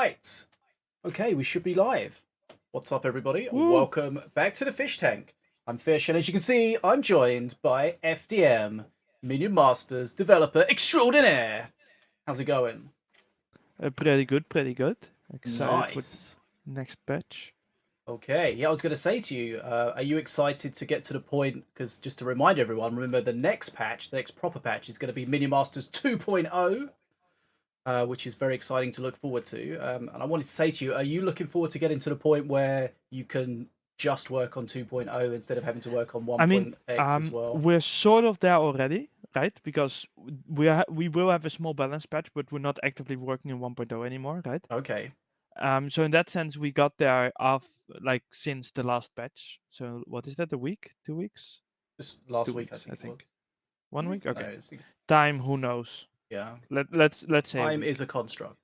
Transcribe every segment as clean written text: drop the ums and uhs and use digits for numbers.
Right. Okay, we should be live. What's up, everybody? Woo. Welcome back to the Fish Tank. I'm Fish, and as you can see, I'm joined by FDM, Minion Masters developer extraordinaire. How's it going? Pretty good, pretty good. Excited for Nice. next patch. Okay, yeah, I was going to say to you, are you excited to get to the point? Because just to remind everyone, remember the next patch, the next proper patch, is going to be Minion Masters 2.0. Which is very exciting to look forward to. And I wanted to say to you, are you looking forward to getting to the point where you can just work on 2.0 instead of having to work on 1.x as well? We're sort of there already, right? Because we will have a small balance patch, but we're not actively working in 1.0 anymore, right? Okay. So in that sense, we got there since the last patch. So what is that? A week? 2 weeks? Just last 2 week, weeks, I think it was. 1 week? Okay. No, Time, who knows? yeah. Let's say Time is a construct.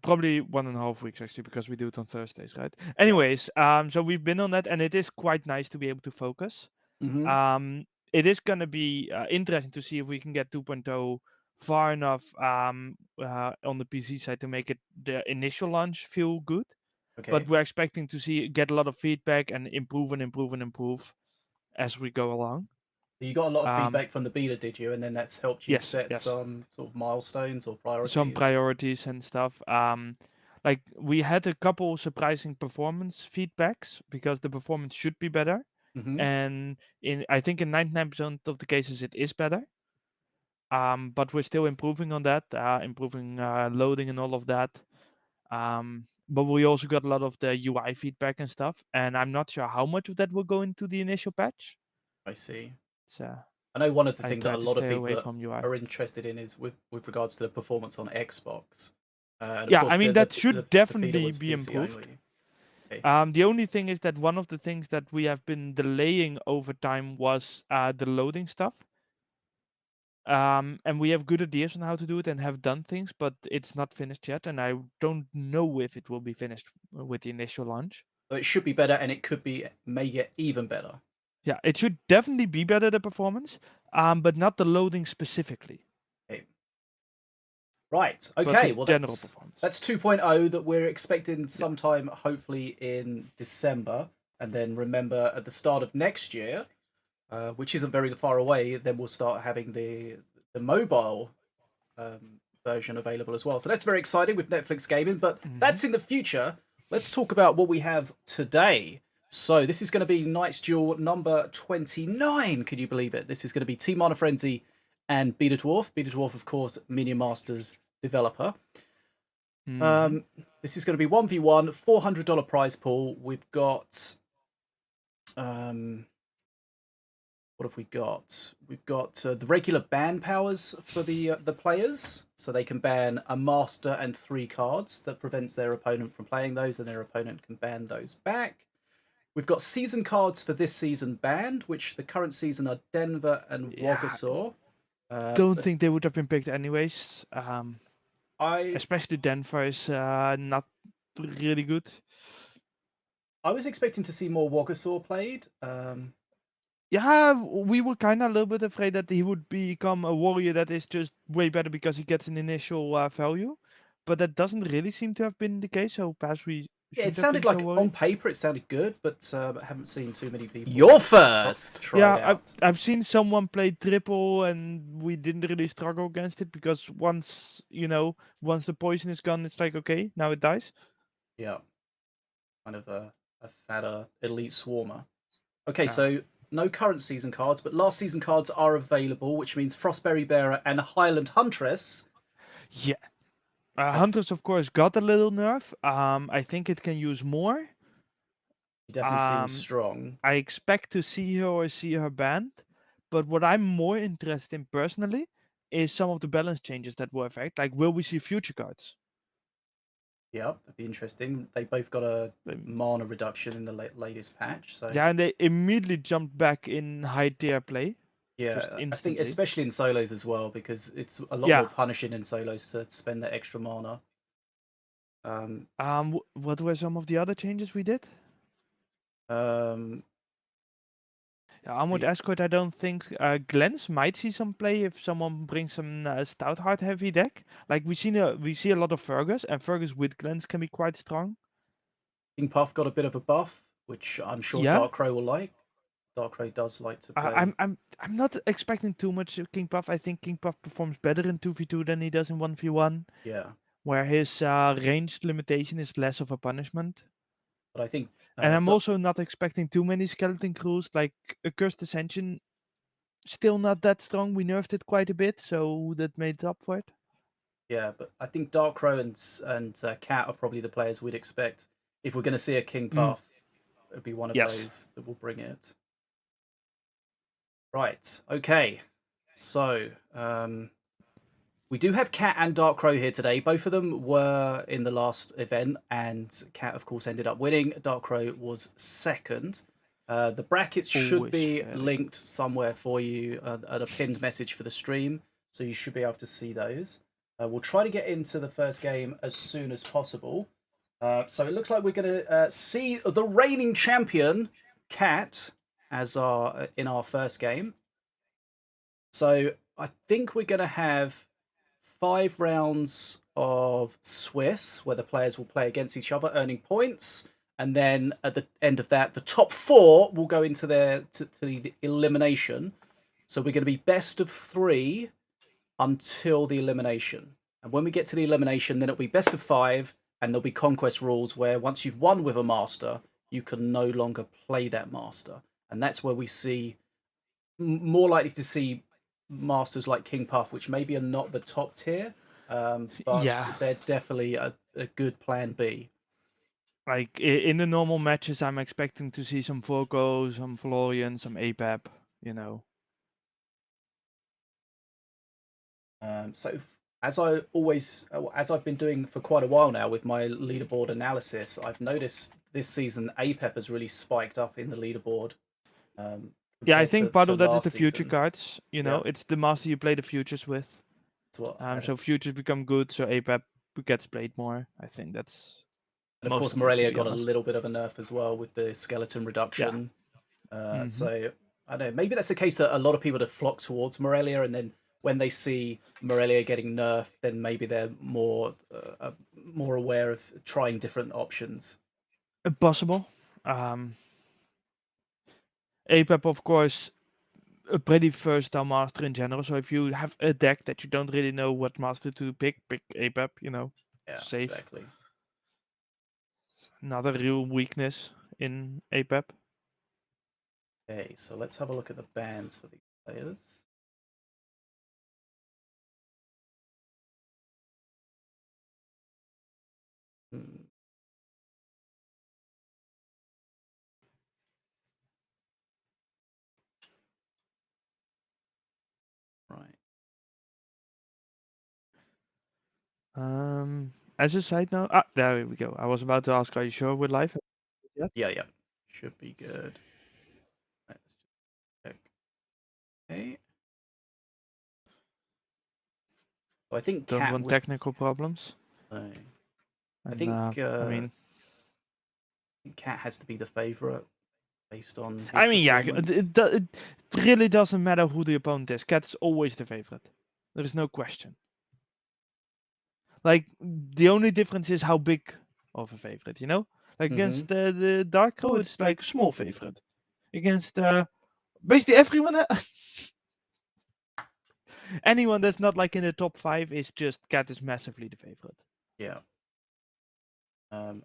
Probably 1.5 weeks actually, because we do it on Thursdays, right? Anyways, so we've been on that, and it is quite nice to be able to focus. Mm-hmm. It is going to be interesting to see if we can get 2.0 far enough on the PC side to make it the initial launch feel good. Okay. But we're expecting to get a lot of feedback and improve as we go along. So you got a lot of feedback from the beta, did you? And then that's helped you set some sort of milestones or priorities? Some priorities and stuff. Like we had a couple surprising performance feedbacks because the performance should be better. Mm-hmm. And I think in 99% of the cases it is better. But we're still improving on that, improving loading and all of that. But we also got a lot of the UI feedback and stuff, and I'm not sure how much of that will go into the initial patch. I see. So I know one of the things that try a to lot of stay away people from UI. are interested in is with regards to the performance on Xbox. And of Yeah, course, I mean the that should beta definitely was be PC improved. only. Okay. The only thing is that one of the things that we have been delaying over time was the loading stuff. And we have good ideas on how to do it and have done things, but it's not finished yet, and I don't know if it will be finished with the initial launch. So it should be better, and it may get even better. Yeah, it should definitely be better, the performance, but not the loading specifically. Okay. Right. But Okay. the Well, general that's performance. 2.0 that we're expecting sometime, hopefully in December, and then remember at the start of next year, which isn't very far away, then we'll start having the mobile version available as well. So that's very exciting with Netflix gaming, but that's in the future. Let's talk about what we have today. So this is going to be Night's Duel number 29. Can you believe it? This is going to be Team Mana Frenzy and BetaDwarf. BetaDwarf, of course, Minion Masters developer. This is going to be 1v1, $400 prize pool. We've got what have we got? We've got the regular ban powers for the players, so they can ban a master and 3 cards that prevents their opponent from playing those, and their opponent can ban those back. We've got season cards for this season banned, which the current season are Denver and Wagasaw. Don't think they would have been picked anyways. Especially Denver is not really good. I was expecting to see more Wagasaw played. Yeah, we were kind of a little bit afraid that he would become a warrior that is just way better because he gets an initial value, but that doesn't really seem to have been the case. So perhaps we Yeah, it shouldn't have sounded been like so worried. on paper it sounded good, but I haven't seen too many people. You're first. Try it out. I've seen someone play triple, and we didn't really struggle against it because once the poison is gone, it's like okay, now it dies. Yeah, kind of a fatter elite swarmer. Okay, so no current season cards, but last season cards are available, which means Frostberry Bearer and Highland Huntress. Yeah. Huntress, of course, got a little nerf. I think it can use more. She definitely seems strong. I expect to see her banned, but what I'm more interested in personally is some of the balance changes that will affect. Like, will we see future cards? Yeah, that'd be interesting. They both got a mana reduction in the latest patch, so yeah, and they immediately jumped back in high tier play. yeah, I think especially in solos as well, because it's a lot more punishing in solos to spend that extra mana. What were some of the other changes we did? Armored Escort, I don't think. Glens might see some play if someone brings some stout heart heavy deck. Like we see a lot of Fergus, and Fergus with Glens can be quite strong. King Puff got a bit of a buff, which I'm sure Yeah. Dark Crow will like. Dark Crow does like to play. I'm not expecting too much of King Puff. I think King Puff performs better in 2v2 than he does in 1v1, Yeah, where his ranged limitation is less of a punishment. but I think. And I'm also not expecting too many skeleton crews. Like Accursed Ascension, still not that strong. We nerfed it quite a bit, so that made up for it. Yeah, but I think Dark Crow and KATT are probably the players we'd expect if we're going to see a King Puff. It'd be one of those that will bring it. Right. Okay. So we do have KATT and Dark Crow here today. Both of them were in the last event, and KATT, of course, ended up winning. Dark Crow was second. The brackets should be linked somewhere for you at a pinned message for the stream, so you should be able to see those. We'll try to get into the first game as soon as possible. So it looks like we're going to see the reigning champion, KATT, as in our first game. So I think we're going to have 5 rounds of Swiss, where the players will play against each other, earning points. And then at the end of that, the top 4 will go into the elimination. So we're going to be best of 3 until the elimination. And when we get to the elimination, then it'll be best of 5, and there'll be conquest rules where once you've won with a master, you can no longer play that master. And that's where we see more likely to see masters like King Puff, which maybe are not the top tier, but they're definitely a good plan B. Like in the normal matches, I'm expecting to see some Volko, some Florian, some APAP, you know. So as I've been doing for quite a while now with my leaderboard analysis, I've noticed this season APAP has really spiked up in the leaderboard. I think part of that is the future cards. You know, Yeah. it's the master you play the futures with. So futures become good, so APAP gets played more. I think that's. And of course, Morelia got a little bit of a nerf as well with the skeleton reduction. So I don't know. Maybe that's the case that a lot of people have flocked towards Morelia, and then when they see Morelia getting nerfed, then maybe they're more aware of trying different options. Possible. APAP, of course, a pretty versatile master in general. So if you have a deck that you don't really know what master to pick APAP. You know, safe. Exactly. Another real weakness in APAP. Okay, so let's have a look at the bans for these players. Right. As a side note, there we go. I was about to ask, are you sure we're live? Yeah. Should be good. Let's just check. Okay. So I think don't want technical problems. No. I think I mean, KATT has to be the favorite based on his it really doesn't matter who the opponent is. KATT is always the favorite. There is no question. Like the only difference is how big of a favorite, you know? Like against the Dark Crow, it's like small favorite. Against basically everyone, anyone that's not like in the top 5 is just KATT is massively the favorite. Yeah. And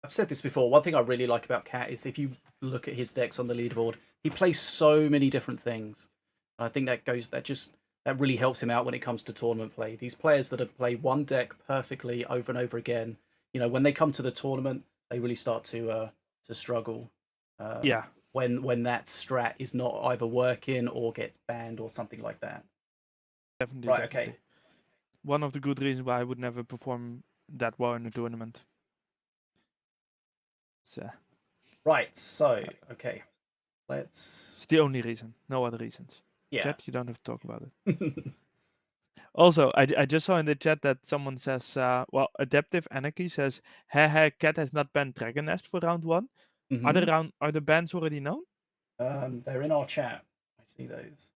I've said this before. One thing I really like about KATT is if you look at his decks on the leaderboard, he plays so many different things. And I think that really helps him out when it comes to tournament play. These players that have played one deck perfectly over and over again, you know, when they come to the tournament, they really start to struggle. When that strat is not either working or gets banned or something like that. Definitely. Right. Okay. One of the good reasons why I would never perform that well in a tournament. So. Right. So okay. It's the only reason. No other reasons. Yeah. Chat, you don't have to talk about it. Also, I just saw in the chat that someone says, Adaptive Anarchy says, KATT has not banned Dragon Nest for round 1. Are the bans already known? They're in our chat. I see those.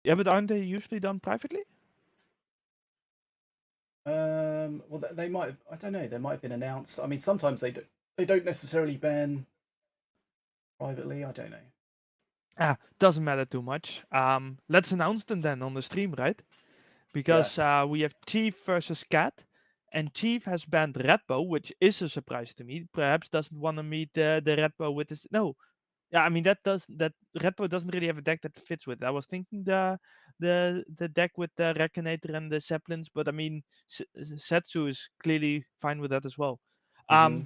Yeah, but aren't they usually done privately? Well, they might have, I don't know. They might have been announced. I mean, sometimes they don't necessarily ban privately. I don't know. Doesn't matter too much. Let's announce them then on the stream, right? Because Yes. we have Chief versus KATT, and Chief has banned Redbow, which is a surprise to me. Perhaps doesn't want to meet the Redbow with his Yeah, I mean that Redbow doesn't really have a deck that fits with it. I was thinking the deck with the Rekinator and the Zeppelins, but I mean Setsu is clearly fine with that as well.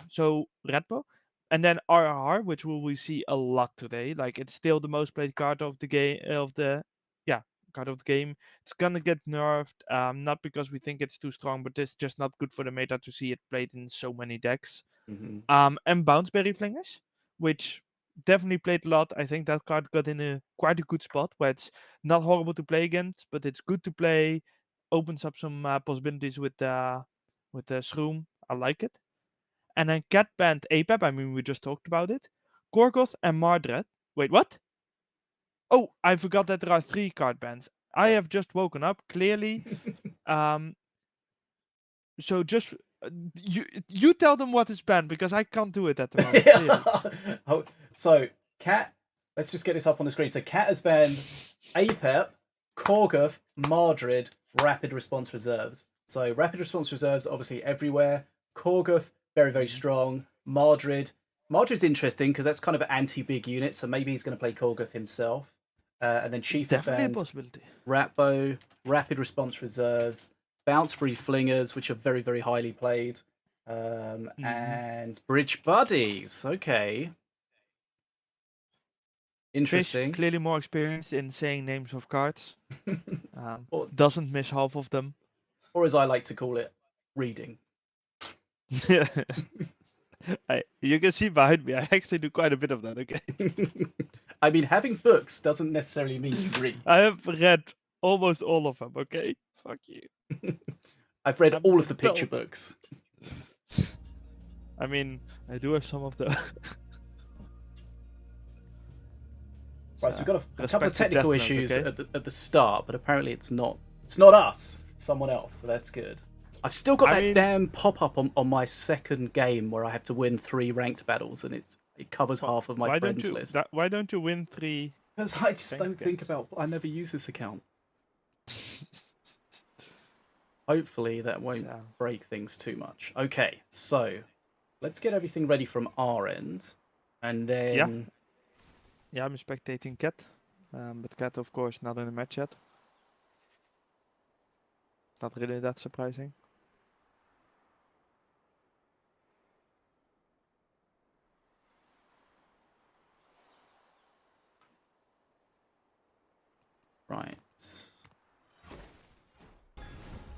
So Redbow, and then RR, which we see a lot today. Like it's still the most played card of the game card of the game. It's gonna get nerfed, not because we think it's too strong, but it's just not good for the meta to see it played in so many decks. And Bounceberry Flingers, which definitely played a lot. I think that card got in quite a good spot where it's not horrible to play against, but it's good to play. Opens up some possibilities with the Shroom. I like it. And then KATT banned APEP. I mean, we just talked about it. Korgoth and Mardred. Wait, what? Oh, I forgot that there are 3 card bans. I have just woken up clearly. So just you tell them what is banned because I can't do it at the moment. Clearly. So KATT, let's just get this up on the screen. So KATT has banned APEP, Korgoth, Mardred, Rapid Response Reserves. So Rapid Response Reserves obviously everywhere. Korgoth, very, very strong. Mardred's interesting because that's kind of an anti-big unit, so maybe he's going to play Korgoth himself. And then Chief has Definitely a banned possibility. Ratbow, Rapid Response Reserves, Bounceberry Flingers, which are very, very highly played, and Bridge Buddies. Okay. Interesting. Fish, clearly more experienced in saying names of cards. Or, doesn't miss half of them. or as I like to call it, reading. You can see behind me, I actually do quite a bit of that, okay? I mean, having books doesn't necessarily mean you read. I have read almost all of them, okay? Fuck you. I've read all of the picture books. I mean, I do have some of the... Right, so we've got a couple of technical issues at the start, but apparently it's not us, it's someone else, so that's good. I've still got that damn pop-up on my second game where I have to win 3 ranked battles, and it covers half of my friends list. Why don't you win 3? Because I just don't think about... I never use this account. Hopefully that won't break things too much. Okay, so let's get everything ready from our end, and then... Yeah, I'm spectating KATT, but KATT, of course, not in the match yet. Not really that surprising. Right.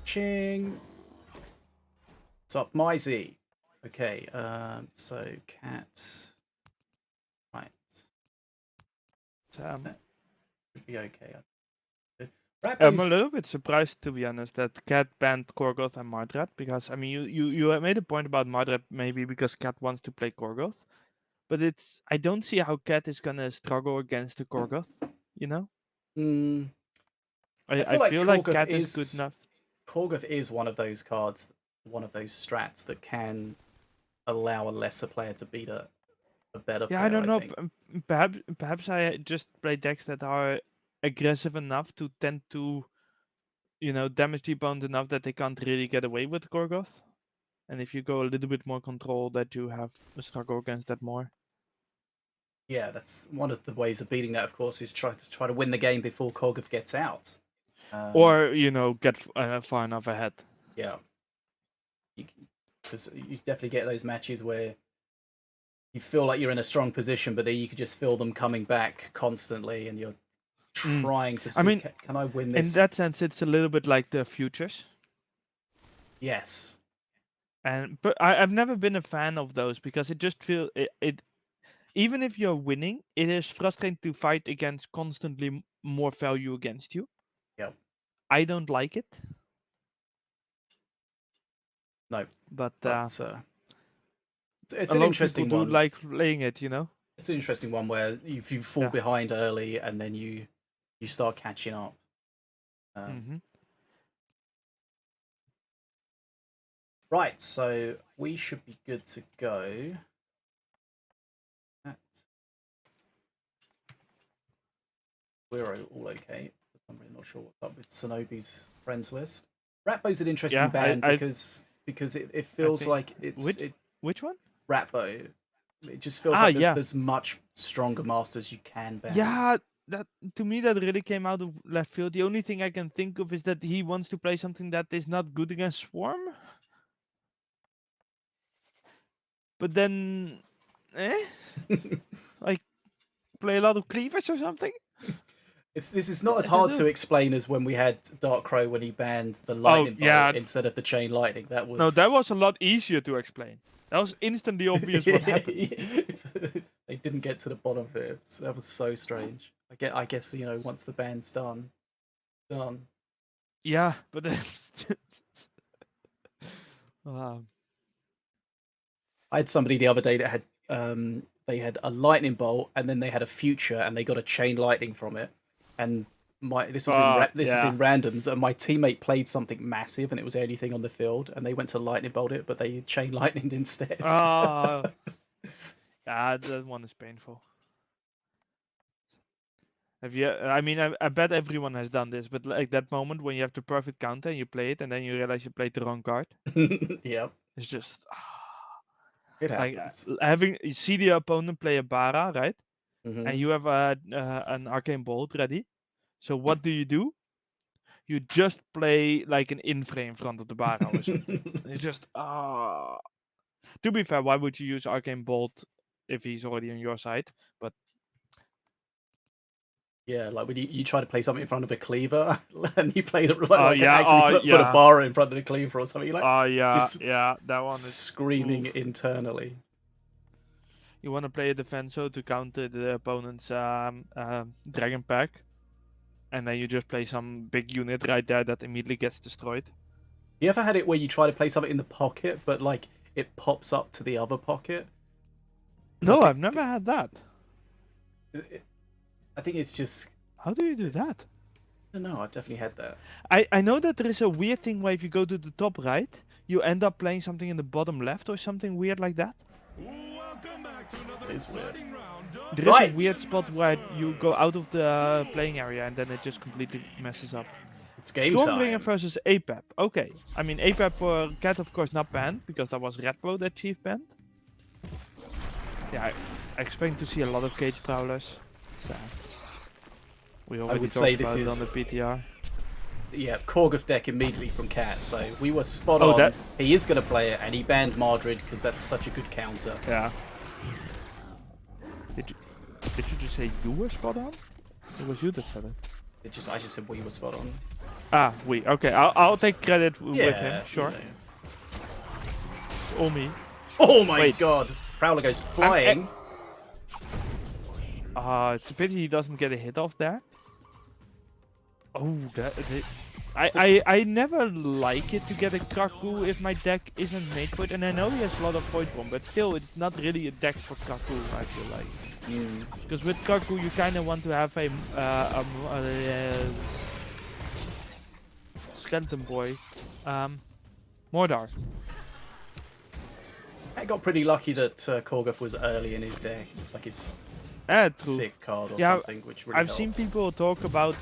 Ching. What's up, Mizey? Okay, so KATT. Right. That should be okay. I'm a little bit surprised, to be honest, that KATT banned Korgoth and Mardred, because I mean, you made a point about Mardred maybe because KATT wants to play Korgoth, but I don't see how KATT is gonna struggle against the Korgoth, you know? I feel like KATT is good enough. Korgoth is one of those cards, one of those strats that can allow a lesser player to beat a better player. I don't know. Perhaps I just play decks that are aggressive enough to tend to, damage the opponent enough that they can't really get away with Korgoth. And if you go a little bit more control, that you have a struggle against that more. Yeah, that's one of the ways of beating that, of course, is try to win the game before Korgoth gets out. Or, get far enough ahead. Yeah. Because you definitely get those matches where you feel like you're in a strong position, but then you could just feel them coming back constantly, and you're trying to see, I mean, can I win this? In that sense, it's a little bit like the futures. Yes. But I've never been a fan of those because it just feels it even if you're winning, it is frustrating to fight against constantly more value against you. Yep. I don't like it. No. But it's an interesting one. Do like playing it, It's an interesting one where if you fall behind early and then you start catching up. Right, so we should be good to go. We're all okay. I'm really not sure what's up with Sinobie's friends list. Ratbo's an interesting band because it feels like it's which one? Ratbo. It just feels like there's much stronger masters you can ban. Yeah, that to me that really came out of left field. The only thing I can think of is that he wants to play something that is not good against Swarm. But then, like play a lot of cleavage or something. This is not as hard to explain as when we had Dark Crow when he banned the lightning bolt instead of the chain lightning. That was a lot easier to explain. That was instantly obvious what happened. They didn't get to the bottom of it. That was so strange. I guess once the ban's done. Yeah, but then wow. I had somebody the other day that had they had a lightning bolt and then they had a future and they got a chain lightning from it. And this was in randoms, and my teammate played something massive, and it was the only thing on the field, and they went to lightning bolt it, but they chain lightninged instead. That one is painful. Have you? I mean, I bet everyone has done this, but like that moment when you have the perfect counter and you play it, and then you realize you played the wrong card. Yeah, it's just it happens. Like you see the opponent play a Bara, right? And you have an arcane bolt ready. So what do? You just play like an infray in front of the Bara or something. It's just To be fair, why would you use arcane bolt if he's already on your side? But yeah, like when you try to play something in front of a cleaver and you play it put a bar in front of the cleaver or something. Like, that one is screaming internally. You want to play a defenso to counter the opponent's dragon pack, and then you just play some big unit right there that immediately gets destroyed. You ever had it where you try to play something in the pocket, but like it pops up to the other pocket? No, I've never had that. I think it's just... How do you do that? I don't know, I've definitely had that. I know that there is a weird thing where if you go to the top right, you end up playing something in the bottom left or something weird like that. It's weird. There is a weird spot where you go out of the playing area and then it just completely messes up. It's game Stormbringer time. versus APAP. Okay. I mean, APAP for KATT, of course, not banned, because that was Redbow that chief banned. Yeah, I expect to see a lot of cage prowlers. So, we already talked about it on the PTR. Yeah, Korgoth deck immediately from KATT, so we were spot on. He is going to play it, and he banned Mardred because that's such a good counter. Yeah. Did you just say you were spot on? It was you that said it. I just said we were spot on. Ah, we. Okay, I'll take credit with him. Sure. Yeah. It's all me. Oh my god! Prowler goes flying. It's a pity he doesn't get a hit off there. Oh, I never like it to get a Kaku if my deck isn't made for it, and I know he has a lot of Void Bomb, but still, it's not really a deck for Kaku, I feel like. Because with Kaku, you kind of want to have a Skeleton Boy, Mordar. I got pretty lucky that Korgoth was early in his deck. It's like his sixth card or something, which really helps. Seen people talk about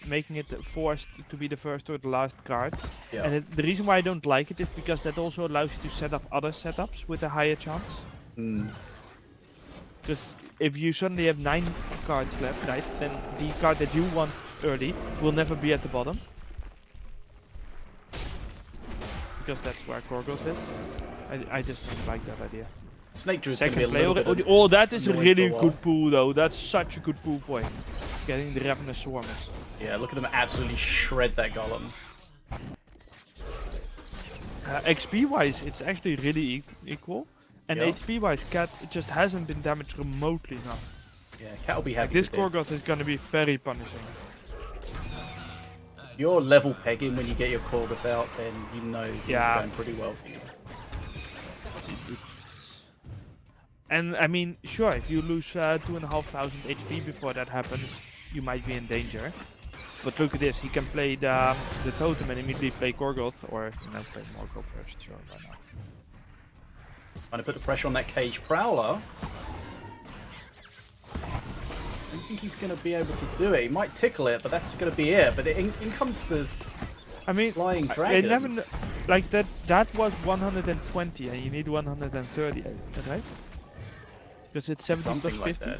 making it forced to be the first or the last card. Yeah. And the reason why I don't like it is because that also allows you to set up other setups with a higher chance. Because if you suddenly have 9 cards left, right, then the card that you want early will never be at the bottom. Because that's where Korgoth is. I just don't like that idea. Snake Druid's Second gonna be a little bit that is a really good pool though. That's such a good pool for him. Getting the Ravenous Swarmers. Yeah, look at him absolutely shred that golem. XP wise, it's actually really equal. And HP wise, KATT just hasn't been damaged remotely enough. Yeah, KATT will be happy this with Korgoth is gonna be very punishing. You're level pegging when you get your Korgoth out, then you know he's going pretty well for you. And I mean, sure, if you lose 2,500 HP before that happens, you might be in danger. But look at this, he can play the totem and immediately play Korgoth, or play Morgul first, sure, why not? Trying to put the pressure on that Cage Prowler. I don't think he's going to be able to do it. He might tickle it, but that's going to be it. But in comes the flying dragons. Never like that was 120 and you need 130, right? Because it's 70 Something plus like 50. that.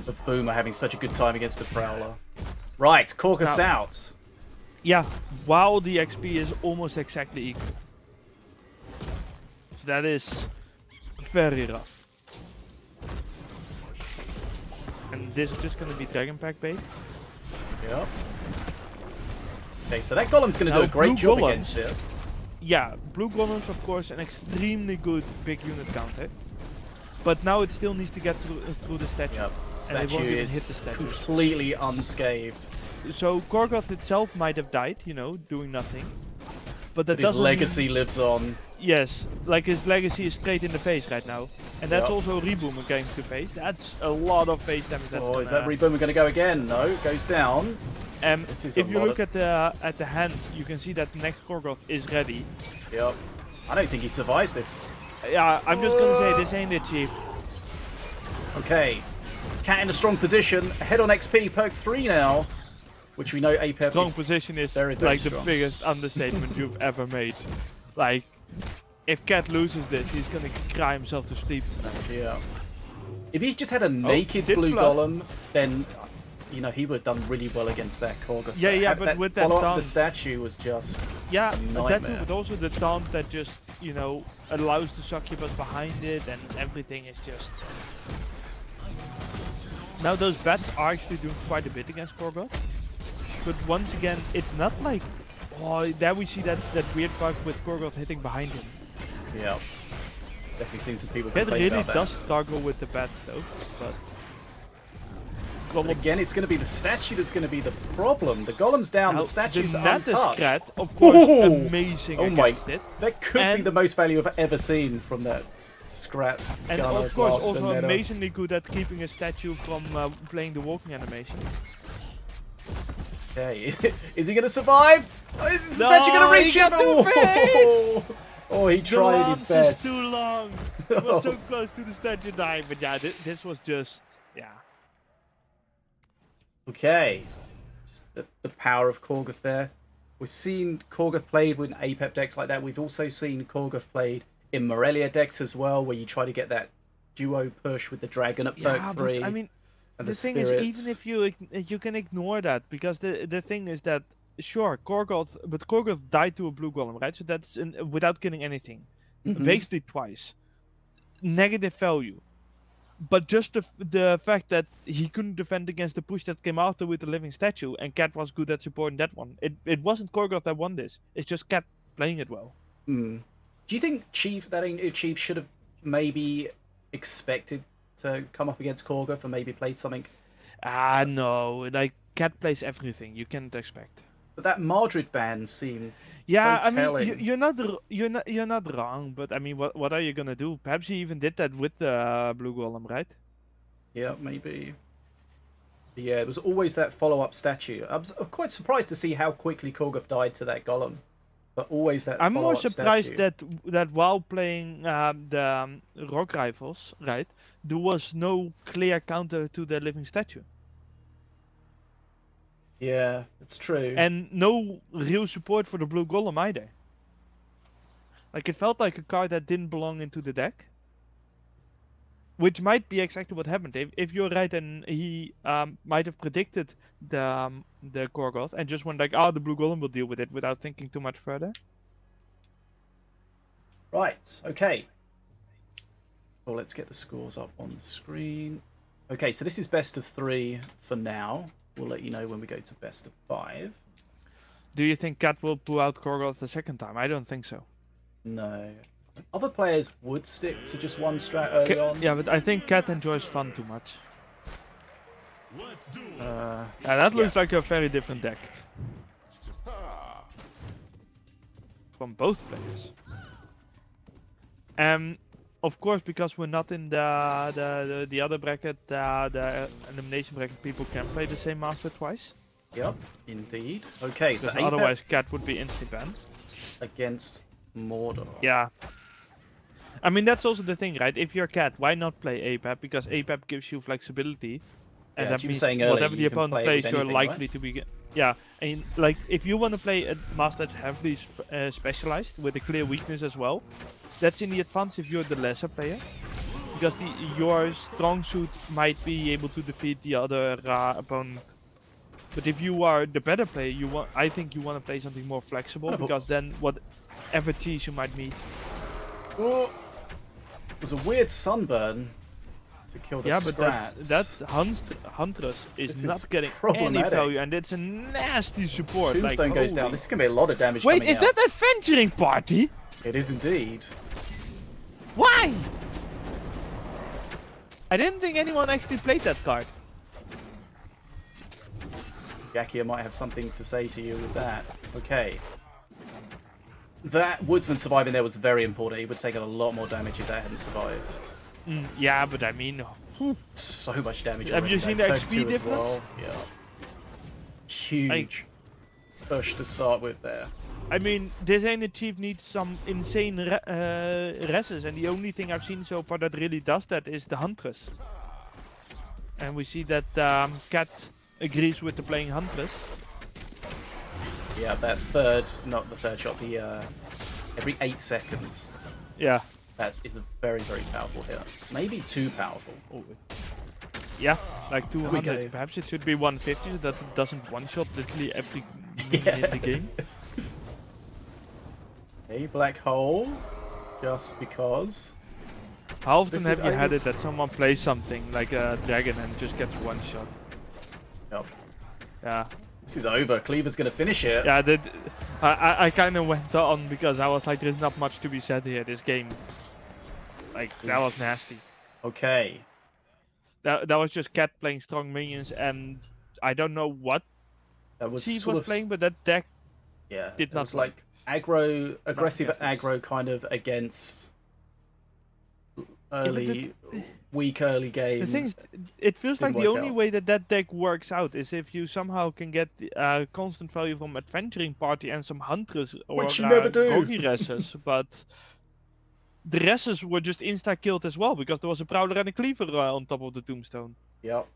The Boom are having such a good time against the Prowler. Right, Korgoth's out. Yeah, while the XP is almost exactly equal. So that is very rough. And this is just going to be Dragon Pack bait. Yep. Okay, so that Golem's going to do a great job against it. Yeah, Blue Golem's of course an extremely good big unit counter. But now it still needs to get through the statue. Yep. And it won't even hit Statue the is statues. completely unscathed. So Korgoth itself might have died, doing nothing. But that But his doesn't legacy mean... lives on. Yes, like his legacy is straight in the face right now. And that's Yep. also Reboomer going to face. That's a lot of face damage. That's Is that Reboomer going to go again? No, it goes down. If you look at the hand, you can see that the next Korgoth is ready. Yep. I don't think he survives this. Yeah, I'm just gonna say this ain't it, Chief. Okay. KATT in a strong position. Ahead on XP, perk 3 now. Which we know APEP Strong is position is very, very like strong. the biggest understatement you've ever made. Like, if KATT loses this, he's gonna cry himself to sleep tonight. Yeah. If he just had a naked blue golem, then he would have done really well against that Korgoth. Yeah, but with that follow-up, taunt, the statue was just yeah, a but that too, nightmare. but also the taunt that just allows the succubus behind it, and everything is just. Now those bats are actually doing quite a bit against Korgoth, but once again, it's not like there we see that weird bug with Korgoth hitting behind him. Yeah. Definitely seen some people That complain really about does struggle with the bats though, but. Again, it's going to be the statue that's going to be the problem. The golem's down, the statue's untouched. KATT, of course, amazing against it. That could be the most value I've ever seen from that scrap. And Gunner, of course, Blaster, also Meta. amazingly good at keeping a statue from playing the walking animation. Okay, is he going to survive? Is the statue going to reach him? Oh, he tried his best. The too long. It was so close to the statue dying, but yeah, this was just, yeah. Okay, just the power of Korgoth there. We've seen Korgoth played with APEP decks like that. We've also seen Korgoth played in Morelia decks as well, where you try to get that duo push with the dragon at perk 3. But, I mean, and the thing is, even if you can ignore that, because the thing is that sure Korgoth died to a blue golem, right? So that's without killing anything, basically twice. Negative value. But just the fact that he couldn't defend against the push that came after with the living statue, and KATT was good at supporting that one. It wasn't Korgoth that won this. It's just KATT playing it well. Do you think Chief should have maybe expected to come up against Korgoth and maybe played something? No. Like KATT plays everything. You can't expect. But that Madrid ban seemed so I mean, you're not wrong, but I mean, what are you gonna do? Perhaps he even did that with the blue golem, right? Yeah, maybe. But yeah, it was always that follow-up statue. I was quite surprised to see how quickly Korgoth died to that golem, but always that. I'm more surprised statue. that while playing the rock rifles, right, there was no clear counter to the living statue. Yeah, it's true. And no real support for the blue golem either. Like, it felt like a card that didn't belong into the deck. Which might be exactly what happened. If you're right, and he might have predicted the Korgoth and just went like, the blue golem will deal with it without thinking too much further. Right, okay. Well, let's get the scores up on the screen. Okay, so this is best of 3 for now. We'll let you know when we go to best of 5. Do you think KATT will pull out Korgoth the second time? I don't think so. No. Other players would stick to just one strat early on. Yeah, but I think KATT enjoys fun too much. That looks like a very different deck. From both players. Of course, because we're not in the other bracket, the elimination bracket, people can play the same master twice. Yep, indeed. Okay, so Because otherwise, KATT would be instantly banned. against Mordor. Yeah. I mean, that's also the thing, right? If you're KATT, why not play APAP? Because APAP gives you flexibility. And Yeah, that you were means saying earlier, whatever the you can opponent play it plays, with you're anything, likely right? to be... Yeah, and like, if you want to play a master that's heavily specialized, with a clear weakness as well, that's in the advantage if you're the lesser player. Because your strong suit might be able to defeat the other opponent. But if you are the better player, I think you want to play something more flexible, because then whatever cheese you might meet. Oh, it was a weird sunburn to kill the Scrats. That Huntress is not getting any problematic. value, and it's a nasty support. Tombstone goes down. This is going to be a lot of damage Wait, coming is out. that Adventuring Party? It is indeed. Why? I didn't think anyone actually played that card. Jackie, I might have something to say to you with that. Okay. That Woodsman surviving there was very important. He would have taken a lot more damage if that hadn't survived. Yeah, but I mean... So much damage. Have you seen the XP difference? Well. Yeah. Huge push to start with there. I mean, this AGNI chief needs some insane reses, and the only thing I've seen so far that really does that is the Huntress. And we see that KATT agrees with the playing Huntress. Yeah, that not the third shot, the every 8 seconds. Yeah. That is a very, very powerful hit. Maybe too powerful. Oh. Yeah, like 200. Perhaps it should be 150 so that it doesn't one-shot literally every minion in the game. A black hole, just because. How often have you had it that someone plays something like a dragon and just gets one-shot? Yep. Yeah. This is over. Cleaver's gonna finish it. Yeah, I kind of went on because I was like, there's not much to be said here. This game, like, that was nasty. Okay. That was just KATT playing strong minions, and I don't know what That was Chief sort was of playing, but that deck did not. It was like aggressive aggro kind of against weak early game. The thing is, it feels like the only way that deck works out is if you somehow can get constant value from Adventuring Party and some Huntress or Which you never do. Gogi Reses, but the Reses were just insta-killed as well because there was a Prowler and a Cleaver on top of the Tombstone. Yep.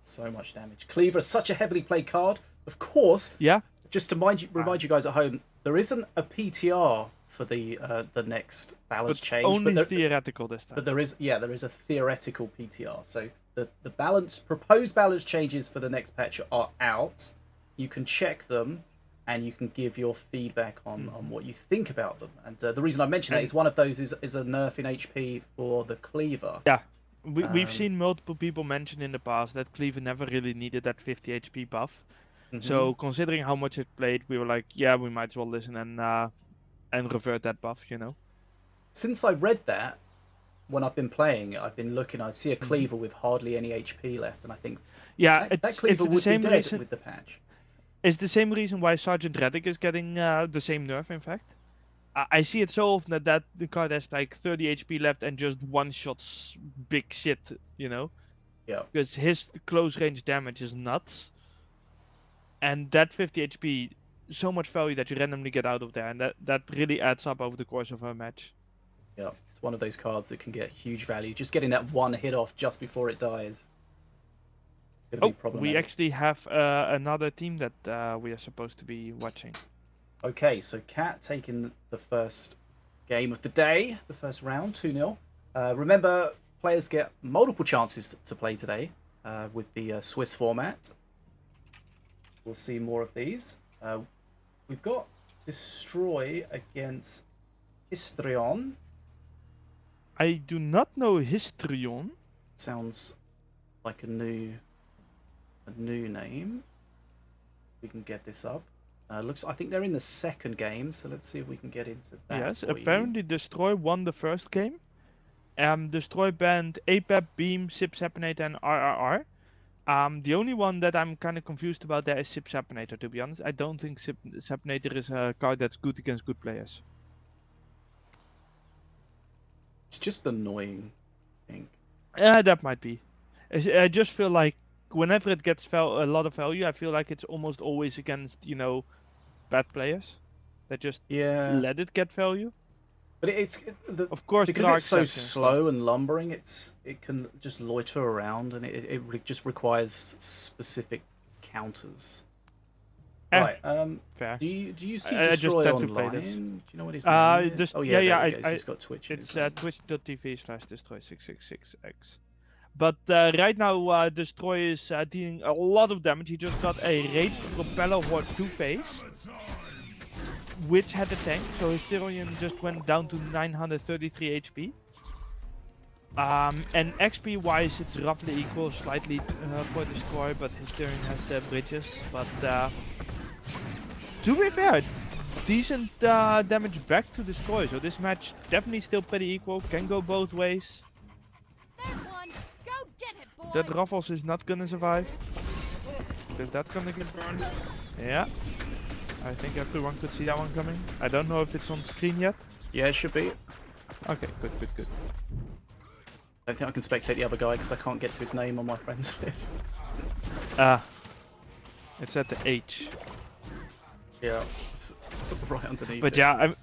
So much damage. Cleaver is such a heavily played card. Of course. Yeah. Just to remind you guys at home, there isn't a PTR for the next balance change. Only theoretical this time. But there is a theoretical PTR. So the proposed balance changes for the next patch are out. You can check them, and you can give your feedback on what you think about them. And the reason I mention that is one of those is a nerf in HP for the Cleaver. Yeah. We've seen multiple people mention in the past that Cleaver never really needed that 50 HP buff. So considering how much it played, we were like, yeah, we might as well listen and revert that buff, you know. Since I read that, when I've been playing, I've been looking. I see a Cleaver with hardly any HP left, and I think, yeah, that Cleaver would be dead with the patch. It's the same reason why Sergeant Reddick is getting the same nerf. In fact, I see it so often that the card has like 30 HP left and just one-shots big shit, you know. Yeah. Because his close range damage is nuts. And that 50 HP, so much value that you randomly get out of there, and that really adds up over the course of a match. Yeah, it's one of those cards that can get huge value. Just getting that one hit off just before it dies. Oh, we actually have another team that we are supposed to be watching. Okay, so KATT taking the first game of the day, the first round, 2-0. Remember, players get multiple chances to play today with the Swiss format. We'll see more of these. We've got Destroy against Histrion. I do not know Histrion. Sounds like a new name. We can get this up. I think they're in the second game, so let's see if we can get into that. Yes, apparently Destroy won the first game. Destroy banned APAP, Beam, Sip Sapinator, and RRR. The only one that I'm kind of confused about there is Sip Sapinator, to be honest. I don't think Sip Sapinator is a card that's good against good players. It's just annoying, I think. Yeah, that might be. I just feel like whenever it gets a lot of value, I feel like it's almost always against, you know, bad players that just Yeah. let it get value. But Of course, because there are it's so exceptions, slow and lumbering, it can just loiter around, and it just requires specific counters. Right. fair. Do you see I just Destroy tend to play online? this. Do you know what his name is? Just Oh yeah, yeah, there he goes. I He's got Twitch. In it's his name. twitch.tv/destroy666x. But right now, Destroy is dealing a lot of damage. He just got a Raged Propeller Horde 2-phase, which had a tank, so Hysterion just went down to 933 HP. And XP wise, it's roughly equal, slightly for Destroy, but Hysterion has the bridges. But to be fair, decent damage back to Destroy, so this match definitely still pretty equal, can go both ways. That Ruffles is not gonna survive, because that's gonna get burned. Yeah, I think everyone could see that one coming. I don't know if it's on screen yet. Yeah, it should be. Okay, good. I don't think I can spectate the other guy because I can't get to his name on my friends list. It's at the H. Yeah, it's right underneath. But it. yeah,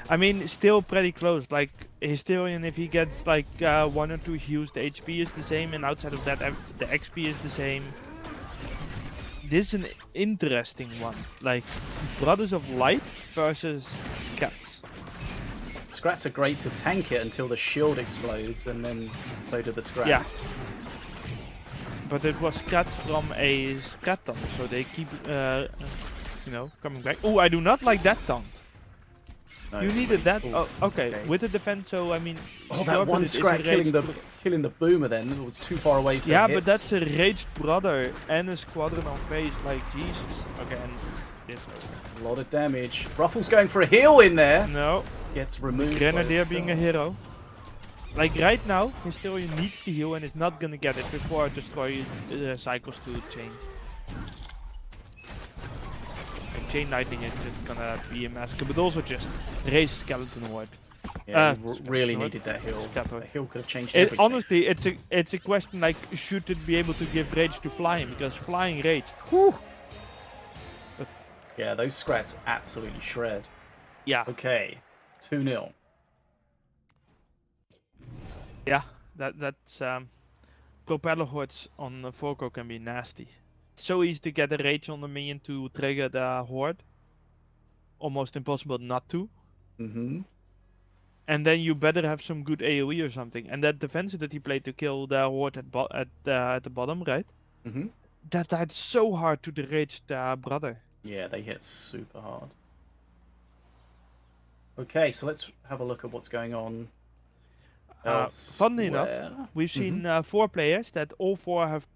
I mean, still pretty close. Like Hysterion, if he gets like 1 or 2 heals, the HP is the same, and outside of that, the XP is the same. This is an interesting one. Like Brothers of Light versus Scats. Scrats are great to tank it until the shield explodes, and then so do the Scrats. Yeah. But it was Scats from a Scraton, so they keep, you know, coming back. Oh, I do not like that taunt. No. You needed that. Ooh, oh, okay. With the defense, so I mean. Oh, sure, that one Scrat killing the boomer. Then it was too far away to. Yeah, hit. but that's a Raged Brother and a Squadron on face. Like Jesus. Okay, and this. A lot of damage. Ruffles going for a heal in there. No. Gets removed. Grenadier being a hero. Like right now, Hysterion needs to heal and is not gonna get it before Destroy cycles to chain. And Chain Lightning is just gonna be a massacre, but also just raise Skeleton Horde. Yeah, really needed that heal. That heal could have changed everything. Honestly, it's a question like, should it be able to give Rage to Flying? Because Flying Rage, whew! Yeah, those Scrats absolutely shred. Yeah. Okay, 2-0. Yeah, that's Propeller Hordes on Forco can be nasty. It's so easy to get a Rage on the minion to trigger the Horde. Almost impossible not to. Mm-hmm. And then you better have some good AoE or something. And that defense that he played to kill the Horde at the bottom, right? Mm-hmm. That died so hard to the Raged brother. Yeah, they hit super hard. Okay, so let's have a look at what's going on. Funnily enough, we've seen 4 players that all 4 have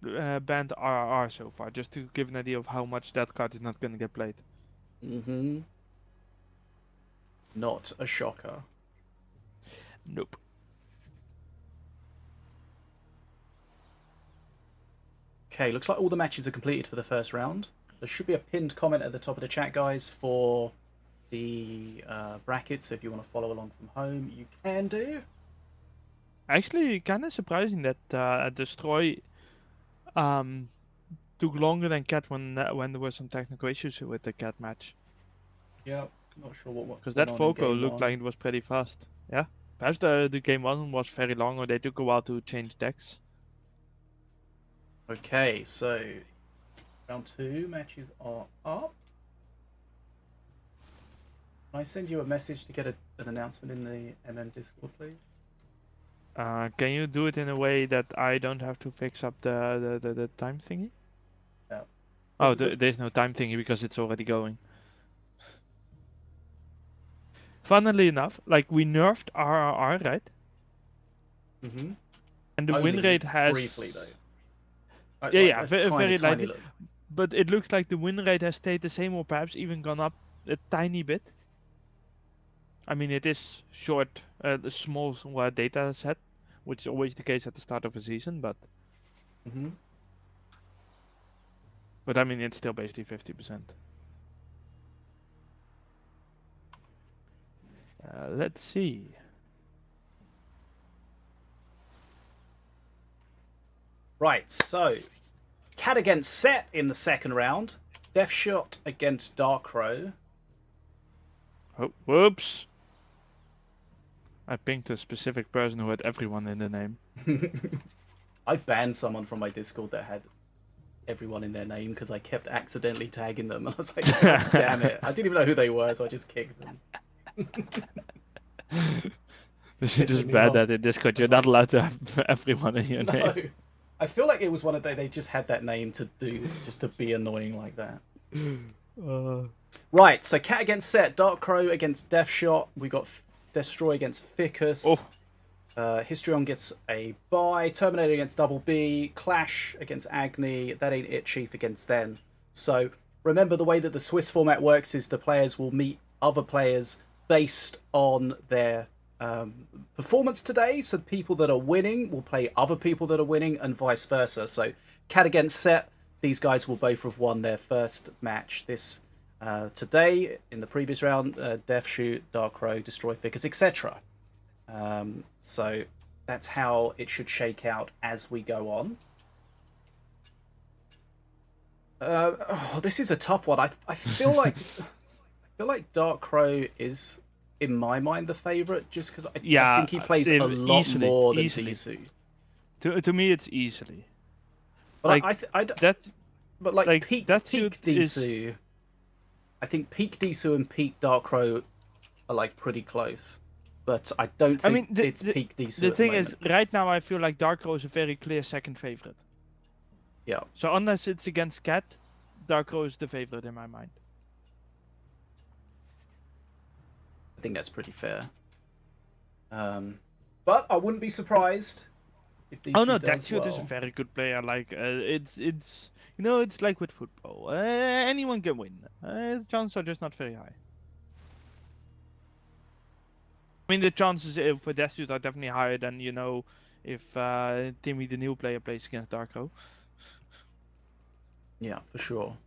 banned RRR so far, just to give an idea of how much that card is not going to get played. Mm-hmm. Not a shocker. Nope. Okay, looks like all the matches are completed for the first round. There should be a pinned comment at the top of the chat, guys, for the brackets. So if you want to follow along from home, you can do. Actually, kind of surprising that Destroy took longer than KATT when there were some technical issues with the KATT match. Yeah, not sure what. Because that Foco looked like it was pretty fast. Yeah, perhaps the game 1 was very long, or they took a while to change decks. Okay, so round 2 matches are up. Can I send you a message to get an announcement in the MM Discord, please? Can you do it in a way that I don't have to fix up the time thingy? Yeah. Oh, there's no time thingy because it's already going. Funnily enough, like we nerfed RRR, right? Mm-hmm. And the win rate has briefly though. Yeah, very lightly. But it looks like the win rate has stayed the same, or perhaps even gone up a tiny bit. I mean, it is short, a small data set, which is always the case at the start of a season, but. Mm-hmm. But I mean, it's still basically 50%. Let's see. Right, so KATT against Set in the second round. Deathshot against Darkrow. Oh, whoops. I pinged a specific person who had everyone in the name. I banned someone from my Discord that had everyone in their name because I kept accidentally tagging them. And I was like, God damn it. I didn't even know who they were, so I just kicked them. This is just bad that in Discord you're not allowed to have everyone in your name. I feel like it was one of they just had that name to do, just to be annoying like that. Right, so KATT against Set, Darkrow against Deathshot. We got Destroy against Ficus. Histrion gets a bye. Terminator against DOUBLEB. Clash against AGNI. That Ain't It Chief against Then. So remember, the way that the Swiss format works is the players will meet other players based on their performance today. So people that are winning will play other people that are winning, and vice versa. So KATT against Set, these guys will both have won their first match this today. In the previous round, Deathshoot, Darkrow, Destroy Ficus, etc. So that's how it should shake out as we go on. This is a tough one. I feel like Darkrow is, in my mind, the favourite, just because I think he plays a lot more than DSOO. To me, it's easily. But like, peak DSOO, I think peak DSOO and peak Darkrow are like pretty close. But I don't think it's peak DSOO. The thing is, right now I feel like Darkrow is a very clear second favorite. Yeah. So unless it's against KATT, Darkrow is the favorite in my mind. I think that's pretty fair. But I wouldn't be surprised if DSOO Deathshot is a very good player. Like it's it's like with football. Anyone can win. The chances are just not very high. I mean, the chances for Deathshot are definitely higher than, if Timmy, the new player, plays against Darkrow. Yeah, for sure.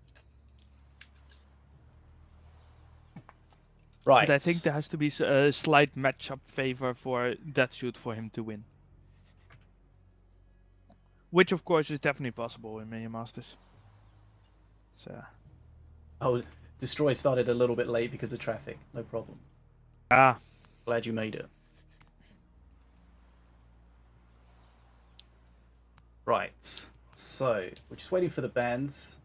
Right. But I think there has to be a slight matchup favor for Deathshot for him to win. Which, of course, is definitely possible in Minion Masters. So. Oh, Destroy started a little bit late because of traffic. No problem. Glad you made it. Right. So, we're just waiting for the bands.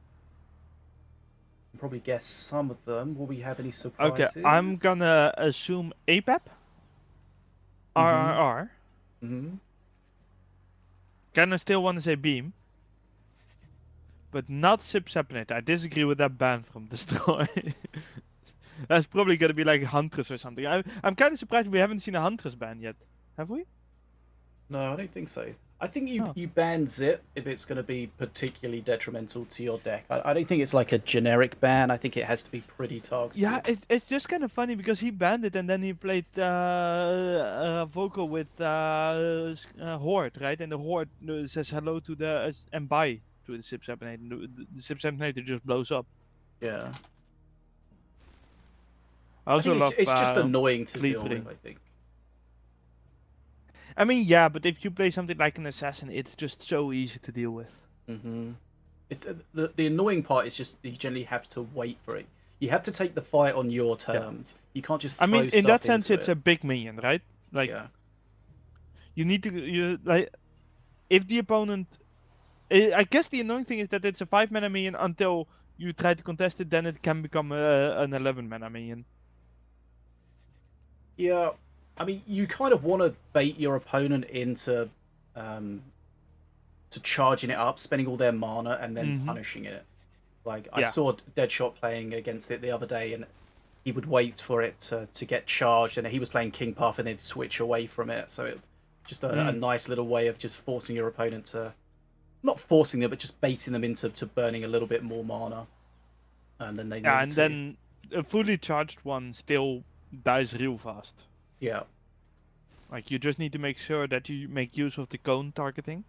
Can probably guess some of them. Will we have any surprises? Okay, I'm gonna assume APAP. RRR. Kinda still want to say Beam. But not Sipsepinate. I disagree with that ban from Destroy. That's probably gonna be like Huntress or something. I'm kind of surprised we haven't seen a Huntress ban yet. Have we? No, I don't think so. I think you ban Zip if it's going to be particularly detrimental to your deck. I don't think it's like a generic ban. I think it has to be pretty targeted. Yeah, it's just kind of funny because he banned it and then he played vocal with Horde, right? And the Horde says hello to the and bye to the Sipsepinate. The Sipsepinate just blows up. Yeah. I also love it's just annoying to deal with, I think. I mean, yeah, but if you play something like an assassin, it's just so easy to deal with. It's the annoying part is just you generally have to wait for it. You have to take the fight on your terms. Yeah. You can't just throw stuff in that sense, into it's a big minion, right? Like, you need to if the opponent. I guess the annoying thing is that it's a 5-mana minion until you try to contest it, then it can become an 11-mana minion. Yeah. I mean, you kind of want to bait your opponent into to charging it up, spending all their mana, and then punishing it. Like, I saw Deadshot playing against it the other day, and he would wait for it to get charged, and he was playing King Path, and then switch away from it. So it's just a nice little way of just forcing your opponent to... Not forcing them, but just baiting them into burning a little bit more mana. And then they need to. Then a fully charged one still dies real fast. Yeah. Like, you just need to make sure that you make use of the cone targeting.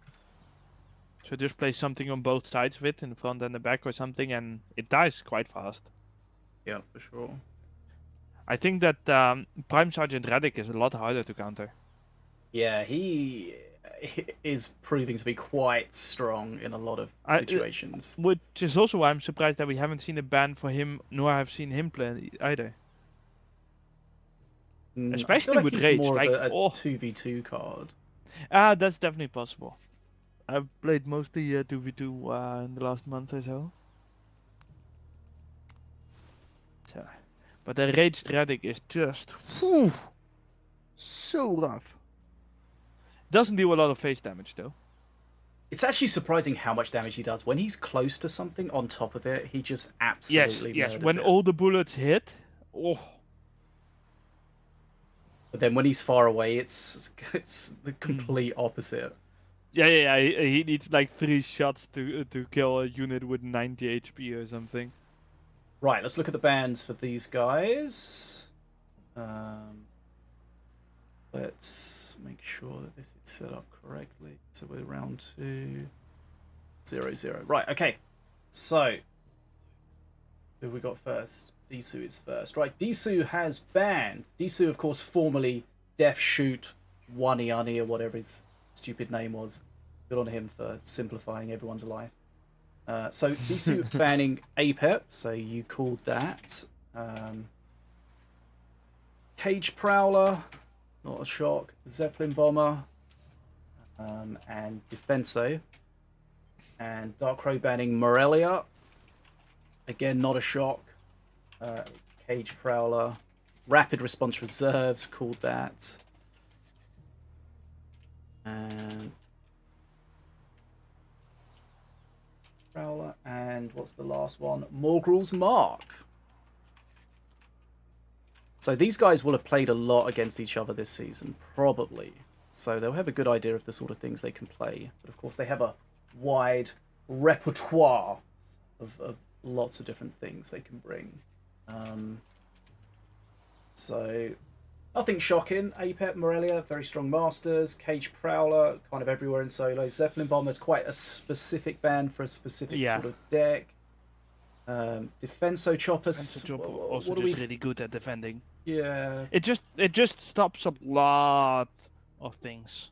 So just play something on both sides of it, in the front and the back or something, and it dies quite fast. Yeah, for sure. I think that Prime Sergeant Reddick is a lot harder to counter. Yeah, he... is proving to be quite strong in a lot of situations. Which is also why I'm surprised that we haven't seen a ban for him, nor have seen him play either. I Especially feel like with he's Rage, more like, of a oh. 2v2 card. That's definitely possible. I've played mostly 2v2 in the last month or so. But the Rage Redick is just so rough. Doesn't do a lot of face damage though. It's actually surprising how much damage he does. When he's close to something on top of it, he just absolutely yes. murders When it. all the bullets hit, oh. But then when he's far away, it's the complete opposite. Yeah. He needs like 3 shots to kill a unit with 90 HP or something. Right, let's look at the bans for these guys. Let's make sure that this is set up correctly. So we're round 2, 0-0. Right, okay. So, who have we got first? DSOO is first. Right, DSOO has banned. DSOO, of course, formerly Def Shoot Waniani or whatever his stupid name was. Good on him for simplifying everyone's life. So DSOO banning APEP, so you called that. Cage Prowler, not a shock. Zeppelin Bomber, and Defenso. And Dark Crow banning Morelia. Again, not a shock. Cage Prowler. Rapid Response Reserves, called that. And Prowler, and what's the last one? Morgrul's Mark. So these guys will have played a lot against each other this season, probably. So they'll have a good idea of the sort of things they can play. But of course they have a wide repertoire of lots of different things they can bring. So nothing shocking. APEP, Morelia, very strong masters. Cage Prowler, kind of everywhere in solo. Zeppelin Bomber's quite a specific band for a specific sort of deck. Defenso Choppers. Also just really good at defending. Yeah. It just stops a lot of things.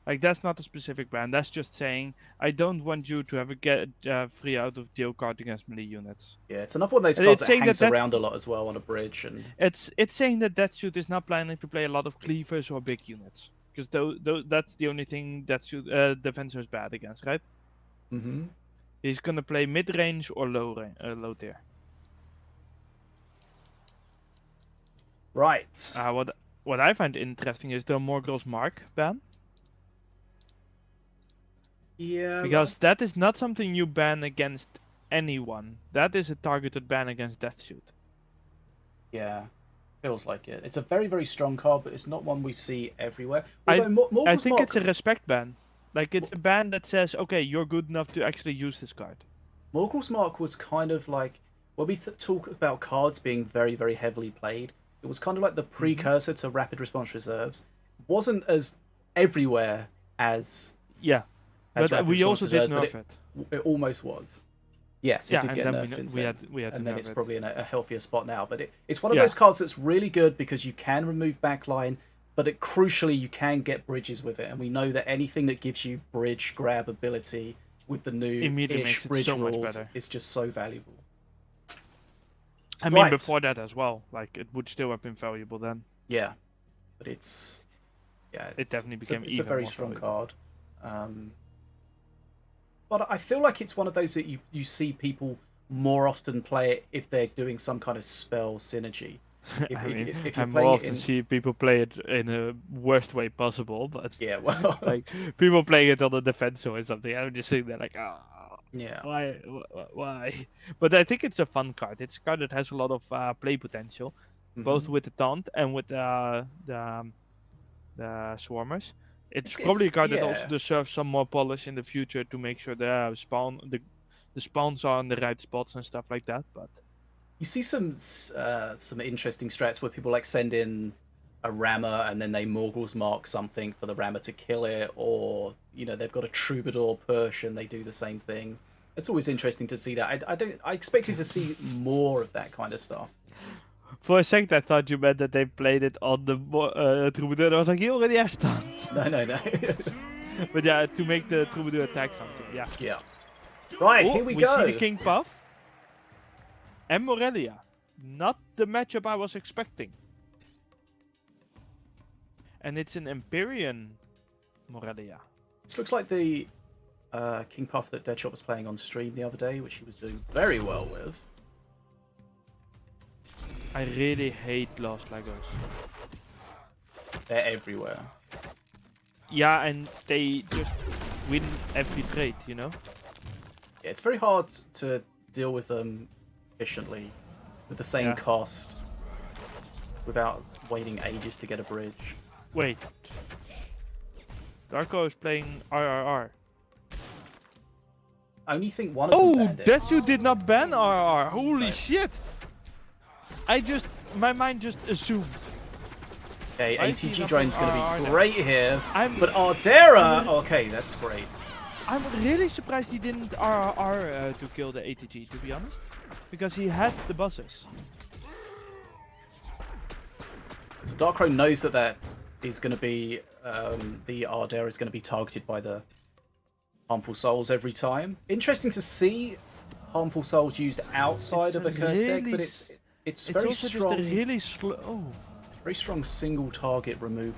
Like, that's not a specific ban. That's just saying, I don't want you to have a get free out of deal card against melee units. Yeah, it's another one of those cards that hangs around a lot as well on a bridge. And it's saying that Deathshoot is not planning to play a lot of cleavers or big units. Because that's the only thing that Defensor is bad against, right? Mm-hmm. He's gonna play mid-range or low tier. Right. What I find interesting is the Morgrul's Mark ban. Yeah. Because that is not something you ban against anyone. That is a targeted ban against Deathshoot. Yeah. Feels like it. It's a very, very strong card, but it's not one we see everywhere. I think it's a respect ban. Like, it's a ban that says, okay, you're good enough to actually use this card. Morgrul's Mark was kind of like, when we talk about cards being very, very heavily played, it was kind of like the precursor to Rapid Response Reserves. It wasn't as everywhere as... Yeah, but we also did nerf it. It almost was. Yes, it did get nerfed since then. We had and to then nerf it's it. probably in a healthier spot now. But it's one of those cards that's really good because you can remove backline, but crucially you can get bridges with it. And we know that anything that gives you bridge grab ability with the new-ish bridge so much rules better. is just so valuable. I mean, before that as well. Like, it would still have been valuable then. Yeah, but it's... Yeah, it definitely became it's a very strong card. But I feel like it's one of those that you see people more often play it if they're doing some kind of spell synergy. I more often see people play it in a worst way possible, but yeah, well, like people playing it on the defense or something. I'm just sitting there like, yeah, why? But I think it's a fun card. It's a card that has a lot of play potential, both with the taunt and with the swarmers. It's probably a card that also deserves some more polish in the future to make sure the spawns are in the right spots and stuff like that. But you see some interesting strats where people like send in a rammer and then they Morgrul's Mark something for the rammer to kill it, or they've got a troubadour push and they do the same things. It's always interesting to see that. I expected to see more of that kind of stuff. For a second, I thought you meant that they played it on the Troubadour. I was like, he already has stunned. No. But yeah, to make the Troubadour attack something, yeah. Yeah. Right, Oh, here we see go. the King Puff. And Morelia. Not the matchup I was expecting. And it's an Empyrean Morelia. This looks like the King Puff that Deadshot was playing on stream the other day, which he was doing very well with. I really hate Lost Legos. They're everywhere. Yeah, and they just win every trade, you know? Yeah, it's very hard to deal with them efficiently with the same cost without waiting ages to get a bridge. Wait. Darko is playing RRR. I only think one of them banned it. DSOO did not ban RRR. Holy No. shit! My mind just assumed. Okay, I see ATG nothing drone's going to RRR be now. great here. I'm- But Ardera, okay, that's great. I'm really surprised he didn't RRR to kill the ATG, to be honest. Because he had the buzzers. So Darkro knows that is going to be, the Ardera is going to be targeted by the Harmful Souls every time. Interesting to see Harmful Souls used outside of a curse deck, but it's very also strong. just a really slow. Very strong single target removal.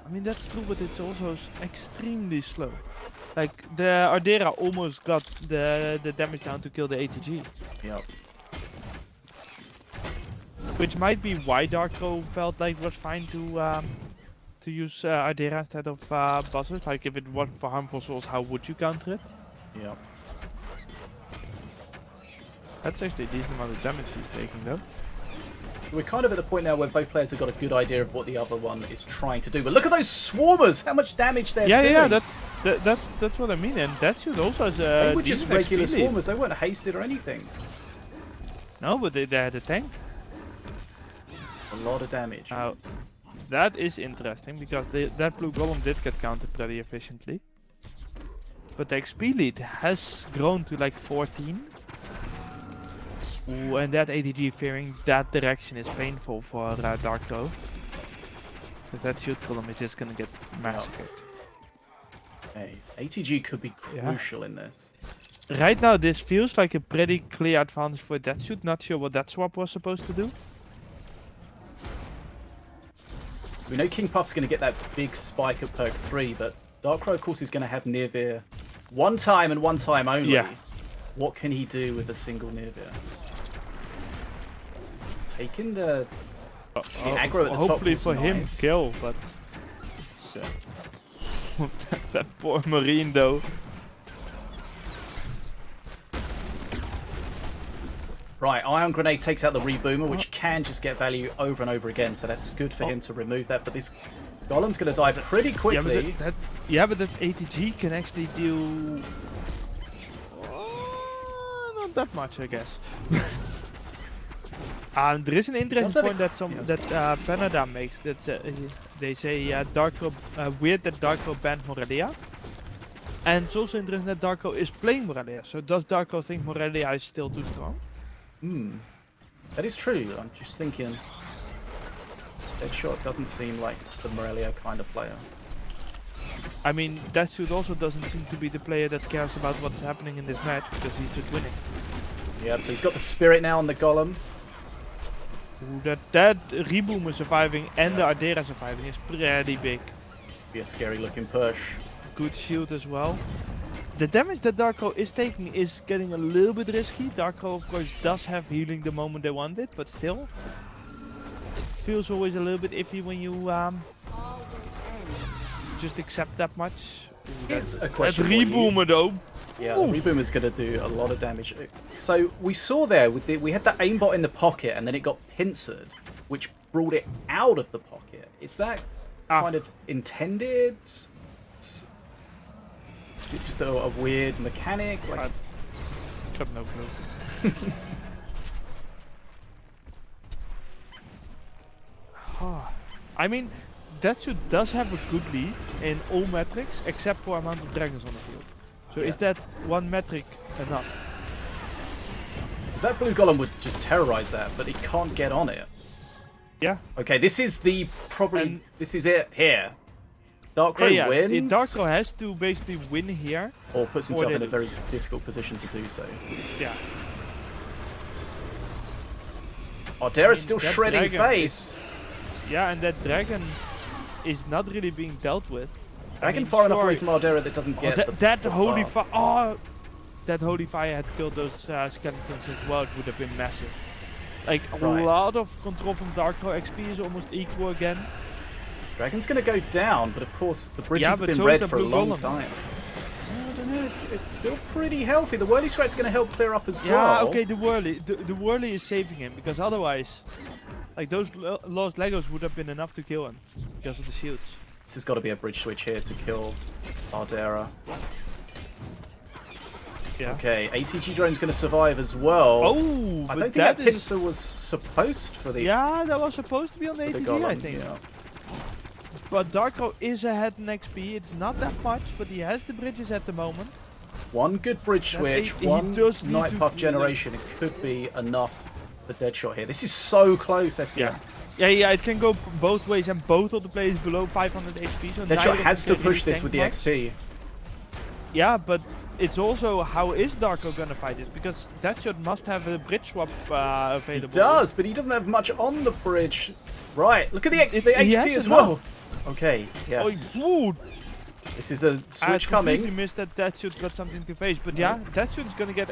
I mean that's true, but it's also extremely slow. Like the Ardera almost got the damage down to kill the ATG. Yep. Which might be why Darko felt like it was fine to use Ardera instead of buzzers. Like if it wasn't for Harmful Souls, how would you counter it? Yep. That's actually a decent amount of damage he's taking though. We're kind of at the point now where both players have got a good idea of what the other one is trying to do. But look at those swarmers! How much damage they're doing! Yeah, that's what I mean. And that should also has a They were just decent regular XP lead. swarmers. They weren't hasted or anything. No, but they had a tank. A lot of damage. Now, that is interesting because that blue golem did get countered pretty efficiently. But the XP lead has grown to like 14. Ooh, and that ADG fearing that direction is painful for Darko. But that shield column is just gonna get massacred. Hey, ATG could be crucial in this. Right now, this feels like a pretty clear advantage for that shoot. Not sure what that swap was supposed to do. So we know King Puff's going to get that big spike at perk 3, but Darkro, of course, is going to have NYRVIR one time and one time only. Yeah. What can he do with a single NYRVIR? Taking the aggro at the top hopefully was for him, nice. kill, but it's, that poor Marine though. Right, Ion Grenade takes out the Reboomer, which can just get value over and over again, so that's good for him to remove that. But this Golem's going to die pretty quickly. But that ATG can actually do not that much, I guess. There is an interesting point that Canada makes. That they say Darko weird that Darko banned Morelia, and it's also interesting that Darko is playing Morelia. So does Darko think Morelia is still too strong? That is true. I'm just thinking Deadshot doesn't seem like the Morelia kind of player. I mean, Deadshot also doesn't seem to be the player that cares about what's happening in this match because he's just winning. Yeah, so he's got the Spirit now on the Golem. Ooh, that Reboomer surviving and the Ardera surviving is pretty big. Be a scary looking push. Good shield as well. The damage that Darko is taking is getting a little bit risky. Darko, of course, does have healing the moment they want it, but still, it feels always a little bit iffy when you just accept that much. Ooh, Here's a that question for you. Reboomer though. Yeah, the Reboomer's going to do a lot of damage. So we saw there, we had that aimbot in the pocket and then it got pincered, which brought it out of the pocket. Is that kind of intended? Is it just a weird mechanic? Like... I have no clue. I mean, Deadshot does have a good lead in all metrics except for amount of dragons on the field. So is that one metric enough? Because that blue golem would just terrorize that, but he can't get on it. Yeah. Okay, this is this is it here. Darkrow wins. Darkrow has to basically win here. Or puts himself in a very difficult position to do so. Yeah. Ardera's still shredding face. Yeah, and that dragon is not really being dealt with. Dragon far enough away from Ardera that doesn't get that holy fire. Oh, that holy fire had killed those skeletons as well. It would have been massive. Like a lot of control from Darkrow. XP is almost equal again. Dragon's gonna go down, but of course the bridge has been red for a long time. I don't know, it's still pretty healthy. The Whirly Scrat's gonna help clear up as well. Yeah, okay, the Whirly is saving him, because otherwise, like those lost Legos would have been enough to kill him because of the shields. This has got to be a bridge switch here to kill Ardera. Yeah. Okay, ATG drone's gonna survive as well. Oh, I don't think that pincer was supposed for the. Yeah, that was supposed to be on the ATG, golem, I think. yeah. But Darkrow is ahead in XP. It's not that much, but he has the bridges at the moment. One good bridge switch, one Night Puff generation. It could be enough for Deadshot here. This is so close, FDM. Yeah, it can go both ways, and both of the players below 500 HP. So Deadshot has to push this with the XP. Yeah, but it's also how is Darkrow gonna fight this? Because Deadshot must have a bridge swap available. He does, but he doesn't have much on the bridge. Right, look at the HP as well. Okay, yes. Oh, this is a switch coming. I completely missed that Deadshot got something to face, but yeah, Deadshot is gonna get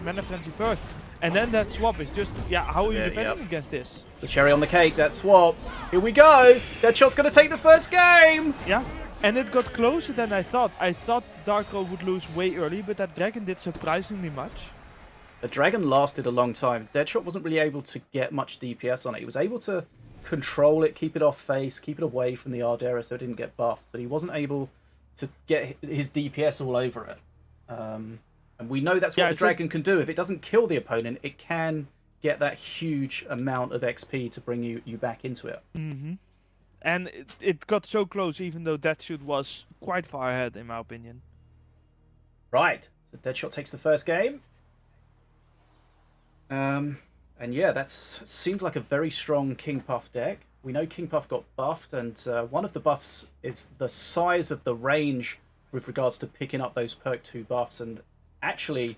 Mana Frenzy first. And then that swap is just, how are you defending against this? The cherry on the cake, that swap. Here we go. Deadshot's gonna take the first game. Yeah, and it got closer than I thought. I thought Darkrow would lose way early, but that dragon did surprisingly much. The dragon lasted a long time. Deadshot wasn't really able to get much DPS on it. He was able to control it, keep it off face, keep it away from the Ardera so it didn't get buffed, but he wasn't able to get his DPS all over it. And we know that's what the dragon can do. If it doesn't kill the opponent, it can get that huge amount of XP to bring you back into it. Mm-hmm. And it got so close, even though Deadshot was quite far ahead, in my opinion. Right. So Deadshot takes the first game. And yeah, that seems like a very strong King Puff deck. We know King Puff got buffed, and one of the buffs is the size of the range with regards to picking up those perk 2 buffs. And actually,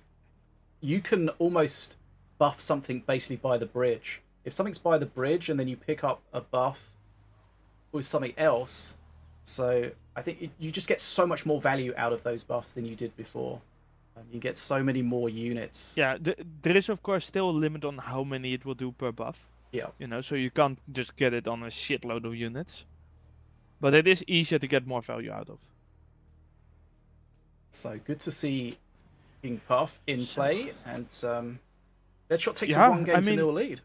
you can almost buff something basically by the bridge. If something's by the bridge and then you pick up a buff with something else, so I think you just get so much more value out of those buffs than you did before. You get so many more units. Yeah, there is of course still a limit on how many it will do per buff. Yeah. You know, so you can't just get it on a shitload of units. But it is easier to get more value out of. So good to see King Puff in play, and Deadshot takes a 1-game-0 lead.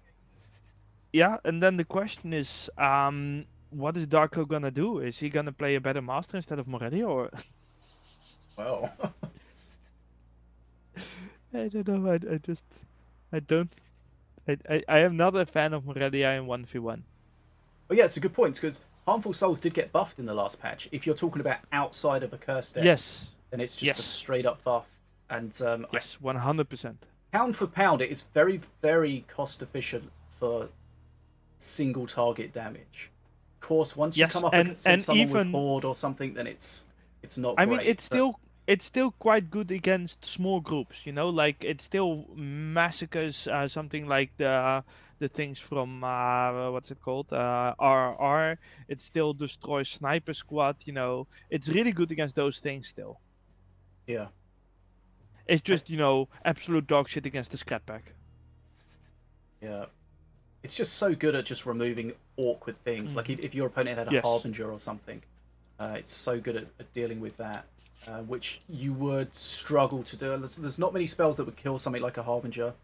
Yeah, and then the question is, what is Darkrow gonna do? Is he gonna play a better master instead of Morelia, or? Well. I don't know. I am not a fan of Morelia in 1v1. Oh yeah, it's a good point, because Harmful Souls did get buffed in the last patch. If you're talking about outside of a curse deck, then it's just a straight up buff. And yes, 100%. Pound for pound, it is very, very cost efficient for single target damage. Of course, once you come up against someone with Horde or something, then it's not great. I mean, it's still quite good against small groups, you know, like it still massacres something like the things from what's it called, RRR. It still destroys Sniper Squad, you know. It's really good against those things still. Yeah. It's just, you know, absolute dog shit against the Scrap Pack. Yeah. It's just so good at just removing awkward things. Like if your opponent had a Harbinger or something, it's so good at dealing with that. Which you would struggle to do. There's not many spells that would kill something like a Harbinger.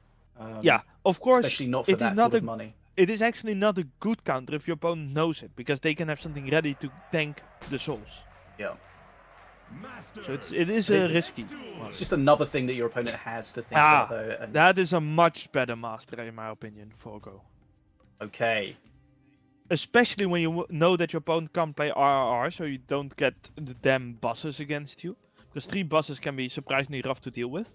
Yeah, of course. Especially not for that sort of money. It is actually not a good counter if your opponent knows it, because they can have something ready to tank the souls. Yeah. So it is risky. It's just another thing that your opponent has to think about, though. And that is a much better master, in my opinion, for Go. Okay. Especially when you know that your opponent can't play RRR, so you don't get the damn bosses against you. Because 3 bosses can be surprisingly rough to deal with.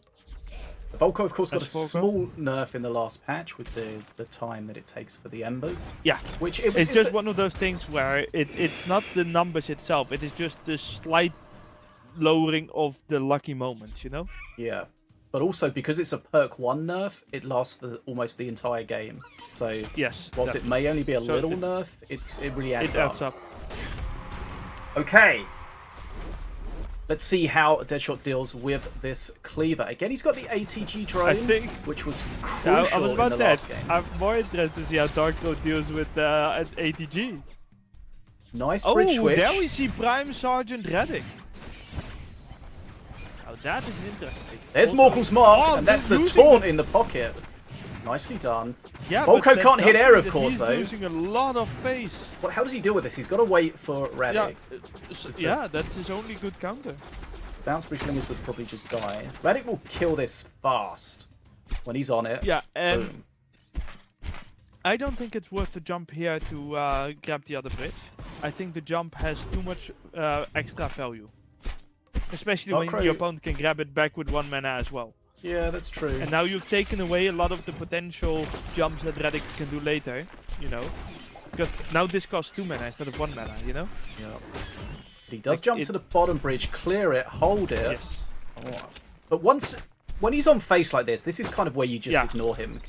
Volko, of course, got a That's Volko. small nerf in the last patch with the time that it takes for the embers. Yeah, Which it's just one of those things where it's not the numbers itself. It is just the slight lowering of the lucky moments, you know? Yeah. But also, because it's a perk 1 nerf, it lasts for almost the entire game. So, Yes. whilst it may only be a little nerf, it really adds up. It adds up. Okay. Let's see how Deadshot deals with this cleaver. Again, he's got the ATG drone, which was crucial in the last game. I'm more interested to see how Darko deals with an ATG. Nice bridge switch. There we see Prime Sergeant Reddick. Oh, that is interesting. There's Morkel's mark, and that's the taunt in the pocket. Nicely done. Yeah, Volko can't hit air, of course, though. He's losing a lot of pace. Well, how does he deal with this? He's got to wait for Radek. Yeah, that's his only good counter. Bounce bridge flingers would probably just die. Radek will kill this fast when he's on it. Yeah, and boom. I don't think it's worth the jump here to grab the other bridge. I think the jump has too much extra value. Especially when your opponent can grab it back with 1 mana as well. Yeah, that's true. And now you've taken away a lot of the potential jumps that Reddick can do later, you know? Because now this costs 2 mana instead of 1 mana, you know? Yeah. But he does jump to the bottom bridge, clear it, hold it. Yes. Oh. But when he's on face like this is kind of where you just ignore him.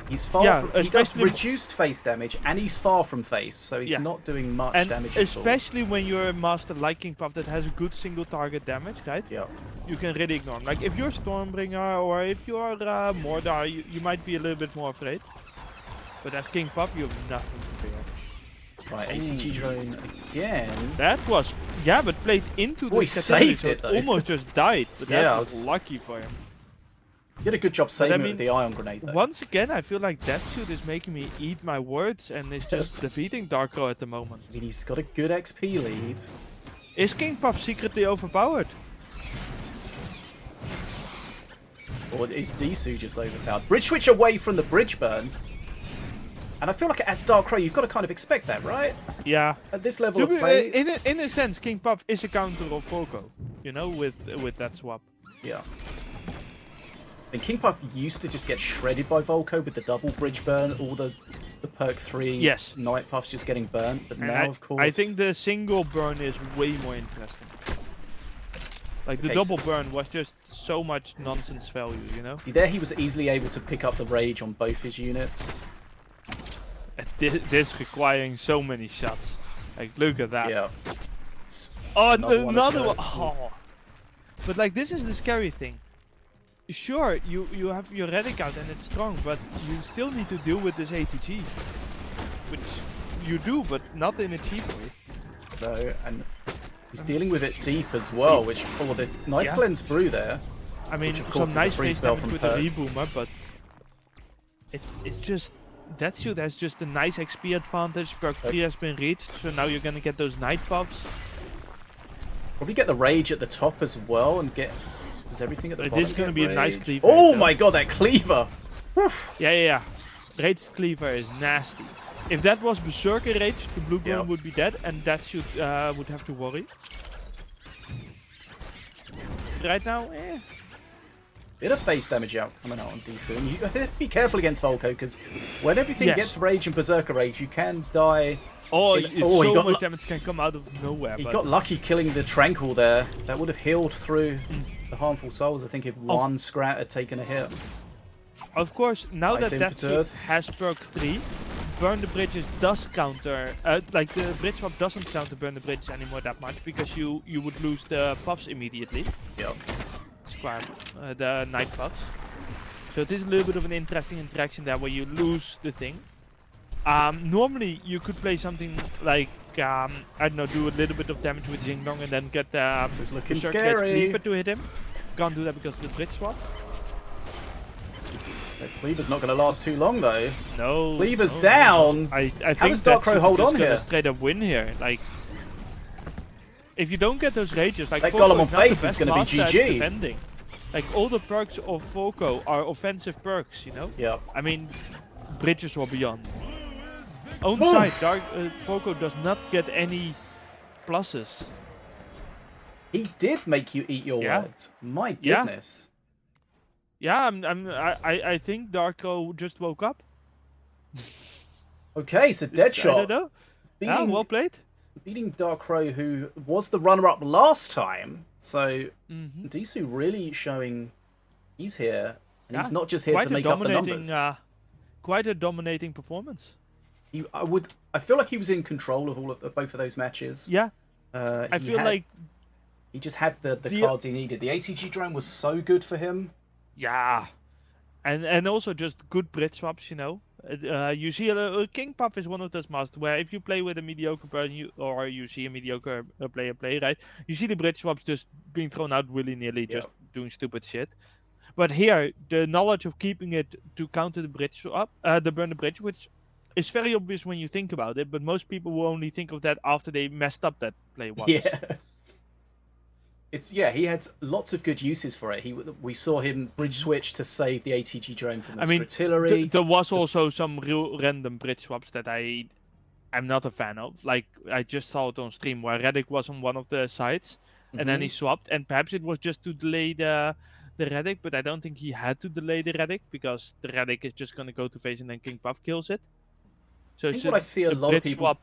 He's far from, he does reduced face damage, and he's far from face, so he's not doing much damage at all. Especially when you're a master like King Puff that has a good single target damage, right? Yeah. You can really ignore him. Like if you're Stormbringer or if you're Mordar, you might be a little bit more afraid. But as King Puff, you have nothing to fear. Right, ATG drone again. That was, but played into the he saved it, though. Almost just died, but that was lucky for him. He did a good job saving it with the ion grenade, though. Once again, I feel like that suit is making me eat my words and is just defeating Darko at the moment. I mean, he's got a good XP lead. Is King Puff secretly overpowered? Or is DSOO just overpowered? Bridge switch away from the bridge burn. And I feel like as Dark Crow, you've got to kind of expect that, right? Yeah. At this level of play. In a sense, King Puff is a counter of Volko, you know, with that swap. Yeah. And King Puff used to just get shredded by Volko with the double bridge burn, all the perk 3 Night Puffs just getting burnt, but now of course... I think the single burn is way more interesting. Like the double burn was just so much nonsense value, you know? There he was easily able to pick up the rage on both his units. This requiring so many shots. Like look at that. Yeah. Oh, another one! Oh. But like this is the scary thing. Sure, you have your Reddick out and it's strong, but you still need to deal with this ATG. Which you do, but not in a cheap way. No, and he's dealing with it deep as well, which the nice cleanse brew there. I mean, which of course some nice is a free spell from with the reboomer, but it's just that suit has just a nice XP advantage. Perk 3 has been reached, so now you're gonna get those night buffs. Probably get the rage at the top as well, and get. Does everything at the bottom? This is gonna be a nice cleaver. Oh my god, that cleaver! Woof. Yeah. Rage cleaver is nasty. If that was Berserker Rage, the blue gun would be dead, and that should would have to worry. Right now, Bit of face damage coming out on DSOO, and you have to be careful against Volko, because when everything gets Rage and Berserker Rage, you can die. So much damage can come out of nowhere. He got lucky killing the Tranquil there. That would have healed through the harmful souls, I think, if one Scrat had taken a hit. Of course, now that has perk 3, Burn the Bridges does counter, like the bridge swap doesn't counter Burn the Bridges anymore that much, because you would lose the puffs immediately. Yep. The night puffs. So it is a little bit of an interesting interaction there where you lose the thing. Normally you could play something like, I don't know, do a little bit of damage with Jing Dong and then get the this is looking scary. Cleaver to hit him. Can't do that because of the bridge swap. That Cleaver's not going to last too long though. No. Cleaver's down. I How think does Dark Crow hold on here? Straight up win here. Like, if you don't get those rages, like that Golem on face is going to be GG. Defending. Like all the perks of Volko are offensive perks, you know? Yeah. I mean, bridges or beyond. Own side, Volko does not get any pluses. He did make you eat your words. My goodness. Yeah, I think Darko just woke up. Okay, so I don't Deadshot know. Yeah, well played. beating Dark Crow, who was the runner-up last time. So Mm-hmm. DSOO really showing he's here, and he's Yeah, not just here to make up the numbers. Quite a dominating performance. I feel like he was in control of both of those matches. Yeah, I feel like he just had the cards he needed. The ATG drone was so good for him. Yeah, and also just good bridge swaps, you know. You see, King Puff is one of those masters where if you play with a mediocre person, or you see a mediocre player play, right, you see the bridge swaps just being thrown out willy-nilly, just doing stupid shit. But here, the knowledge of keeping it to counter the bridge swap, the burn the bridge, which is very obvious when you think about it, but most people will only think of that after they messed up that play once. Yeah. He had lots of good uses for it. We saw him bridge switch to save the ATG drone from the artillery. There was also some real random bridge swaps that I'm not a fan of. Like, I just saw it on stream where Redick was on one of the sides, and then he swapped, and perhaps it was just to delay the Redick, but I don't think he had to delay the Redick, because the Redick is just going to go to face and then King Puff kills it. So I think what I see a lot of people...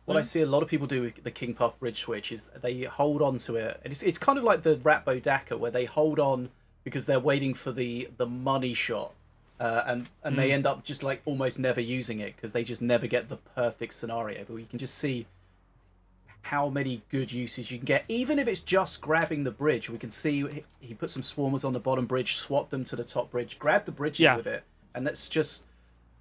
What I see a lot of people do with the King Puff bridge switch is they hold on to it. It's kind of like the Ratbo Daka, where they hold on because they're waiting for the money shot, and they end up just like almost never using it because they just never get the perfect scenario. But you can just see how many good uses you can get, even if it's just grabbing the bridge. We can see he put some swarmers on the bottom bridge, swapped them to the top bridge, grabbed the bridges with it, and that's just,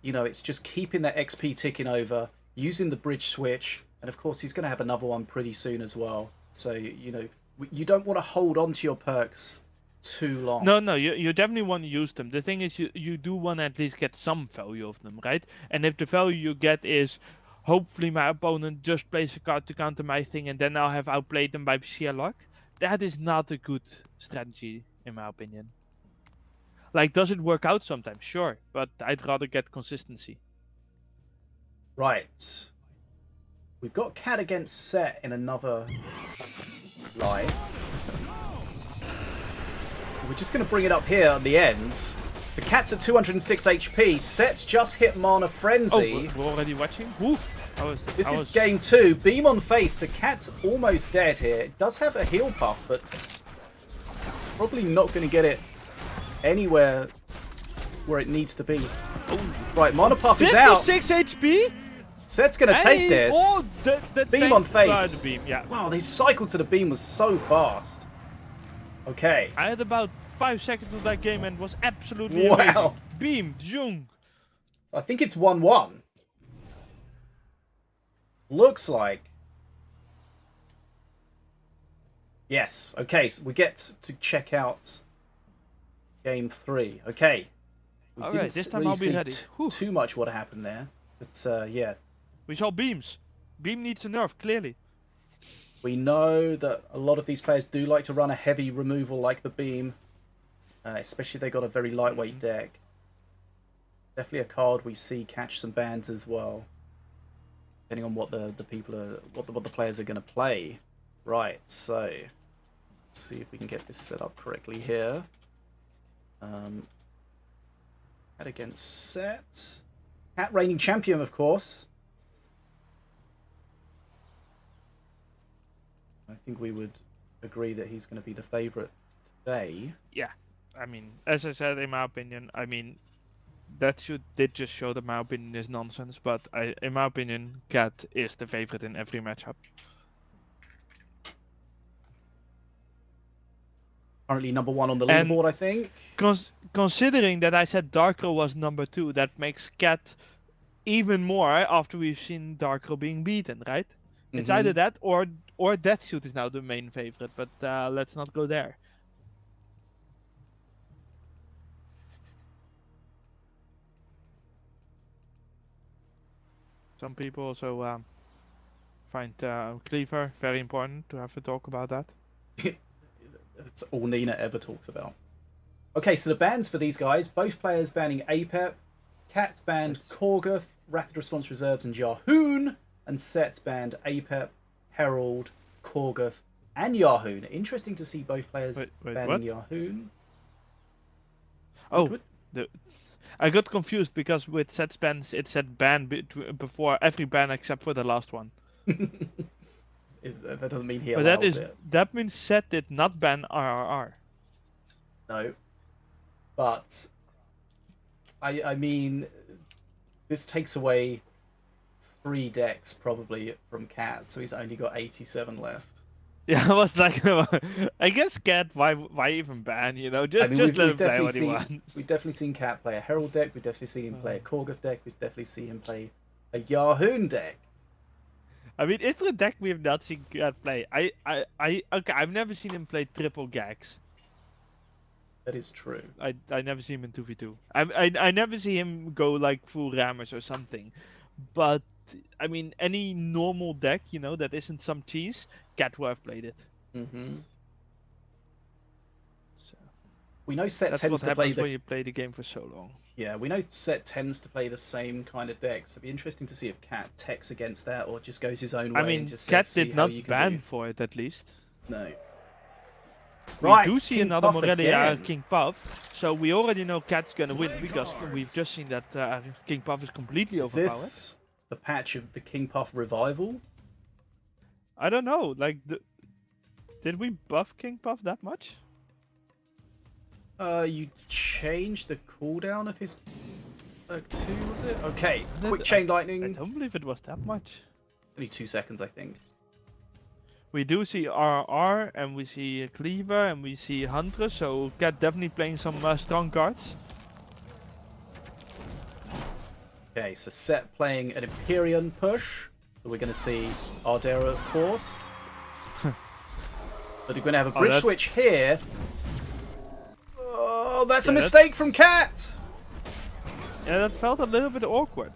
you know, it's just keeping that XP ticking over, using the bridge switch, and of course he's going to have another one pretty soon as well. So, you know, you don't want to hold on to your perks too long. No, you definitely want to use them. The thing is, you do want to at least get some value of them, right? And if the value you get is, hopefully my opponent just plays a card to counter my thing and then I'll have outplayed them by sheer luck, that is not a good strategy, in my opinion. Like, does it work out sometimes? Sure, but I'd rather get consistency. Right. We've got KATT against Set in another live. We're just going to bring it up here at the end. So KATT's at 206 HP. Set's just hit Mana Frenzy. Oh, we're already watching? Woo. This is game 2. Beam on face. So KATT's almost dead here. It does have a heal puff, but probably not going to get it anywhere where it needs to be. Oh, right, Mana puff is out. 56 HP? Set's going to take this. Oh, beam on face. The beam, yeah. Wow, this cycle to the beam was so fast. Okay. I had about 5 seconds of that game and was absolutely amazing. Beam, zoom. I think it's 1-1. Looks like. Yes. Okay, so we get to check out game 3. Okay. Alright, this time I'll be ready. Too much what happened there. But yeah. We saw beams. Beam needs a nerf, clearly. We know that a lot of these players do like to run a heavy removal like the beam. Especially if they've got a very lightweight deck. Definitely a card we see catch some bans as well. Depending on what the people are, what the players are going to play. Right, so let's see if we can get this set up correctly here. KATT against Set. KATT reigning champion, of course. I think we would agree that he's going to be the favourite today. Yeah, I mean, as I said, in my opinion, I mean, that did just show that my opinion is nonsense, but in my opinion, KATT is the favourite in every matchup. Currently number 1 on the leaderboard, I think. Considering that I said Darko was number 2, that makes KATT even more after we've seen Darko being beaten, right? It's either that or Deathsuit is now the main favorite, but let's not go there. Some people also find Cleaver very important to have a talk about that. That's all Nina ever talks about. Okay, so the bans for these guys, both players banning APEP. KATT's banned Korgoth, Rapid Response Reserves, and Yahoon. And Set's banned APEP, Herald, Korgoth, and Yahoon. Interesting to see both players banning Yahoon. Oh, Good. I got confused because with set spans it said ban before every ban except for the last one. That doesn't mean he But allows it. that means set did not ban RRR. No. But I mean, this takes away 3 decks probably from KATT, so he's only got 87 left. Yeah, I was like, I guess KATT, why even ban? You know, just let him play what he wants. We've definitely seen KATT play a Herald deck. We've definitely seen him play a Korgoth deck. We've definitely seen him play a Yahoon deck. I mean, is there a deck we have not seen KATT play? Okay, I've never seen him play triple Gags. That is true. I never see him in 2v2. I never see him go like full rammers or something. But I mean, any normal deck, you know, that isn't some cheese, BetaDwarf played it. Mm-hmm. So we know set that's tends what to play happens when you play the game for so long. Yeah, we know set tends to play the same kind of decks. It'd be interesting to see if KATT techs against that or just goes his own way. I mean, and just KATT says, did not ban for it, at least. No. We Right, do see King another Puff Morelia again. King Puff, so we already know KATT's gonna win because we've just seen that King Puff is completely Is overpowered. this the patch of the King Puff revival? I don't know, like, did we buff King Puff that much? You changed the cooldown of his perk 2, was it? Okay, quick chain lightning. I don't believe it was that much. Only 2 seconds, I think. We do see RR, and we see Cleaver, and we see Huntress, so KATT definitely playing some strong cards. Okay, so set playing an Empyrean push. So we're going to see Ardera, of course. But we're going to have a bridge switch here. Oh, that's a mistake from KATT! Yeah, that felt a little bit awkward.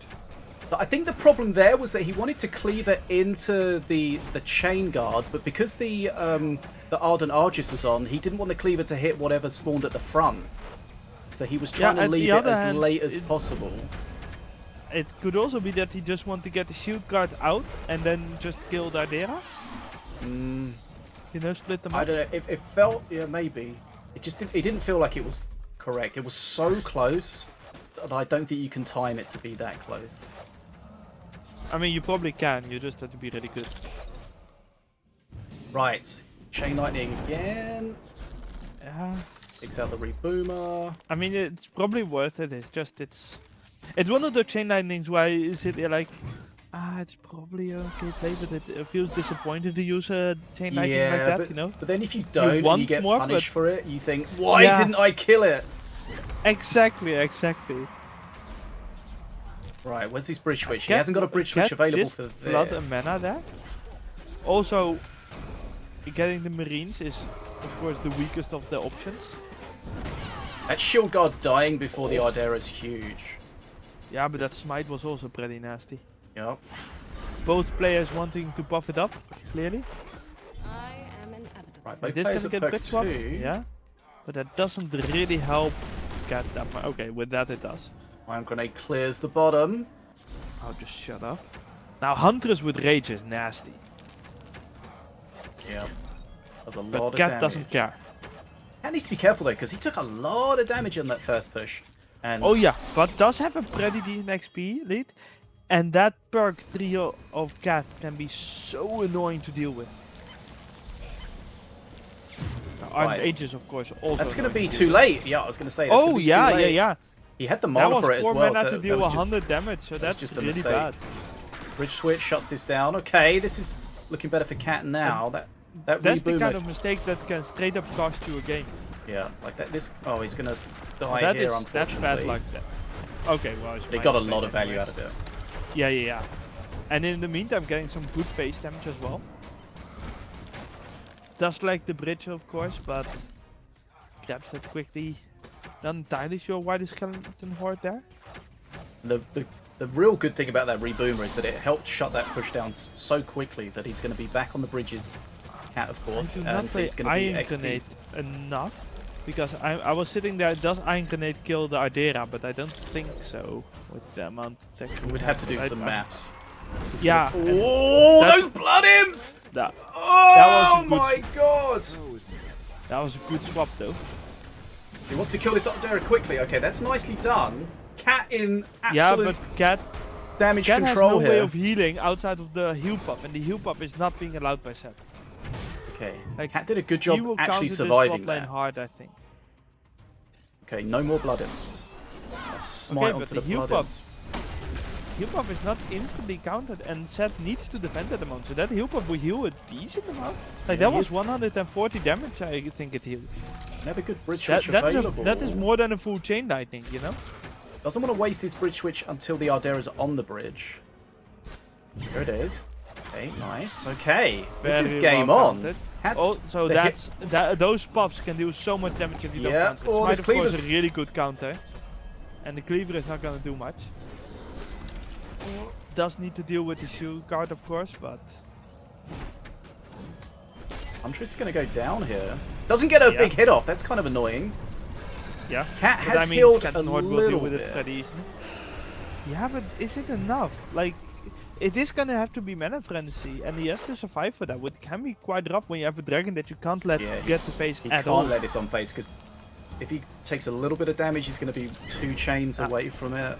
I think the problem there was that he wanted to cleaver into the chain guard, but because the Ardent Argus was on, he didn't want the cleaver to hit whatever spawned at the front. So he was trying to leave it as late as possible. It could also be that he just wanted to get the shield guard out and then just kill the Ardera. You know, split them up. I don't know. It felt, yeah, maybe. It didn't feel like it was correct. It was so close that I don't think you can time it to be that close. I mean, you probably can. You just have to be really good. Right. Chain lightning again. Yeah. Takes out the reboomer. I mean, it's probably worth it. It's just, it's one of the chain lightnings where you sit there like, it's probably okay play, but it feels disappointed to use a chain lightning like that, you know? But then if you don't and you get more, punished for it, you think, why didn't I kill it? Exactly. Right, where's his bridge switch? He hasn't got a bridge switch available for this. Flood a mana there. Also, getting the Marines is, of course, the weakest of the options. That shield guard dying before the Ardera is huge. Yeah, but that smite was also pretty nasty. Yep. Both players wanting to buff it up, clearly. Right, both This players can at get perk big swap, 2. yeah. But that doesn't really help get that much. Okay, with that it does. Iron Grenade clears the bottom. I'll just shut up. Now, Huntress with Rage is nasty. Yeah. That's a lot But of KATT damage. doesn't care. KATT needs to be careful though, because he took a lot of damage on that first push. And Oh yeah, but does have a pretty decent XP lead. And that perk 3 of KATT can be so annoying to deal with. Armed Aegis, of course, also. that's going to be too late. Yeah, I was going to say. That's Oh gonna be yeah, too late. yeah. He had the That mana was for it as 4 well. mana So to deal that was 100 damage, so that's just a really mistake. bad. Bridge switch shuts this down. Okay, this is looking better for KATT now. That That's the reboomer. kind of mistake that can straight up cost you a game. Yeah, like that. This. Oh, he's going to die That here. is, Unfortunately, that's bad like that. Okay, well, They got a lot of value out of it. Yeah. And in the meantime, getting some good base damage as well. Does like the bridge, of course, but grabs that quickly. Not entirely sure why the skeleton horde there. The real good thing about that reboomer is that it helped shut that push down so quickly that he's going to be back on the bridges. KATT, of course, I do and not so play he's going to be Iron XP. Grenade enough. Because I was sitting there, does Iron Grenade kill the Ardera? But I don't think so, with the amount of tech. We'd have to do some maths. Yeah. Oh, those blood imps! That Oh was a good my god! That was a good swap though. He wants to kill this Ardera quickly. Okay, that's nicely done. KATT in Yeah, absolute but KATT damage has control no here. way of healing outside of the heal buff, and the heal buff is not being allowed by Set. Okay, Like, KATT did a good he job will actually counter surviving this bot lane that. hard, I think. Okay, no more blood imps. Smite but onto the the heal blood buff- imps. Heal buff is not instantly countered, and Set needs to defend at the moment. So that heal buff will heal a decent amount. Like Yeah, that he was is- 140 damage, I think it healed. Never good bridge That, switch that's available. that is more than a full chain lightning, you know? Doesn't want to waste his bridge switch until the Ardera's on the bridge. There it is. Okay, nice. Okay, this is Very game well on. counted. KATT's So the hit- those buffs can do so much damage if you don't Yeah, counter. oh, Smite, this of course, cleaver's- is a really good counter. And the cleaver is not gonna do much. Does need to deal with the shield guard, of course, but... Huntress is going to go down here. Doesn't get a Yeah. big hit off. That's kind of annoying. Yeah. KATT But has I mean, healed KATT a Nord will deal little with it bit. pretty easily. Yeah, but is it enough? Like, it is gonna have to be mana frenzy, and he has to survive for that, which can be quite rough when you have a dragon that you can't let Yeah, get the face He at can't all. let this on face because if he takes a little bit of damage, he's going to be 2 chains away from it.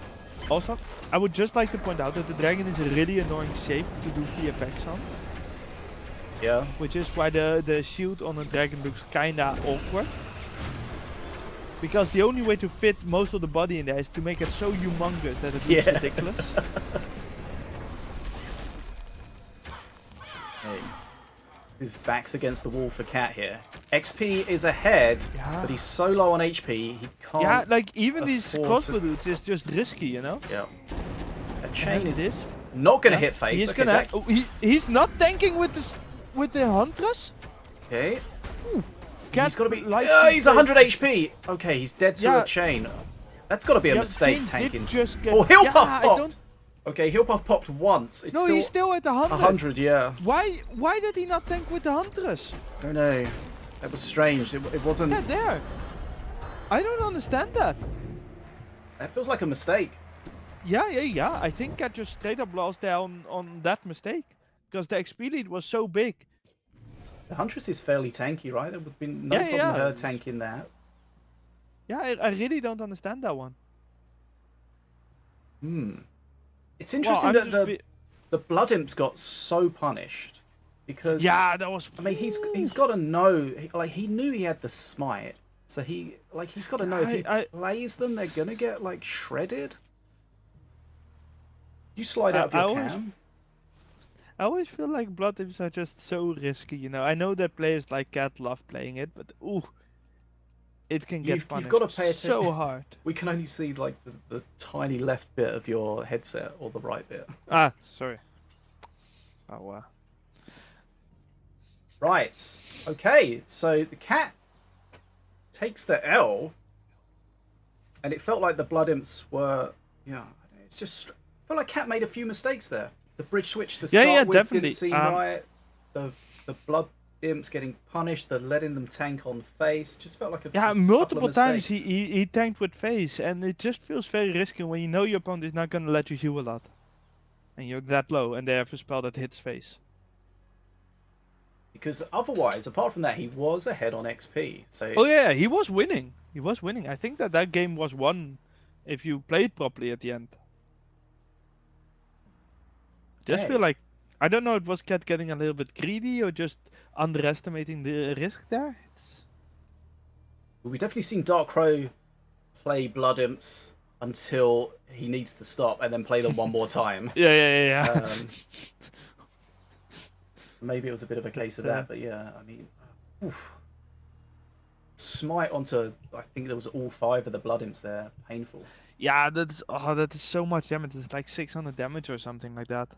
Also, I would just like to point out that the dragon is a really annoying shape to do VFX on, Yeah. which is why the shield on a dragon looks kinda awkward. Because the only way to fit most of the body in there is to make it so humongous that it looks Yeah. ridiculous. Hey. His back's against the wall for KATT here. XP is ahead, Yeah. but he's so low on HP, he can't... Yeah, like even these afford crossbow to- dudes is just risky, you know? Yeah. That chain And is this. not going to Yeah. hit face. He's Okay, gonna. that- Oh, he's not tanking with the Huntress. okay. KATT He's got to be... likes Oh, to he's play- 100 HP! Okay, he's dead to Yeah. a chain. That's got to be a Yeah, mistake, Chain did tanking. just get- Oh, Heal Yeah, Puff I popped! don't- Okay, Heal Puff popped once. It's No, still he's still at 100. 100, yeah. Why did he not tank with the Huntress? I don't know. That was strange. It wasn't... Yeah, there. I don't understand that. That feels like a mistake. Yeah. I think KATT just straight up lost there on that mistake. Because the XP lead was so big. The Huntress is fairly tanky, right? There would be no Yeah, problem yeah. her tanking that. Yeah, I really don't understand that one. It's interesting I'm that just the Blood Imps got so punished. Because... Yeah, that was... I mean, he's got to know... Like, he knew he had the smite. So he's got to know if he plays them, they're going to get, like, shredded. You slide out of your cam. I always feel like Blood Imps are just so risky, you know. I know that players like KATT love playing it, but ooh, it can get punished You've got to pay attention. so hard. We can only see, like, the tiny left bit of your headset, or the right bit. Ah, sorry. Oh, wow. Right. Okay, so the KATT takes the L, and it felt like the Blood Imps were... Yeah, it's just... I felt like KATT made a few mistakes there. The bridge switch to start yeah, with definitely. didn't seem right. The Blood Imps getting punished, the letting them tank on face, just felt like a Yeah, couple of multiple times mistakes. he tanked with face, and it just feels very risky when you know your opponent is not going to let you heal a lot. And you're that low, and they have a spell that hits face. Because otherwise, apart from that, he was ahead on XP. So Oh yeah, he was winning. He was winning. I think that game was won if you played properly at the end. Just Hey. feel like, I don't know, it was KATT getting a little bit greedy or just underestimating the risk there. we've definitely seen Dark Crow play Blood Imps until he needs to stop, and then play them one more time. Yeah. Maybe it was a bit of a case of that, but yeah, I mean, oof. Smite onto, I think there was all 5 of the Blood Imps there. Painful. Yeah, that is so much damage. It's like 600 damage or something like that.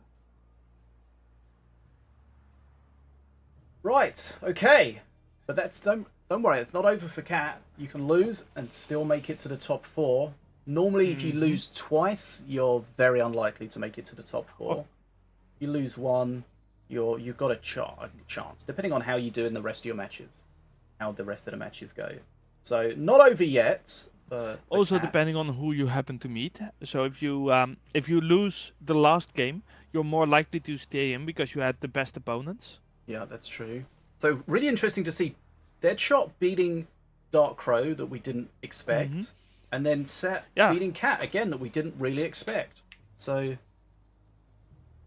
Right, okay. But that's don't worry, it's not over for KATT. You can lose and still make it to the top 4. Normally, if you lose twice, you're very unlikely to make it to the top 4. Oh. You lose one, you've got a chance, depending on how you do in the rest of your matches, how the rest of the matches go. So not over yet. But Also KATT, depending on who you happen to meet. So if you lose the last game, you're more likely to stay in because you had the best opponents. Yeah, that's true. So really interesting to see Deadshot beating Dark Crow that we didn't expect, and then Set beating KATT again that we didn't really expect. So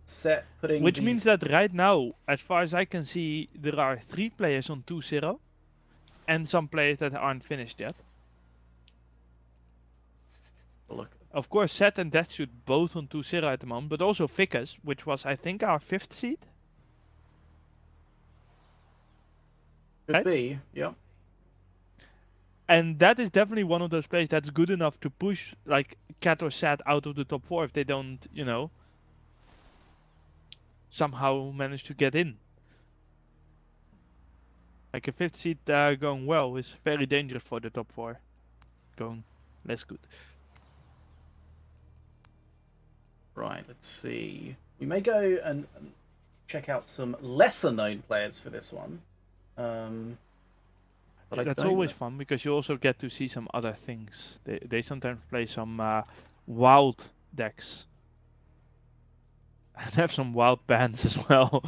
Set putting which means that right now, as far as I can see, there are 3 players on 2-0, and some players that aren't finished yet. Look. Of course, Set and Deathshoot both on 2-0 at the moment, but also Vicus, which was, I think, our 5th seed. Could be, yeah. And that is definitely one of those players that's good enough to push like KATT or Set out of the top 4 if they don't, you know, somehow manage to get in. Like a 5th seed going well is very dangerous for the top 4. Going less good. Right, let's see. We may go and check out some lesser known players for this one. But that's always fun because you also get to see some other things. They sometimes play some wild decks. And have some wild bands as well.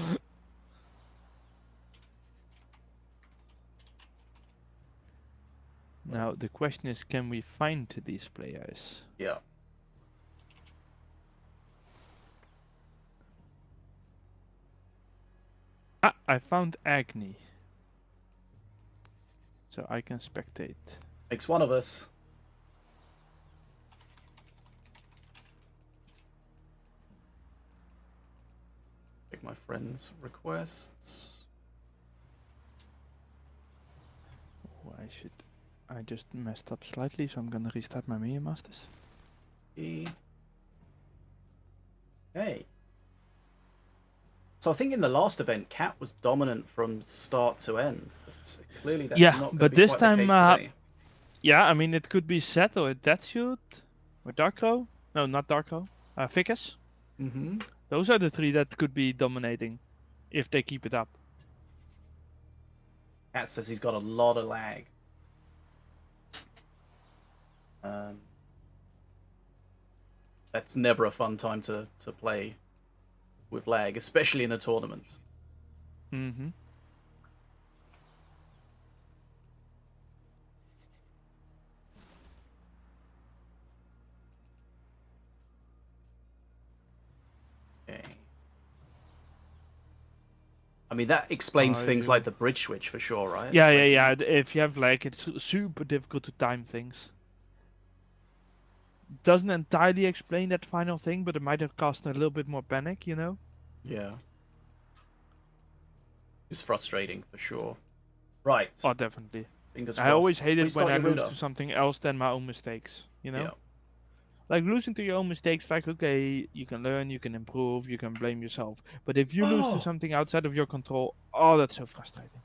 Now the question is, can we find these players? Yeah. Ah, I found AGNI. So I can spectate. Makes one of us. Check my friends' requests. Oh, I just messed up slightly, so I'm gonna restart my Minion Masters. Hey. So I think in the last event, KATT was dominant from start to end. But clearly that's not going to be this quite time, the case today. yeah, I mean it could be Set or Deathshoot or Darko. No, not Darko. Vicus. Those are the 3 that could be dominating if they keep it up. KATT says he's got a lot of lag. That's never a fun time to play with lag, especially in a tournament. Okay. I mean, that explains things like the bridge switch for sure, right? Yeah. If you have lag, it's super difficult to time things. Doesn't entirely explain that final thing, but it might have caused a little bit more panic, you know? Yeah. It's frustrating for sure. Right. Oh, definitely. Fingers I crossed. always hate it when I lose router. to something else than my own mistakes, you know? Yeah. Like losing to your own mistakes, like, okay, you can learn, you can improve, you can blame yourself. But if you lose to something outside of your control, oh, that's so frustrating.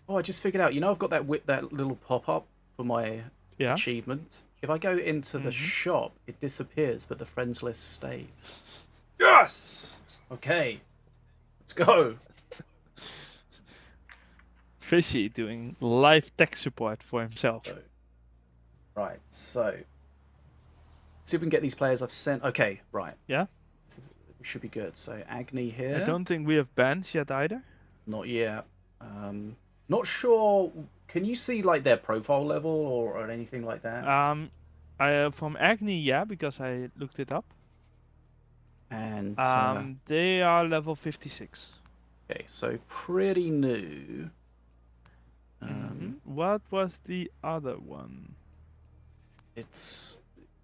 Oh, I just figured out, you know, I've got that little pop-up for my achievements. If I go into the shop, it disappears, but the friends list stays. Yes! Okay. Let's go. Fishy doing live tech support for himself. Right, so see if we can get these players I've sent. Okay, right. Yeah? We should be good. So AGNI here. I don't think we have bans yet either. Not yet. Not sure. Can you see like their profile level or anything like that? From AGNI, yeah, because I looked it up. And they are level 56. Okay, so pretty new. What was the other one? It's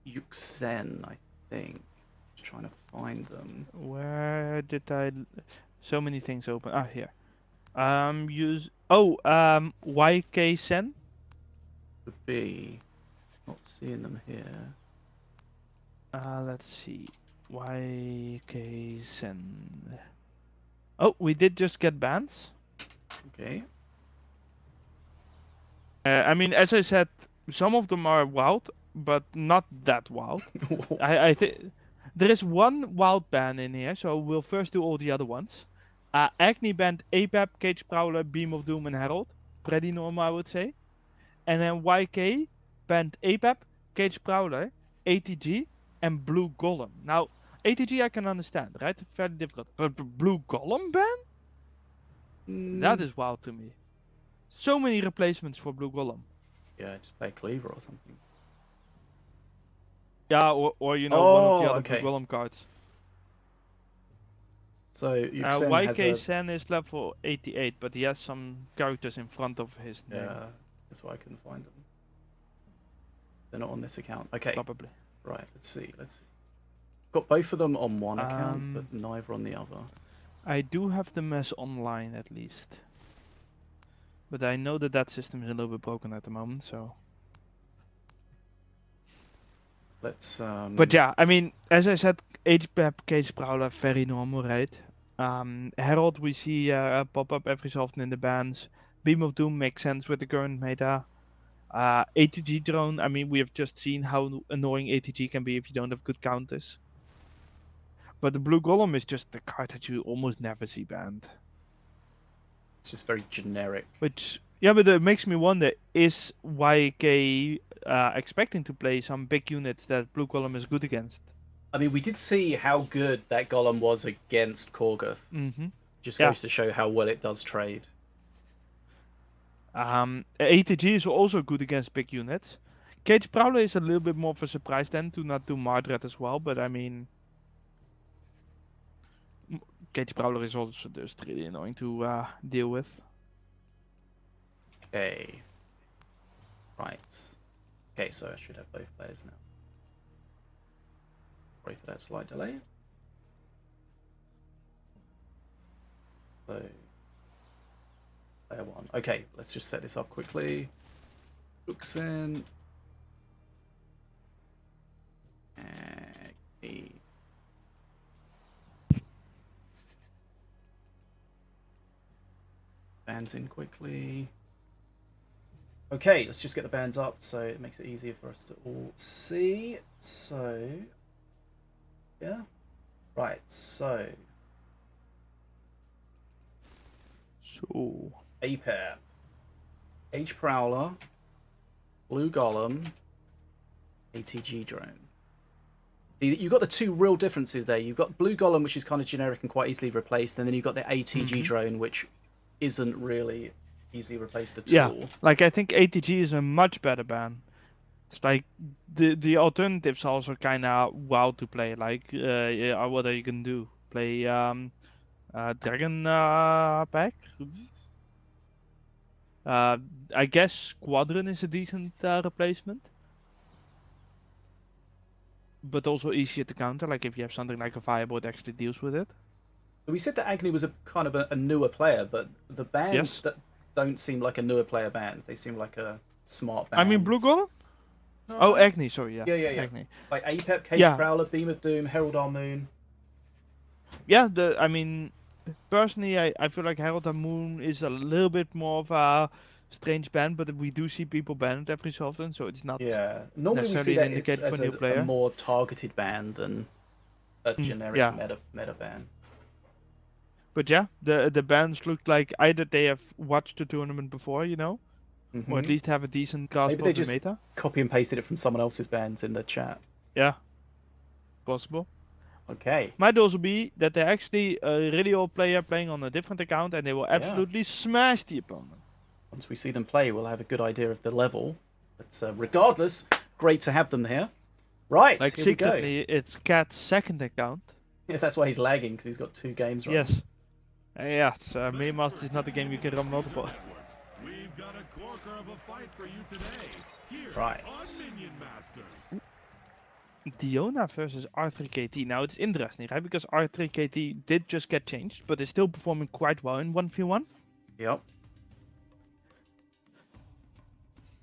YKZEN, I think. Just trying to find them. Where did I? So many things open. Ah, here. YKZEN. Could be. Not seeing them here. Let's see. YKZEN. Oh, we did just get bans. Okay. I mean, as I said, some of them are wild, but not that wild. I think there is one wild ban in here, so we'll first do all the other ones. AGNI banned APAP, Cage Prowler, Beam of Doom, and Herald. Pretty normal, I would say. And then YK banned APAP, Cage Prowler, ATG, and Blue Golem. Now, ATG I can understand, right? Fairly difficult. But Blue Golem ban? That is wild to me. So many replacements for Blue Golem. Yeah, just play Cleaver or something. Yeah, or you know, one of the other okay. Blue Golem cards. So YKZEN has a... YKZEN is level 88, but he has some characters in front of his name. Yeah, that's why I couldn't find them. They're not on this account. Okay. Probably. Right, let's see. Got both of them on one account, but neither on the other. I do have them as online at least. But I know that that system is a little bit broken at the moment, so... Let's... But yeah, I mean, as I said, HPEP, Cage Prowler, very normal, right? Herald we see pop up every so often in the bans. Beam of Doom makes sense with the current meta. ATG Drone, I mean, we have just seen how annoying ATG can be if you don't have good counters. But the Blue Golem is just the card that you almost never see banned. It's just very generic. Which, yeah, but it makes me wonder, is YK expecting to play some big units that Blue Golem is good against? I mean, we did see how good that Golem was against Korgoth. Just goes to show how well it does trade. ATG is also good against big units. Cage Prowler is a little bit more of a surprise then to not do Mardred as well, but I mean... Cage Prowler is also just really annoying to deal with. Okay. Right. Okay, so I should have both players now. Sorry for that slight delay. So, player one. Okay, let's just set this up quickly. AGNI. AGNI. Bands in quickly. Okay, let's just get the bands up so it makes it easier for us to all see. So, yeah. Right, so. A-pair. Cage Prowler. Blue Golem. ATG Drone. You've got the two real differences there. You've got Blue Golem, which is kind of generic and quite easily replaced, and then you've got the ATG Drone, which isn't really easily replaced at all. Yeah, like I think ATG is a much better ban. It's like the alternatives are also kind of wild to play. Like, yeah, what are you gonna do? Play Dragon pack? I guess Squadron is a decent replacement, but also easier to counter. Like if you have something like a Firebolt that actually deals with it. We said that AGNI was a kind of a newer player, but the bands that don't seem like a newer player bands. They seem like a smart band. I mean, Blue Golem? No. Oh, AGNI, sorry, yeah. Yeah. AGNI. Like APEP, Cage Prowler, Beam of Doom, Herald Our Moon. Yeah, I mean, personally, I feel like Herald Our Moon is a little bit more of a strange band, but we do see people ban it every so often, so it's not normally we see necessarily that it's as a more targeted band than a generic meta band. But yeah, the bands look like either they have watched the tournament before, you know, or at least have a decent grasp of the meta. Maybe they just copy and pasted it from someone else's bands in the chat. Yeah, possible. Okay. Might also be that they're actually a really old player playing on a different account and they will absolutely smash the opponent. Once we see them play, we'll have a good idea of the level. But regardless, great to have them here. Right, like here secretly, it's KATT's second account. Yeah, that's why he's lagging, because he's got 2 games right. Yes. Yeah, Minion Masters is not a game you can run multiple. We've got a corker of a fight for you today. Here right. on Minion Masters. Diona versus R3KT. Now it's interesting, right? Because R3KT did just get changed, but is still performing quite well in 1v1. Yep.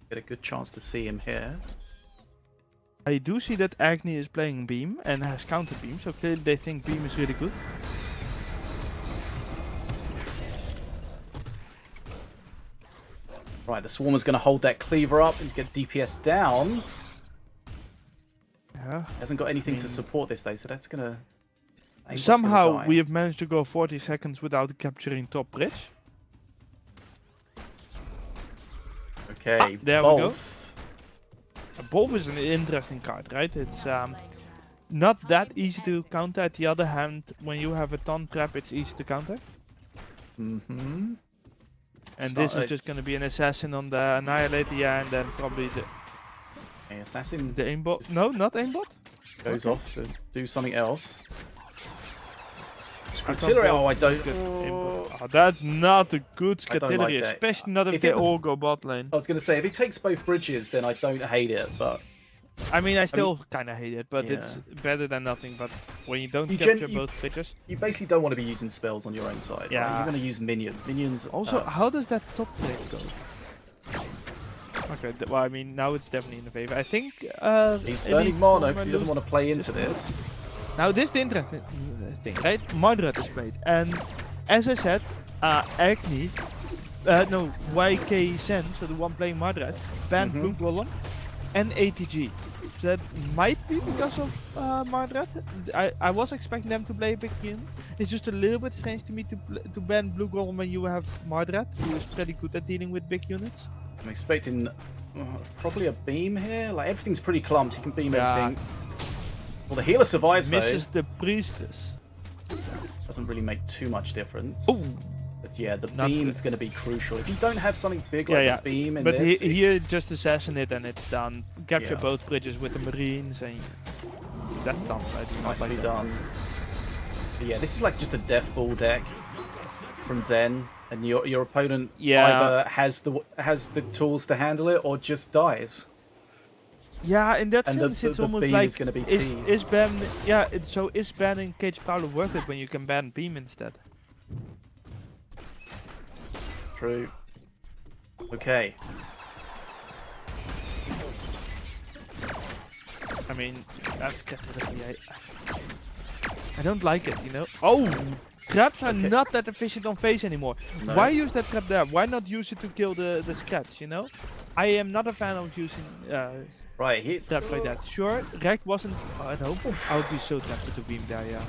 Get a good chance to see him here. I do see that AGNI is playing Beam and has counter Beam, so clearly they think Beam is really good. Right, the Swarmer's going to hold that Cleaver up and get DPS down. Yeah. Hasn't got anything to support this though, so that's going to... Somehow we have managed to go 40 seconds without capturing top bridge. Okay, there we go. Bolf is an interesting card, right? It's not that easy to counter. At the other hand, when you have a ton trap, it's easy to counter. And this is just going to be an assassin on the Annihilator, yeah, and then probably the assassin aimbot. No, not aimbot. goes off to do something else. I Artillery, can't oh, I don't. get aimbot. Oh, that's not a good I don't like artillery, that. especially not if, If they it was- all go bot lane. I was going to say, if he takes both bridges, then I don't hate it, but I mean, I still kind of hate it, but Yeah. it's better than nothing. But when you don't You capture you- both bridges. you basically don't want to be using spells on your own side. Right? Yeah. You're going to use minions. Minions. Also, how does that top lane go? Okay, well, I mean, now it's definitely in the favor. I think he's it burning needs mana more because he doesn't want to play into this. Now, this is the interesting thing, right? Mardred is played, and as I said, AGNI, no, YKZEN, so the one playing Mardred, banned Blue Golem and ATG. So that might be because of Mardred. I was expecting them to play a big game. It's just a little bit strange to me to ban Blue Golem when you have Mardred, who is pretty good at dealing with big units. I'm expecting probably a beam here. Like everything's pretty clumped. He can beam Yeah. everything. Well, the healer survives Misses the priestess. though. Doesn't really make too much difference. Oh. But yeah, the Not beam good. is going to be crucial. If you don't have something big like Yeah, a beam in but this, here just assassinate and it's done. Capture Yeah. both bridges with the marines and that's done. I do not nicely like that. done. But yeah, this is like just a death ball deck from Zen, and your opponent Yeah. either has the tools to handle it or just dies. Yeah, in that And sense, it's the almost beam like is going to be is key. is ban yeah. So is banning Cage Prowler worth it when you can ban beam instead? True. Okay. I mean, that's definitely I don't like it, you know. Oh, traps are Okay. not that efficient on phase anymore. No. Why use that trap there? Why not use it to kill the scratch? You know, I am not a fan of using Right here. traps like that. Sure, Rekt wasn't. I hope I would be so tempted to beam there. Yeah.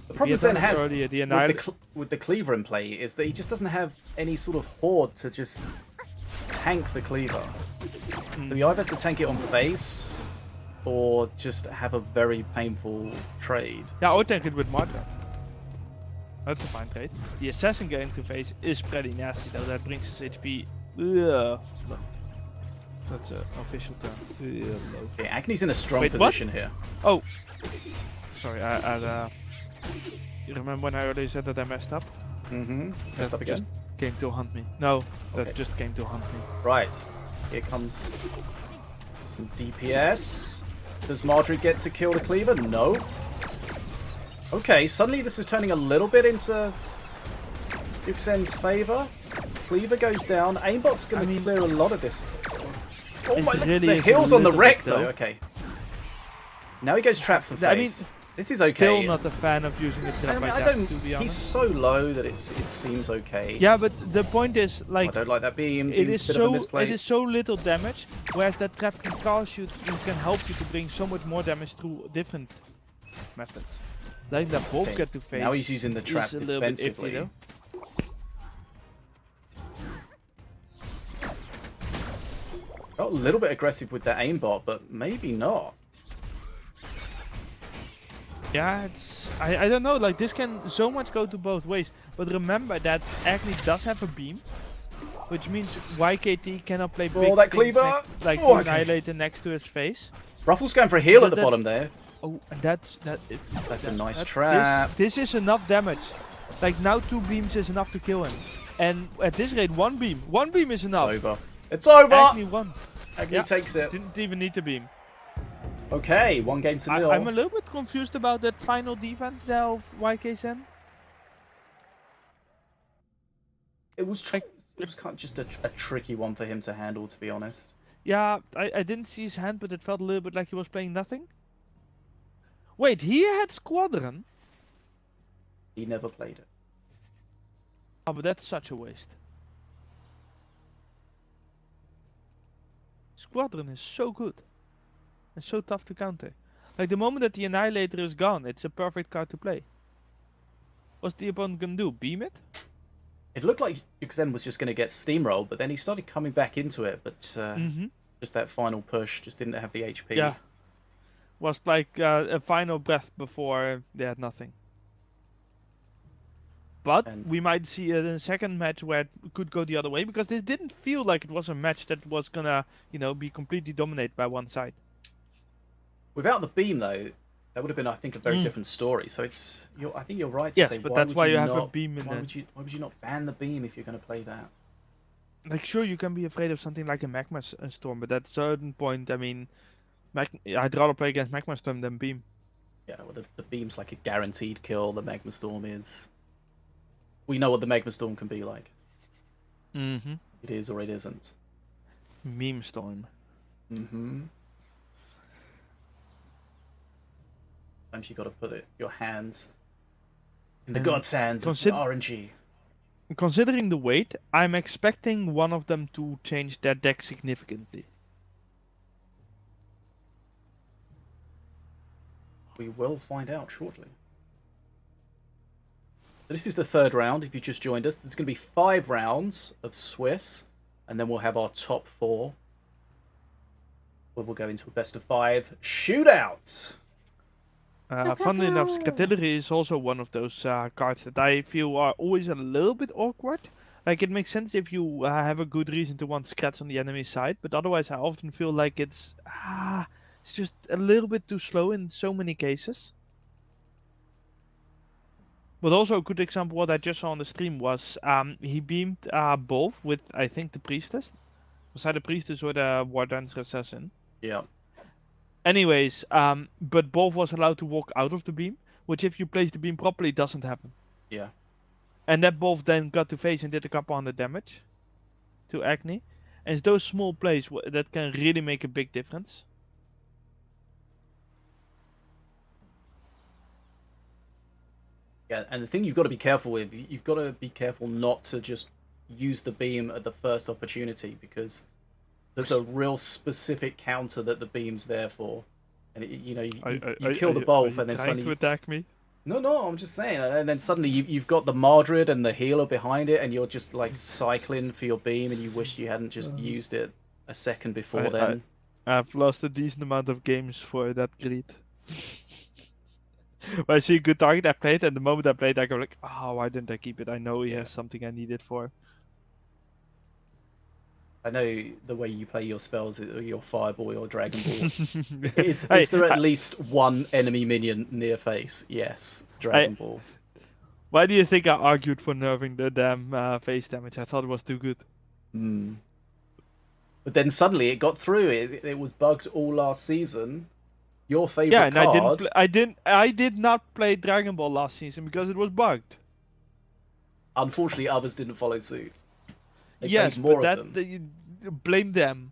The problem Zen has earlier, the with the cleaver in play is that he just doesn't have any sort of horde to just tank the cleaver. So you either have to tank it on face, or just have a very painful trade. Yeah, or tank it with Mardred. That's a fine trade. The assassin getting to face is pretty nasty though. That brings his HP. Ugh. That's an official term. Low. Okay, Agni's in a strong Wait, what? position here. Oh, sorry. You remember when I earlier said that I messed up? Mm-hmm. Messed That up again. just came to hunt me. No, Okay. that just came to hunt me. Right. Here comes some DPS. Does Marjorie get to kill the cleaver? No. Okay, suddenly this is turning a little bit into YKZEN's favor. Cleaver goes down. Aimbot's going to clear a lot of this. Oh It my! really The is a heal's on the little wreck bit, though. though. Okay. Now he goes trap for face. I mean, this is okay. Still not a fan of using a I trap mean, like I that, don't. to be He's honest. so low that it seems okay. Yeah, but the point is, I like, don't like that beam. it Beam's is a bit of a so misplay. little damage, whereas that trap can cause you and can help you to bring so much more damage through different methods. Like that bolt Okay, get to face. now he's using the trap is a little bit defensively. iffy, though. Got a little bit aggressive with that aimbot, but maybe not. Yeah, it's I don't know. Like this can so much go to both ways. But remember that AGNI does have a beam, which means YKT cannot play big that things cleaver! like Oh, the okay. Annihilator next to his face. Ruffle's going for a heal But at the that- bottom there. Oh, and that's That's a nice that- trap. This is enough damage. Like now 2 beams is enough to kill him. And at this rate 1 beam is enough. It's over. It's over! AGNI won. Agni Yeah. takes it. Didn't even need to beam. Okay, 1 game to nil. I'm a little bit confused about that final defense there of YKZEN. It was kind of just a tricky one for him to handle, to be honest. Yeah, I didn't see his hand, but it felt a little bit like he was playing nothing. Wait, he had Squadron? He never played it. Oh, but that's such a waste. Squadron is so good. And so tough to counter. Like the moment that the Annihilator is gone, it's a perfect card to play. What's the opponent gonna do? Beam it? It looked like YKZEN was just going to get steamrolled, but then he started coming back into it. But just that final push just didn't have the HP. Yeah. Was like a final breath before they had nothing. But And- we might see a second match where it could go the other way, because this didn't feel like it was a match that was gonna, be completely dominated by one side. Without the beam, though, that would have been, I think, a very different story. So I think you're right to Yes, say. but why that's would why you not, have a beam in why there. why would you not ban the beam if you're going to play that? Like, sure, you can be afraid of something like a Magma Storm, but at a certain point, I mean, I'd rather play against Magma Storm than beam. Yeah, well, the beam's like a guaranteed kill. The Magma Storm is. We know what the Magma Storm can be like. Mm-hmm. It is or it isn't. Meme Storm. Mm-hmm. Sometimes you got to put your hands in the God's hands of RNG. Considering the weight, I'm expecting one of them to change their deck significantly. We will find out shortly. This is the third round. If you just joined us, there's going to be 5 rounds of Swiss, and then we'll have our top 4, where we'll go into a best of 5 shootout. Funnily enough, Scatillery is also one of those cards that I feel are always a little bit awkward. Like, it makes sense if you have a good reason to want Scats on the enemy side, but otherwise I often feel like it's just a little bit too slow in so many cases. But also a good example, what I just saw on the stream was he beamed both with, I think, the Priestess. Was that the Priestess or the War Dancer Assassin? Yeah. Anyways, but both was allowed to walk out of the beam, which if you place the beam properly doesn't happen. Yeah. And that both then got to face and did a couple hundred damage to AGNI. And it's those small plays that can really make a big difference. Yeah, and the thing you've got to be careful with, you've got to be careful not to just use the beam at the first opportunity, because there's a real specific counter that the beam's there for. And you kill the both, and then trying suddenly to attack me. No, I'm just saying. And then suddenly you've got the Mardred and the healer behind it, and you're just like cycling for your beam, and you wish you hadn't just used it a second before then. I've lost a decent amount of games for that greed. When I see a good target, I play it, and the moment I play it, I go like, oh, why didn't I keep it? I know he has something I need it for. I know the way you play your spells, your Fireball or Dragon Ball. Is there at least one enemy minion near face? Yes, Dragon Ball. Why do you think I argued for nerfing the damn face damage? I thought it was too good. But then suddenly it got through. It was bugged all last season. Your favorite card. I did not play Dragon Ball last season because it was bugged. Unfortunately, others didn't follow suit. They yes, more but of them. You blame them.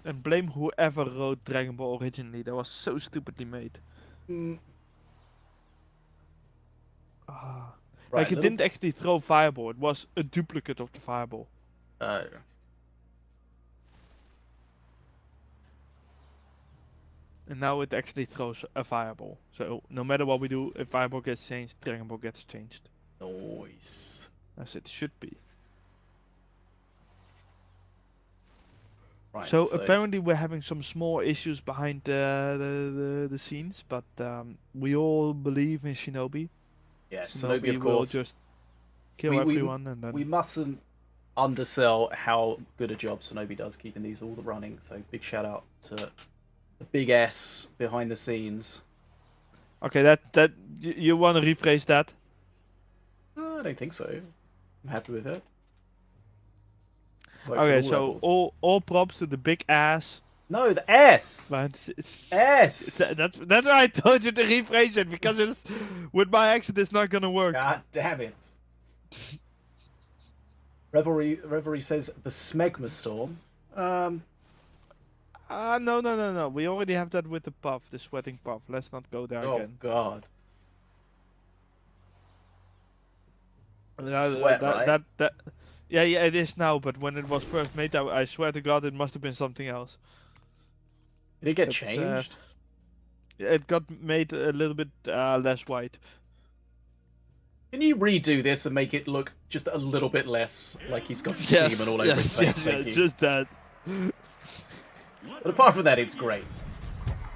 And blame whoever wrote Dragon Ball originally. That was so stupidly made. Like, it didn't actually throw Fireball. It was a duplicate of the Fireball. And now it actually throws a Fireball. So no matter what we do, if Fireball gets changed, Dragon Ball gets changed. Nice. As it should be. Right, so apparently we're having some small issues behind the scenes, but we all believe in Sinobii. Yeah, Sinobii of course. Will just kill everyone, and then we mustn't undersell how good a job Sinobii does keeping these all running. So big shout out to the big S behind the scenes. Okay, that you want to rephrase that? I don't think so. I'm happy with it. Okay, so all props to the big ass. No, the S. But S. That's why I told you to rephrase it, because it's with my accent it's not gonna work. God damn it. Revelry says the Smegma Storm. No. We already have that with the puff, the sweating puff. Let's not go there again. Oh God. Sweat, right? Yeah, it is now, but when it was first made, I swear to God, it must have been something else. Did it get changed? It got made a little bit less white. Can you redo this and make it look just a little bit less like he's got semen all over his face? Just that. But apart from that, it's great.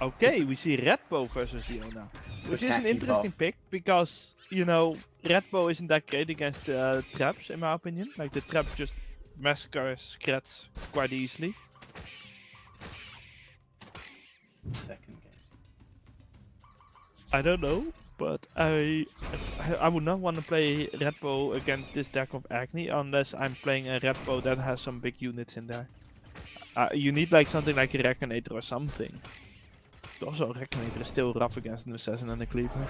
Okay, we see Redbow versus Dio now. Which is an Hacky interesting buff. pick because, you know, Redbow isn't that great against traps, in my opinion. Like, the trap just massacres Krets quite easily. Second game. I don't know, but I would not want to play Redbow against this deck of AGNI unless I'm playing a Redbow that has some big units in there. You need like something like a Reckinator or something. Also, Reckinator is still rough against an Assassin and a Cleaver.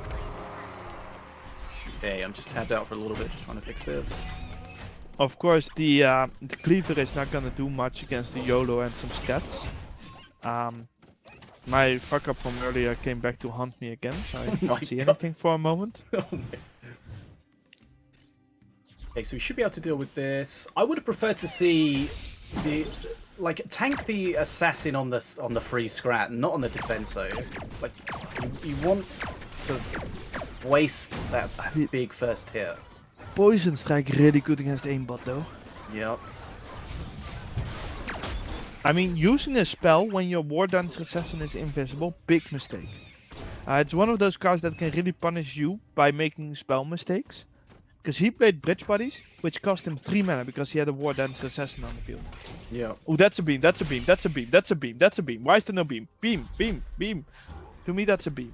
Okay, I'm just tabbed out for a little bit, just trying to fix this. Of course, the Cleaver is not gonna do much against the YOLO and some stats. My fuck up from earlier came back to haunt me again, so I my didn't see God. anything for a moment. Okay, so we should be able to deal with this. I would have preferred to see the tank the assassin on the free scrat, not on the defenso. Like you want to waste that big first hit. Poison Strike really good against aimbot though. Yep. I mean, using a spell when your War Dancer Assassin is invisible, big mistake. It's one of those cards that can really punish you by making spell mistakes. Because he played Bridge Buddies, which cost him 3 mana because he had a War Dancer Assassin on the field. Yeah. Oh, that's a beam, that's a beam, that's a beam, that's a beam, that's a beam. Why is there no beam? Beam, beam, beam. To me, that's a beam.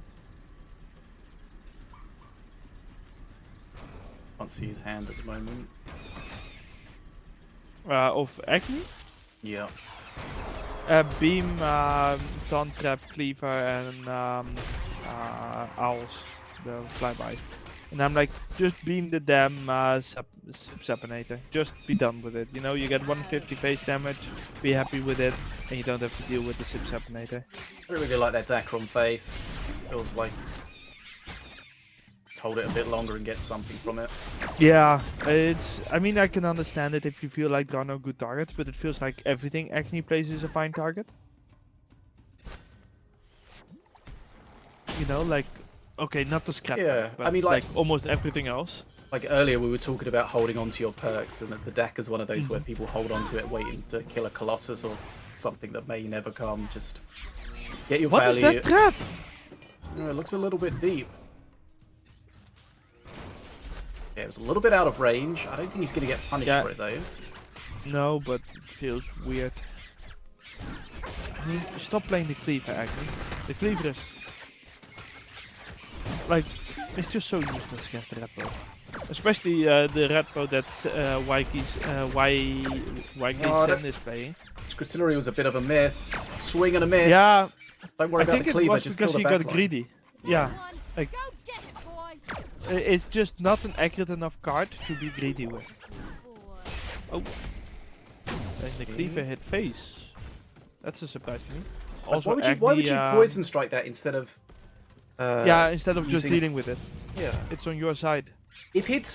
Can't see his hand at the moment. Of AGNI? Yeah. Beam, Taunt Trap, Cleaver, and Owls, the flyby. And I'm like, just beam the damn Sepanator. Just be done with it. You know, you get 150 face damage, be happy with it, and you don't have to deal with the Sepanator. I really like that Dacron face. Feels like hold it a bit longer and get something from it. Yeah, I mean, I can understand it if you feel like there are no good targets, but it feels like everything AGNI plays is a fine target. You know, like, okay, not the scrap, Yeah, but I mean, like almost everything else. Like earlier we were talking about holding on to your perks, and the deck is one of those where people hold on to it waiting to kill a Colossus or something that may never come. Just get your What value. is that trap? Oh, it looks a little bit deep. Yeah, it was a little bit out of range. I don't think he's going to get punished for it though. No, but it feels weird. I mean, stop playing the Cleaver, actually. The Cleaver is... like, it's just so useless against the Redbow. Especially the Redbow that YKZEN is playing. Scritillery was a bit of a miss. Swing and a miss. Yeah. Don't worry I about think the it Cleaver, was just kill because the he got backline. greedy. Yeah. Like, it's just not an accurate enough card to be greedy with. Oh. And the Cleaver hit face. That's a surprise to me. Like, Also, why would you AGNI, poison strike that instead of? yeah, instead of just using- dealing with it. Yeah. It's on your side. If he'd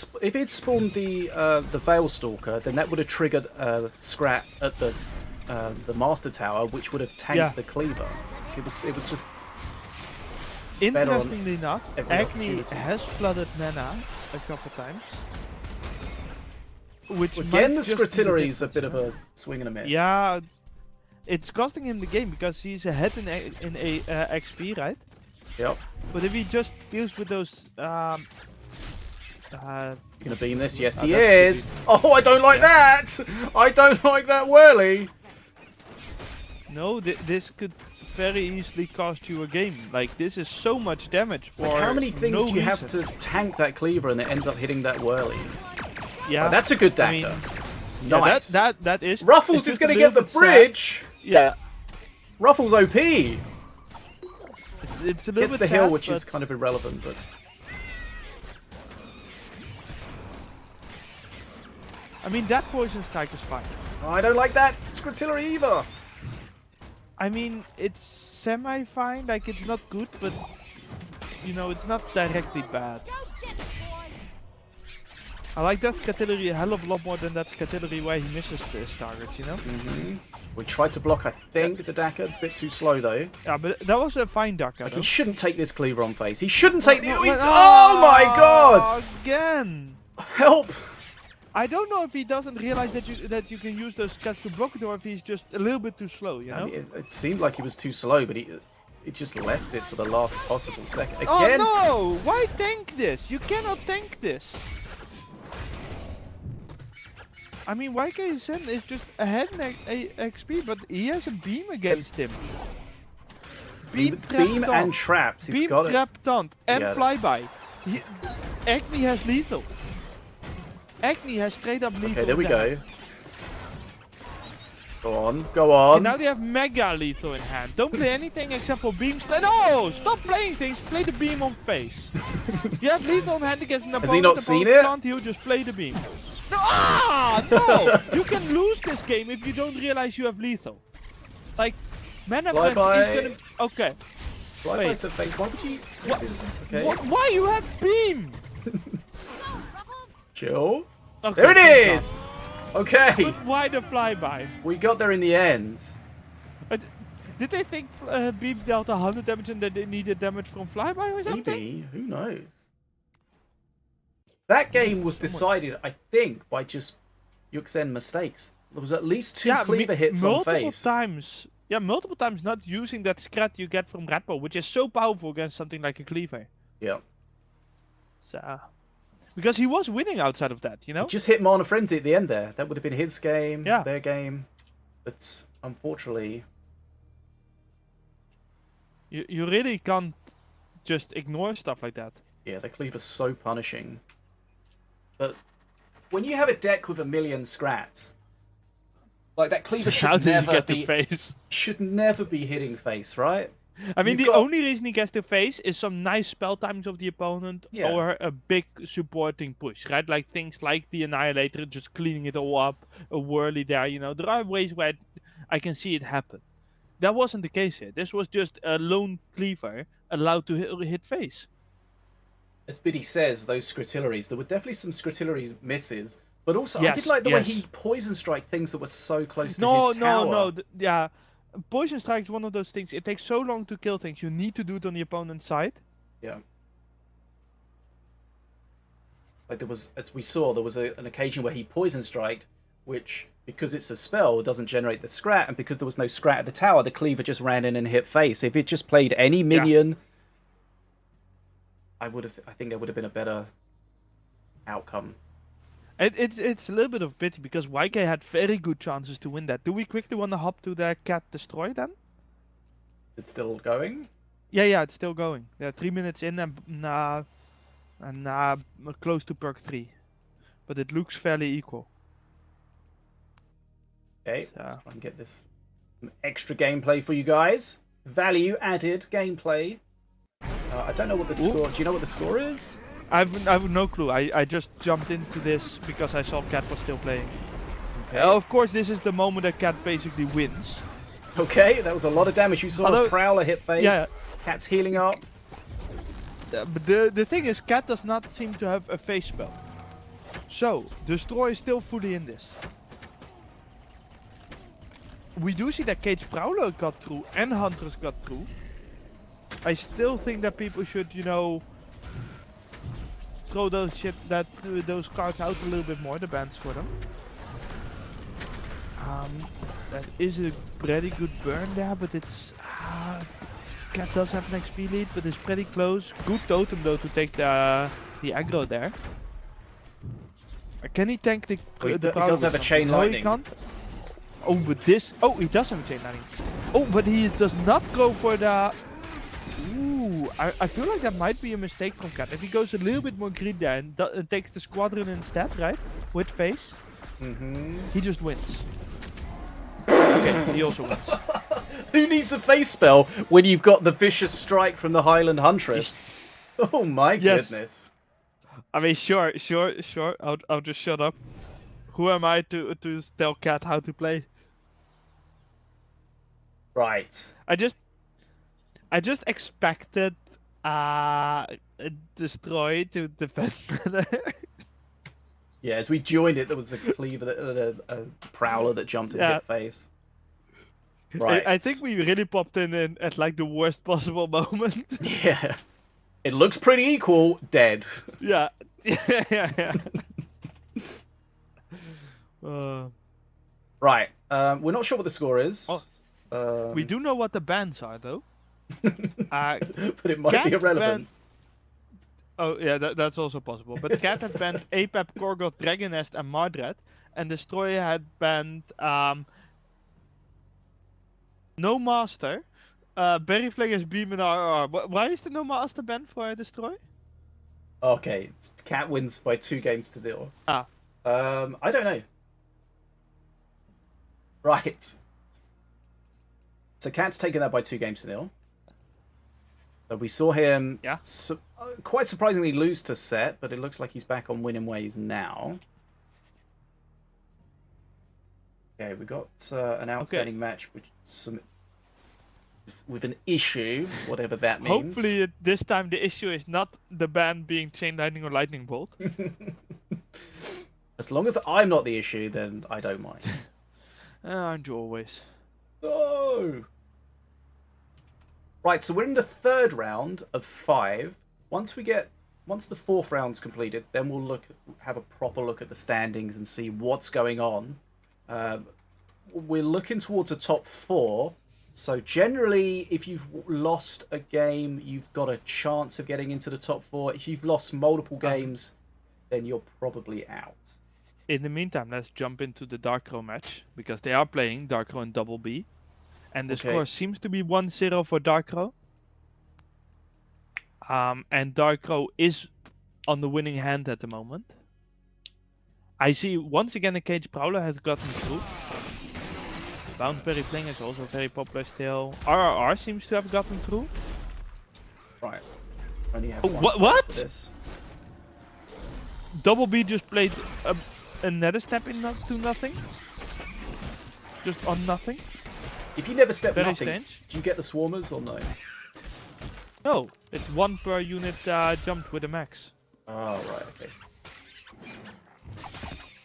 spawned the Veil Stalker, then that would have triggered Scrat at the Master Tower, which would have tanked the Cleaver. It was just better on Interestingly enough, every AGNI opportunity. has flooded mana a couple times. Which again might the just be Scritillery is a difference, bit of huh? a swing and a miss. Yeah, it's costing him the game because he's ahead in XP, right? Yep. But if he just deals with those, Gonna beam this? Yes, Oh, he that's is. Oh, I don't like that. I don't like that whirly. no, this could very easily cost you a game. Like, this is so much damage for Like, how many things no do you have reason. to tank that Cleaver and it ends up hitting that whirly? Yeah, Oh, that's a good I mean, dagger. yeah, Nice. that is. Ruffles it's is just gonna a get the little bit sad. bridge. Yeah, Ruffles OP. it's a little Gets bit the hill, sad, which is but- kind of irrelevant, but I mean, that poison strike is fine. I don't like that Scritillery either. I mean, it's semi-fine, like it's not good, but you know, it's not directly bad. I like that Scritillery a hell of a lot more than that Scritillery where he misses his targets, you know? We tried to block, I think, the Daka. A bit too slow though. Yeah, but that was a fine duck, Like, though. he shouldn't take this Cleaver on face. He shouldn't take the. No, Oh my god! Again! Help! I don't know if he doesn't realize that you can use those cats to block it, or if he's just a little bit too slow, you know? I mean, it seemed like he was too slow, but It just left it to the last possible second. Again? Oh no! Why tank this? You cannot tank this. I mean, YKZEN is just ahead in XP, but he has a beam against him. Beam taunt. and traps. He's Beam, got trap, taunt, and Yeah. flyby. AGNI has lethal. AGNI has straight up lethal. Okay, there we in go. hand. Go on, go on. And now they have mega lethal in hand. Don't play anything except for beam. No! Stop playing things. Play the beam on face. You have lethal in hand against an opponent. Has he not seen it? Can't, he'll just play the beam. No! Ah! No! You can lose this game if you don't realize you have lethal. Like, mana Bye Flex is bye. gonna. Okay. Why Wait. to face? Why would you? What? This is okay. Why you have beam? Chill. Okay, There it thank God. is. Okay, But why the flyby? we got there in the end. Did they think beam dealt 100 damage and that they needed damage from flyby or something? Maybe. Who knows? That game was decided, I think, by just YKZEN mistakes. There was at least two cleaver hits on face. Times. Yeah, multiple times not using that scrat you get from Red Bull, which is so powerful against something like a cleaver. Yeah. So, because he was winning outside of that, you know? Just hit Mana Frenzy at the end there. That would have been his game, Yeah. their game. But unfortunately... You really can't just ignore stuff like that. Yeah, the cleaver's so punishing. But when you have a deck with 1 million scrats, like that cleaver How should did you never get be to face? should never be hitting face, right? I mean, You've the got- only reason he gets to face is some nice spell times of the opponent Yeah. or a big supporting push, right? Like things like the Annihilator, just cleaning it all up, a whirly there, you know. There are ways where I can see it happen. That wasn't the case here. This was just a lone cleaver allowed to hit face. As Biddy says, those Scrutillaries, there were definitely some Scrutillary misses. But also, I Yes, did like the way yes. he poison strike things that were so close to No, his tower. no. Yeah. Poison Strike is one of those things. It takes so long to kill things. You need to do it on the opponent's side. Yeah. Like there was, as we saw, there was an occasion where he poison striked, which, because it's a spell, doesn't generate the scrat, and because there was no scrat at the tower, the cleaver just ran in and hit face. If it just played any minion, I think there would have been a better outcome. It's a little bit of pity because YK had very good chances to win that. Do we quickly want to hop to the KATT destroy then? It's still going. Yeah, it's still going. Yeah, 3 minutes in and close to perk 3, but it looks fairly equal. Okay, So. try and get this some extra gameplay for you guys. Value added gameplay. I don't know what the score. Do you know what the score is? I have no clue. I just jumped into this because I saw KATT was still playing. Okay. Of course, this is the moment that KATT basically wins. Okay, that was a lot of damage. You saw Although- a Prowler hit face. Yeah. Cat's healing up. But the thing is, KATT does not seem to have a face spell. So, Destroy is still fully in this. We do see that Cage Prowler got through and Hunters got through. I still think that people should, you know, throw those those cards out a little bit more, the bans for them. That is a pretty good burn there, but it's KATT does have an XP lead, but it's pretty close. Good totem though to take the aggro there. Can he tank the? Oh, he the he does Prowler have a with chain something? No, lightning. he can't. Oh, but this. Oh, he does have a chain lightning. Oh, but he does not go for the. Ooh, I feel like that might be a mistake from KATT. If he goes a little bit more green there and takes the squadron instead, right? With face, he just wins. Okay, he also wins. Who needs a face spell when you've got the vicious strike from the Highland Huntress? Oh my Yes. goodness. I mean, sure. I'll just shut up. Who am I to tell KATT how to play? Right. I just expected Destroy to defend better. Yeah, as we joined it, there was a cleaver, a Prowler that jumped and Yeah. hit face. Right. I think we really popped in at like the worst possible moment. Yeah. It looks pretty equal. Dead. Yeah. Yeah. Right. We're not sure what the score is. Oh, we do know what the bans are though. Uh, but it might KATT be irrelevant. banned- Oh yeah, that's also possible. But KATT had banned Apep, Korgoth, Dragonest, and Mardred, and Destroy had banned No Master, Berry Flingers, Beam, and RR. Why is the No Master banned for Destroy? Okay, KATT wins by 2 games to 0. Ah. I don't know. Right. So KATT's taken that by 2 games to 0. So we saw him quite surprisingly lose to Set, but it looks like he's back on winning ways now. Okay, we got an outstanding match with an issue, whatever that means. Hopefully this time the issue is not the ban being Chain Lightning or Lightning Bolt. As long as I'm not the issue, then I don't mind. Aren't you always? No! Right, so we're in the 3rd round of 5. Once the 4th round's completed, then we'll have a proper look at the standings and see what's going on. We're looking towards a top 4. So generally, if you've lost a game, you've got a chance of getting into the top 4. If you've lost multiple games, then you're probably out. In the meantime, let's jump into the Darkrow match, because they are playing Darkrow and DOUBLEB. And the score seems to be 1-0 for Darkrow. And Darkrow is on the winning hand at the moment. I see once again a Cage Prowler has gotten through. Bounceberry Fling is also very popular still. RRR seems to have gotten through. Right. Only have what? For this. DOUBLEB just played another step in to nothing. Just on nothing. If you never step Very nothing, strange. do you get the swarmers or no? No, it's 1 per unit jumped with a max. Oh, right, okay.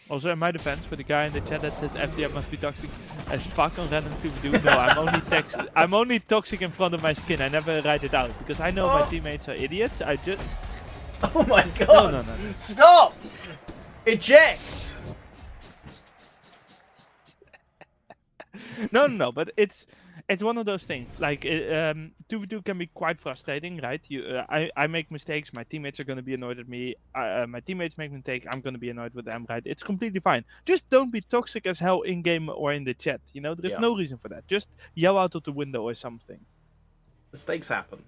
Also, in my defense, for the guy in the chat that said FDM must be toxic as fuck on random Duel, no, I'm only toxic in front of my skin. I never write it out because I know my teammates are idiots. I just. Oh my god! No. Stop! Eject! No, but it's one of those things. Like 2v2 can be quite frustrating, right? I make mistakes. My teammates are gonna be annoyed at me. My teammates make mistakes. I'm gonna be annoyed with them, right? It's completely fine. Just don't be toxic as hell in game or in the chat. You know, there's no reason for that. Just yell out of the window or something. Mistakes happen.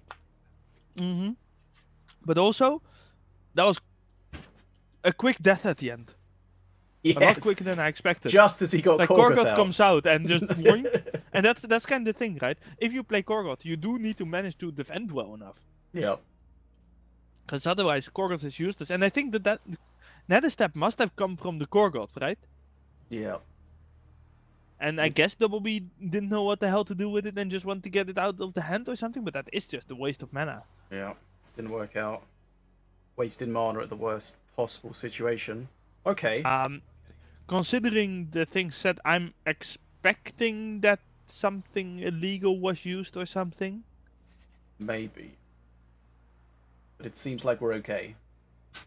But also, that was a quick death at the end. Yes. A lot quicker than I expected. Just as he got like Korgoth comes out and just boing. And that's kind of the thing, right? If you play Korgoth, you do need to manage to defend well enough. Yeah. Because otherwise Korgoth is useless. And I think that nether step must have come from the Korgoth, right? Yeah. And I guess DOUBLEB didn't know what the hell to do with it and just want to get it out of the hand or something, but that is just a waste of mana. Yeah. Didn't work out. Wasting mana at the worst possible situation. Okay. Considering the things said, I'm expecting that something illegal was used or something. Maybe. But it seems like we're okay.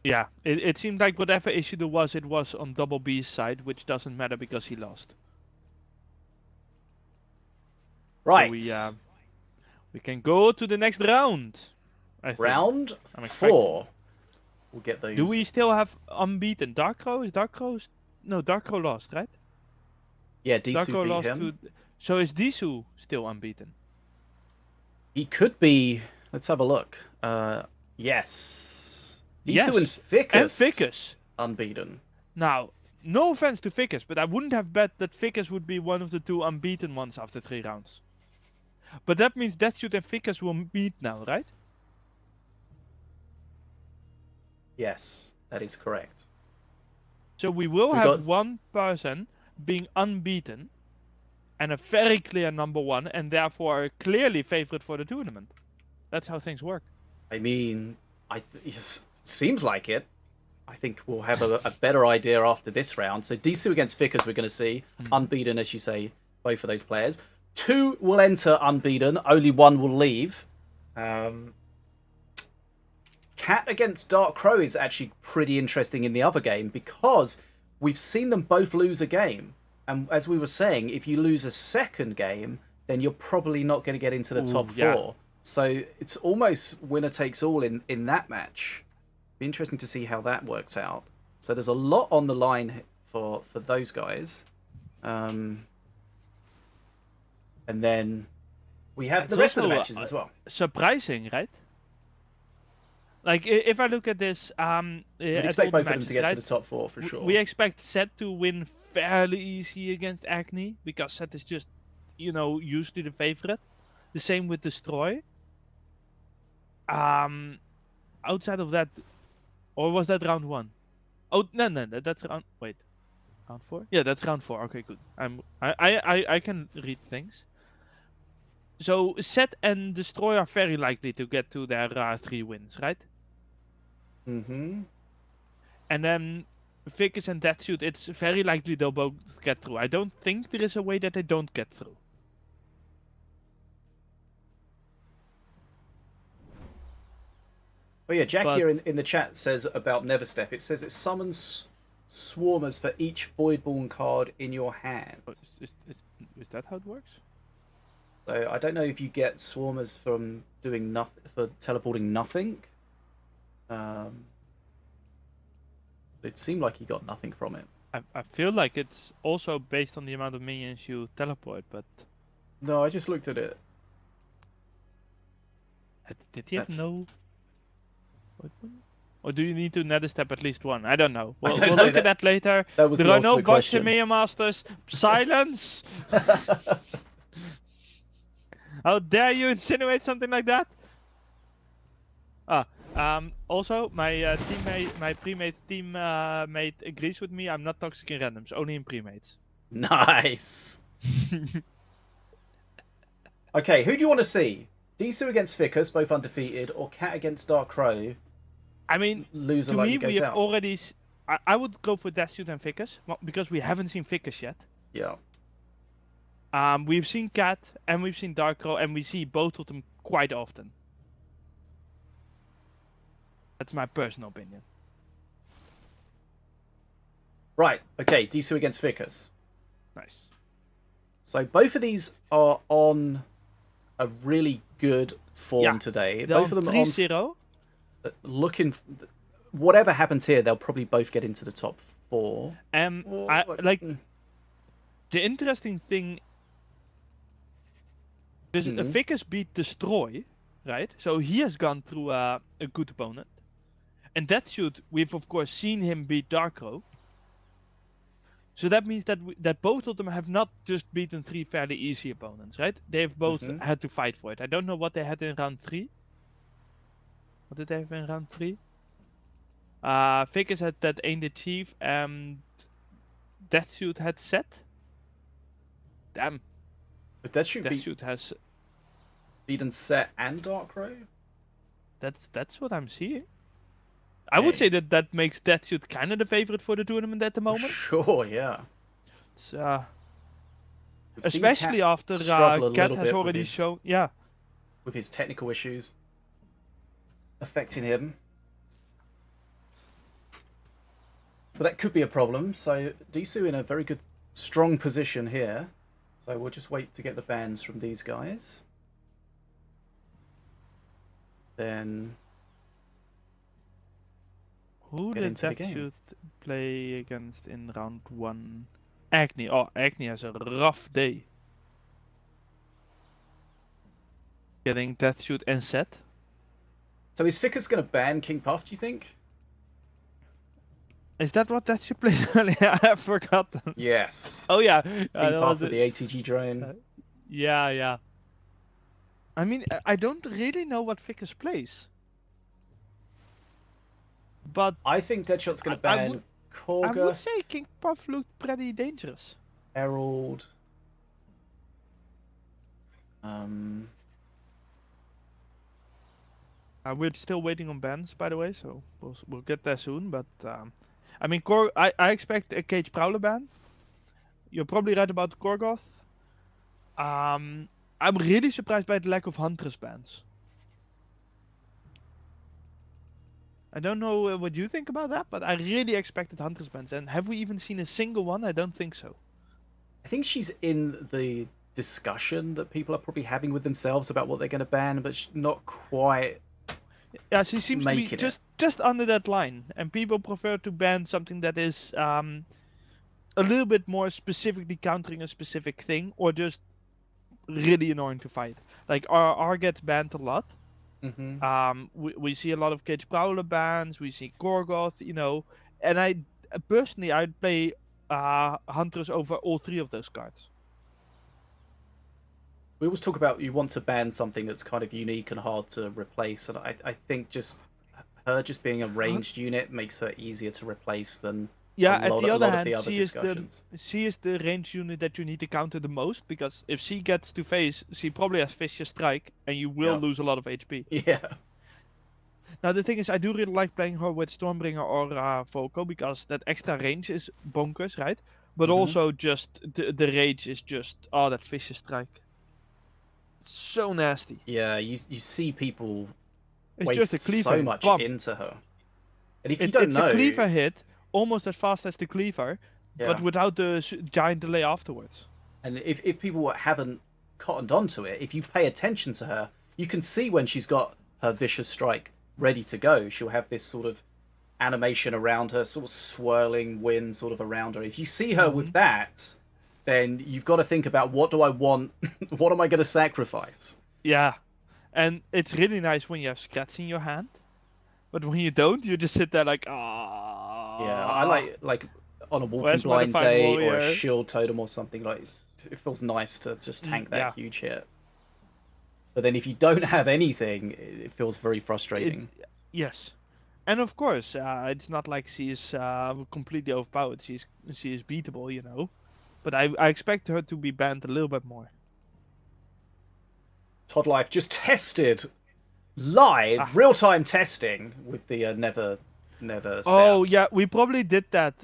Yeah, it seemed like whatever issue there was, it was on DOUBLEB's side, which doesn't matter because he lost. Right. So we can go to the next round. I think. Round 4. We'll get those. Do we still have unbeaten? Darkrow? No, Darkrow lost, right? Yeah, DSOO Darkrow beat lost him. So is DSOO still unbeaten? He could be. Let's have a look. Yes. DSOO and Ficus. Unbeaten. Now, no offense to Ficus, but I wouldn't have bet that Ficus would be one of the 2 unbeaten ones after 3 rounds. But that means Deathshoot and Ficus will meet now, right? Yes, that is correct. So we will have one person being unbeaten and a very clear number 1 and therefore a clearly favorite for the tournament. That's how things work. I mean, it seems like it. I think we'll have a better idea after this round. So DSOO against Ficus we're going to see. Unbeaten, as you say, both of those players. 2 will enter unbeaten. Only 1 will leave. KATT against Dark Crow is actually pretty interesting in the other game because we've seen them both lose a game. And as we were saying, if you lose a second game, then you're probably not going to get into the top 4. So it's almost winner takes all in that match. Be interesting to see how that works out. So there's a lot on the line for those guys. And then we have It's the rest of the also, matches as well. Surprising, right? Like if I look at this, We'd at expect all both the of them to matches, get right? to the top 4 for sure. We expect Set to win fairly easy against AGNI because Set is just, usually the favorite. The same with Destroy. Outside of that, or was that round 1? Oh no, that's round. Wait, round 4? Yeah, that's round 4. Okay, good. I can read things. So Set and Destroy are very likely to get to their 3 wins, right? Mm-hmm. And then Vicus and Deathsuit, it's very likely they'll both get through. I don't think there is a way that they don't get through. Oh yeah, Jack But- here in the chat says about Neverstep. It says it summons swarmers for each Voidborn card in your hand. Is that how it works? So I don't know if you get swarmers from doing nothing, for teleporting nothing. It seemed like he got nothing from it. I feel like it's also based on the amount of minions you teleport, but No, I just looked at it. did he have That's- no? Or do you need to nether step at least one? I don't know. We'll don't know look at that later. That was There the are no ultimate bugs in question. Minion Masters. Silence! How dare you insinuate something like that? Also, my pre-made teammate agrees with me. I'm not toxic in randoms, only in pre-mates. Nice. Okay, who do you want to see? DSOO against Vicus, both undefeated, or KATT against Dark Crow? I mean, Loser to likely me, we goes have out. already. I would go for Deathsuit and Vicus, because we haven't seen Vicus yet. Yeah. We've seen KATT and we've seen Dark Crow, and we see both of them quite often. That's my personal opinion. Right. Okay. DSOO against Vicus. Nice. So both of these are on a really good form today. They're Both of them are on 3-0. looking. Whatever happens here, they'll probably both get into the top 4. The interesting thing is Vicus beat Destroy, right? So he has gone through a good opponent. And Deathsuit, we've of course seen him beat Darkrow. So that means that both of them have not just beaten 3 fairly easy opponents, right? They've both had to fight for it. I don't know what they had in round 3. What did they have in round 3? Vicus had that Ain't the Chief, and Deathsuit had Set. Damn. But Deathsuit has. beaten Set and Dark Crow. That's what I'm seeing. I would say that makes Deathsuit kind of the favorite for the tournament at the moment. Sure, yeah. It's, We've seen especially KATT after struggle a KATT little has bit already with shown. Yeah. with his technical issues affecting him. So that could be a problem. So DSOO in a very good, strong position here. So we'll just wait to get the bans from these guys. Then Who get did into the game. Deathsuit play against in round 1? AGNI. Oh, AGNI has a rough day. Getting Deathsuit and Set. So is Vicus going to ban King Puff, do you think? Is that what Deathsuit played earlier? I have forgotten. Yes. Oh yeah. King that Puff was with the ATG drone. Yeah. I mean, I don't really know what Vicus plays. But I think Deadshot's going to I ban would Korgoth, say King Puff looked pretty dangerous. Herald. We're still waiting on bans, by the way, so we'll get there soon. But I mean, I expect a Cage Prowler ban. You're probably right about Korgoth. I'm really surprised by the lack of Huntress bans. I don't know what you think about that, but I really expected Huntress bans. And have we even seen a single one? I don't think so. I think she's in the discussion that people are probably having with themselves about what they're going to ban, but not quite. Yeah, she seems to be Making it. just under that line, and people prefer to ban something that is a little bit more specifically countering a specific thing, or just really annoying to fight. Like R gets banned a lot. We see a lot of Cage Prowler bans. We see Gorgoth, you know, and I personally I'd play Hunters over all 3 of those cards. We always talk about you want to ban something that's kind of unique and hard to replace, and I think just her just being a ranged unit makes her easier to replace than Yeah, a at lot, the a other lot hand, of the other discussions. she is the range unit that you need to counter the most, because if she gets to face, she probably has Vicious Strike, and you will lose a lot of HP. Yeah. Now the thing is, I do really like playing her with Stormbringer or Voco, because that extra range is bonkers, right? But also just the rage is just, oh, that Vicious Strike. It's so nasty. Yeah, you see people It's waste just a cleaver so much bump. into her. And if you don't It's know, a cleaver hit, almost as fast as the cleaver, Yeah. but without the giant delay afterwards. and if people haven't cottoned onto it, if you pay attention to her, you can see when she's got her Vicious Strike ready to go. She'll have this sort of animation around her, sort of swirling wind sort of around her. If you see her with that, then you've got to think about, what do I want? What am I going to sacrifice? Yeah, and it's really nice when you have Scratch in your hand, but when you don't, you just sit there like, ah. Yeah, I like on a walking Where's my blind Divine day or Warrior? a shield totem or something, like it feels nice to just tank that yeah. huge hit. But then if you don't have anything, it feels very frustrating. Yes, and of course, it's not like she's completely overpowered. She is beatable, you know. But I expect her to be banned a little bit more. Todd Life just tested live, real-time testing with the never stab. Oh yeah, we probably did that.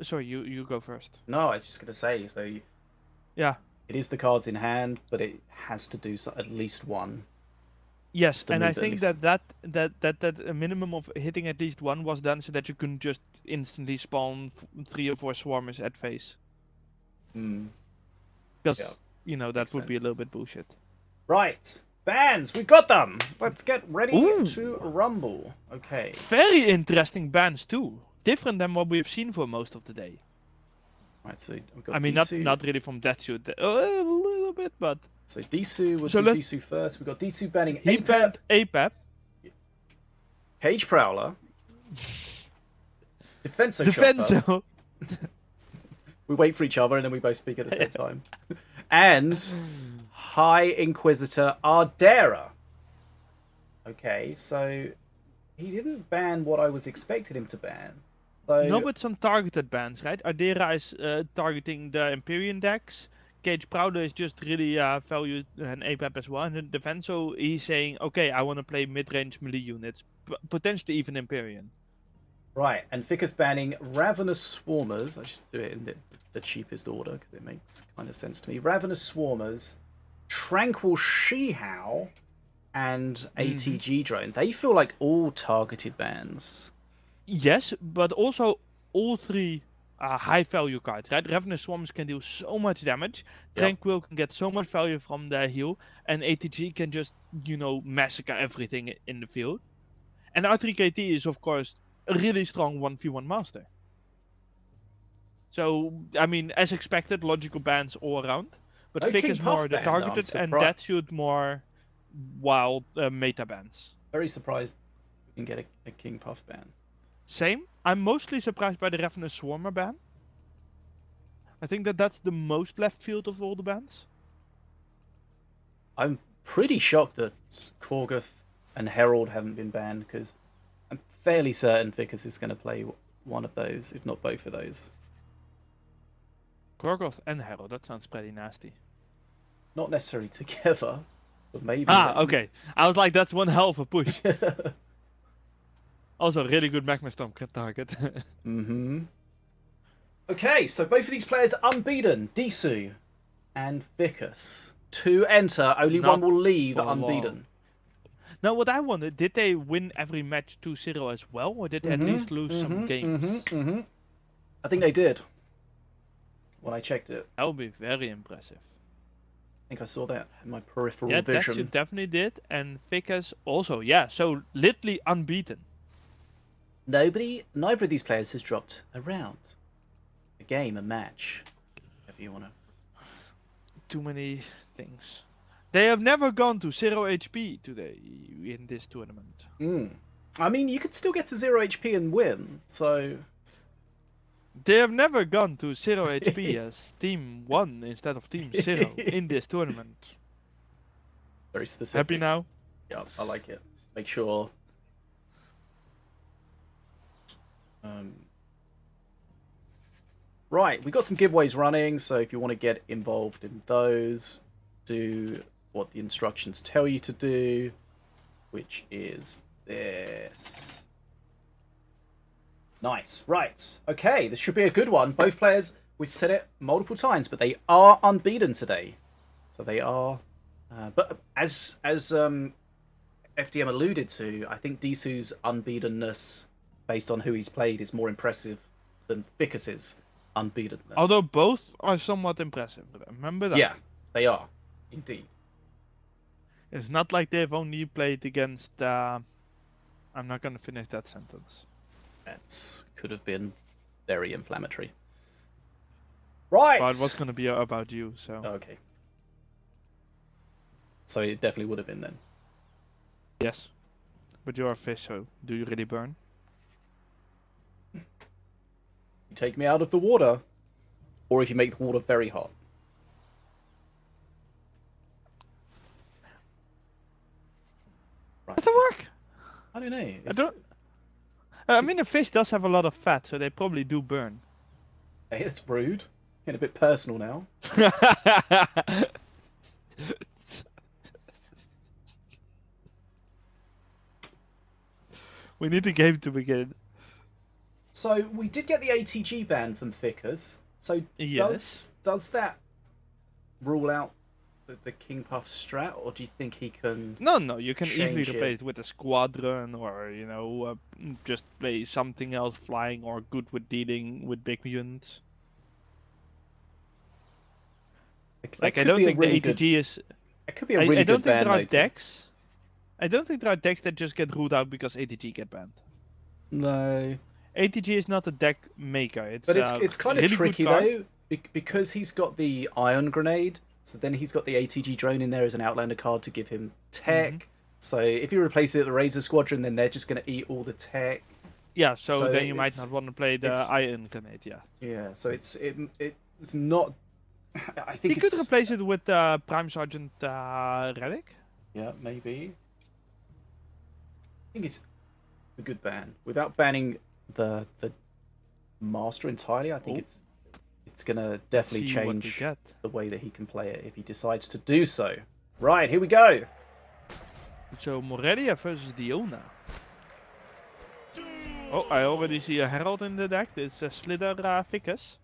Sorry, you go first. No, I was just going to say, so Yeah. it is the cards in hand, but it has to do at least one. Yes, to and I move at think least. that a minimum of hitting at least one was done so that you couldn't just instantly spawn 3 or 4 swarmers at face. Because Yeah, you know that makes would be a little bit bullshit. Right, bans, we got them. Let's get ready Ooh. to rumble. Okay. Very interesting bans too. Different than what we've seen for most of the day. Right, so we've got I mean, DSOO. not really from Deathsuit, a little bit, but So DSOO, we'll So do let's- DSOO first. We've got DSOO banning he APEP, banned APEP, Cage Prowler, Defenso Chopper. Defenso, We wait for each other and then we both speak at the same time. And High Inquisitor Ardera. Okay, so he didn't ban what I was expecting him to ban. So no, but some targeted bans, right? Ardera is targeting the Empyrean decks. Cage Prowler is just really value an APEP as well. And then Defenso, he's saying, okay, I want to play mid-range melee units, potentially even Empyrean. right, and Ficus banning Ravenous Swarmers. I just do it in the cheapest order because it makes kind of sense to me. Ravenous Swarmers, Tranquil Shehow, and ATG Drone. They feel like all targeted bans. Yes, but also all 3 high-value cards, right? Ravenous Swarmers can do so much damage. Yep. Tranquil can get so much value from their heal. And ATG can just, you know, massacre everything in the field. And R3KT is, of course, a really strong 1v1 master. So, I mean, as expected, logical bans all around. But No Vic King is more Puff the ban, though, I'm targeted, and surprised. Deathsuit more wild meta bans. Very surprised we can get a King Puff ban. Same. I'm mostly surprised by the Ravenous Swarmer ban. I think that's the most left field of all the bans. I'm pretty shocked that Korgoth and Herald haven't been banned, because I'm fairly certain Ficus is going to play one of those, if not both of those. Gorgoth and Herald, that sounds pretty nasty. Not necessarily together, but maybe. Okay. I was like, that's one hell of a push. Also, really good Magma Storm target. Okay, so both of these players are unbeaten. DSOO and Ficus. 2 enter, only Not one will leave for unbeaten. long. Now, what I wondered, did they win every match 2-0 as well, or did they at least lose some games? I think they did. When I checked it. That would be very impressive. think I saw that in my peripheral Yeah, vision. Tetsu definitely did, and Vickers also. Yeah, so literally unbeaten. Neither of these players has dropped a round, a game, a match, whatever you want to. Too many things. They have never gone to 0 HP today in this tournament. I mean, you could still get to 0 HP and win, so... They have never gone to 0 HP as Team 1 instead of Team 0 in this tournament. Very specific. Happy now? Yeah, I like it. Just make sure... Right, we've got some giveaways running, so if you want to get involved in those, do what the instructions tell you to do, which is this. Nice. Right. Okay, this should be a good one. Both players, we've said it multiple times, but they are unbeaten today. So they are... but as FDM alluded to, I think DSOO's unbeatenness, based on who he's played, is more impressive than Vickers's unbeatenness. Although both are somewhat impressive. Remember that? Yeah, they are. Indeed. It's not like they've only played against... I'm not going to finish that sentence. That could have been very inflammatory. Right! But it was going to be about you, so... Okay. So it definitely would have been then. Yes. But you're a fish, so do you really burn? You take me out of the water, or if you make the water very hot. Right, Does that work? I don't know. I don't... I mean, a fish does have a lot of fat, so they probably do burn. Hey, that's rude. Getting a bit personal now. We need the game to begin. So we did get the ATG ban from Vickers. So Yes. does that rule out the King Puff strat, or do you think he can? No, you can easily change replace it? it with a squadron, or just play something else flying or good with dealing with big units. That Like I could don't be a think really the ATG good, is. It could be a really I don't good think ban. there are though, decks. I don't think there are decks that just get ruled out because ATG get banned. No, ATG is not a deck maker. It's but it's kind of really good tricky card. though, because he's got the Ion Grenade. So then he's got the ATG drone in there as an Outlander card to give him tech. Mm-hmm. So if you replace it with the Razor Squadron, then they're just going to eat all the tech. Yeah, so So then you might it's- not want to play the it's- Iron Grenade. Yeah, Yeah, so it's not. I think he could it's replace it with Prime Sergeant Relic. yeah, maybe. I think it's a good ban without banning the master entirely. I think Oh. it's gonna definitely See what we change get. the way that he can play it if he decides to do so. Right, here we go. So Morelia versus Diona. Oh, I already see a Herald in the deck. It's a Slither Vickers.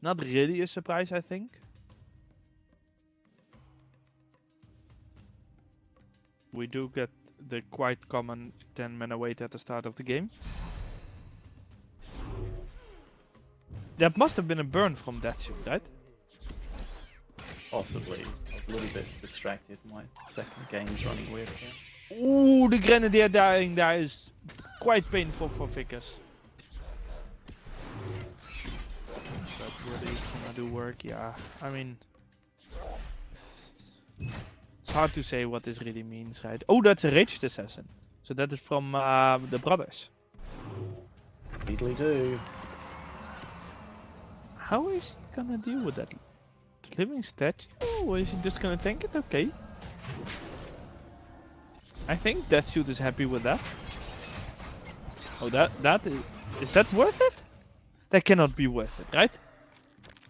Not really a surprise, I think. We do get the quite common 10 mana wait at the start of the game. That must have been a burn from that shoot, right? Possibly. I was a little bit distracted. My second game's running weird here. Ooh, the Grenadier dying there is quite painful for Vickers. But really gonna do work, yeah. I mean, it's hard to say what this really means, right? Oh, that's a Raged Assassin. So that is from the brothers. Speedily do. How is he gonna deal with that? Living statue? Or is he just gonna tank it? Okay. I think Deathshoot is happy with that. Oh, that is that worth it? That cannot be worth it, right?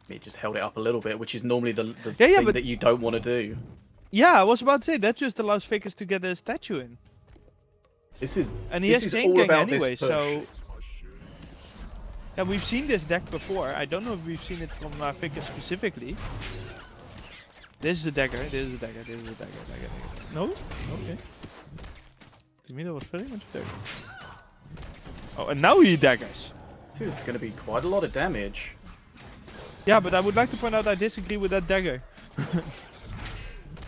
He just held it up a little bit, which is normally the Yeah, thing but- that you don't want to do. Yeah, I was about to say that just allows Vickers to get a statue in, This is and he this has is chain all gang about anyway. this push. So yeah, we've seen this deck before. I don't know if we've seen it from Vickers specifically. This is a dagger. This is a dagger. This is a dagger. Dagger. No? Okay. To me that was very much dagger. Oh, and now he daggers. This is going to be quite a lot of damage. Yeah, but I would like to point out I disagree with that dagger.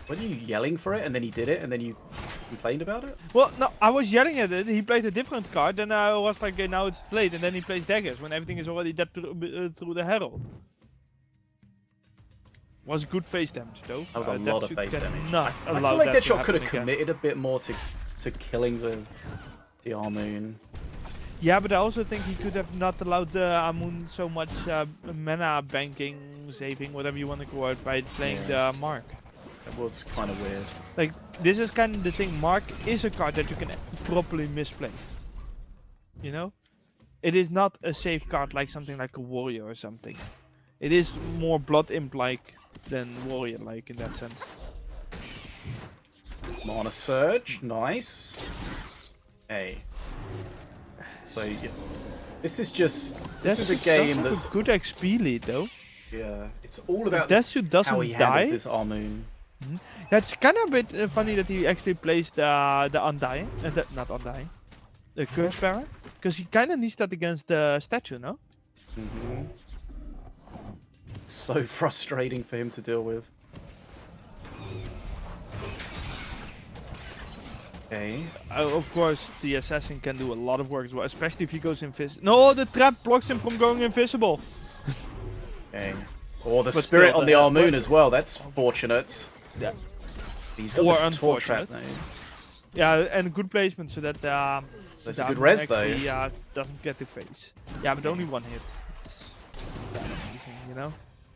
Were you yelling for it and then he did it and then you complained about it? Well, no, I was yelling at it. He played a different card, and I was like, okay, now it's late, and then he plays daggers when everything is already dead through the herald. Was good face damage though. That was a lot of face damage. I allow feel like that to Deadshot could have happen again. committed a bit more to killing the Armoon. Yeah, but I also think he could have not allowed the Amun so much mana banking, saving, whatever you want to call it, by playing the Mark. That was kind of weird. Like, this is kind of the thing. Mark is a card that you can properly misplay. You know? It is not a safe card like something like a Warrior or something. It is more Blood Imp-like than Warrior-like in that sense. Mana Surge, nice. Hey. So, yeah. This is a game that's... a good XP lead though. Yeah, it's all about Deathsuit how he doesn't handles die. this Armoon. That's kind of a bit funny that he actually plays the Undying, not Undying, the Curse Bearer, because he kind of needs that against the statue, no? So frustrating for him to deal with. Okay. Of course, the assassin can do a lot of work as well, especially if he goes invisible. No, the trap blocks him from going invisible. Okay. Or the But spirit still, on the Armoon as well. That's fortunate. Yeah. He's got Or the Torch Trap unfortunate. though. Yeah, and good placement so that That's a the good Amun res though. actually, doesn't get the face. Yeah, but only one hit. It's amazing, you know.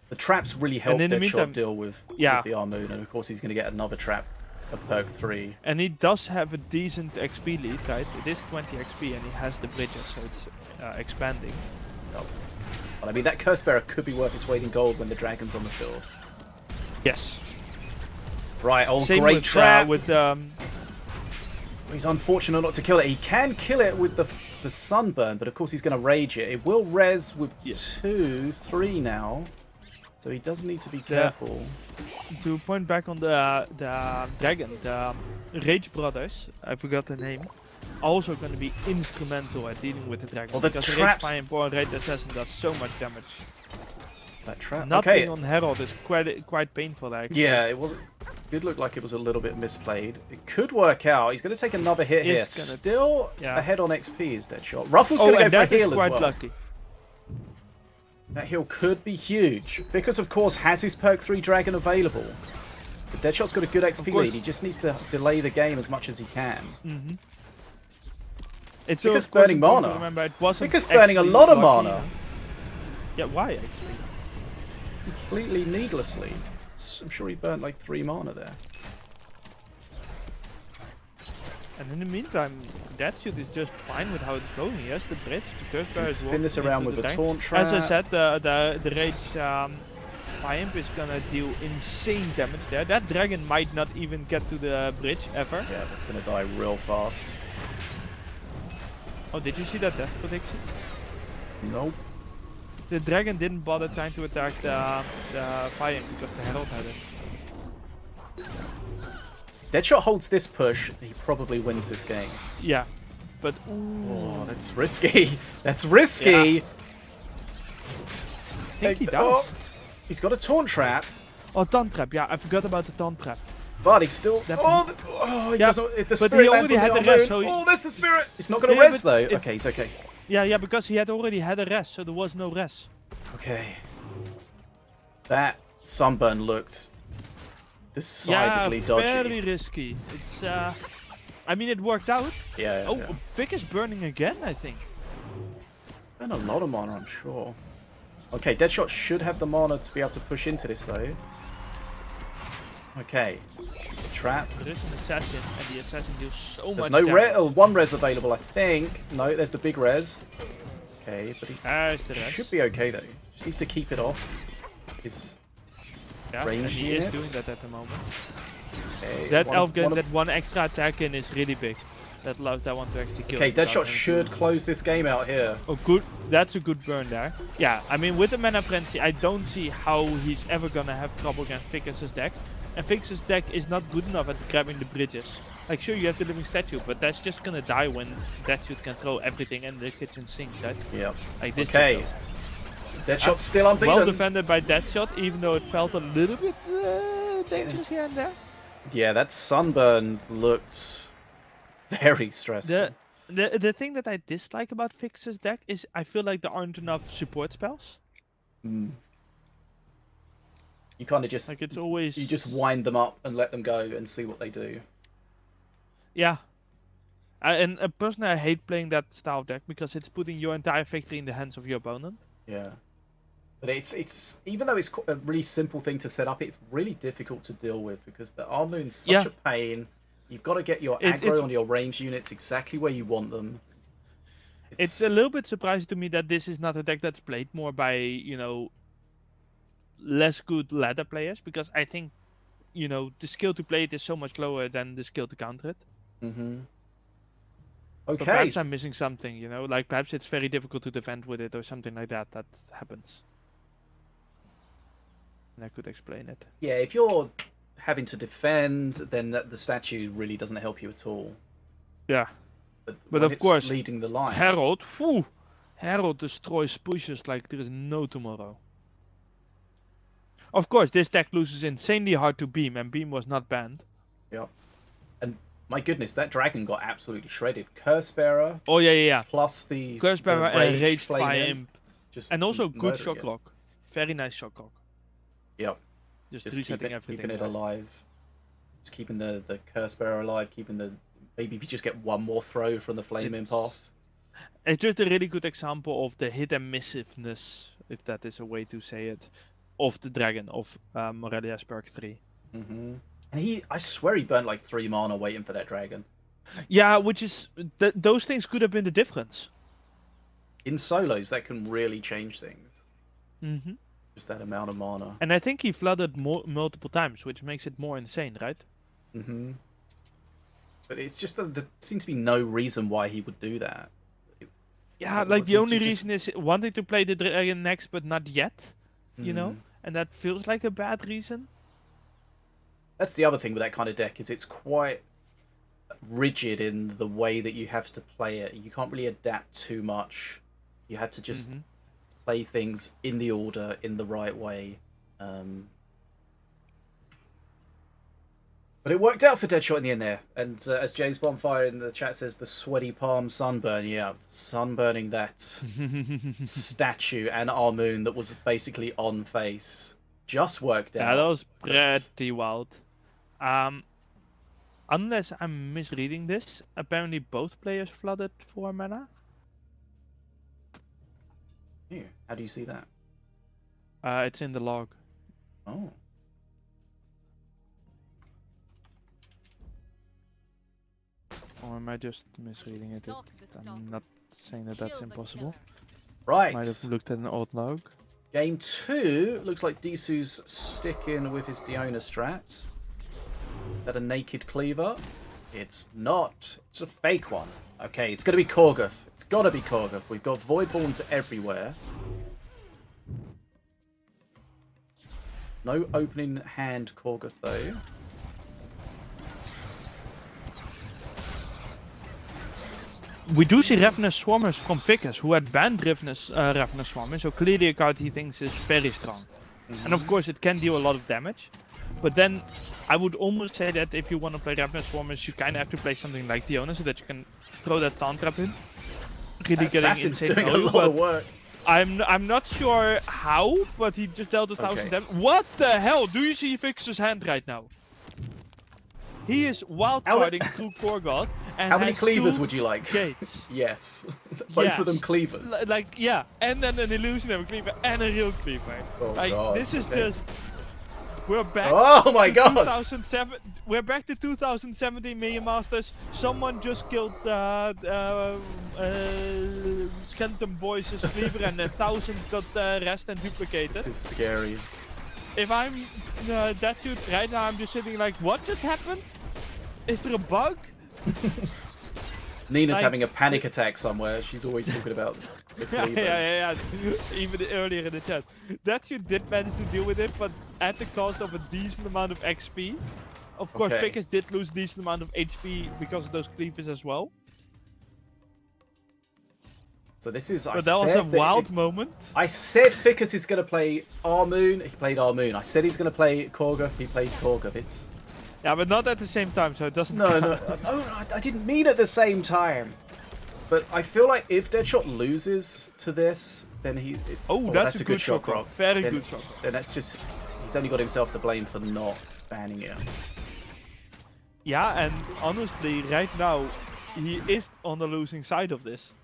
The traps really help in the Deadshot meantime- deal with the Armoon, and of course he's going to get another trap at perk 3. And he does have a decent XP lead, right? It is 20 XP and he has the bridges, so it's expanding. Well, I mean, that Curse Bearer could be worth its weight in gold when the dragon's on the field. Yes. Right, oh, Same great with, trap! He's He's unfortunate not to kill it. He can kill it with the Sunburn, but of course he's going to rage it. It will res with 2, 3 now. So he does need to be careful. To point back on the dragon, the Rage Brothers, I forgot the name, also going to be instrumental at dealing with the dragon. Well, the because traps... Rage Fire and Rage Assassin does so much damage. That trap... Nothing okay. on Herald is quite painful actually. Yeah, it was. Did look like it was a little bit misplayed. It could work out. He's going to take another hit here. Still ahead on XP is Deadshot. Ruffle's going to go for a heal as well. Lucky. That heal could be huge. Because of course has his perk 3 dragon available. But Deadshot's got a good XP lead. He just needs to delay the game as much as he can. It's because burning mana. Remember, it wasn't because burning a lot of lucky, mana. Yeah, why actually? Completely needlessly. I'm sure he burnt like 3 mana there. And in the meantime, Deadsuit is just fine with how it's going. He has the bridge, the Curse Bearer is Spin this around with the a tank. taunt trap. As I said, the Rage Imp is gonna deal insane damage there. That dragon might not even get to the bridge ever. Yeah, that's gonna die real fast. Oh, did you see that death prediction? Nope. The dragon didn't bother trying to attack the Fire Imp because the Herald had it. Deadshot holds this push, he probably wins this game. Yeah, but oh, that's risky. That's risky. Yeah. I think he does. Oh, he's got a taunt trap. Oh, taunt trap. Yeah, I forgot about the taunt trap. But he's still. He doesn't. The but spirit he lands already on had the the rest, Armoon. so he... Oh, there's the spirit. It's not going to res though. Okay, he's okay. Yeah, because he had already had a res, so there was no res. Okay. That Sunburn looked decidedly dodgy. Very risky. It's I mean, it worked out. Yeah. Oh, Vic is burning again, I think. And a lot of mana, I'm sure. Okay, Deadshot should have the mana to be able to push into this though. Okay. Trap. There is an assassin, and the assassin deals so much There's damage. no one res available, I think. No, there's the big res. Okay, but he should be okay though. Just needs to keep it off. His range and he is units. doing that at the moment. Okay, That elf gets that one extra attack in is really big. That allows that one to actually kill. Okay, Deadshot should close this game out here. Oh, good. That's a good burn there. Yeah, I mean, with the Mana Frenzy, I don't see how he's ever gonna have trouble against Ficus's deck. And Ficus's deck is not good enough at grabbing the bridges. Like, sure, you have the living statue, but that's just gonna die when Deadshot can throw everything in the kitchen sink, right? Yep. Like this. Okay. Deadshot's still unbeaten. Well defended by Deadshot, even though it felt a little bit dangerous here and there. Yeah, that sunburn looked very stressful. The thing that I dislike about Fix's deck is I feel like there aren't enough support spells. Mm. You kind of just Like it's always you just wind them up and let them go and see what they do. Yeah. And personally, I hate playing that style of deck because it's putting your entire victory in the hands of your opponent. Yeah. But it's even though it's a really simple thing to set up, it's really difficult to deal with because the Armoon's such a pain. You've got to get your aggro on your range units exactly where you want them. It's a little bit surprising to me that this is not a deck that's played more by, you know, less good ladder players, because I think, you know, the skill to play it is so much lower than the skill to counter it. Mm-hmm. But Okay. perhaps I'm missing something, you know, like perhaps it's very difficult to defend with it or something like that. That happens. And I could explain it. Yeah, if you're having to defend, then the statue really doesn't help you at all. Yeah. But But when of it's course, leading the line. Herald, whew, Herald destroys pushes like there is no tomorrow. Of course, this deck loses insanely hard to Beam, and Beam was not banned. Yep. And my goodness, that dragon got absolutely shredded. Cursebearer. Oh yeah. Plus the Cursebearer and Rage Flame Fire Imp, Imp. just And also good murdering shot it. clock. Very nice shot clock. Yep. Just keeping resetting everything. it alive. Just keeping the Cursebearer alive, keeping the maybe if you just get one more throw from the Flame Imp off. It's just a really good example of the hit and missiveness, if that is a way to say it, of the dragon of Morelia's perk 3. Mm-hmm. And I swear he burnt like 3 mana waiting for that dragon. Yeah, which is those things could have been the difference. In solos, that can really change things. Mm-hmm. Just that amount of mana. And I think he flooded multiple times, which makes it more insane, right? Mm-hmm. But it's just that there seems to be no reason why he would do that. Yeah, like the only reason is wanting to play the dragon next, but not yet, you know? And that feels like a bad reason. That's the other thing with that kind of deck, is it's quite rigid in the way that you have to play it. You can't really adapt too much. You had to just play things in the order, in the right way. But it worked out for Deadshot in the end there. And as James Bonfire in the chat says, the sweaty palm sunburn. Yeah, sunburning that statue and Armoon that was basically on face. Just worked out. Yeah, that was pretty wild. Unless I'm misreading this, apparently both players flooded 4 mana. Yeah, how do you see that? It's in the log. Oh. Or am I just misreading it? I'm not saying that that's impossible. Right. Might have looked at an old log. Game 2 looks like DSOO's sticking with his Diona strat. Is that a naked cleaver? It's not. It's a fake one. Okay, it's going to be Korgoth. It's got to be Korgoth. We've got Voidborns everywhere. No opening hand Korgoth though. We do see Ravenous Swarmers from Vickers, who had banned Ravenous Swarmers, so clearly a card he thinks is very strong. And of course it can deal a lot of damage, but then I would almost say that if you want to play Ravenous Swarmers, you kind of have to play something like Diona, so that you can throw that taunt trap in. Really Assassin's getting doing a lot of work. I'm not sure how, but he just dealt 1,000 damage. What the hell? Do you see Vickers' hand right now? He is wildcarding through Korgoth. And how many cleavers would you like? Gates. Yes. Both of them cleavers. Yeah, and then an illusionary cleaver and a real cleaver. Oh, God. This is just... We're back. Oh my God! 2007. We're back to 2017 Minion Masters. Someone just killed Skeleton Boys' cleaver, and 1,000 got rest and duplicated. This is scary. If I'm that dude right now, I'm just sitting like, what just happened? Is there a bug? Nina's having a panic attack somewhere. She's always talking about the cleavers. Yeah. Even earlier in the chat. That you did manage to deal with it, but at the cost of a decent amount of XP. Of course, Vickers did lose a decent amount of HP because of those cleavers as well. So this is... But that was a wild moment. I said Ficus is going to play Armoon. He played Armoon. I said he's going to play Korgoth. He played Korgoth. It's... Yeah, but not at the same time, so it doesn't No, count. no, I didn't mean at the same time. But I feel like if Deadshot loses to this, then it's... Oh, that's a good shot, Rock. Very Then- good shot. Then that's just... He's only got himself to blame for not banning it. Yeah, and honestly, right now, he is on the losing side of this.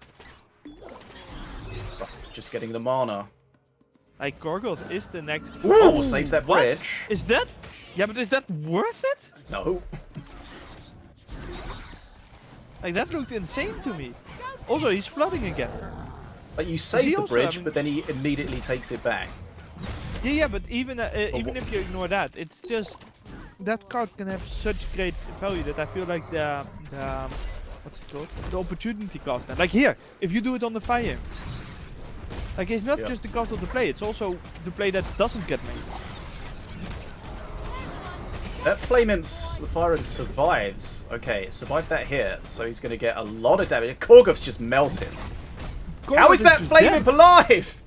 Just getting the mana. Like, Gorgoth is the next... Ooh, saves that what? bridge. Is that... Yeah, but is that worth it? No. Like, that looked insane to me. Also, he's flooding again. Like you save the also bridge, having- but then he immediately takes it back. Yeah, but even even what- if you ignore that, it's just... That card can have such great value that I feel like the what's it called? The opportunity cost. Like here, if you do it on the fire. Like, it's not Yeah. just the cost of the play, it's also the play that doesn't get made. That Flame Imp Fire survives. Okay, survived that hit, so he's going to get a lot of damage. Korgoth's just melting. How is that just Flame dead. Imp alive?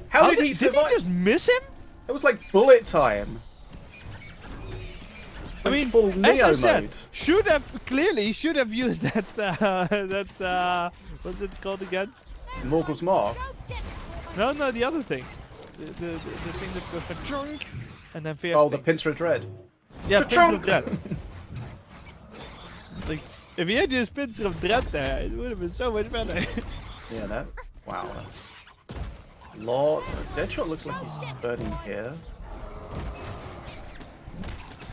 How did he survive? Did he just miss him? It was like bullet time. I mean, full as Neo I said, mode. should have used that what's it called again? Morgul's Mark. No, the other thing. The thing that goes like drunk and then fierce. Oh, the things. Pincer of Dread. Yeah, Pincer of Chunk! Dread. Like, if he had just Pincer of Dread there, it would have been so much better. Yeah, that. Wow, that's. Lord. Deadshot looks like he's burning here.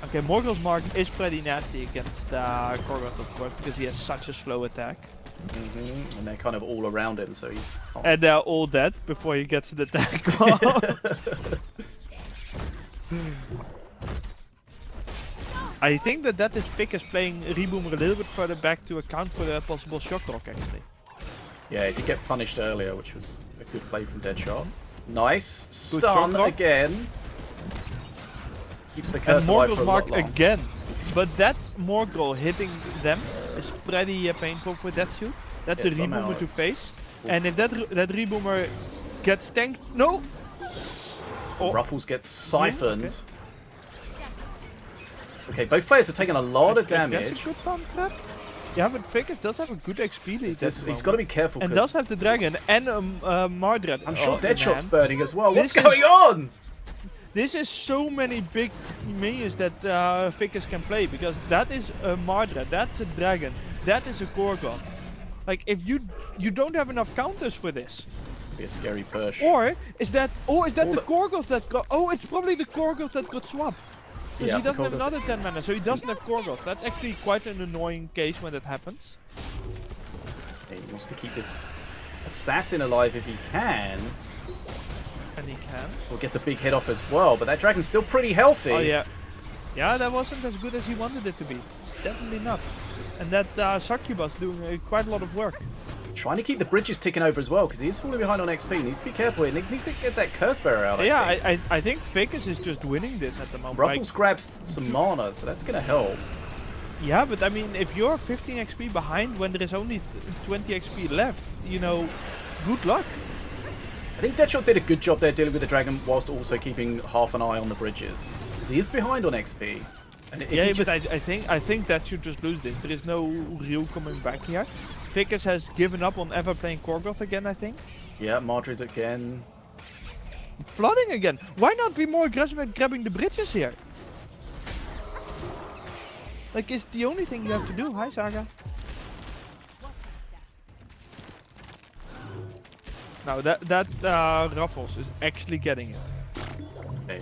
Okay, Morgul's Mark is pretty nasty against Korgoth, of course, because he has such a slow attack. And they're kind of all around him, so he can't. And they're all dead before he gets an attack off. I think that is Pickers playing Reboomer a little bit further back to account for the possible Shock Rock, actually. Yeah, he did get punished earlier, which was a good play from Deadshot. Nice. Good Stun shot, Rock. again. Keeps the And curse alive for Morgul's a Mark lot long. again. But that Morgul hitting them is pretty painful for that suit. That's Yeah, a somehow Reboomer it- to face. And if that Reboomer gets tanked... No! Oh, Ruffles gets siphoned. Okay, both players are taking a lot of That's damage. a good pump trap. Yeah, but Vickers does have a good XP lead. He's got to be careful. And 'cause does have the dragon and Mardred. I'm sure in Deadshot's hand. burning as well. What's This going is- on? This is so many big minions that Vickers can play, because that is a Mardred, that's a dragon, that is a Gorgon. Like, if you don't have enough counters for this. Be a scary push. Or is that the the- Gorgoth that got... Oh, it's probably the Gorgoth that got swapped. Because Yeah, he doesn't have Gorgoth- another 10 mana, so he doesn't have Gorgoth. That's actually quite an annoying case when that happens. He wants to keep this assassin alive if he can. And he can. Well, gets a big hit off as well, but that dragon's still pretty healthy. Oh yeah. Yeah, that wasn't as good as he wanted it to be. Definitely not. And that Succubus doing quite a lot of work. Trying to keep the bridges ticking over as well, because he is falling behind on XP. He needs to be careful. He needs to get that curse bearer out. Yeah, I think. I think Vickers is just winning this at the moment. Ruffles grabs some mana, so that's going to help. Yeah, but I mean, if you're 15 XP behind when there is only 20 XP left, you know, good luck. I think Deadshot did a good job there dealing with the dragon whilst also keeping half an eye on the bridges. Because he is behind on XP. And if Yeah, he but just... I think that should just lose this. There is no real coming back here. Vickers has given up on ever playing Korgoth again, I think. Yeah, Madrid again. Flooding again. Why not be more aggressive at grabbing the bridges here? Like, it's the only thing you have to do. Hi, Saga. Now that Ruffles is actually getting it. Okay.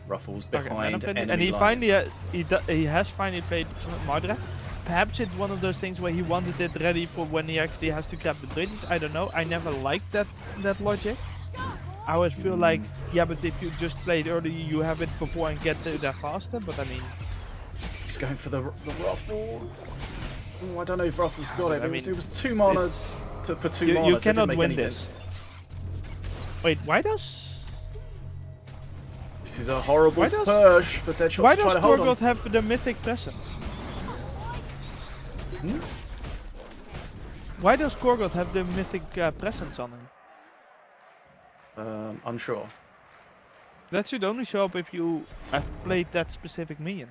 Ruffles Okay, behind and enemy he line. finally he has finally played Mardred. Perhaps it's one of those things where he wanted it ready for when he actually has to grab the bridges. I don't know. I never liked that logic. I always feel like, yeah, but if you just play it early, you have it before and get there faster. But I mean, He's going for the Ruffles. Oh, I don't know if Ruffles got it. I It mean, was 2 mana it's- for 2 you mana, so it cannot didn't make win any this. difference. Wait, why does This is a horrible Why does- push for Deadshot why to try does to hold on. Korgoth have the mythic presence? Hmm? Why does Korgoth have the mythic presence on him? Unsure. That should only show up if you have played that specific minion.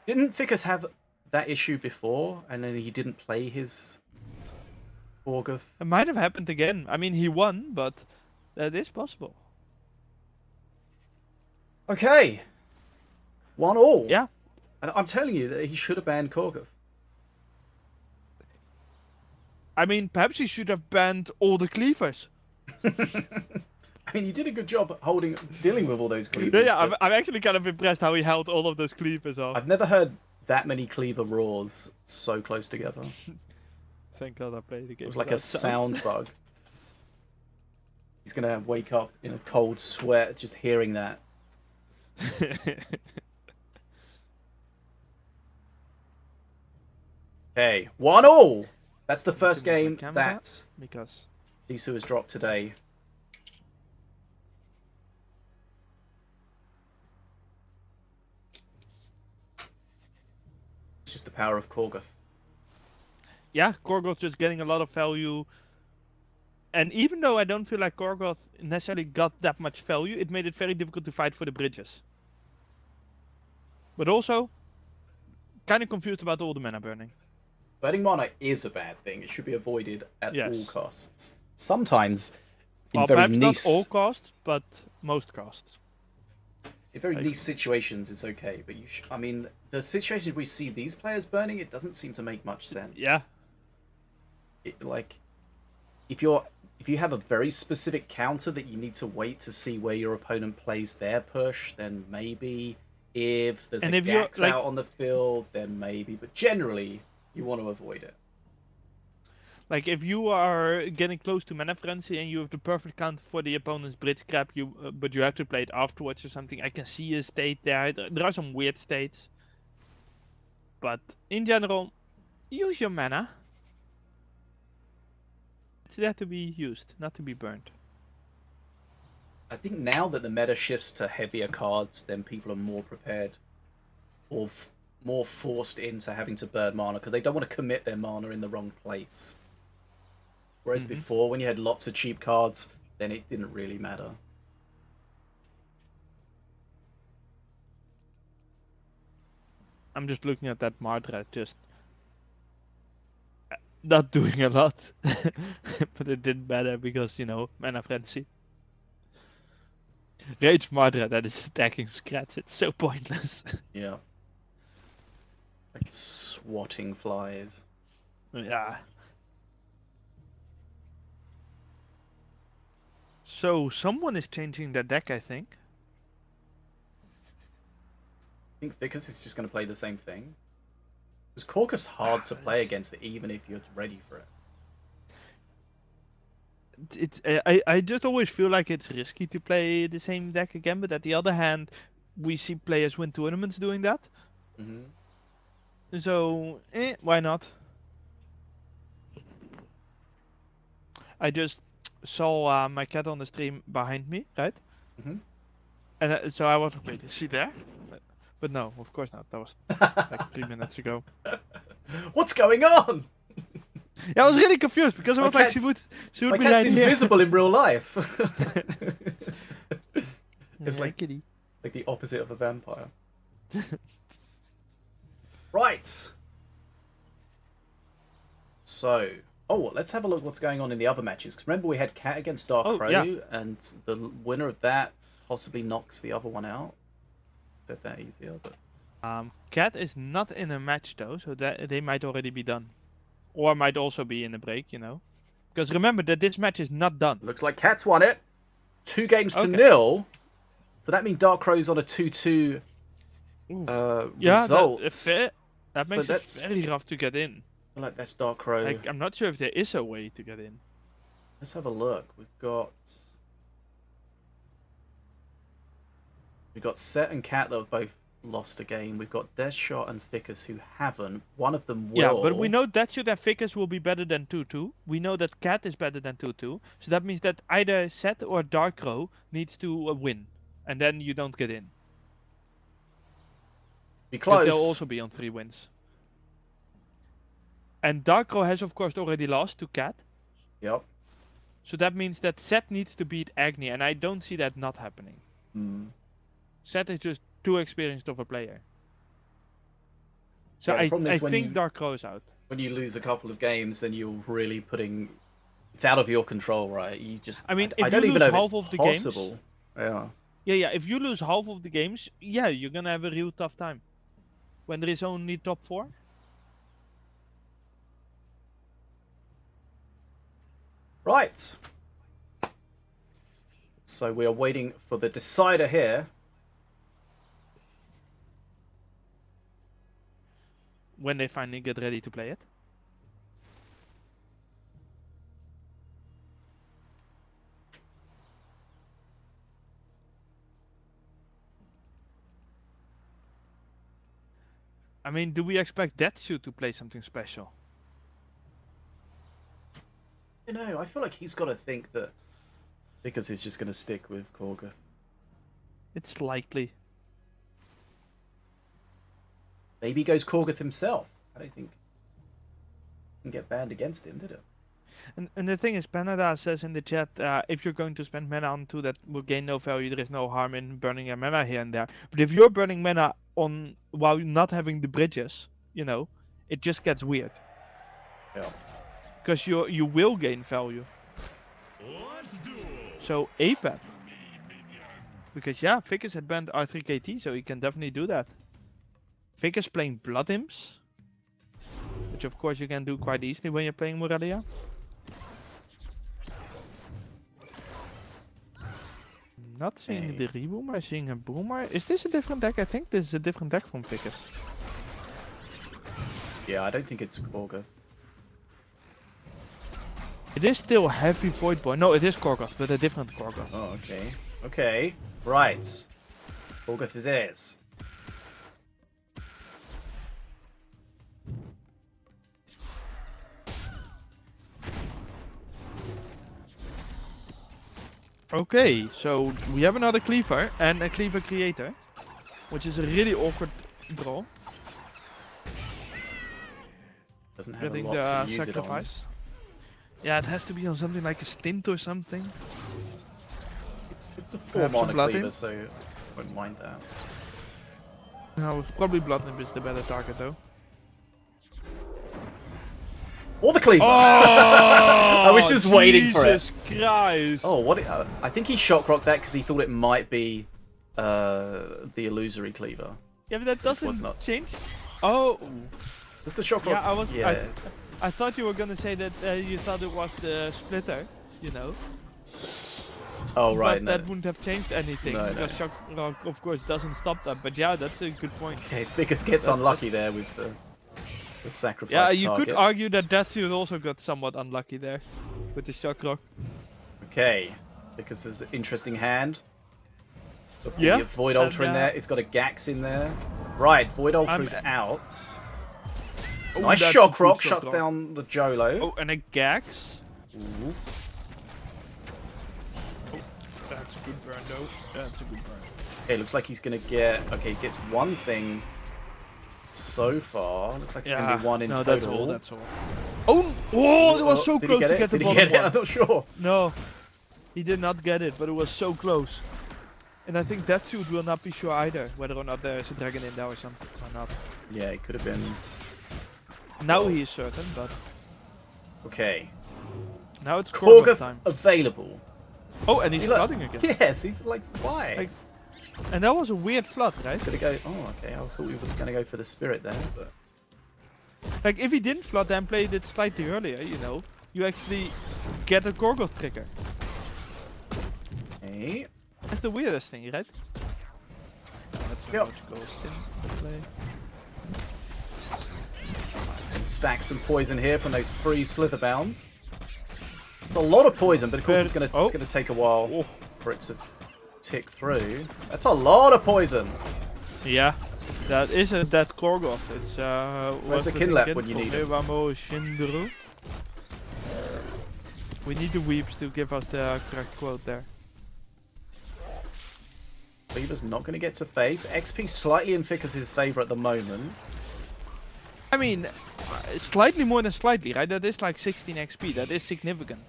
Didn't Ficus have that issue before, and then he didn't play his Gorgoth? It might have happened again. I mean, he won, but that is possible. Okay. 1-1. Yeah. And I'm telling you that he should have banned Gorgoth. I mean, perhaps he should have banned all the cleavers. I mean, you did a good job dealing with all those cleavers. Yeah, but I'm actually kind of impressed how he held all of those cleavers off. I've never heard that many cleaver roars so close together. Thank God I played the game. It was like a sound bug. He's gonna wake up in a cold sweat just hearing that. Okay, 1-1. That's the first game that because DSOO has dropped today. It's just the power of Gorgoth. yeah, Gorgoth just getting a lot of value. And even though I don't feel like Gorgoth necessarily got that much value, it made it very difficult to fight for the bridges. But also, kind of confused about all the mana burning. Burning mana is a bad thing. It should be avoided at Yes. all costs. Sometimes, in Well, very perhaps niche, not all costs, but most costs. in very niche situations, it's okay. But I mean, the situations we see these players burning, it doesn't seem to make much sense. Yeah. Like, if you have a very specific counter that you need to wait to see where your opponent plays their push, then maybe. If there's a Gax out on the field, then maybe. But generally, you want to avoid it. Like, if you are getting close to Mana Frenzy and you have the perfect counter for the opponent's bridge grab, but you have to play it afterwards or something, I can see a state there. There are some weird states. But, in general, use your mana. It's there to be used, not to be burned. I think now that the meta shifts to heavier cards, then people are more prepared or more forced into having to burn mana because they don't want to commit their mana in the wrong place. Whereas before, when you had lots of cheap cards, then it didn't really matter. I'm just looking at that Mardred, just not doing a lot. But it didn't matter because, you know, Mana Frenzy. Rage Mardred that is attacking Scratch, it's so pointless. Yeah. Like swatting flies. Yeah. So, someone is changing their deck, I think. I think Vicus is just going to play the same thing. Because Gorgoth's hard to play against it, even if you're ready for it. I just always feel like it's risky to play the same deck again, but at the other hand, we see players win tournaments doing that. So, why not? I just saw my cat on the stream behind me, right? And so I was like, wait, is she there? But no, of course not. That was like 3 minutes ago. What's going on? Yeah, I was really confused because I was like, she would my be cat's right here. invisible in real life. It's Yeah, like kitty. like the opposite of a vampire. Right. So, let's have a look what's going on in the other matches. Because remember, we had KATT against Dark Crow, yeah. and the winner of that possibly knocks the other one out. Said that easier, but KATT is not in a match though, so that they might already be done, or might also be in a break, you know. Because remember that this match is not done. looks like KATT's won it. 2 games to 0. So that means Dark Crow's on a 2-2 result. That makes it very rough to get in. Like that's Dark Crow. Like, I'm not sure if there is a way to get in. Let's have a look. We've got Set and KATT that have both lost a game. We've got Deathshot and Ficus who haven't. One of them will. Yeah, but we know Deathshot and Ficus will be better than 2-2. We know that KATT is better than 2-2. So that means that either Set or Dark Crow needs to win. And then you don't get in. Be close. They'll also be on 3 wins. And Dark Crow has of course already lost to KATT. Yep. So that means that Set needs to beat AGNI, and I don't see that not happening. Set is just too experienced of a player. So Yeah, the I problem is when think you- Dark Crow's out. When you lose a couple of games, then you're really putting. It's out of your control, right? You just. I mean, I if don't you even lose know if half it's of the games- possible. Yeah. Yeah. If you lose half of the games, yeah, you're gonna have a real tough time. When there is only top 4. Right. So we are waiting for the decider here. When they finally get ready to play it. I mean, do we expect DSOO to play something special? You know, I feel like he's got to think that because he's just going to stick with Korgoth. It's likely. Maybe he goes Korgoth himself. I don't think he can get banned against him, did it? And the thing is, Panada says in the chat, if you're going to spend mana on 2 that will gain no value, there is no harm in burning your mana here and there. But if you're burning mana on while not having the bridges, you know, it just gets weird. Yeah. Because you will gain value. Let's duel. So APAT. Because yeah, Vickers had banned R3 KT, so he can definitely do that. Vickers playing Blood Imps, which of course you can do quite easily when you're playing Moralia. Not seeing the Reboomer, seeing a Boomer. Is this a different deck? I think this is a different deck from Vickers. Yeah, I don't think it's Korgoth. It is still heavy Void Boy. No, it is Korgoth, but a different Korgoth. Oh, okay. Okay. Right. Korgoth is theirs. Okay, so we have another Cleaver and a Cleaver Creator, which is a really awkward draw. Doesn't have Getting a lot the to use sacrifice. Yeah, it has to be on something like a stint or something. it on. It's a Perhaps 4 a mana Blood cleaver, Imp? so I wouldn't mind that. No, probably Blood Nymph is the better target though. Or the cleaver! Oh, I was just waiting for it. Jesus Christ! Oh, what? I think he shockrocked that because he thought it might be the illusory cleaver. Yeah, but that was doesn't not. change. Oh, Was the shockrock? yeah, I was. Yeah. I thought you were gonna say that you thought it was the splitter, you know. Oh right, But no. that wouldn't have changed anything No, because Shock Rock, of course, doesn't stop that. But yeah, that's a good point. Okay, Vickers gets unlucky there with the sacrifice Yeah, you target. could argue that Datsuit also got somewhat unlucky there with the Shock Rock. Okay, Vickers is an interesting hand. Got Yeah, the Void Ultra in and, there. It's got a Gax in there. Right, Void Ultra is out. Oh, Nice that's a shock good rock, shock shuts rock. down the Jolo. Oh, and a Gax. Ooh. That's a good burn though. That's a good burn. Okay, looks like he's gonna get. Okay, he gets one thing so far. Looks like it's gonna be one in no, total. that's all. That's all. Oh, it was so Did close he get to it? get the Did he bottom get it? one. I'm not sure. No, he did not get it, but it was so close. And I think Datsuit will not be sure either whether or not there is a dragon in there or something or not. Yeah, it could have been. Now he is certain, but Okay. now it's Korgoth Korgoth time. available. Oh, and he's See, look. flooding again. Yeah, see, like, why? Like- And that was a weird flood, right? He's gonna go. Oh, okay. I thought he was gonna go for the spirit there, but Like, if he didn't flood and played it slightly earlier, you know, you actually get a Korgoth trigger. okay. That's the weirdest thing, right? That's a Yep. much ghost in the play. Stack some poison here from those free slither bounds. It's a lot of poison, but of course it's gonna take a while Oh. for it to tick through. That's a lot of poison. Yeah, that is a dead Korgoth. It's Where's the Kinlap when you need it? it? We need the weeps to give us the correct quote there. Cleaver's not gonna get to face. XP slightly in Vickers' favour at the moment. I mean, slightly more than slightly, right? That is like 16 XP. That is significant.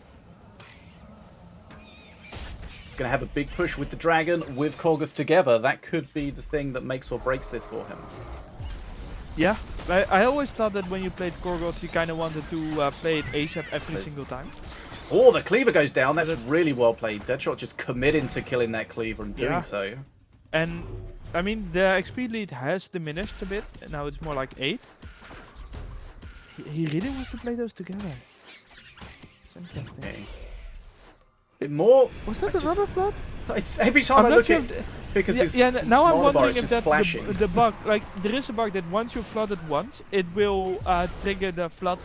He's gonna have a big push with the dragon, with Korgoth together. That could be the thing that makes or breaks this for him. Yeah, I always thought that when you played Korgoth, you kind of wanted to play it ASAP every single time. Oh, the cleaver goes down. That's really well played. Deadshot just committing to killing that cleaver and doing so. And I mean, the XP lead has diminished a bit. And now it's more like 8. He really wants to play those together. It's interesting. Okay. Bit more. Was that another flood? It's every time I look at because now I'm wondering if that's that's the bug. Like, there is a bug that once you flood it once, it will trigger the flood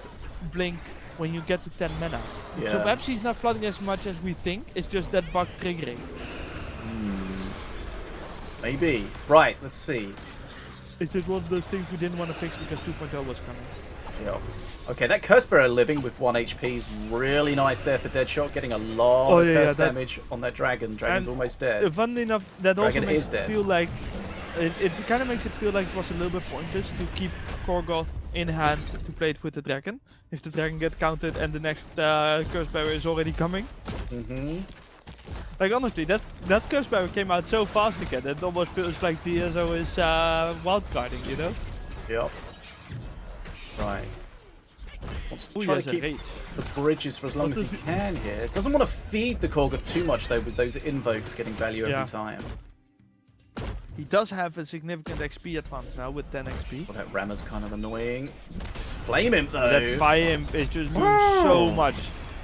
blink when you get to 10 mana. So perhaps he's not flooding as much as we think. It's just that bug triggering. Maybe. Right. Let's see. It's just one of those things we didn't want to fix because 2.0 was coming. Yeah. Okay, that Curse Bearer living with 1 HP is really nice there for Deadshot, getting a lot of curse damage on that dragon. Dragon's almost dead. Funnily enough, that Dragon also makes is it dead. feel like it kind of makes it feel like it was a little bit pointless to keep Korgoth in hand to play it with the dragon. If the dragon gets counted and the next Curse Bearer is already coming. Like, honestly, that Curse Bearer came out so fast again that it almost feels like DSO is wildcarding, you know? Yep. Right. Wants to try to keep the bridges for as long as he can here. Doesn't want to feed the Korgoth too much though, with those invokes getting value every time. He does have a significant XP advance now with 10 XP. Well, that Rammer's kind of annoying. This Flame Imp though. That Fire Imp is just doing so much.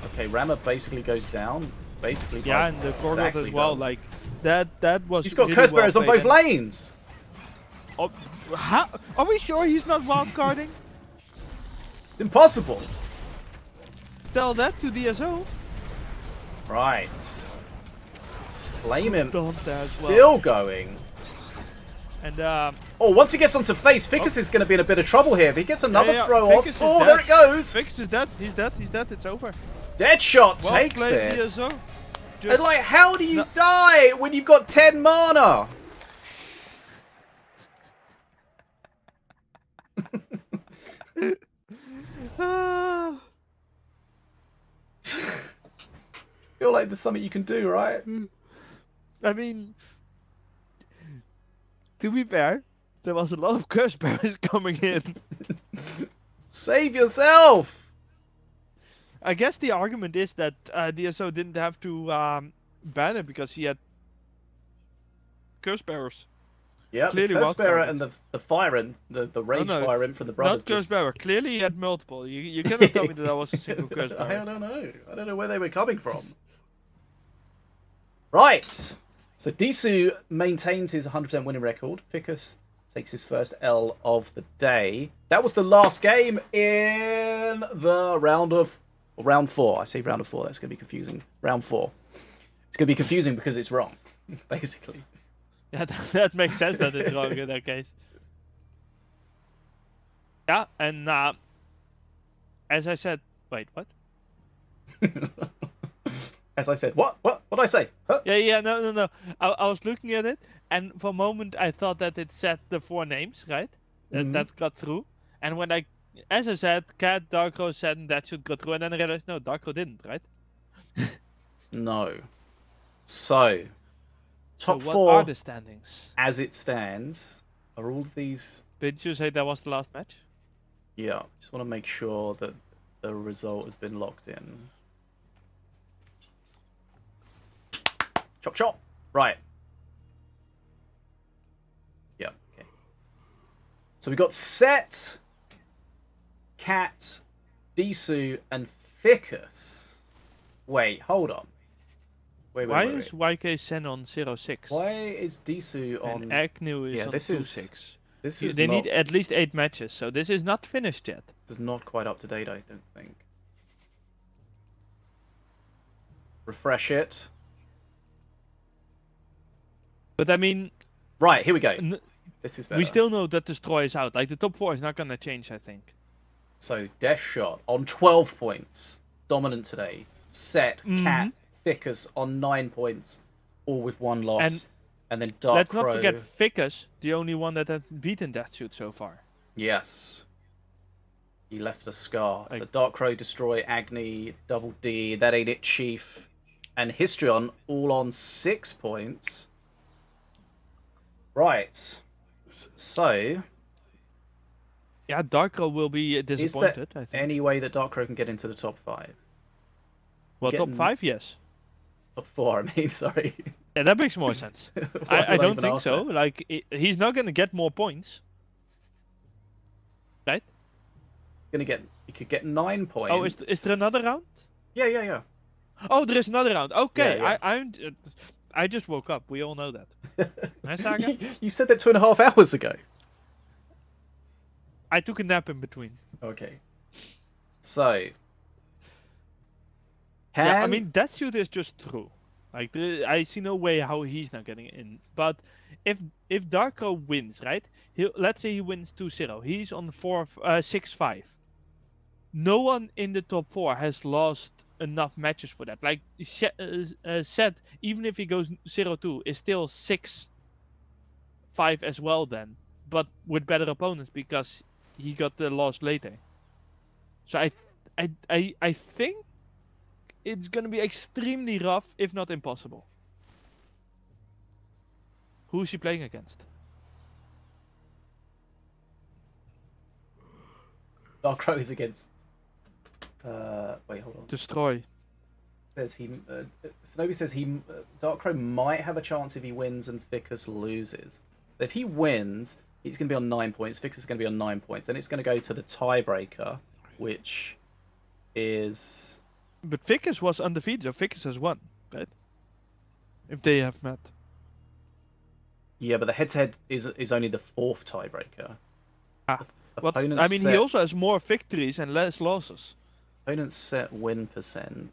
Okay, Rammer basically goes down. Basically. Yeah, and the Korgoth as well. Like that was. He's got Curse Bearers on both lanes. Oh, how? Are we sure he's not wildcarding? It's impossible. Tell that to DSO. Right. Flame Imp still still going. And oh, once he gets onto face, Ficus is going to be in a bit of trouble here. If he gets another throw off, oh, dead. there it goes. Ficus is dead. He's dead. He's dead. It's over. Deadshot Well takes played, this. DSO. And like, how do you die when you've got 10 mana? Feel like there's something you can do, right? I mean, to be fair, there was a lot of Curse Bearers coming in. Save yourself! I guess the argument is that DSO didn't have to ban it because he had Curse Bearers. Yeah, the Curse Bearer and the Fire Imp, the Rage Fire Imp from the brothers. Not Curse Bearer. Clearly he had multiple. You cannot tell me that was a single Curse Bearer. I don't know. I don't know where they were coming from. Right. So DSOO maintains his 100% winning record. Ficus takes his first L of the day. That was the last game in the round 4. I say round of 4. That's going to be confusing. Round 4. It's going to be confusing because it's wrong, basically. Yeah, that makes sense that it's wrong in that case. Yeah, and as I said, wait, what? As I said, what? What did I say? Huh? Yeah, no. I was looking at it, and for a moment I thought that it said the 4 names, right? That got through. And when as I said, KATT, Darkro, said that should go through, and then I realized, no, Darkro didn't, right? No. So, top what 4 are the standings? As it stands, are all of these... Did you say that was the last match? Yeah, just want to make sure that the result has been locked in. Chop chop! Right. Yeah, okay. So we got Set, KATT, DSOO, and Ficus. Wait, hold on. Wait. Why is YKZEN on 0-6? Why is DSOO on... And AGNI is on 2-6. They need at least 8 matches, so this is not finished yet. This is not quite up to date, I don't think. Refresh it. But I mean... Right, here we go. This is better. We still know that Destroy is out. Like, the top 4 is not going to change, I think. So, Deathshot on 12 points. Dominant today. Set, KATT, Ficus on 9 points. All with 1 loss. And then Dark Let's Crow. not forget Ficus, the only one that has beaten Deathshoot so far. Yes. He left a scar. So Dark Crow, Destroy, AGNI, Double D, That Ain't It Chief, and Histrion all on 6 points. Right. So Yeah, Darko will be Is there disappointed, I think. any way that Dark Crow can get into the top 5? Well, top getting- 5, yes. Top 4, I mean, sorry. Yeah, that makes more sense. Why I would don't even think ask so. that? Like, he's not going to get more points. Right? He could get 9 points. Oh, is there another round? Yeah. Oh, there is another round. Okay, Yeah. I just woke up. We all know that. Nice, Saga? You said that 2.5 hours ago. I took a nap in between. Okay. So. Yeah, I mean, that shoot is just true. Like, I see no way how he's not getting in. But if Darko wins, right? Let's say he wins 2-0. He's on 6-5. No one in the top 4 has lost enough matches for that. Like said, even if he goes 0-2, is still 6-5 as well then, but with better opponents because he got the loss later. So I think it's gonna be extremely rough, if not impossible. Who is he playing against? Dark Crow is against. Wait, hold on. Destroy. Says Sinobii says Dark Crow might have a chance if he wins and Ficus loses. But if he wins, he's going to be on 9 points. Ficus is going to be on 9 points. Then it's going to go to the tiebreaker, which is. But Ficus was undefeated, so Ficus has won, right? If they have met. Yeah, but the head-to-head is only the 4th tiebreaker. What? Opponent's I mean, he also has more victories and less losses. Opponent's set win percent.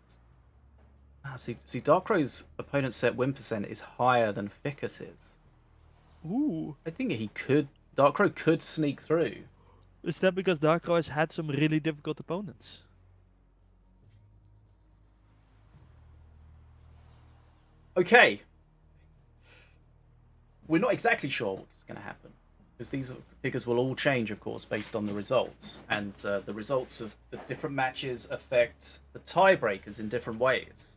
See, Dark Crow's opponent's set win percent is higher than Ficus's. Ooh. I think Dark Crow could sneak through. Is that because Darko has had some really difficult opponents? Okay. We're not exactly sure what's going to happen. Because these figures will all change, of course, based on the results. And the results of the different matches affect the tiebreakers in different ways.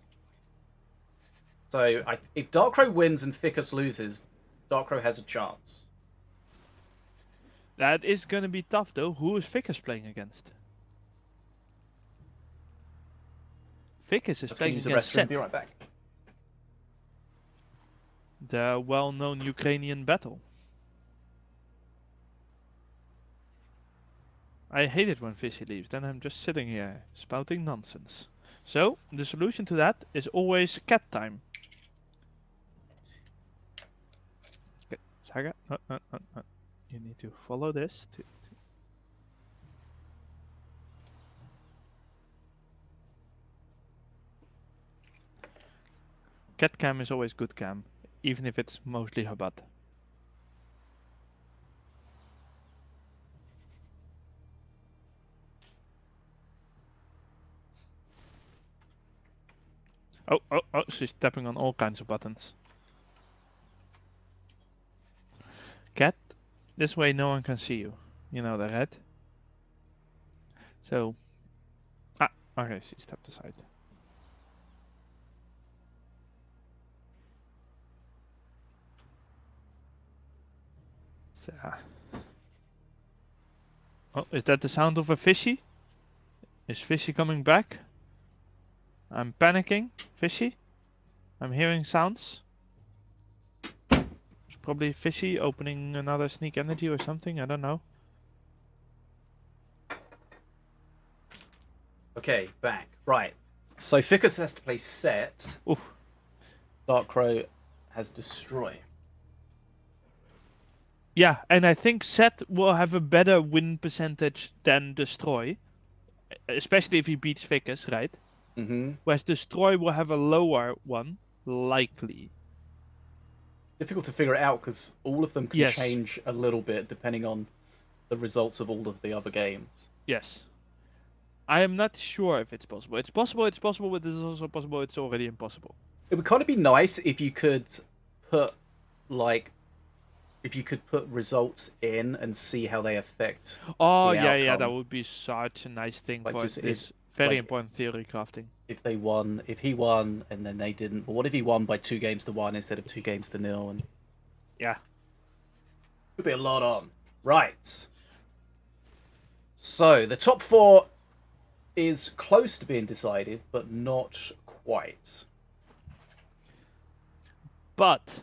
So if Dark Crow wins and Ficus loses, Dark Crow has a chance. That is going to be tough, though. Who is Ficus playing against? Ficus is playing Use the against restroom. Set, Be right back. the well-known Ukrainian battle. I hate it when Fishy leaves, then I'm just sitting here, spouting nonsense. So, the solution to that is always KATT time. Okay, Saga, no. You need to follow this. KATT cam is always good cam, even if it's mostly Habat. Oh, she's tapping on all kinds of buttons. KATT, this way no one can see you. You know that, right? So, okay, she stepped aside. So, oh, is that the sound of a fishy? Is Fishy coming back? I'm panicking. Fishy? I'm hearing sounds. It's probably Fishy opening another sneak energy or something. I don't know. Okay, back. Right. So Ficus has to play Set. Oof. Dark Crow has Destroy. Yeah, and I think Set will have a better win percentage than Destroy. Especially if he beats Ficus, right? Mm-hmm. Whereas Destroy will have a lower one, likely. Difficult to figure it out because all of them can Yes. change a little bit depending on the results of all of the other games. Yes. I am not sure if it's possible. It's possible, but it's also possible it's already impossible. It would kind of be nice if you could put results in and see how they affect. Oh, the yeah, that outcome. would be such a nice thing Like for just this very like- important theory crafting. If he won, and then they didn't. But what if he won by 2-1 instead of 2-0? And Yeah. could be a lot on. Right. So the top 4 is close to being decided, but not quite. But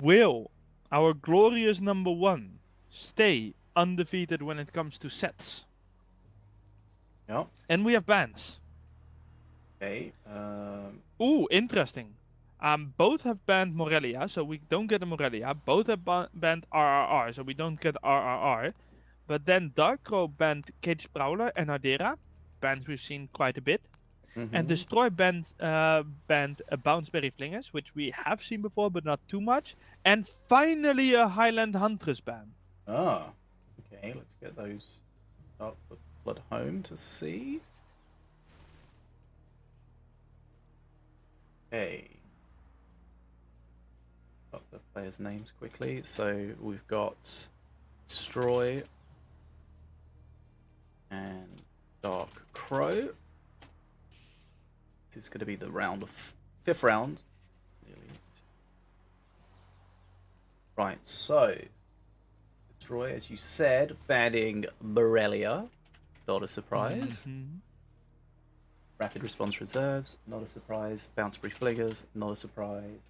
will our glorious number 1 stay undefeated when it comes to sets? Yeah. And we have bans. Okay. Ooh, interesting. Both have banned Morelia, so we don't get a Morelia. Both have banned RRR, so we don't get RRR. But then Darkrow banned Cage Prowler and Ardera, bans we've seen quite a bit. And Destroy banned Bounceberry Flingers, which we have seen before, but not too much. And finally a Highland Huntress ban. Ah. Okay, let's get those up for Blood Home to see. Okay. Up the players' names quickly. So we've got Destroy and Dark Crow. This is going to be the round of 5th round. Right, so Destroy, as you said, banning Morelia. Not a surprise. Rapid Response Reserves, not a surprise. Bounceberry Flingers, not a surprise.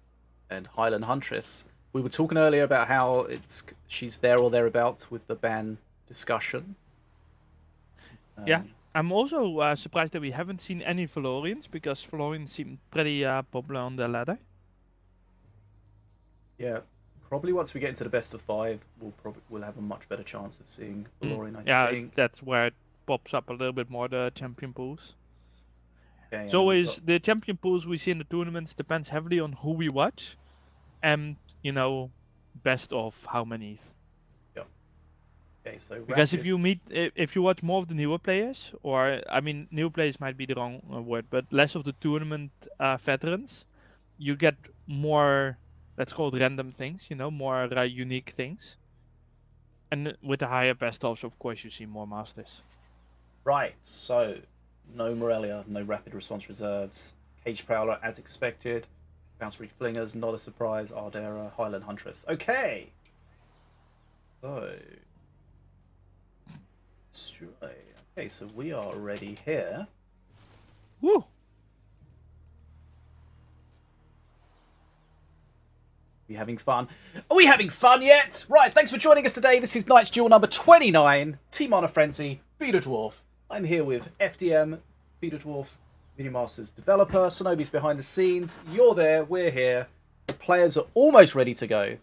And Highland Huntress. We were talking earlier about how she's there or thereabouts with the ban discussion. Yeah, I'm also surprised that we haven't seen any Valorians, because Valorians seem pretty popular on the ladder. Yeah, probably once we get into the best of 5, we'll have a much better chance of seeing Valorian. I think. That's where it pops up a little bit more, the champion pools. Okay, It's always the champion pools we see in the tournaments depends heavily on who we watch, and best of how many. Yeah. Okay, so because rapid... if you watch more of the newer players, or I mean newer players might be the wrong word, but less of the tournament veterans, you get more, let's call it random things, more unique things. And with the higher best offs, of course, you see more masters. Right, so no Morelia, no Rapid Response Reserves, Cage Prowler as expected, Bounceberry Flingers, not a surprise, Ardera, Highland Huntress. Okay! So... Destroy. Okay, so we are ready here. Woo! Are we having fun? Are we having fun yet? Right, thanks for joining us today. This is Night's Duel number 29, Team Honor Frenzy, BetaDwarf. I'm here with FDM, BetaDwarf, Minion Masters developer. Sinobie's behind the scenes. You're there, we're here. The players are almost ready to go.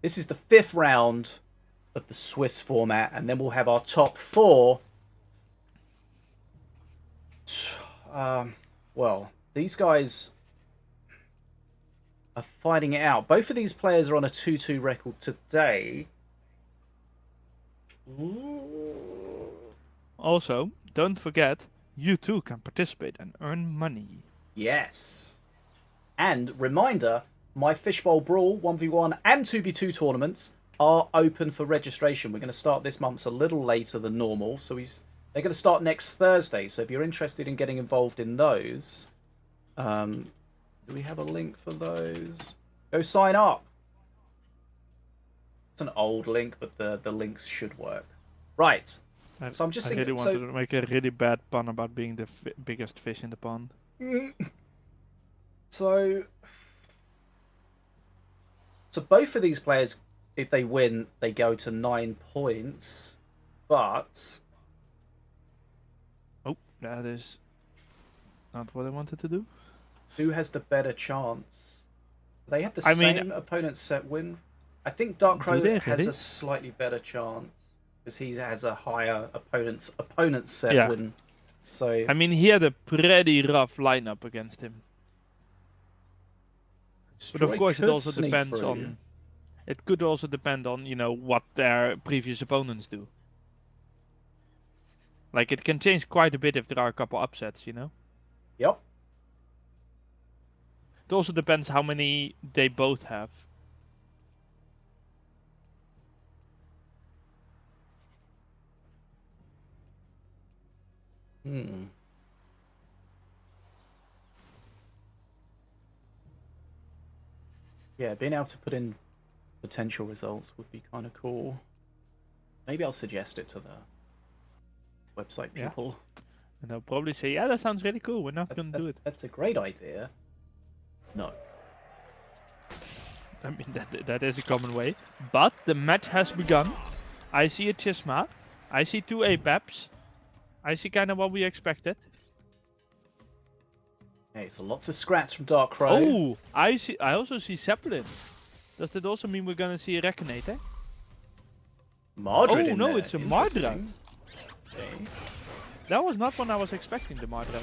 This is the 5th round of the Swiss format, and then we'll have our top 4. Well, these guys are fighting it out. Both of these players are on a 2-2 record today. Also, don't forget, you too can participate and earn money. Yes. And reminder, my Fishbowl Brawl 1v1 and 2v2 tournaments are open for registration. We're going to start this month a little later than normal, so they're going to start next Thursday. So if you're interested in getting involved in those, do we have a link for those? Go sign up. It's an old link, but the links should work. Right. So I'm just I thinking. really wanted to make a really bad pun about being the biggest fish in the pond. So both of these players, if they win, they go to 9 points. But oh, that is not what I wanted to do. Who has the better chance? They have the same opponent set win. I think Dark Crow has a slightly better chance because he has a higher opponent's set win. So I mean, he had a pretty rough lineup against him. But of course, it also depends on. It could also depend on what their previous opponents do. Like it can change quite a bit if there are a couple upsets, Yep. It also depends how many they both have. Yeah, being able to put in potential results would be kind of cool. Maybe I'll suggest it to website Yeah. people. And they'll probably say, yeah, that sounds really cool. We're not going to do it. That's a great idea. No. I mean, that is a common way. But the match has begun. I see a Chisma. I see 2 Apeps. I see kind of what we expected. Okay, so lots of scraps from Dark Crow. Oh, I also see Zeppelin. Does that also mean we're gonna see a Reckinator? Mardred Oh in no, there. it's a Mardred. Interesting. Okay. That was not one I was expecting, the Mardred.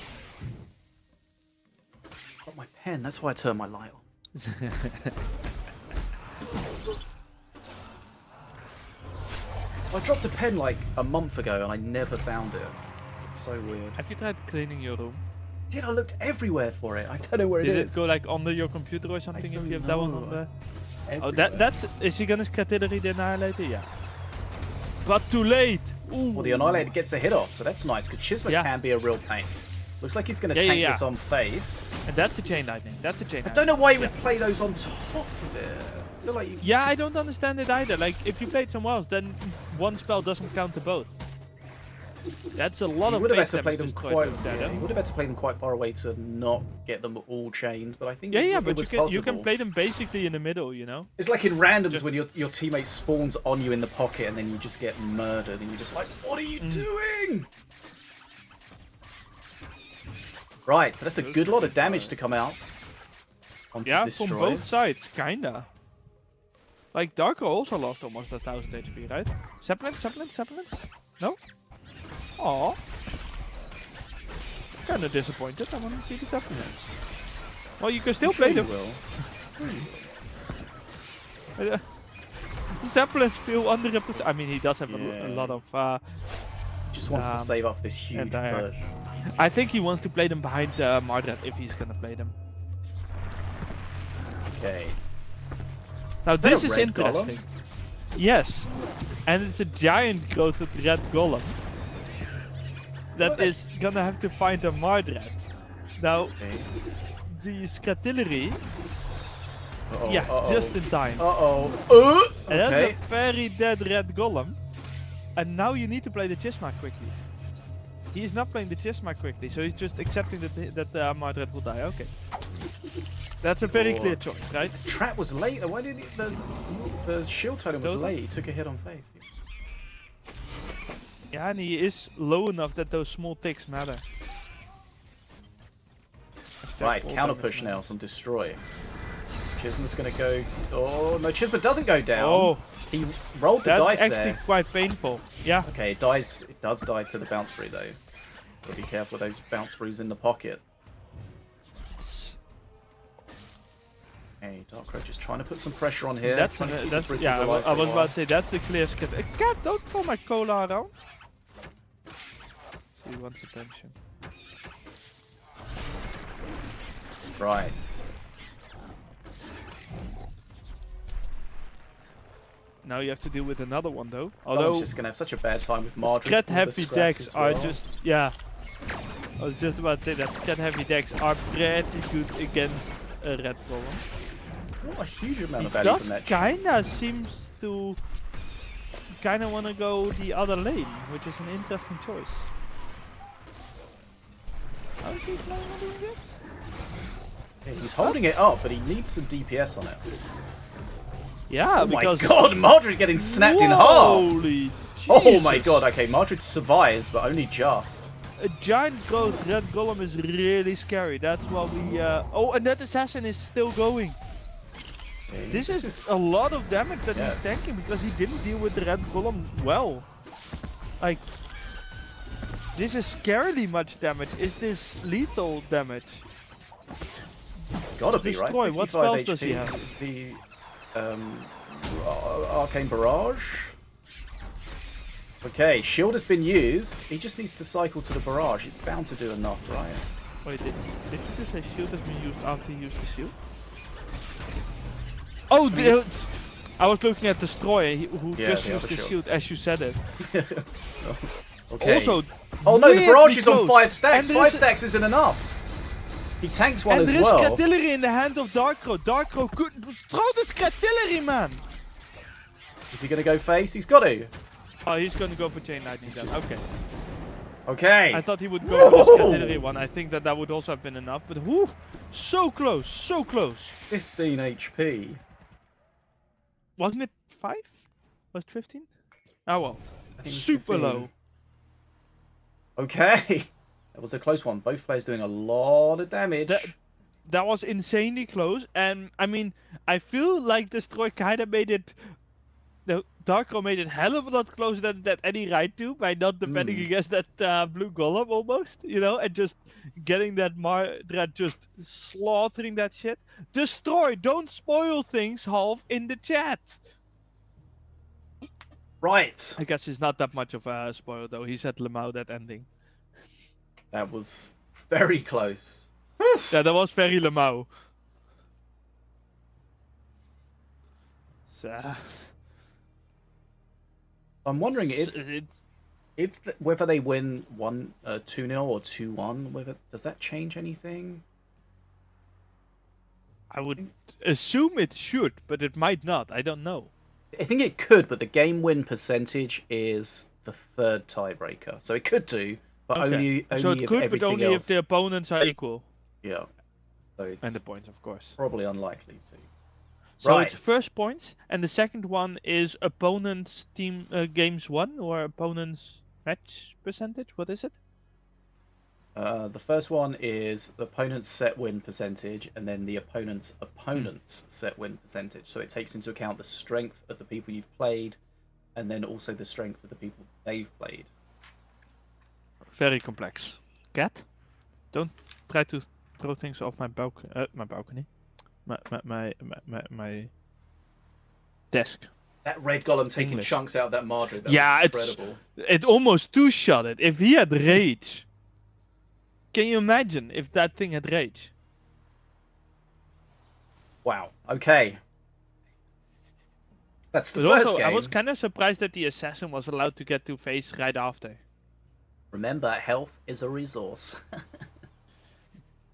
Got my pen, that's why I turned my light on. I dropped a pen like a month ago and I never found it. It's so weird. Have you tried cleaning your room? Dude, I looked everywhere for it. I don't know where Did it it is. go like under your computer or something if don't you have that one know. on the... Oh, Everywhere. that's... Is he gonna Artillery the Annihilator? Yeah. But too late! Ooh. Well, the Annihilator gets a hit off, so that's nice, because Chisma Yeah. can be a real pain. Looks like he's going to Yeah, tank yeah. this on face. And that's a Chain Lightning. That's a Chain I Lightning. don't know why he would play those on top of it. I feel like you... Yeah, I don't understand it either. Like, if you played somewhere else, then one spell doesn't count to both. That's a lot He of would have had face to play damage them destroyed quite. with that, Yeah, huh? he would have had to play them quite far away to not get them all chained. But I think Yeah, if but it was you possible. can play them basically in the middle, you know? It's like in randoms Just- when your teammate spawns on you in the pocket and then you just get murdered and you're just like, what are you doing? Right, so that's a good lot of damage to come out onto Yeah, Destroy. from both sides, kinda. Like, Darko also lost almost 1000 HP, right? Zeppelins? No? Aww. Kinda disappointed, I wanna see the Zeppelins. Well, you can still I'm sure play you them. will. Zeppelins feel underrepresented. I mean, he does have a Yeah. lot of... Just wants to save up for this huge dire. push. I think he wants to play them behind Mardred if he's gonna play them. Okay. Now that this a is red interesting. Yes, and it's a giant growth with red golem that is gonna have to find a Mardred. Now Okay. the Scatillery, Uh-oh, yeah, uh-oh. just in time. Uh-oh. And Okay. that's a very dead red golem. And now you need to play the Chisma quickly. He's not playing the Chisma quickly, so he's just accepting that Mardred will die. Okay. That's a very clear choice, right? Trap was late. Why did the shield totem was Totem? late? He took a hit on face. Yeah, and he is low enough that those small ticks matter. Right, All counter damage push now matters. from Destroy. Chisma's gonna go. Oh no, Chisma doesn't go down. Oh, He rolled the that's dice actually there. quite painful. Yeah. Okay, it dies. It does die to the bounce spree though. Gotta be careful with those bounce sprees in the pocket. Okay, Dark Crow just trying to put some pressure on here. That's trying to keep the that's bridges yeah. alive I for a was while. about to say that's a clear skip. Cat, don't throw my cola around. He wants attention. Right. Now you have to deal with another one though. Although Although just gonna have such a bad time with Mardred. Scrat all the heavy scraps decks as are well. just yeah. I was just about to say that Scrat heavy decks are pretty good against a red golem. Not a huge amount He of value does from that. kinda seems to kinda wanna go the other lane, which is an interesting choice. How is he planning on doing this? Yeah, he's holding it up, but he needs some DPS on it. Yeah, Oh my because god, Mardred getting snapped in half! Holy Oh my Jesus. god, okay, Mardred survives, but only just. A giant growth red golem is really scary. That's why we oh, and that assassin is still going. Okay, This is a lot of damage that he's tanking because he didn't deal with the red golem well. Like, this is scarily much damage. Is this lethal damage? It's gotta be, right? Destroy, what 55 spells HP. does he have? The Arcane Barrage. Okay, shield has been used. He just needs to cycle to the barrage. It's bound to do enough, right? Wait, did you just say shield has been used after he used the shield? Oh, I was looking at Destroyer who Yeah, just the used other the shield. shield as you said it. Okay. Also, oh no, the weirdly barrage is on close. 5 stacks. And there 5 is- stacks isn't enough. He tanks one and as there is well. Scatillery in the hand of Darkrow. Darkrow could throw the Scatillery, man! Is he gonna go face? He's got to. Oh, he's gonna go for Chain Lightning then. just- Okay. Okay. I thought he would go for this category one. I think that would also have been enough. But whoo, so close, so close. 15 HP. Wasn't it 5? Was it 15? Oh well. I think it was Super 15. low. Okay. That was a close one. Both players doing a lot of damage. That was insanely close. And I mean, I feel like Destroy kind of made it. The Darkro made it hell of a lot closer than that any right to by not defending against that blue golem almost, you know, and just getting that just slaughtering that shit. Destroy, don't spoil things, Half, in the chat. Right. I guess it's not that much of a spoil though. He said Lemao that ending. That was very close. Yeah, that was very Lemao. So. I'm wondering whether they win 2-0 or 2-1. Does that change anything? I would assume it should, but it might not. I don't know. I think it could, but the game win percentage is the third tiebreaker, so it could do, but only so it if could, everything but only else. if the opponents are equal. Yeah. So it's And the points, of course. probably unlikely to. So Right. it's first points, and the second one is opponent's team games won or opponent's match percentage. What is it? The first one is the opponent's set win percentage, and then the opponent's set win percentage. So it takes into account the strength of the people you've played, and then also the strength of the people they've played. Very complex. Cat, don't try to throw things off my balcony. My desk. That red golem taking English. chunks out of that Madrid. That Yeah, was incredible. it almost two-shot it. If he had rage, can you imagine if that thing had rage? Wow. Okay. That's the But first also, game. I was kind of surprised that the assassin was allowed to get to face right after. Remember, health is a resource.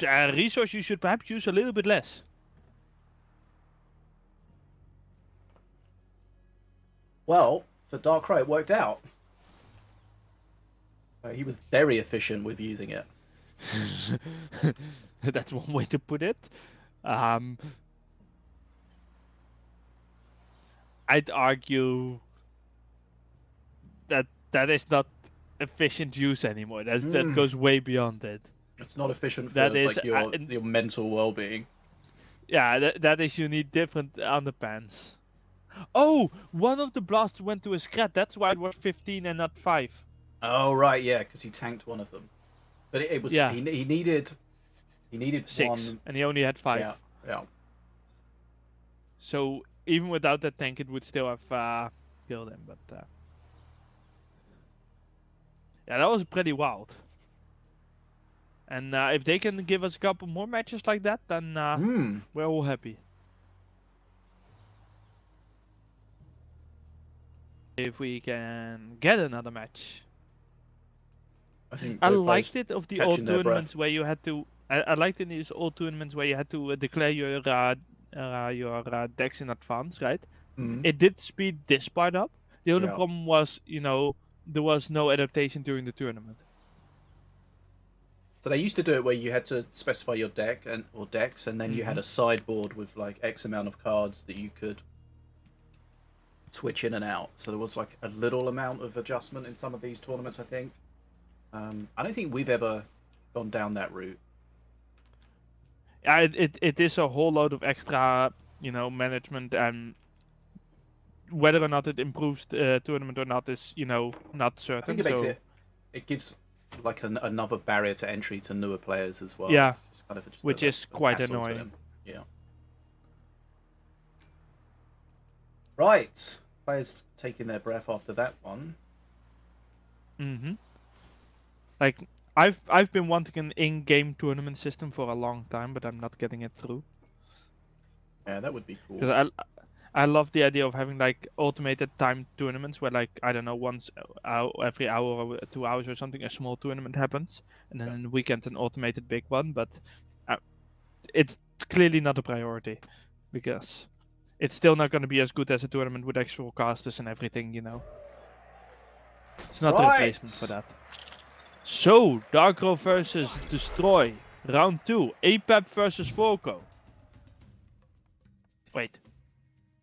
Resource you should perhaps use a little bit less. Well, for Darkrai, it worked out. He was very efficient with using it. That's one way to put it. I'd argue that is not efficient use anymore. That goes way beyond it. It's not efficient for That is, like, your mental well-being. Yeah, that is you need different underpants. Oh, one of the blasts went to a scrat. That's why it was 15 and not 5. Oh right, yeah, because he tanked one of them. But it was he needed 6, one, and he only had 5. Yeah. So even without that tank, it would still have killed him. But yeah, that was pretty wild. And if they can give us a couple more matches like that, then we're all happy. If we can get another match. I liked it of the old catching their tournaments breath. where you had to. I liked in these old tournaments where you had to declare your decks in advance, right? It did speed this part up. The only problem was, there was no adaptation during the tournament. So they used to do it where you had to specify your deck or decks, and then you had a sideboard with like X amount of cards that you could switch in and out. So there was like a little amount of adjustment in some of these tournaments, I think. I don't think we've ever gone down that route. Yeah, it is a whole load of extra, management, and whether or not it improves the tournament or not is, not certain. I think it makes it gives like another barrier to entry to newer players as well. Yeah, it's just kind of which is quite hassle to annoying. them. Yeah. Right, players taking their breath after that one. Like I've been wanting an in-game tournament system for a long time, but I'm not getting it through. Yeah, that would be cool. Because I love the idea of having like automated timed tournaments where, like, I don't know, once every hour or 2 hours or something, a small tournament happens, and then in the weekend an automated big one. But it's clearly not a priority because it's still not going to be as good as a tournament with actual casters and everything. It's not a replacement for that. So, Darkro versus Destroy. Round 2. APEP versus Volko. Wait.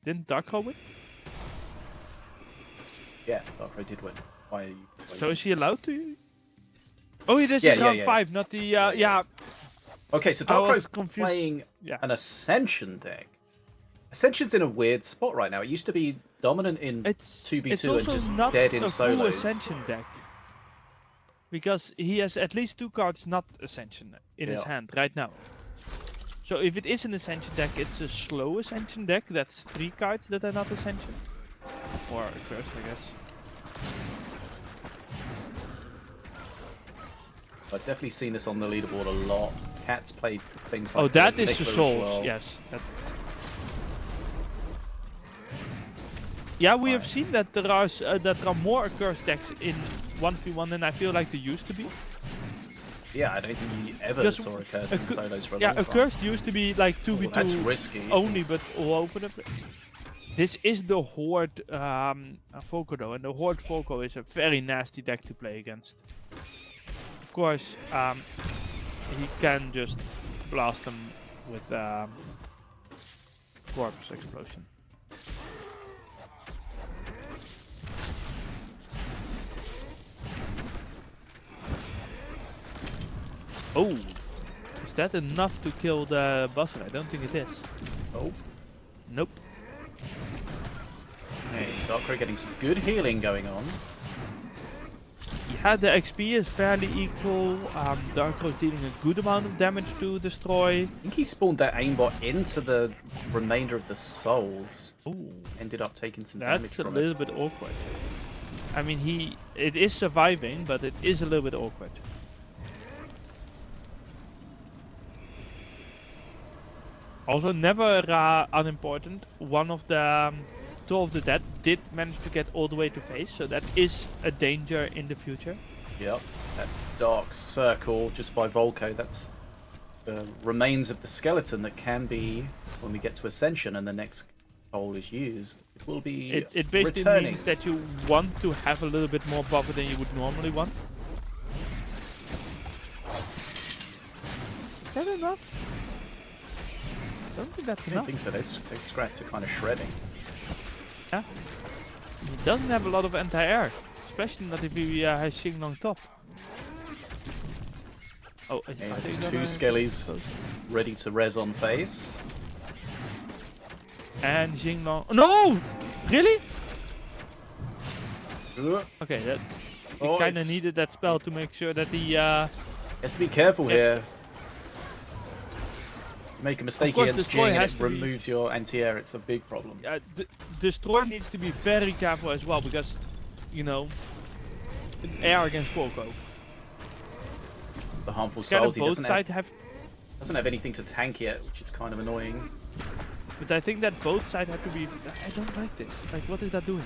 Didn't Darkro win? Yeah, Darkro did win. Why are you So is he allowed to? Oh, this Yeah, is yeah, round yeah. 5, not the... Yeah. yeah. Okay, so I was Darkro's confused. playing Yeah. an Ascension deck. Ascension's in a weird spot right now. It used to be dominant in It's 2v2 also and just not dead in a solos. full Ascension deck. Because he has at least 2 cards not Ascension in his Yeah. hand right now. So if it is an Ascension deck, it's a slow Ascension deck. That's 3 cards that are not Ascension. Or first, I guess. I've definitely seen this on the leaderboard a lot. KATT's played things like Oh, that this, is the Nickler as Souls, well. yes. Yeah, we have Right. seen that there are more accursed decks in 1v1 than I feel like there used to be. Yeah, I don't think you ever Because saw a cursed in solos for a Yeah, long time. accursed used to be like Oh, 2v2 that's risky. only, but all over the place. This is the Horde Volko though, and the Horde Volko is a very nasty deck to play against. Of course, he can just blast them with Corpse Explosion. Oh, is that enough to kill the buzzer? I don't think it is. Oh, Nope. hey, Darkro getting some good healing going on. Yeah, the XP is fairly equal. Darkro is dealing a good amount of damage to Destroy. I think he spawned that aimbot into the remainder of the souls. Ooh, Ended up taking some damage that's a from little it. bit awkward. I mean, it is surviving, but it is a little bit awkward. Also, never unimportant. One of the Toll of the Dead did manage to get all the way to face, so that is a danger in the future. Yep, that dark circle just by Volko, that's the remains of the skeleton that can be, when we get to Ascension and the next toll is used, it will be It basically returning. means that you want to have a little bit more buffer than you would normally want. Is that enough? I don't think that's I don't enough. think so, those scrats are kind of shredding. Yeah. He doesn't have a lot of anti-air, especially not if he has Xing on top. Oh, I And think it's that two I- skellies ready to res on face. And Xinglong. No! Really? Ugh. Okay, that Oh, he kind of it's- needed that spell to make sure that he. Has to be careful Yeah. here. Make a mistake course, against Destroy Jing and has it to be- removes your anti-air, it's a big problem. Destroy needs to be very careful as well because, you know, air against Volko. It's the harmful Kind of souls, he both doesn't sides have anything to tank yet, which is kind of annoying. but I think that both sides have to be. I don't like this. Like, what is that doing?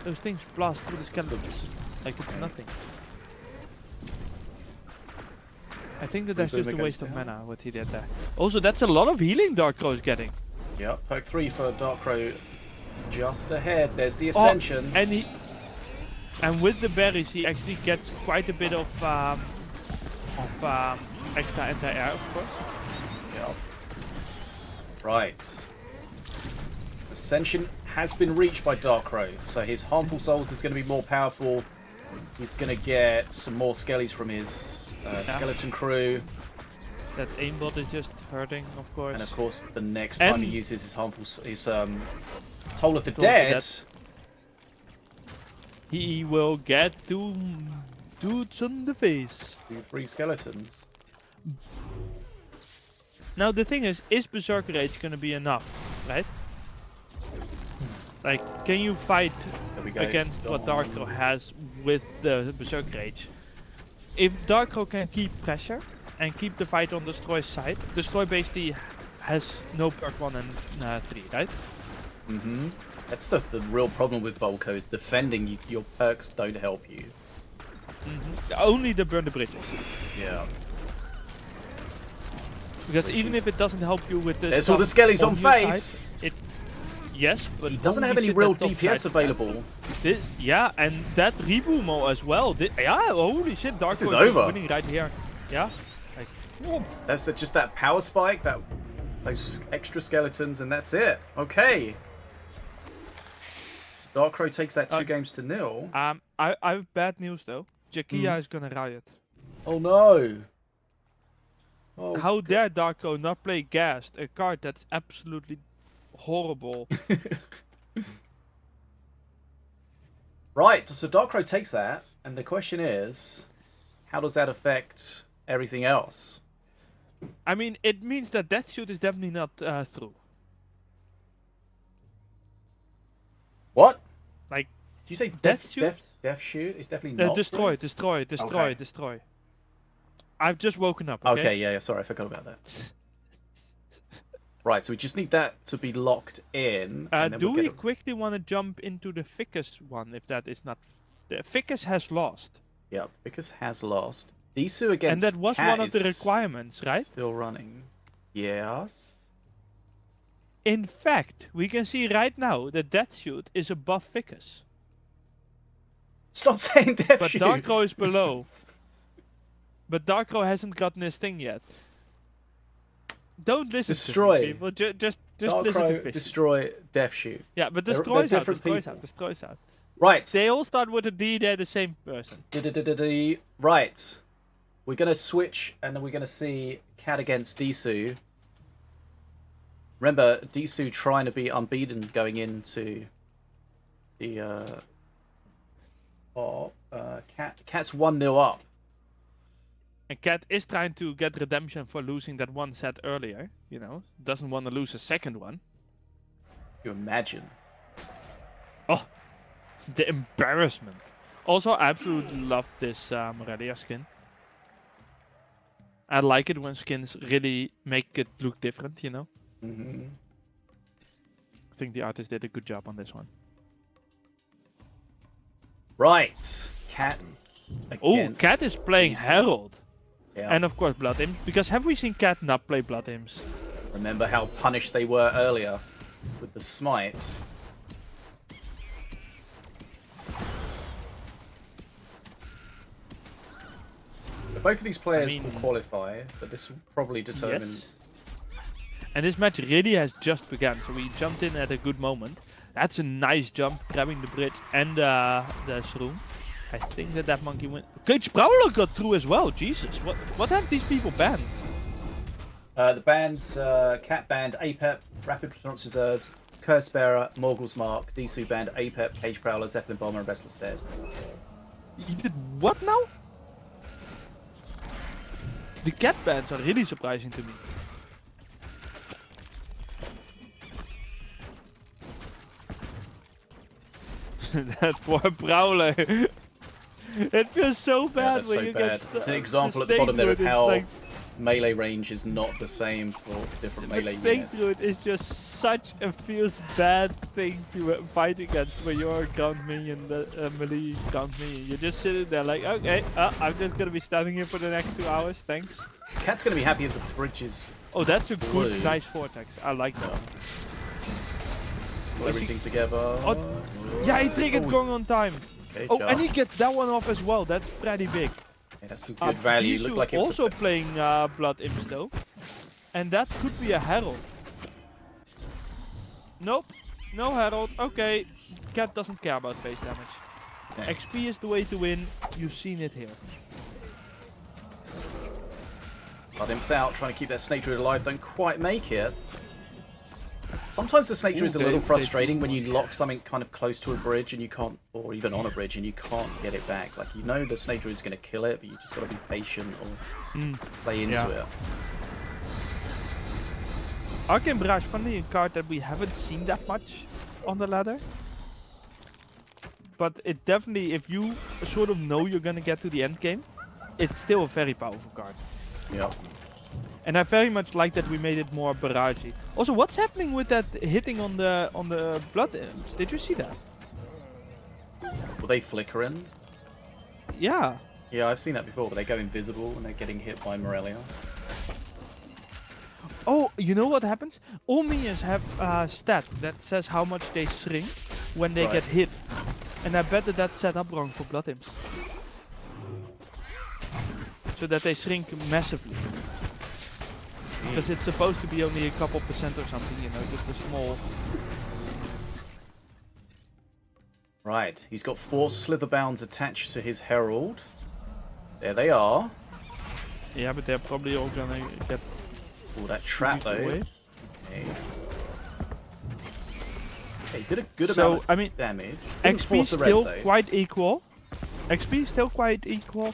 Those things blast through the That's the- skeletons. Like it's nothing. I think that that's Boom just a against waste of the mana what he did there. Also, that's a lot of healing Darkro is getting. Yep, perk 3 for Darkro just ahead. There's the Oh, Ascension. And with the berries, he actually gets quite a bit of extra anti-air, of course. Yep. Right. Ascension has been reached by Darkro, so his harmful souls is going to be more powerful. He's going to get some more skellies from his skeleton crew. That aimbot is just hurting, of course. And of course, the next time he And- uses his harmful, his Toll of the Toll of the Dead, Dead. He will get 2 dudes on the face. 3 skeletons. Now the thing is Berserker Rage gonna be enough, right? Like, can you fight There we go. against what Dom. Darkro has with the Berserker Rage? If Darkro can keep pressure and keep the fight on Destroy's side, Destroy basically has no perk 1 and 3, right? Mm-hmm. That's the real problem with Volko, is defending. Your perks don't help you. Only the Burn the Bridges. Yeah. Because Which even is- if it doesn't help you with the There's all the stuff skellies on your face. side, Yes, but He doesn't holy have any shit, real that top DPS side- available. This, yeah, and that Rivumo as well. Yeah, holy shit, Dark This is Horse over. winning right here. Yeah, like, whoa. That's just that power spike, those extra skeletons, and that's it. Okay. Dark Crow takes that 2-0. I have bad news though. Jakia is gonna riot. Oh no. Oh, How dare Dark Crow not play Gassed, a card that's absolutely horrible. Right, so Dark Crow takes that, and the question is, how does that affect everything else? I mean, it means that Death Shoot is definitely not through. What? Like, Did you say Death Shoot? Death Shoot? It's definitely not. Destroy, through? destroy, destroy, Okay. destroy. I've just woken up. Okay. Okay, yeah, sorry, I forgot about that. Right, so we just need that to be locked in. And then Do we'll we get it. quickly want to jump into the Ficus one if that is not? The Ficus has lost. Yeah, Vicus has lost. DSOO against And that was KATT one of the is requirements, right? Still running. Yes. In fact, we can see right now that Death Shoot is above Ficus. Stop saying Death But Shoot. Dark Crow is below. But Dark Crow hasn't gotten his thing yet. Don't listen Destroy. to me, people. Just Dark listen Crow, to Fish. destroy Death Shoot. Yeah, but They're destroys out, different destroys people. out, destroys out. Right. They all start with a D, they're the same person. Right. We're going to switch, and then we're going to see KATT against DSOO. Remember, DSOO trying to be unbeaten going into the... KATT's 1-0 up. And KATT is trying to get redemption for losing that one set earlier, you know. Doesn't want to lose a second one. You imagine. Oh, the embarrassment. Also, I absolutely love this Morelia skin. I like it when skins really make it look different, you know. Mm-hmm. I think the artist did a good job on this one. Right. KATT Oh, against KATT is playing DSOO. Herald. Yeah. And of course Blood Imps. Because have we seen KATT not play Blood Imps? Remember how punished they were earlier with the smite. Both of these players will qualify, but this will probably determine... Yes. And this match really has just begun, so we jumped in at a good moment. That's a nice jump, grabbing the bridge and the shroom. I think that monkey went... Cage Prowler got through as well, Jesus. What have these people banned? The bans, KATT banned APEP, Rapid Response Reserves, Curse Bearer, Morgul's Mark, DSOO banned APEP, Cage Prowler, Zeppelin Bomber, and Restless Dead. You did what now? The KATT bans are really surprising to me. That poor Prowler. It feels so bad That's when so you bad. get It's an example at the bottom there of how melee range is not the same for different melee Snake units. Druid is just such a feels bad thing to fight against when you're a ground minion, melee ground minion. You're just sitting there like, okay, I'm just gonna be standing here for the next 2 hours, thanks. KATT's gonna be happy if the bridge is Oh, that's a good, blue. nice vortex. I like that. Pull everything together. Oh, yeah, he triggered Oh. going on time. Okay, Oh, and he just. gets that one off as well. That's pretty big. Yeah, that's some good value. Bishu Looked like it was also playing Blood Imps though. And that could be a Herald. Nope, no Herald. Okay, KATT doesn't care about base damage. Okay. XP is the way to win. You've seen it here. Blood Imps out, trying to keep their Snake Druid alive. Don't quite make it. Sometimes the Snake Druid is a little frustrating when you lock something kind of close to a bridge and you can't, or even on a bridge and you can't get it back. Like, you know the Snake Druid's going to kill it, but you just got to be patient or play into it. Arcane Barrage, finally a card that we haven't seen that much on the ladder. But it definitely, if you sort of know you're gonna get to the end game, it's still a very powerful card. Yeah. And I very much like that we made it more barragey. Also, what's happening with that hitting on the Blood Imps? Did you see that? Were they flickering? Yeah. Yeah, I've seen that before, but they go invisible when they're getting hit by Morelia. Oh, you know what happens? All minions have a stat that says how much they shrink when they get hit. And I bet that that's set up wrong for Blood Imps. So that they shrink massively. Because it's supposed to be only a couple percent or something, you know, just a small... Right, he's got 4 Slitherbounds attached to his Herald. There they are. Yeah, but they're probably all gonna get... Oh, that trap though. Away. Okay, did a good So, amount of I mean, damage. XP still quite equal. XP still quite equal.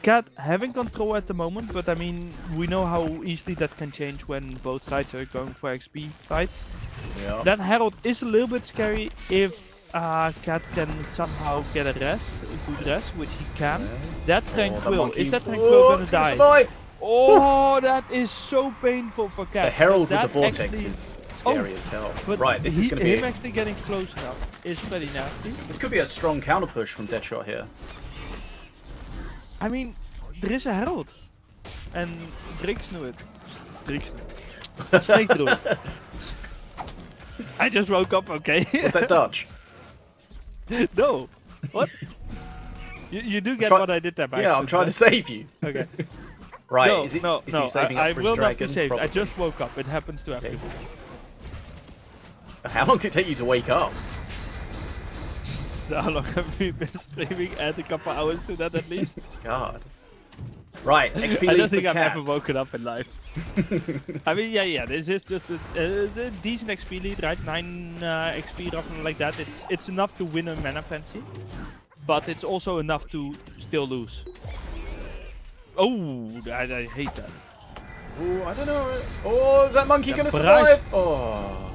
KATT having control at the moment, but I mean, we know how easily that can change when both sides are going for XP fights. Yeah. That Herald is a little bit scary if KATT can somehow get a good rest, which he can. That Tranquil, is that Tranquil gonna die? Survive. Oh, that is so painful for KATT. The Herald with That the Vortex actually- is scary as hell. But Right, this is going to be... him actually getting close enough is pretty nasty. This could be a strong counter push from Deadshot here. I mean, there is a Herald. And Drake knew it. Snake through it. I just woke up, okay? Was that Dutch? No. What? You do get try- what I did there, Yeah, I'm trying to save you. Okay. Right, No, is he no, saving I up for his will dragon? not be saved. I Probably. just woke up. It happens to everyone. How long did it take you to wake up? How long have we been streaming? Add a couple hours to that at least. God. Right, XP I lead don't for think I've KATT. ever woken up in life. I mean, yeah, this is just a decent XP lead, right? 9 XP, roughly like that. It's enough to win a mana fancy, but it's also enough to still lose. Oh, I hate that. Oh, I don't know. Oh, is that monkey Yeah, gonna Barrage. survive? Oh.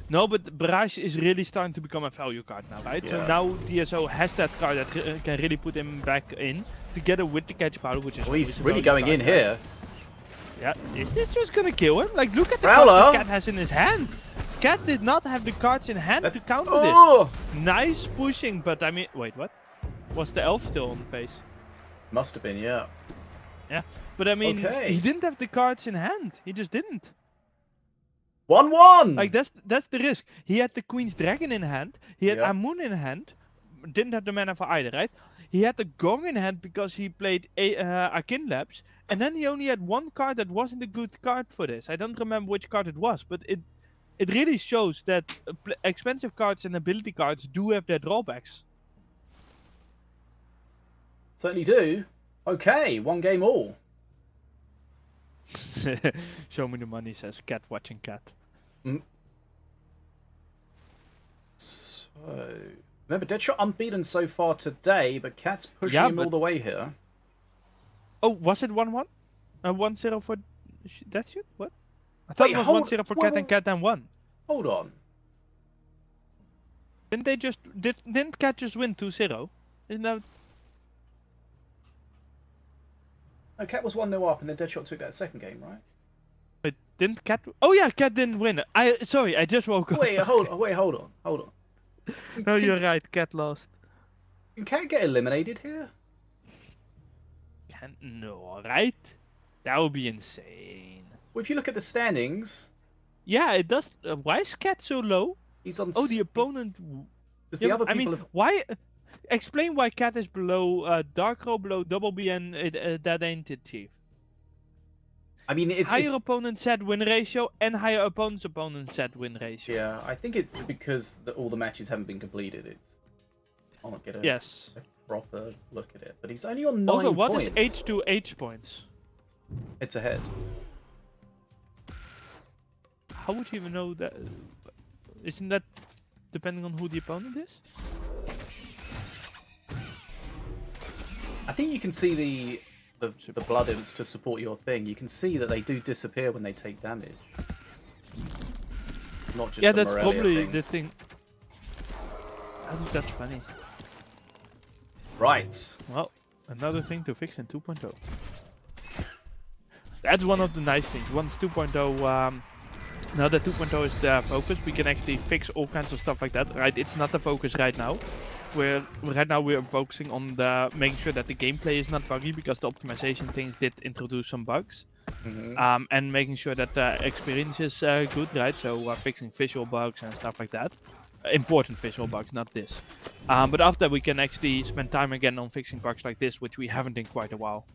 No, but Barrage is really starting to become a value card now, right? So Yeah. now DSO has that card that can really put him back in, together with the catch power, which is Well, he's always a really value going card, in right? here. Yeah, is this just gonna kill him? Like, look at the Prowler. cards that KATT has in his hand. KATT did not have the cards in hand to counter Oh! this. Nice pushing, but I mean, wait, what? Was the elf still on the face? Must have been, yeah. Yeah, but I mean, Okay. he didn't have the cards in hand. He just didn't. 1-1! Like, that's the risk. He had the Queen's Dragon in hand. He had Yeah. Amun in hand. Didn't have the mana for either, right? He had the Gong in hand because he played Akin Labs. And then he only had one card that wasn't a good card for this. I don't remember which card it was, but it really shows that expensive cards and ability cards do have their drawbacks. Certainly do. Okay, 1 game all. Show me the money, says KATT watching KATT. So, remember, Deadshot unbeaten so far today, but KATT's pushing Yeah, him all the way here. Oh, was it 1-1? 1-0 for that shit? What? I thought Wait, it was hold- 1-0 for whoa, KATT whoa. and KATT then 1. Hold on. Didn't they just didn't KATT just win 2-0? Isn't that No, KATT was 1-0 up, and then Deadshot took that second game, right? wait, didn't KATT Oh yeah, KATT didn't win. Sorry, I just woke up. Wait, hold on. No, you're right, KATT lost. Can KATT get eliminated here? No, right? That would be insane. Well, if you look at the standings, Yeah, it does. Why is KATT so low? he's on... Oh, the opponent. Because Yeah, the other but, I people mean, have... why? Explain why KATT is below Darkro, below DOUBLEB, and that ain't it, Chief. I mean, it's... Higher opponent set win ratio and higher opponent set win ratio. Yeah, I think it's because all the matches haven't been completed. It's... I'll not get a Yes. proper look at it. But he's only on 9 Also, what points. is H to H points? It's ahead. How would you even know that? Isn't that depending on who the opponent is? I think you can see the blood imps to support your thing. You can see that they do disappear when they take damage. Not just Yeah, the that's Morelia probably thing. the thing. That's funny. Right. Well, another thing to fix in 2.0. That's one of the nice things. Once 2.0, now that 2.0 is the focus, we can actually fix all kinds of stuff like that. Right? It's not the focus right now. Right now we're focusing on making sure that the gameplay is not buggy, because the optimization things did introduce some bugs. And making sure that the experience is good, right? So fixing visual bugs and stuff like that. Important visual bugs, not this. But after we can actually spend time again on fixing bugs like this, which we haven't in quite a while.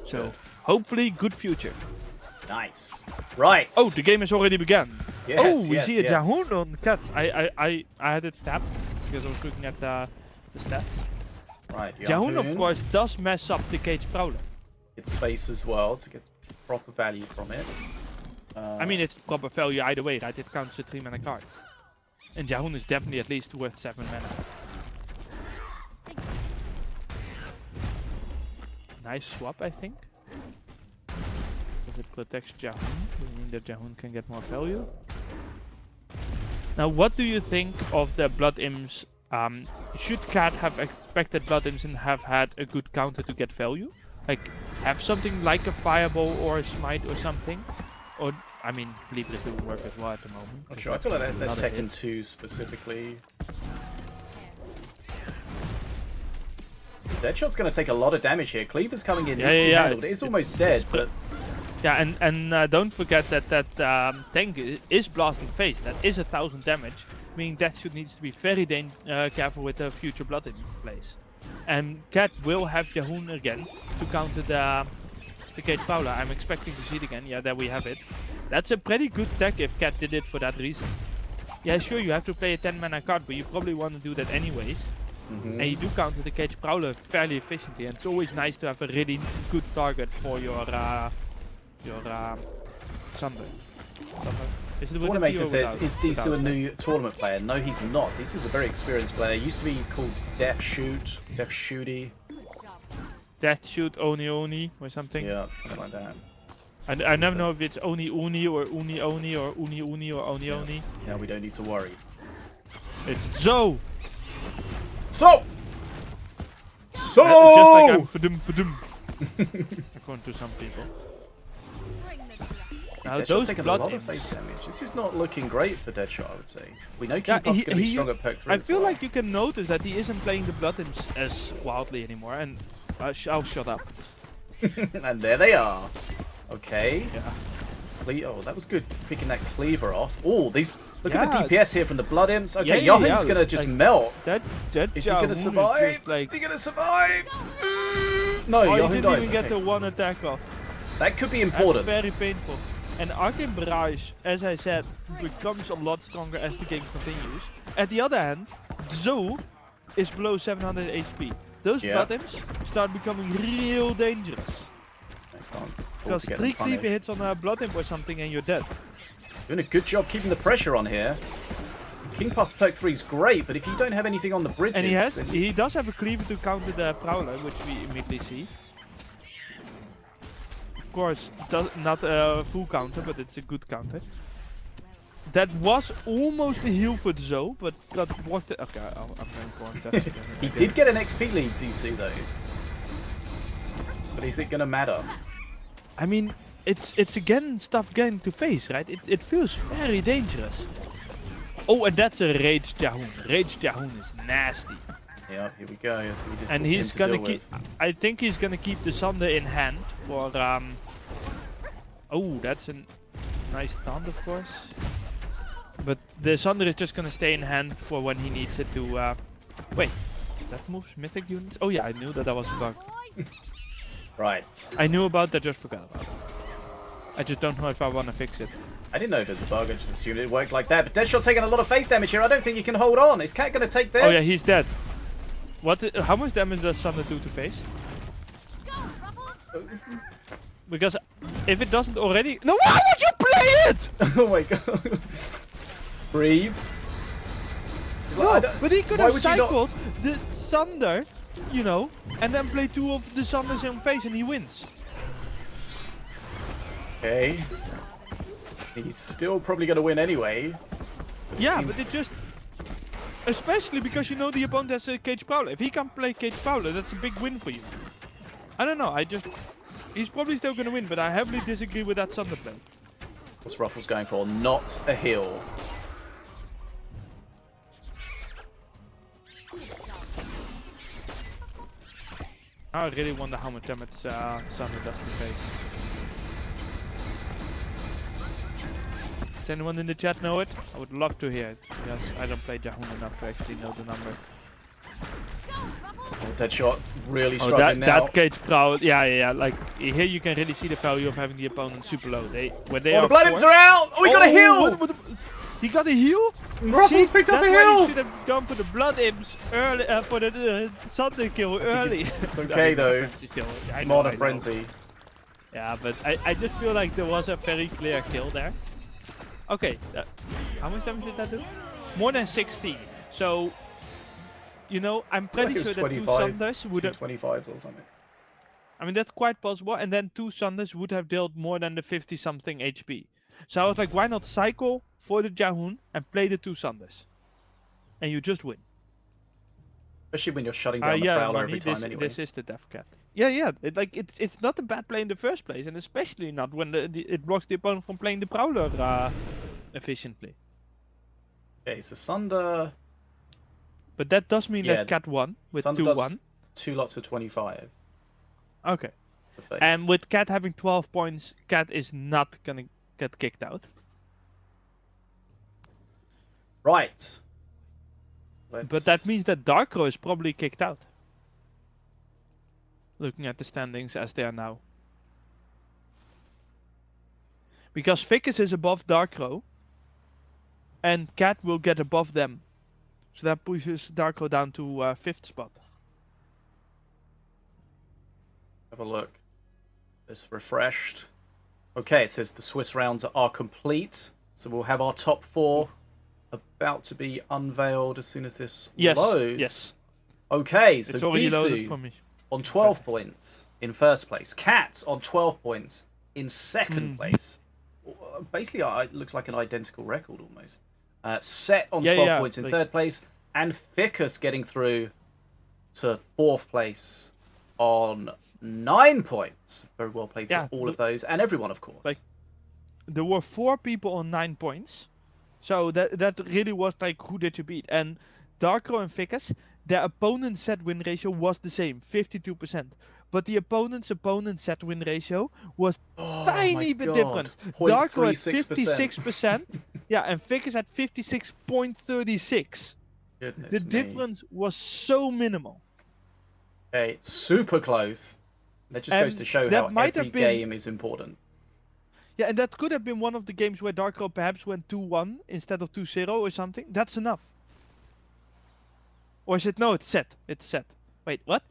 So hopefully good future. Nice. Right. Oh, the game has already begun. Yes, we yes, see a yes. Jahoon on KATT. I had it tapped because I was looking at the stats. Right. Jahoon, of course, does mess up the Cage Prowler. It's space as well, so gets proper value from it. I mean, it's proper value either way, right? It counts a 3-mana card. And Jahoon is definitely at least worth 7 mana. Nice swap, I think. Because it protects Jahoon, meaning that Jahoon can get more value. Now, what do you think of the Blood Imps? Should KATT have expected Blood Imps and have had a good counter to get value? Like, have something like a Fireball or a Smite or something? Or, I mean, Libra doesn't work as well at the moment. Not sure. I feel like that's Tekken 2 specifically. Deadshot's going to take a lot of damage here. Cleaver's coming in easily handled. It's almost dead, but... Yeah, and don't forget that tank is blasting face. That is 1000 damage, meaning Deathshot needs to be very careful with the future Blood in place. And KATT will have Jahoon again to counter the Cage Prowler. I'm expecting to see it again. Yeah, there we have it. That's a pretty good tech if KATT did it for that reason. Yeah, sure, you have to play a 10-mana card, but you probably want to do that anyways. And you do counter the Cage Prowler fairly efficiently, and it's always nice to have a really good target for your Thunder. Tournamator says, is DSOO a new tournament player? No, he's not. DSOO's a very experienced player. He used to be called Death Shooty. Deathshot Oni or something. Yeah, something like that. I never know if it's Oni or Uni or Uni or Oni. Yeah, we don't need to worry. It's Zo! So! Just like I'm fadum. According to some people. Now Deadshot's those taking a Blood lot of Imps. face damage. This is not looking great for Deadshot, I would say. We know Keep Up's going to be strong at perk 3 I as feel well. like you can notice that he isn't playing the Blood Imps as wildly anymore, and I'll shut up. And there they are. Okay. Yeah. Oh, that was good picking that Cleaver off. Oh, these... Look at the DPS here from the Blood Imps. Okay, Yeah, Yahin's going to just melt. That Is he going to survive? Is he going to survive? No, Oh, he Yahin didn't dies. even get Okay. the one attack off. That could be That's important. very painful. And Arcane Barrage, as I said, becomes a lot stronger as the game continues. At the other hand, Zo is below 700 HP. Those Blood Imps start becoming real dangerous. Because 3 Cleaver hits on a Blood Imp or something and you're dead. Doing a good job keeping the pressure on here. King Puff's perk 3 is great, but if you don't have anything on the bridges... And he does have a Cleaver to counter the Prowler, which we immediately see. Of course, not a full counter, but it's a good counter. That was almost a heal for Zo, but got blocked. Okay, I'm going for one test again. He did get an XP lead, DC, though. But is it going to matter? I mean, it's again stuff getting to face, right? It feels very dangerous. Oh, and that's a Rage Jahoon. Rage Jahoon is nasty. Yeah, here we go. It's gonna be difficult And for him he's to gonna deal keep. with. I think he's gonna keep the Sunder in hand for. Oh, that's a nice taunt, of course. But the Sunder is just gonna stay in hand for when he needs it to. Wait, that moves mythic units. Oh yeah, I knew that was a bug. Right. I knew about that, just forgot about it. I just don't know if I want to fix it. I didn't know if it was a bug. I just assumed it worked like that. But Deadshot taking a lot of face damage here. I don't think you can hold on. Is KATT going to take this? Oh yeah, he's dead. How much damage does Sunder do to face? Because if it doesn't already... No, why would you play it? Oh my god. Breathe. No, but he could have cycled the Sunder, you know, and then play 2 of the Sunders in face and he wins. Okay. He's still probably going to win anyway. Yeah, but it just... Especially because you know the opponent has a Cage Prowler. If he can play Cage Prowler, that's a big win for you. I don't know, he's probably still going to win, but I heavily disagree with that Sunder play. What's Ruffles going for? Not a heal. I really wonder how much damage Sunder does to face. Does anyone in the chat know it? I would love to hear it, because I don't play Jahun enough to actually know the number. Oh, Deadshot really Oh, struggling now. that Cage Prowl, yeah. Like here you can really see the value of having the opponent super low. When they Oh, are the blood imps are out! Oh, he got a heal! He got a heal? Ruffles picked up a That's why you heal! should have gone for the blood imps early, for the Sunder kill early. It's okay though. Still, It's Mana Frenzy. Yeah, but I just feel like there was a very clear kill there. Okay, how much damage did that do? More than 60. So, you know, I'm pretty sure that 2 Sunders would have... 25s or something. I mean, that's quite possible. And then 2 Sunders would have dealt more than the 50-something HP. So I was like, why not cycle for the Jahun and play the 2 Sunders? And you just win. Especially when you're shutting down the Prowler every time anyway. This is the Death Cat. Yeah. It's not a bad play in the first place, and especially not when it blocks the opponent from playing the Prowler efficiently. Okay, so Sunder... But that does mean that Cat won with 2-1. 2 lots for 25. Okay. And with Cat having 12 points, Cat is not gonna get kicked out. Right. But that means that Darkro is probably kicked out. Looking at the standings as they are now. Because Ficus is above Darkro. And Cat will get above them. So that pushes Darkro down to 5th spot. Have a look. It's refreshed. Okay, it says the Swiss rounds are complete. So we'll have our top 4 about to be unveiled as soon as this loads. Yes. Okay, so DSOO on 12 points in first place. KATT on 12 points in second place. Basically, it looks like an identical record almost. Set on 12 points in third place. And Ficus getting through to 4th place on 9 points. Very well played to all of those. And everyone, of course. Like, there were 4 people on 9 points. So that really was like, who did you beat? And Darkro and Ficus, their opponent's set win ratio was the same, 52%. But the opponent's set win ratio was tiny bit different. Darkro had 56%. Yeah, and Ficus had 56.36. The difference was so minimal. Okay, super close. That just goes to show how every game is important. Yeah, and that could have been one of the games where Darkro perhaps went 2-1 instead of 2-0 or something. That's enough. Or is it? No, it's set. It's set. Wait, what?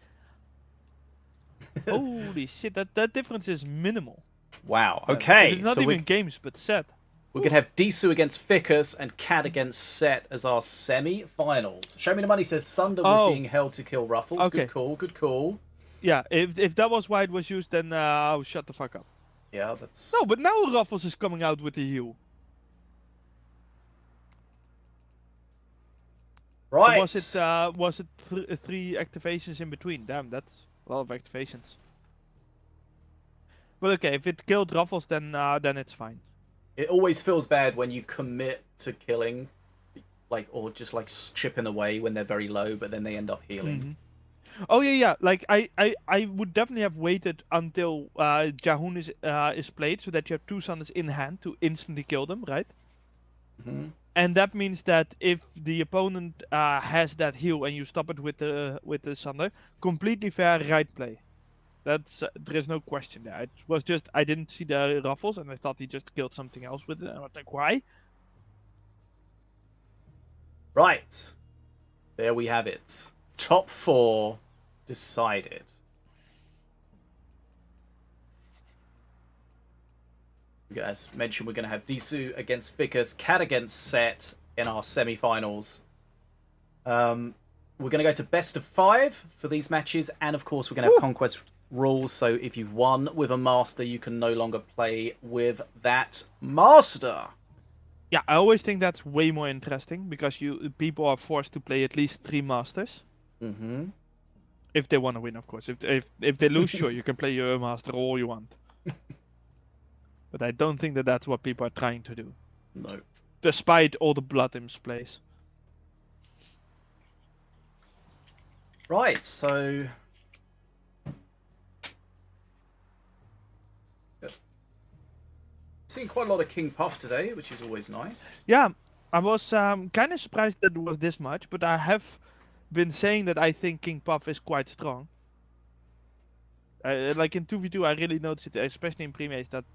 Holy shit, that difference is minimal. Wow, okay. It's not even games, but set. We're going to have DSOO against Ficus and KATT against Set as our semi-finals. Show Me the Money says Sunder was being held to kill Ruffles. Okay. Good call, good call. Yeah, if that was why it was used, then I'll shut the fuck up. Yeah, that's... No, but now Ruffles is coming out with the heal. Right. Was it 3 activations in between? Damn, that's a lot of activations. But okay, if it killed Ruffles, then it's fine. It always feels bad when you commit to killing, or just chipping away when they're very low, but then they end up healing. Mm-hmm. Oh yeah. Like I would definitely have waited until Jahun is played, so that you have 2 Sunders in hand to instantly kill them, right? Mm-hmm. And that means that if the opponent has that heal and you stop it with the Sunder, completely fair right play. There is no question there. It was just I didn't see the Ruffles and I thought he just killed something else with it. And I was like, why? Right. There we have it. Top 4 decided. As mentioned, we're going to have DSOO against Ficus, KATT against Set in our semi-finals. We're going to go to best of 5 for these matches, and of course we're going to have Conquest rules, so if you've won with a Master, you can no longer play with that Master. Yeah, I always think that's way more interesting, because people are forced to play at least 3 Masters. Mm-hmm. If they want to win, of course. If they lose, sure, you can play your Master all you want. But I don't think that that's what people are trying to do. No. Despite all the Blood Imps plays. Right, so Seen quite a lot of King Puff today, which is always nice. Yeah, I was kind of surprised that it was this much, but I have been saying that I think King Puff is quite strong. Like in 2v2, I really noticed it, especially in pre-match, that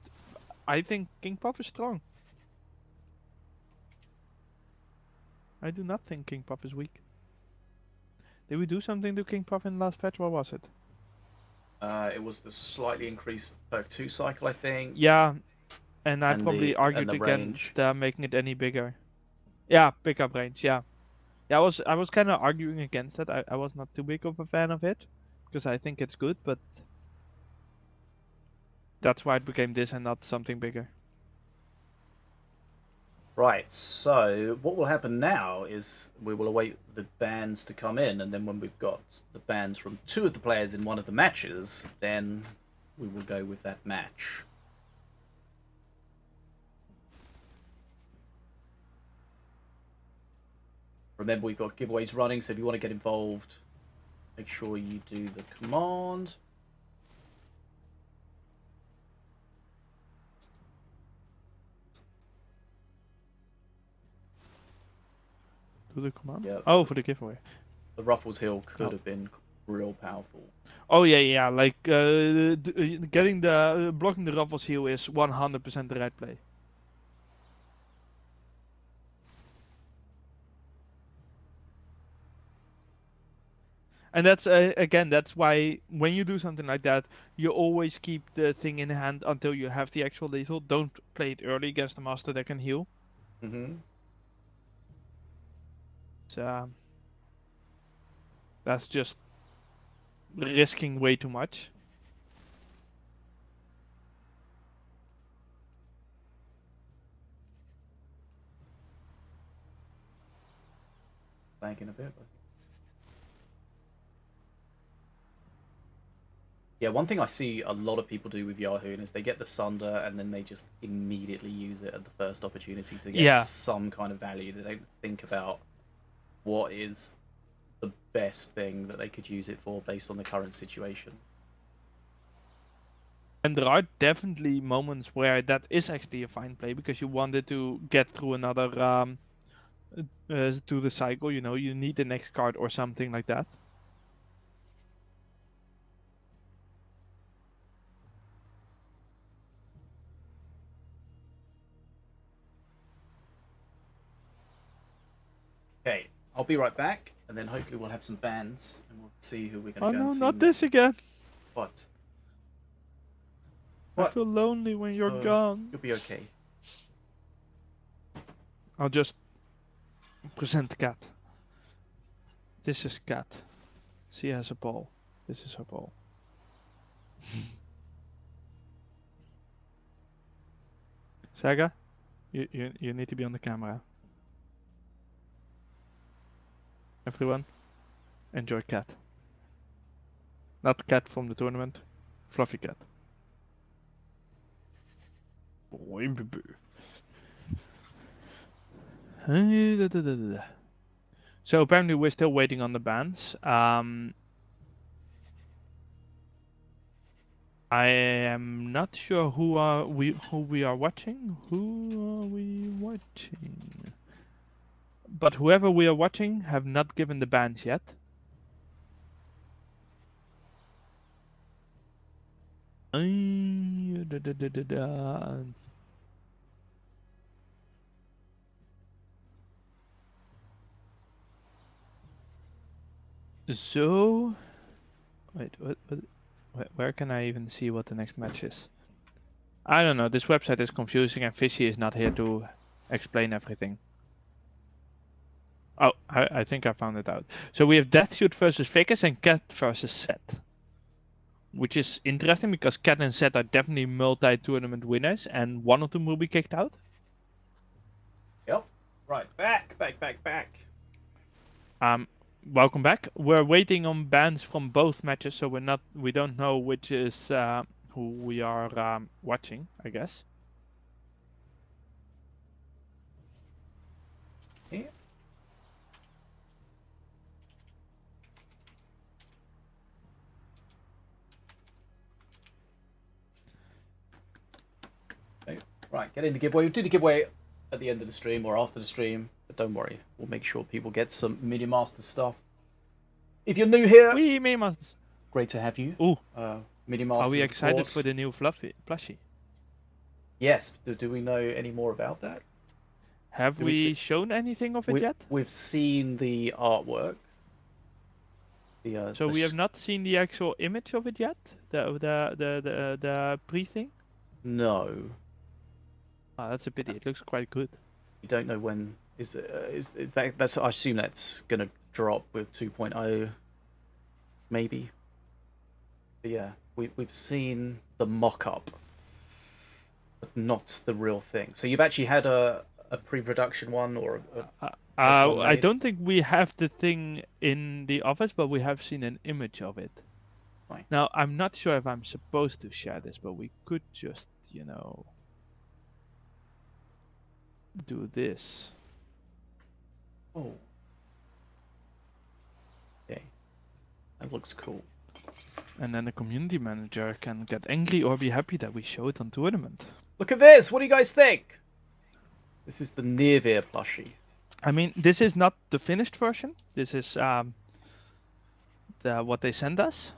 I think King Puff is strong. I do not think King Puff is weak. Did we do something to King Puff in the last patch? What was it? It was the slightly increased perk 2 cycle, I think. Yeah, and I And probably the argued against making it any bigger. Yeah, pickup range. Yeah, yeah. I was kind of arguing against that. I was not too big of a fan of it because I think it's good, but that's why it became this and not something bigger. Right, so what will happen now is we will await the bans to come in, and then when we've got the bans from 2 of the players in one of the matches, then we will go with that match. Remember, we've got giveaways running, so if you want to get involved, make sure you do the command. Do the command? Yeah. Oh, for the giveaway. The Ruffles Hill could have been real powerful. Oh yeah, yeah. Like getting the blocking the Ruffles heal is 100% the right play. And that's again, that's why when you do something like that, you always keep the thing in hand until you have the actual lethal. Don't play it early against the master that can heal. Mm-hmm. That's just risking way too much. Back in a bit. Yeah, one thing I see a lot of people do with Yahoo is they get the Sunder and then they just immediately use it at the first opportunity to get some kind of value. They don't think about what is the best thing that they could use it for based on the current situation. And there are definitely moments where that is actually a fine play because you wanted to get through another to the cycle. You know, you need the next card or something like that. Okay, I'll be right back, and then hopefully we'll have some bans, and we'll see who we're going to go Oh no, and see. not this again. What? I feel lonely when you're gone. You'll be okay. I'll just present KATT. This is KATT. She has a ball. This is her ball. Saga, you need to be on the camera. Everyone, enjoy KATT. Not KATT from the tournament, Fluffy KATT. Boy, baby. So apparently we're still waiting on the bans. I am not sure who we are watching. Who are we watching? But whoever we are watching have not given the bans yet. So, wait, where can I even see what the next match is? I don't know, this website is confusing and Fishy is not here to explain everything. Oh, I think I found it out. So we have Deathshoot versus Vickers and KATT versus Set. Which is interesting because KATT and Set are definitely multi-tournament winners and one of them will be kicked out. Yep. Right, back. Welcome back. We're waiting on bans from both matches, so we don't know which is who we are watching, I guess. Yeah. Right, get in the giveaway. We'll do the giveaway at the end of the stream or after the stream, but don't worry, we'll make sure people get some Minion Masters stuff. If you're new here, We Minion Masters. great to have you. Ooh, Minion Masters. are we of excited course. for the new plushie? Yes. Do we know any more about that? Have we shown anything of it yet? We've seen the artwork. So we have not seen the actual image of it yet. The pre thing. No. Oh, that's a pity. It looks quite good. You don't know when is that? That's I assume that's gonna drop with 2.0, maybe. But yeah, we've seen the mock-up, but not the real thing. So you've actually had a pre-production one or I don't think we have the thing in the office, but we have seen an image of it. Right. Now, I'm not sure if I'm supposed to share this, but we could just, do this. Oh. Okay. That looks cool. And then the community manager can get angry or be happy that we show it on tournament. Look at this! What do you guys think? This is the NYRVIR plushie. I mean, this is not the finished version. This is what they sent us.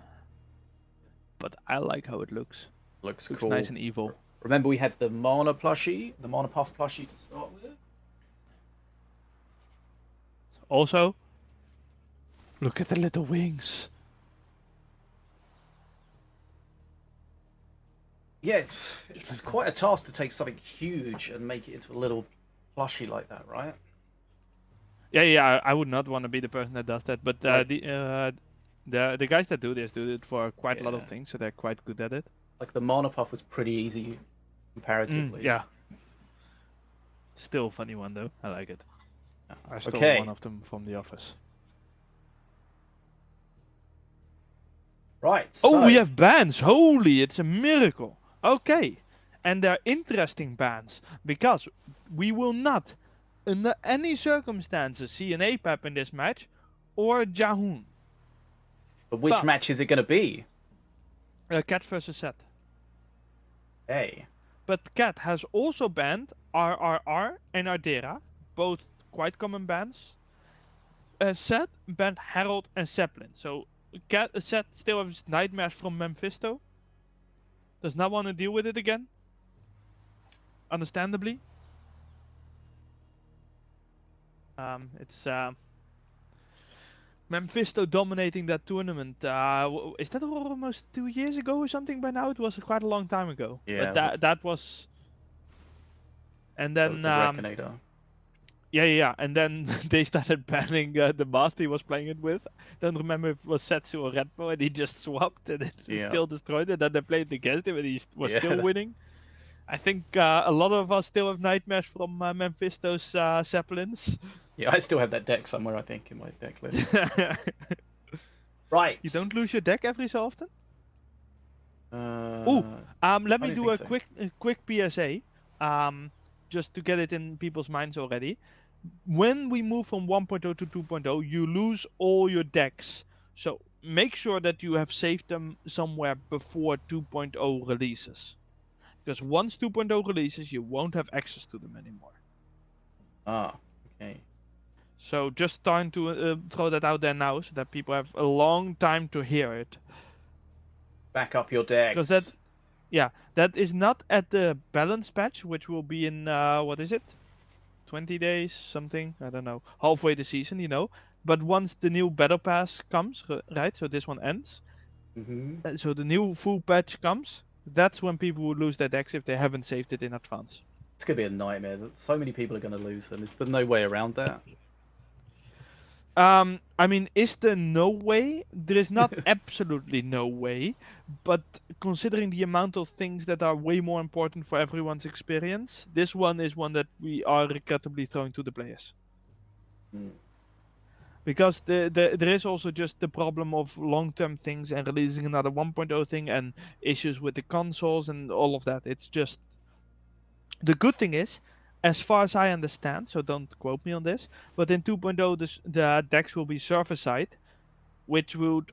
But I like how it looks. Looks Looks cool. nice and evil. Remember we had the Mana plushie, the Mana Puff plushie to start with? Also, look at the little wings. Yeah, it's quite a task to take something huge and make it into a little plushie like that, right? Yeah, I would not want to be the person that does that, but Right. the guys that do this do it for quite a lot of things, so they're quite good at it. Like the Mana Puff was pretty easy comparatively. Yeah. Still a funny one though. I like it. I stole Okay. one of them from the office. Right. Oh, so- we have bans! Holy, it's a miracle! Okay, and they're interesting bans, because we will not, under any circumstances, see an APAP in this match, or a Jahoon. But which match is it going to be? KATT versus KATT. Hey. But KATT has also banned RRR and Ardera, both quite common bans. KATT banned Herald and Zeppelin. So KATT still has nightmares from Mephisto. Does not want to deal with it again. Understandably. It's Mephisto dominating that tournament. Is that almost 2 years ago or something by now? It was quite a long time ago. Yeah. But that was. And then The Reconator. yeah, and then they started banning the master he was playing it with. Don't remember if it was Setsu or Redmo, and he just swapped and it still destroyed it. Then they played against him and he was still winning. I think a lot of us still have nightmares from Mephisto's Zeppelins. Yeah, I still have that deck somewhere, I think, in my deck list. Right. You don't lose your deck every so often? Let Let me do a quick PSA. Just to get it in people's minds already. When we move from 1.0 to 2.0, you lose all your decks. So make sure that you have saved them somewhere before 2.0 releases. Because once 2.0 releases, you won't have access to them anymore. Ah, okay. So just trying to throw that out there now, so that people have a long time to hear it. Back up your decks. Because that is not at the balance patch, which will be in, what is it? 20 days, something, I don't know. Halfway the season, But once the new Battle Pass comes, right, so this one ends. So the new full patch comes, that's when people will lose their decks if they haven't saved it in advance. It's going to be a nightmare. So many people are going to lose them. Is there no way around that? I mean, is there no way? There is not absolutely no way, but considering the amount of things that are way more important for everyone's experience, this one is one that we are regrettably throwing to the players. Because there is also just the problem of long-term things and releasing another 1.0 thing and issues with the consoles and all of that. It's just... The good thing is, as far as I understand, so don't quote me on this, but in 2.0 the decks will be server-side, which would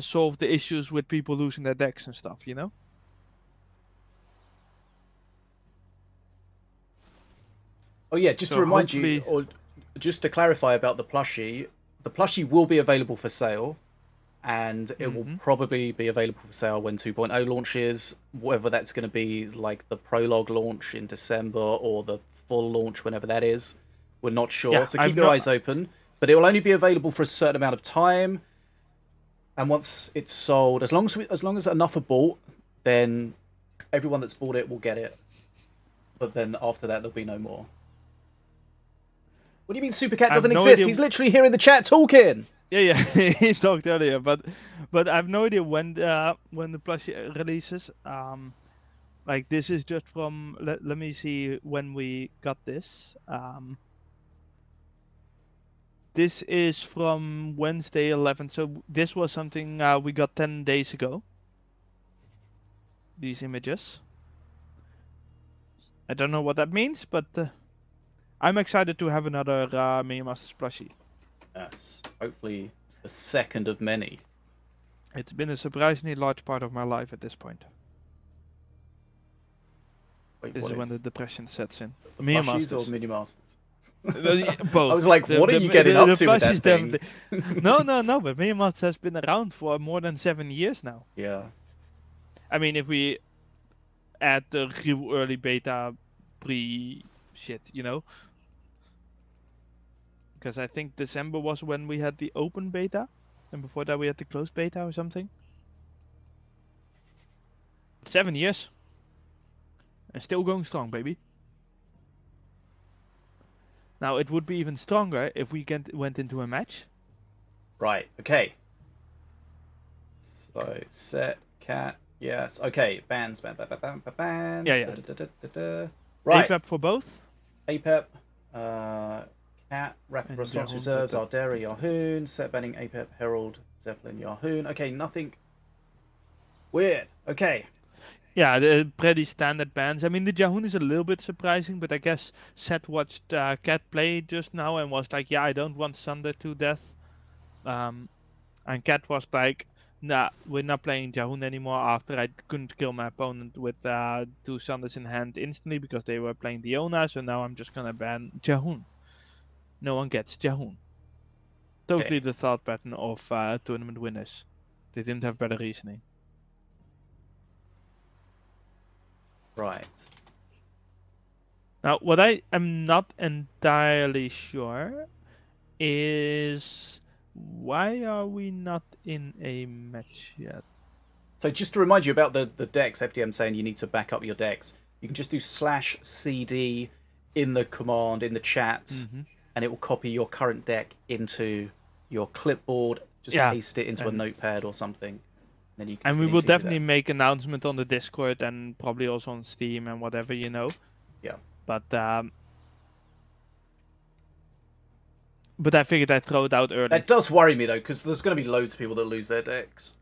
solve the issues with people losing their decks and stuff, Oh yeah, just So to remind you, hopefully- or just to clarify about the plushie will be available for sale, and it will probably be available for sale when 2.0 launches, whether that's going to be like the prologue launch in December or the full launch whenever that is. We're not sure, Yeah, so keep your eyes open. But it will only be available for a certain amount of time, and once it's sold, as long as enough are bought, then everyone that's bought it will get it. But then after that, there'll be no more. What do you mean SuperCat doesn't exist? He's literally here in the chat talking. Yeah, he talked earlier, but I have no idea when the plushie releases. Like this is just from let me see when we got this. This is from Wednesday 11th, so this was something we got 10 days ago. These images. I don't know what that means, but I'm excited to have another Minion Masters plushie. Yes, hopefully the second of many. It's been a surprisingly large part of my life at this point. Wait, This what is when the depression sets in. the Minion plushies Masters. or Mini Masters? Both. I was like, what are you getting up to with that thing? No, but Minion Masters has been around for more than 7 years now. Yeah. I mean, if we add the real early beta pre-shit, you know? Because I think December was when we had the open beta, and before that we had the closed beta or something. 7 years. And still going strong, baby. Now, it would be even stronger if we went into a match. Right, okay. So, set, cat, yes. Okay, bands. Yeah. Right. APEP for both. APEP, cat, rapid And response Yahoon, reserves, but Aldera, Yahoon, set banning APEP, Herald, Zeppelin, Yahoon. Okay, nothing weird. Okay. Yeah, the pretty standard bans. I mean, the Yahoon is a little bit surprising, but I guess Seth watched KATT play just now and was like, yeah, I don't want Sunder to death. And KATT was like, nah, we're not playing Yahoon anymore after I couldn't kill my opponent with 2 Sunders in hand instantly because they were playing Diona, so now I'm just gonna ban Yahoon. No one gets Yahoon. Totally the thought pattern of tournament winners. They didn't have better reasoning. Right. Now, what I am not entirely sure is why are we not in a match yet? So just to remind you about the decks, FDM saying you need to back up your decks. You can just do /cd in the command, in the chat, and it will copy your current deck into your clipboard. Just paste it into a notepad or something. Then you can, and we will definitely make announcement on the Discord and probably also on Steam and whatever, you know. Yeah. But I figured I'd throw it out early. That does worry me though, because there's going to be loads of people that lose their decks.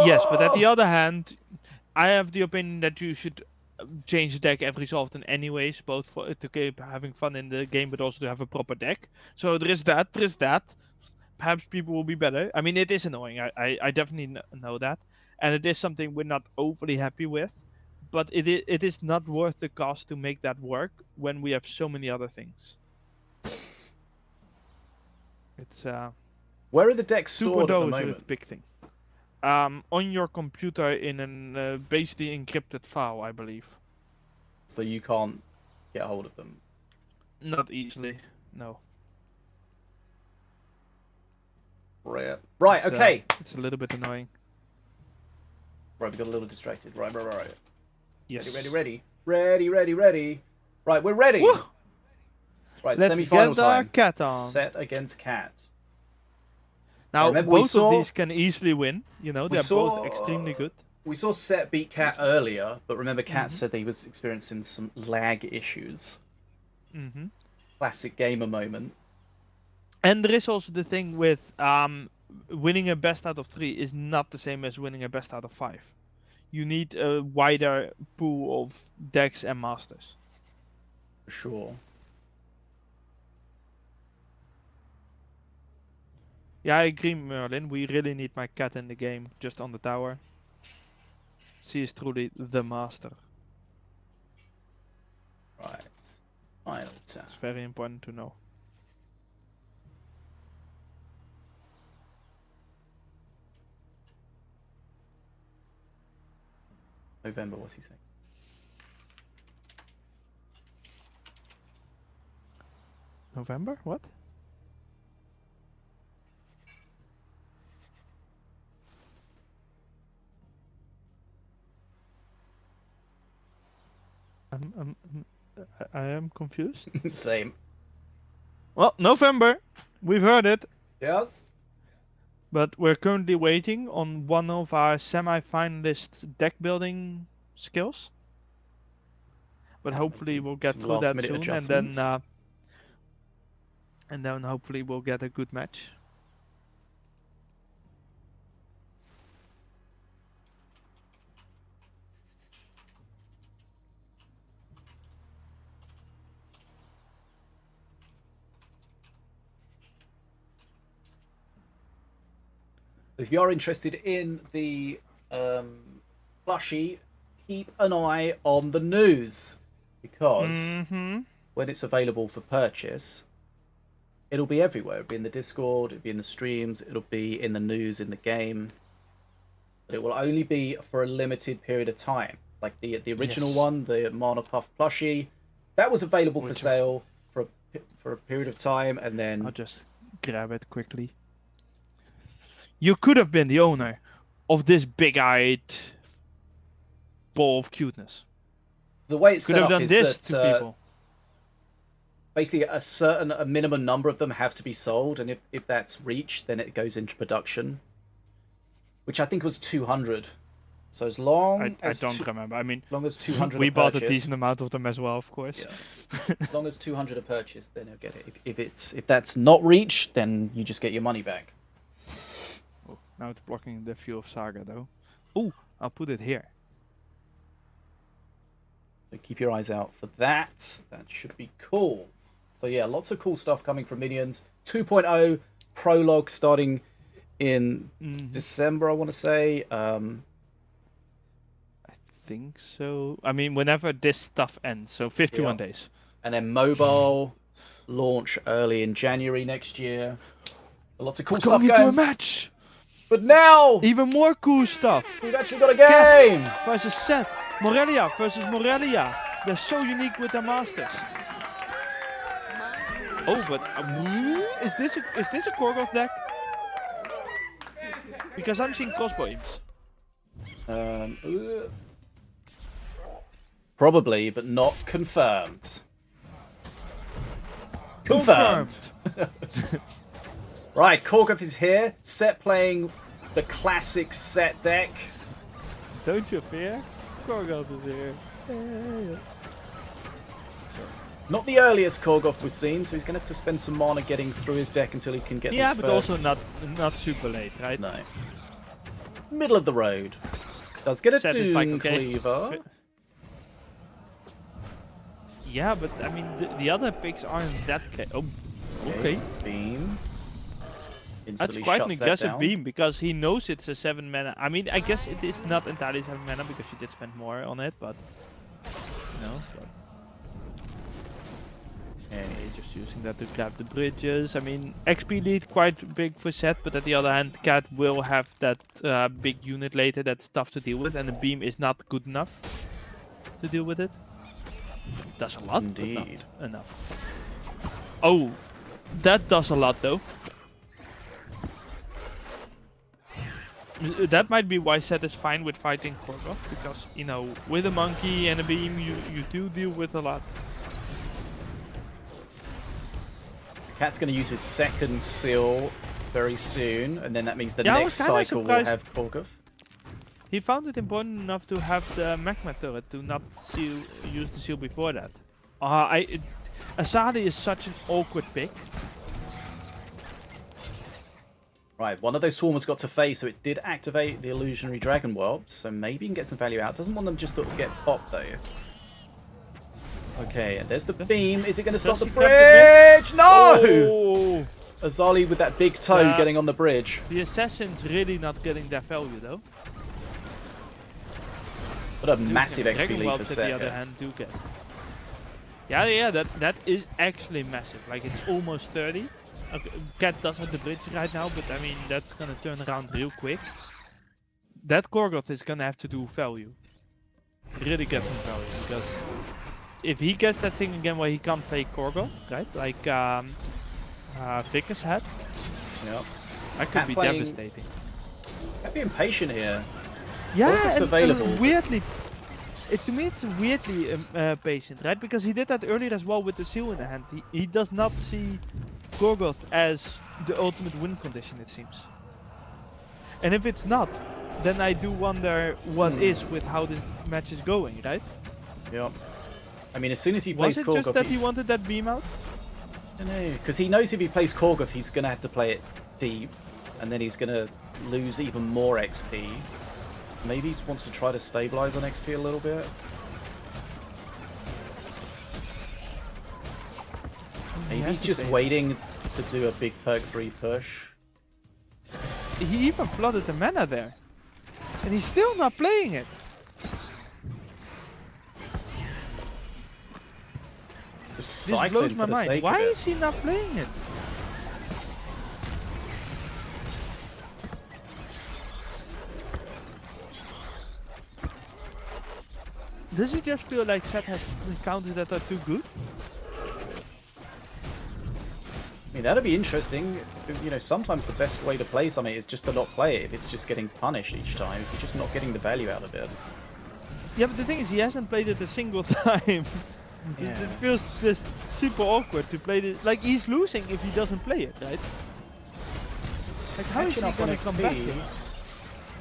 Yes, but at the other hand, I have the opinion that you should change the deck every so often anyways, both for to keep having fun in the game, but also to have a proper deck. So there is that. Perhaps people will be better. I mean, it is annoying. I definitely know that. And it is something we're not overly happy with. But it is not worth the cost to make that work when we have so many other things. It's where are the decks stored at the 2.0 is moment? a big thing. On your computer in an basically encrypted file, I believe. So you can't get hold of them? Not easily, no. Right, okay. It's a little bit annoying. Right, we got a little distracted. Right. Yes. Ready. Right, we're ready. Woo! Right, Let's semi-final get our time. KATT on. Set against KATT. Now, remember we both saw- of these can easily win. You know, they're saw- both extremely good. We saw Set beat KATT earlier, but remember KATT said that he was experiencing some lag issues. Classic gamer moment. And there is also the thing with winning a best out of 3 is not the same as winning a best out of 5. You need a wider pool of decks and masters. For sure. Yeah, I agree, Merlin. We really need my KATT in the game, just on the tower. She is truly the master. Right. Right, It's very important to know. November, what's he saying? November? What? I am confused. Same. Well, November. We've heard it. Yes. But we're currently waiting on one of our semi-finalist deck building skills. But hopefully we'll get Some through that last-minute soon, adjustments. and then hopefully we'll get a good match. If you are interested in the plushie, keep an eye on the news, because when it's available for purchase, it'll be everywhere. It'll be in the Discord, it'll be in the streams, it'll be in the news, in the game. But it will only be for a limited period of time. Like the original one, the Mana Puff plushie, that was available for sale for a period of time, and then I'll just grab it quickly. You could have been the owner of this big-eyed ball of cuteness. the way it's Could set have up done is this that to people. basically a minimum number of them have to be sold, and if that's reached, then it goes into production, which I think was 200. So as long I as don't remember. I mean, as long as 200 we are bought a purchased, decent amount of them as well, of course. yeah. As long as 200 are purchased, then you'll get it. If that's not reached, then you just get your money back. Oh, now it's blocking the view of Saga, though. Oh, I'll put it here. So keep your eyes out for that. That should be cool. So yeah, lots of cool stuff coming from Minions. 2.0 prologue starting in December, I want to say. I think so. I mean, whenever this stuff ends, so 51 days. And then mobile launch early in January next year. Lots of cool stuff Going going. into a match. But now Even more cool stuff. we've actually got a game. KATT versus Set. Morelia versus Morelia. They're so unique with their masters. Oh, but is this a Korgoth deck? Because I'm seeing crossbow aims. Probably, but not confirmed. Confirmed. Right, Korgoth is here. Set playing the classic Set deck. Don't you fear? Korgoth is here. Not the earliest Korgoth we've seen, so he's going to have to spend some mana getting through his deck until he can get Yeah, this but first. also not super late, right? No. Middle of the road. Does get a Set is Doom like, okay, Cleaver. Yeah, but I mean the other picks aren't that. Oh, okay. Beam. That's Instantly quite an shuts that aggressive down. beam because he knows it's a 7 mana. I mean, I guess it is not entirely 7 mana because she did spend more on it, but no. Okay. Just using that to grab the bridges. I mean, XP lead quite big for Set, but at the other hand, KATT will have that big unit later that's tough to deal with, and the beam is not good enough to deal with it. Does a lot, but not Indeed. enough. Oh, that does a lot though. That might be why Set is fine with fighting Korgoth, because, you know, with a monkey and a beam, you do deal with a lot. KATT's going to use his second seal very soon, and then that means the Yeah, I next was kinda cycle will surprised. have Korgoth. He found it important enough to have the magma turret to not use the seal before that. Asadi is such an awkward pick. Right, one of those swarmers got to face, so it did activate the illusionary dragon whelp, so maybe you can get some value out. Doesn't want them just to get popped though. Okay, and there's the beam. Is it going to stop the he grab the bridge? No! Oh! Azali with that big toe Yeah. getting on the bridge. The assassin's really not getting their value though. What a massive XP Dragon lead for Whelps, at the Set other here. hand, do get. Yeah, that is actually massive. Like it's almost 30. Okay, KATT does have the bridge right now, but I mean that's gonna turn around real quick. That Korgoth is gonna have to do value. Really get some value, because if he gets that thing again where he can't play Korgoth, right? Like Vickers had, Yep. that could KATT be playing- devastating. I'm being patient here. Yeah, Korgoth's and available, but- weirdly, to me it's weirdly patient, right? Because he did that earlier as well with the seal in the hand. He does not see Korgoth as the ultimate win condition, it seems. And if it's not, then I do wonder what is with how this match is going, right? Yep. I mean, as soon as he Was plays it Korgoth, just that he he's- wanted that beam out? I don't know, because he knows if he plays Korgoth, he's going to have to play it deep, and then he's going to lose even more XP. Maybe he wants to try to stabilize on XP a little bit. Maybe he's just waiting to do a big perk 3 push. He even flooded the mana there. And he's still not playing it. Just This cycling blows for my the mind. sake Why of it. is he not playing it? Does he just feel like Seth has counters that are too good? I mean, that'd be interesting. You know, sometimes the best way to play something is just to not play it if it's just getting punished each time, if you're just not getting the value out of it. Yeah, but the thing is, he hasn't played it a single time. Yeah. It feels just super awkward to play this. Like, he's losing if he doesn't play it, right? Like, how is he Catching up on gonna come back XP. here?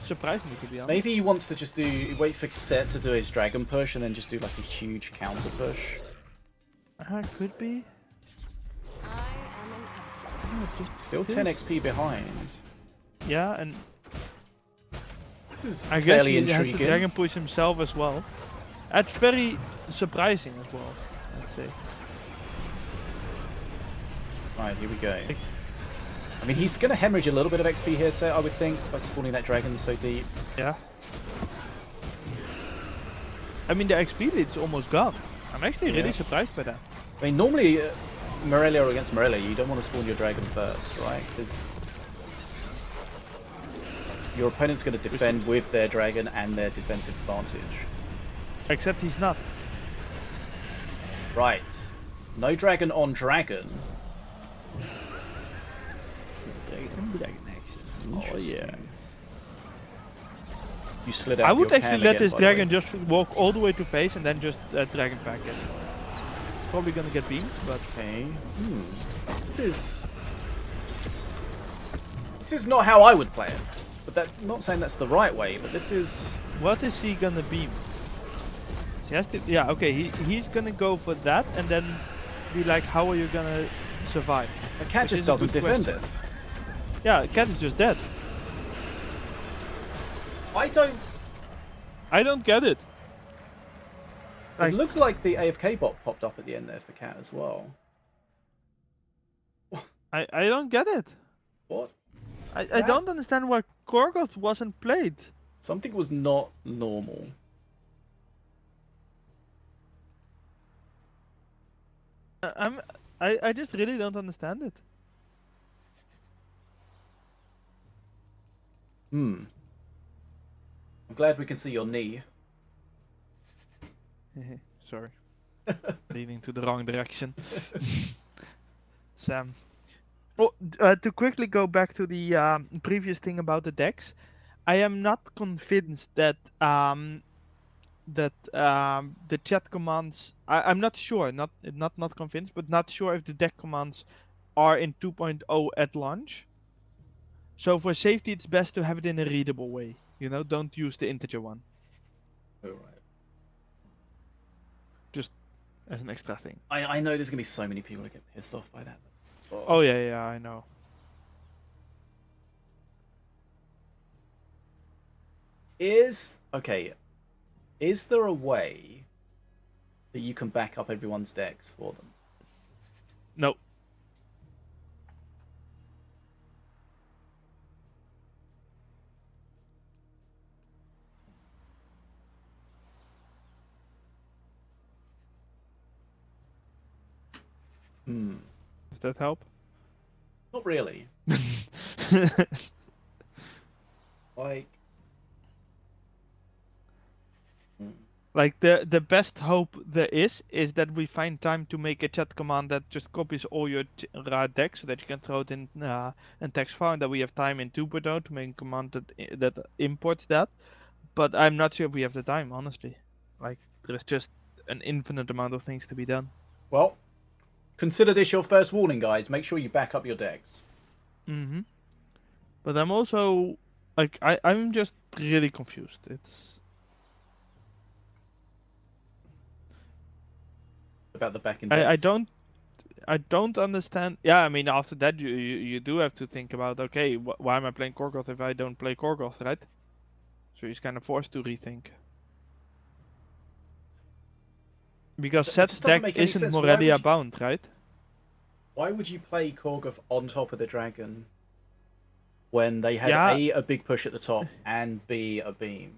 Surprisingly, to be honest. Maybe he wants to just do, he waits for Set to do his dragon push and then just do like a huge counter push. Could be. Still 10 XP behind. Yeah, and This is I guess fairly he has to intriguing. dragon push himself as well. That's very surprising as well, I'd say. Right, here we go. I mean, he's going to hemorrhage a little bit of XP here, Set, I would think, by spawning that dragon so deep. Yeah. I mean, the XP lead's almost gone. I'm actually really Yeah. surprised by that. I mean, normally, Morelia against Morelia, you don't want to spawn your dragon first, right? Because your opponent's going to defend with their dragon and their defensive advantage. Except he's not. Right. No dragon on dragon. Dragon next. Oh Interesting. yeah. You slid out I would your actually hand let again, this by the way. dragon just walk all the way to face and then just dragon pack it. It's probably gonna get beamed, but Okay. This is not how I would play it. But that, I'm not saying that's the right way, but this is... what is he gonna beam? He has to, yeah, okay, he's gonna go for that and then be like, how are you gonna survive? The cat Which just is a doesn't good defend question. this. Yeah, KATT is just dead. I don't... I don't get it. It looked like the AFK bot popped up at the end there for cat as well. I don't get it. What? I don't understand why Korgoth wasn't played. Something was not normal. I just really don't understand it. I'm glad we can see your knee. Sorry. Leaning to the wrong direction. Sam. Well, to quickly go back to the previous thing about the decks, I am not convinced that the chat commands. I'm not sure. Not convinced, but not sure if the deck commands are in 2.0 at launch. So for safety, it's best to have it in a readable way. You know, don't use the integer one. Alright. Just as an extra thing. I know there's going to be so many people that get pissed off by that. Oh yeah, I know. Is there a way that you can back up everyone's decks for them? No. Does that help? Not really. Like, Like the best hope there is that we find time to make a chat command that just copies all your raw decks so that you can throw it in text file, and that we have time in 2.0 to make a command that imports that. But I'm not sure if we have the time, honestly. Like there's just an infinite amount of things to be done. well, consider this your first warning, guys. Make sure you back up your decks. But I'm also like I'm just really confused. It's About the backing I decks. I don't understand. Yeah, I mean after that you do have to think about, okay, why am I playing Korgoth if I don't play Korgoth, right? So he's kind of forced to rethink. Because It Set's just doesn't deck make any isn't sense. Why Morelia would you- bound, right? Why would you play Korgoth on top of the dragon when they had Yeah. A, a big push at the top, and B, a beam?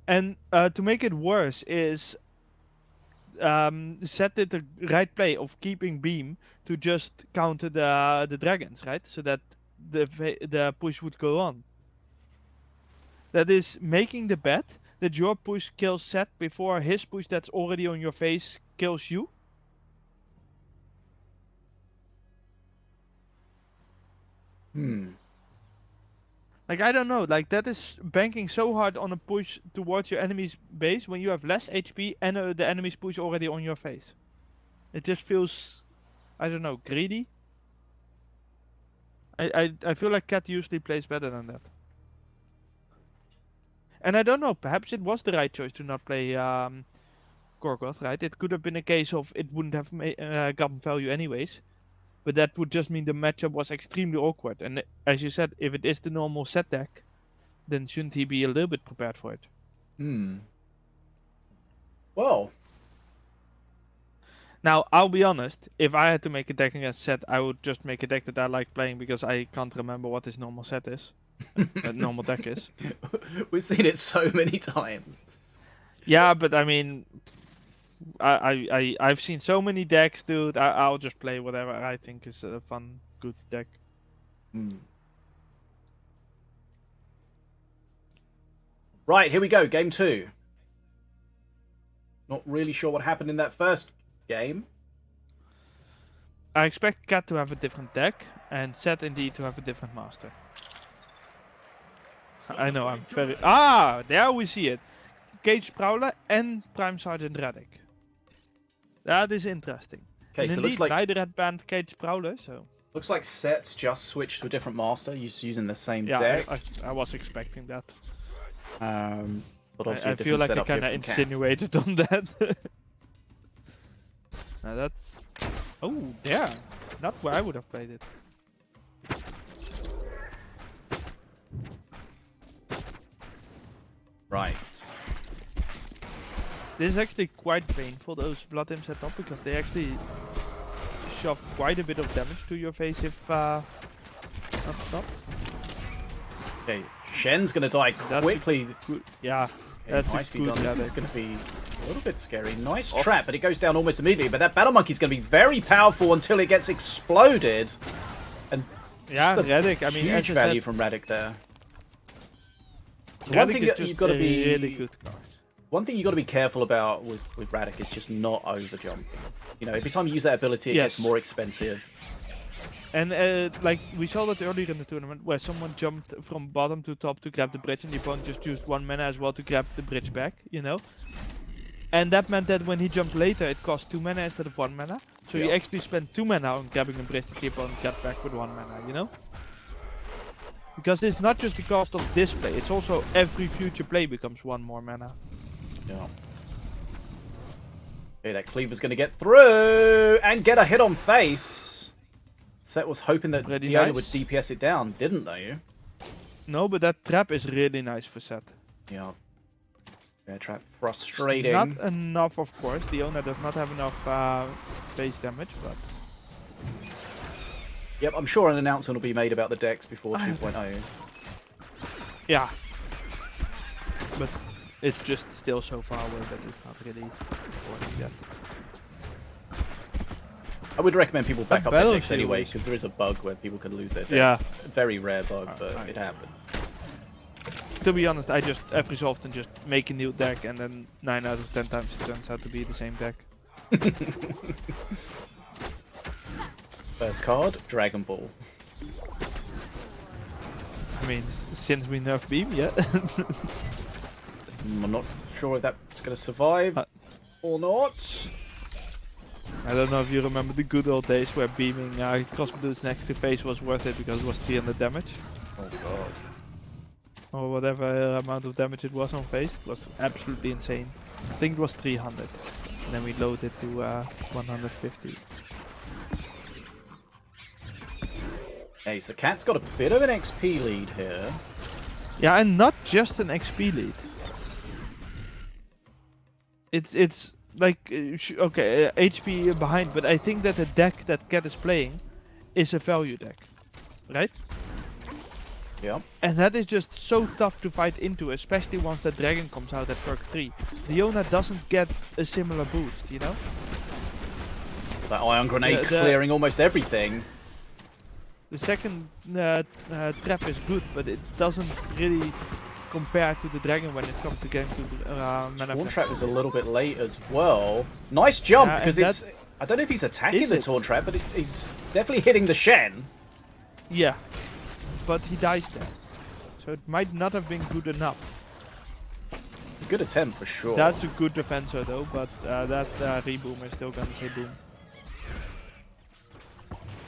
And to make it worse is Set did the right play of keeping beam to just counter the dragons, right? So that the push would go on. That is making the bet that your push kills Set before his push that's already on your face kills you. Like, I don't know, like that is banking so hard on a push towards your enemy's base when you have less HP and the enemy's push already on your face. It just feels, I don't know, greedy. I feel like KATT usually plays better than that. And I don't know, perhaps it was the right choice to not play Korgoth, right? It could have been a case of it wouldn't have gotten value anyways. But that would just mean the matchup was extremely awkward. And as you said, if it is the normal Set deck, then shouldn't he be a little bit prepared for it? Well, now, I'll be honest, if I had to make a deck against Set, I would just make a deck that I like playing because I can't remember what his normal set is. Normal deck is. we've seen it so many times. Yeah, but I mean, I've seen so many decks, dude. I'll just play whatever I think is a fun, good deck. Right, here we go. Game 2. Not really sure what happened in that first game. I expect KATT to have a different deck, and Set indeed to have a different master. I know, I'm very... Ah, there we see it. Cage Prowler and Prime Sergeant Reddick. That is interesting. Okay, And so it looks indeed, like neither had banned Cage Prowler, so... looks like Set's just switched to a different master. He's using the same Yeah, deck. I was expecting that. But obviously I a feel different like I setup here kind of from KATT. insinuated on that. Now that's... Oh, yeah. Not where I would have played it. Right. This is actually quite painful, those Blood Imps set up, because they actually shove quite a bit of damage to your face if not stopped. Okay, Shen's gonna die quickly. Good, yeah, Okay, that's nicely a good done. This is Reddick. going to be a little bit scary. Nice trap, but it goes down almost immediately. But that Battle Monkey's going to be very powerful until it gets exploded. And Yeah, just a Reddick, I mean, huge as I value said, from Reddick there. One Reddick thing is that just you've got to a be really good card. one thing you've got to be careful about with Radek is just not over jumping. You know, every time you use that ability, it gets Yes. more expensive. And like we saw that earlier in the tournament, where someone jumped from bottom to top to grab the bridge, and the opponent just used 1 mana as well to grab the bridge back, you know. And that meant that when he jumped later, it cost 2 mana instead of 1 mana. So he Yeah. actually spent 2 mana on grabbing a bridge to keep on get back with 1 mana, you know. Because it's not just the cost of this play; it's also every future play becomes 1 more mana. Yeah. Okay, that Cleaver's going to get through and get a hit on face. Set was hoping that Pretty Diona nice. would DPS it down, didn't they? No, but that trap is really nice for Set. Yeah. Yeah, trap frustrating. Not enough, of course. The owner does not have enough base damage, but Yep, I'm sure an announcement will be made about the decks before 2.0. yeah. But it's just still so far away that it's not really important yet. I would recommend people back up their decks Battlefield anyway, is- because there is a bug where people can lose their decks. Yeah. Very rare bug, but it happens. To be honest, I just every so often just make a new deck, and then 9 out of 10 times it turns out to be the same deck. First card, Dragon Ball. I mean, since we nerfed Beam, yeah. I'm not sure if that's going to survive or not. I don't know if you remember the good old days where beaming Cosmo Dudes next to face was worth it because it was 300 damage. Oh god. Or whatever amount of damage it was on face. It was absolutely insane. I think it was 300. And then we lowered it to 150. Okay, so KATT's got a bit of an XP lead here. Yeah, and not just an XP lead. It's like okay, HP behind, but I think that the deck that KATT is playing is a value deck, right? Yeah. And that is just so tough to fight into, especially once the dragon comes out at perk 3. Diona doesn't get a similar boost, you know? That ion grenade The- clearing almost everything. The second trap is good, but it doesn't really compare to the dragon when it comes to getting to mana. Taunt flash. Trap is a little bit late as well. Nice jump, Yeah, because and it's... I don't know if he's attacking Is the it? Taunt Trap, but he's definitely hitting the Shen. Yeah, but he dies there. So it might not have been good enough. It's a good attempt for sure. That's a good defensor though, but that reboom is still gonna say boom.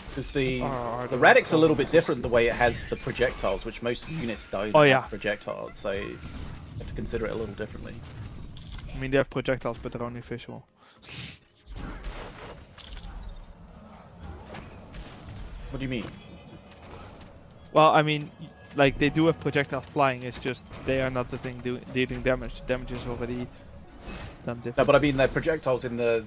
Because the Oh, Radix a little bit different the way it has the projectiles, which most units don't Oh, have yeah. projectiles, so you have to consider it a little differently. I mean, they have projectiles, but they're only visual. What do you mean? Well, I mean, like they do have projectiles flying. It's just they are not the thing dealing damage. Damage is already done different. No, but I mean they're projectiles in the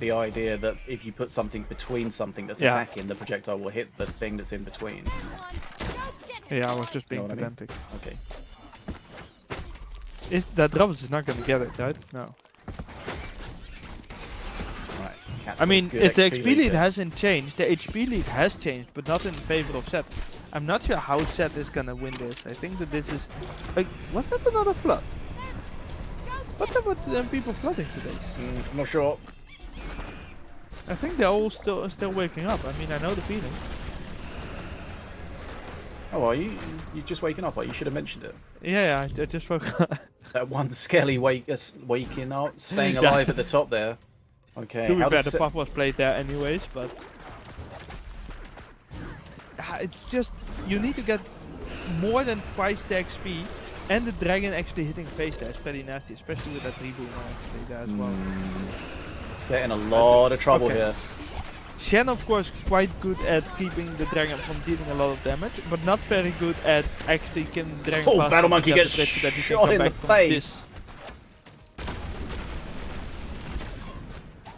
idea that if you put something between something that's Yeah. attacking, the projectile will hit the thing that's in between. Yeah, I was just being know what I mean? pedantic. Okay. That Dravis is not gonna get it, right? No. Right. KATT's I got mean, good if the XP XP lead there. hasn't changed, the HP lead has changed, but not in favor of Zed. I'm not sure how Zed is gonna win this. I think that this is like, was that another flood? What's up with people flooding today? I'm not sure. I think they're all still waking up. I mean, I know the feeling. Oh, are you? You're just waking up? You should have mentioned it. Yeah, I just woke up. That one Skelly waking up, staying Yeah. alive at the top there. Okay. To be how fair, does the puff was played there anyways, but it's just you need to get more than twice the XP, and the dragon actually hitting face there is pretty nasty, especially with that reboom actually there as well. Set in a lot of trouble Okay. here. Shen, of course, quite good at keeping the dragon from dealing a lot of damage, but not very good at actually killing the dragon. Oh, fast Battle enough Monkey to get gets the threat that he can shot come in the back from this. face.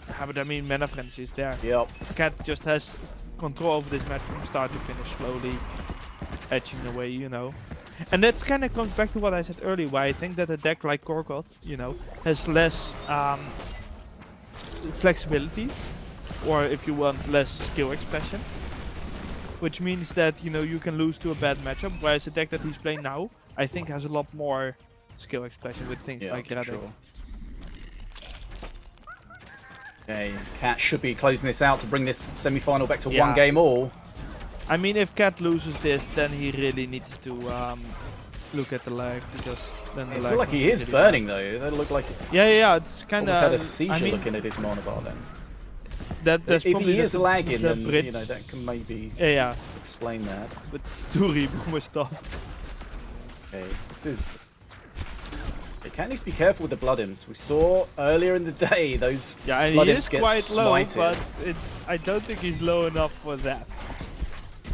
Yeah, but I mean, Mana Frenzy is there. Yep. KATT just has control over this match from start to finish, slowly edging away, you know. And that kind of comes back to what I said earlier, why I think that a deck like Korkot, you know, has less flexibility, or if you want, less skill expression. Which means that, you know, you can lose to a bad matchup, whereas the deck that he's playing now, I think has a lot more skill expression with things Yeah, like for Radix. sure. Okay, KATT should be closing this out to bring this semi-final back to Yeah. one game all. I mean, if KATT loses this, then he really needs to look at the lag, because then the I lag feel like he will is really burning though. That looked like Yeah, it's kind almost of. had a seizure I mean, looking at his monobar then. that's If probably he is the lagging, then bridge. you know that can maybe Yeah, explain that. but 2 reboom stuff. Okay, this is. KATT needs to be careful with the blood imps. We saw earlier in the day those Yeah, and blood he imps is get quite low, smited. but I don't think he's low enough for that.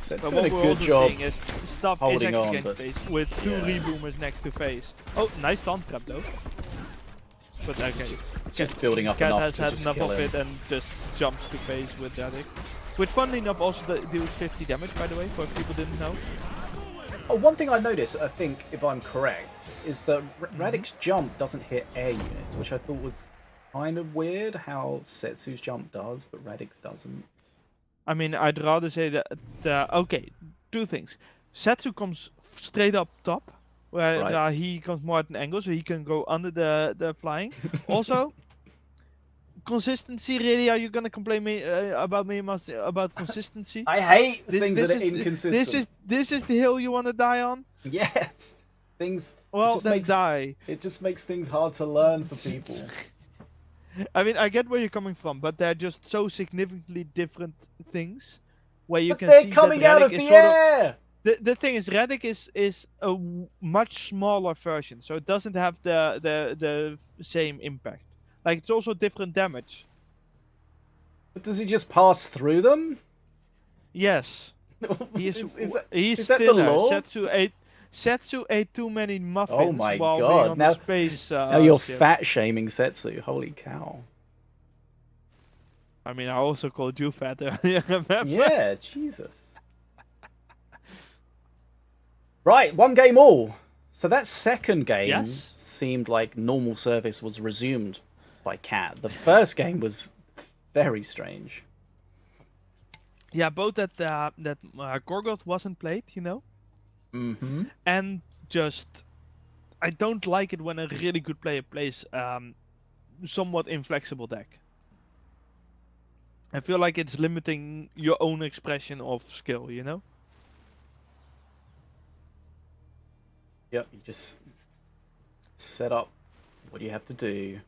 So it's But doing what a we're good also job. seeing is stuff is holding actually on, getting but- face with 2 yeah. reboomers next to face. Oh, nice taunt trap though. But It's okay, just building up KATT enough has to had just enough kill of him. it and just jumps to face with Radix. Which, funnily enough, also deals 50 damage, by the way, for if people didn't know. Oh, one thing I noticed, I think, if I'm correct, is that Radix jump doesn't hit air units, which I thought was kind of weird how Setsu's jump does, but Radix doesn't. I mean, I'd rather say that. Okay, two things. Setsu comes straight up top, where Right. he comes more at an angle, so he can go under the flying. Also, consistency. Really, are you gonna complain about me about consistency? I hate This- things this that are is- inconsistent. This is the hill you want to die on. Yes. Things. Well, just then makes- die. It just makes things hard to learn for people. I mean, I get where you're coming from, but they're just so significantly different things. Where you But can they're see coming that out of Redick is the sort of, air. the thing is, Redick is a much smaller version, so it doesn't have the same impact. Like, it's also different damage. But does he just pass through them? Yes, he's is that the thinner. law? Setsu ate too many muffins Oh my while God, being on now- the space. Now you're ship. fat shaming Setsu. Holy cow. I mean, I also called you fat earlier. Remember? Yeah, Jesus. Right, 1 game all. So that second game Yes. seemed like normal service was resumed by KATT. The first game was very strange. Yeah, both that Gorgoth wasn't played, you know. Mm-hmm. And just I don't like it when a really good player plays somewhat inflexible deck. I feel like it's limiting your own expression of skill, you know? Yep, you just set up what you have to do.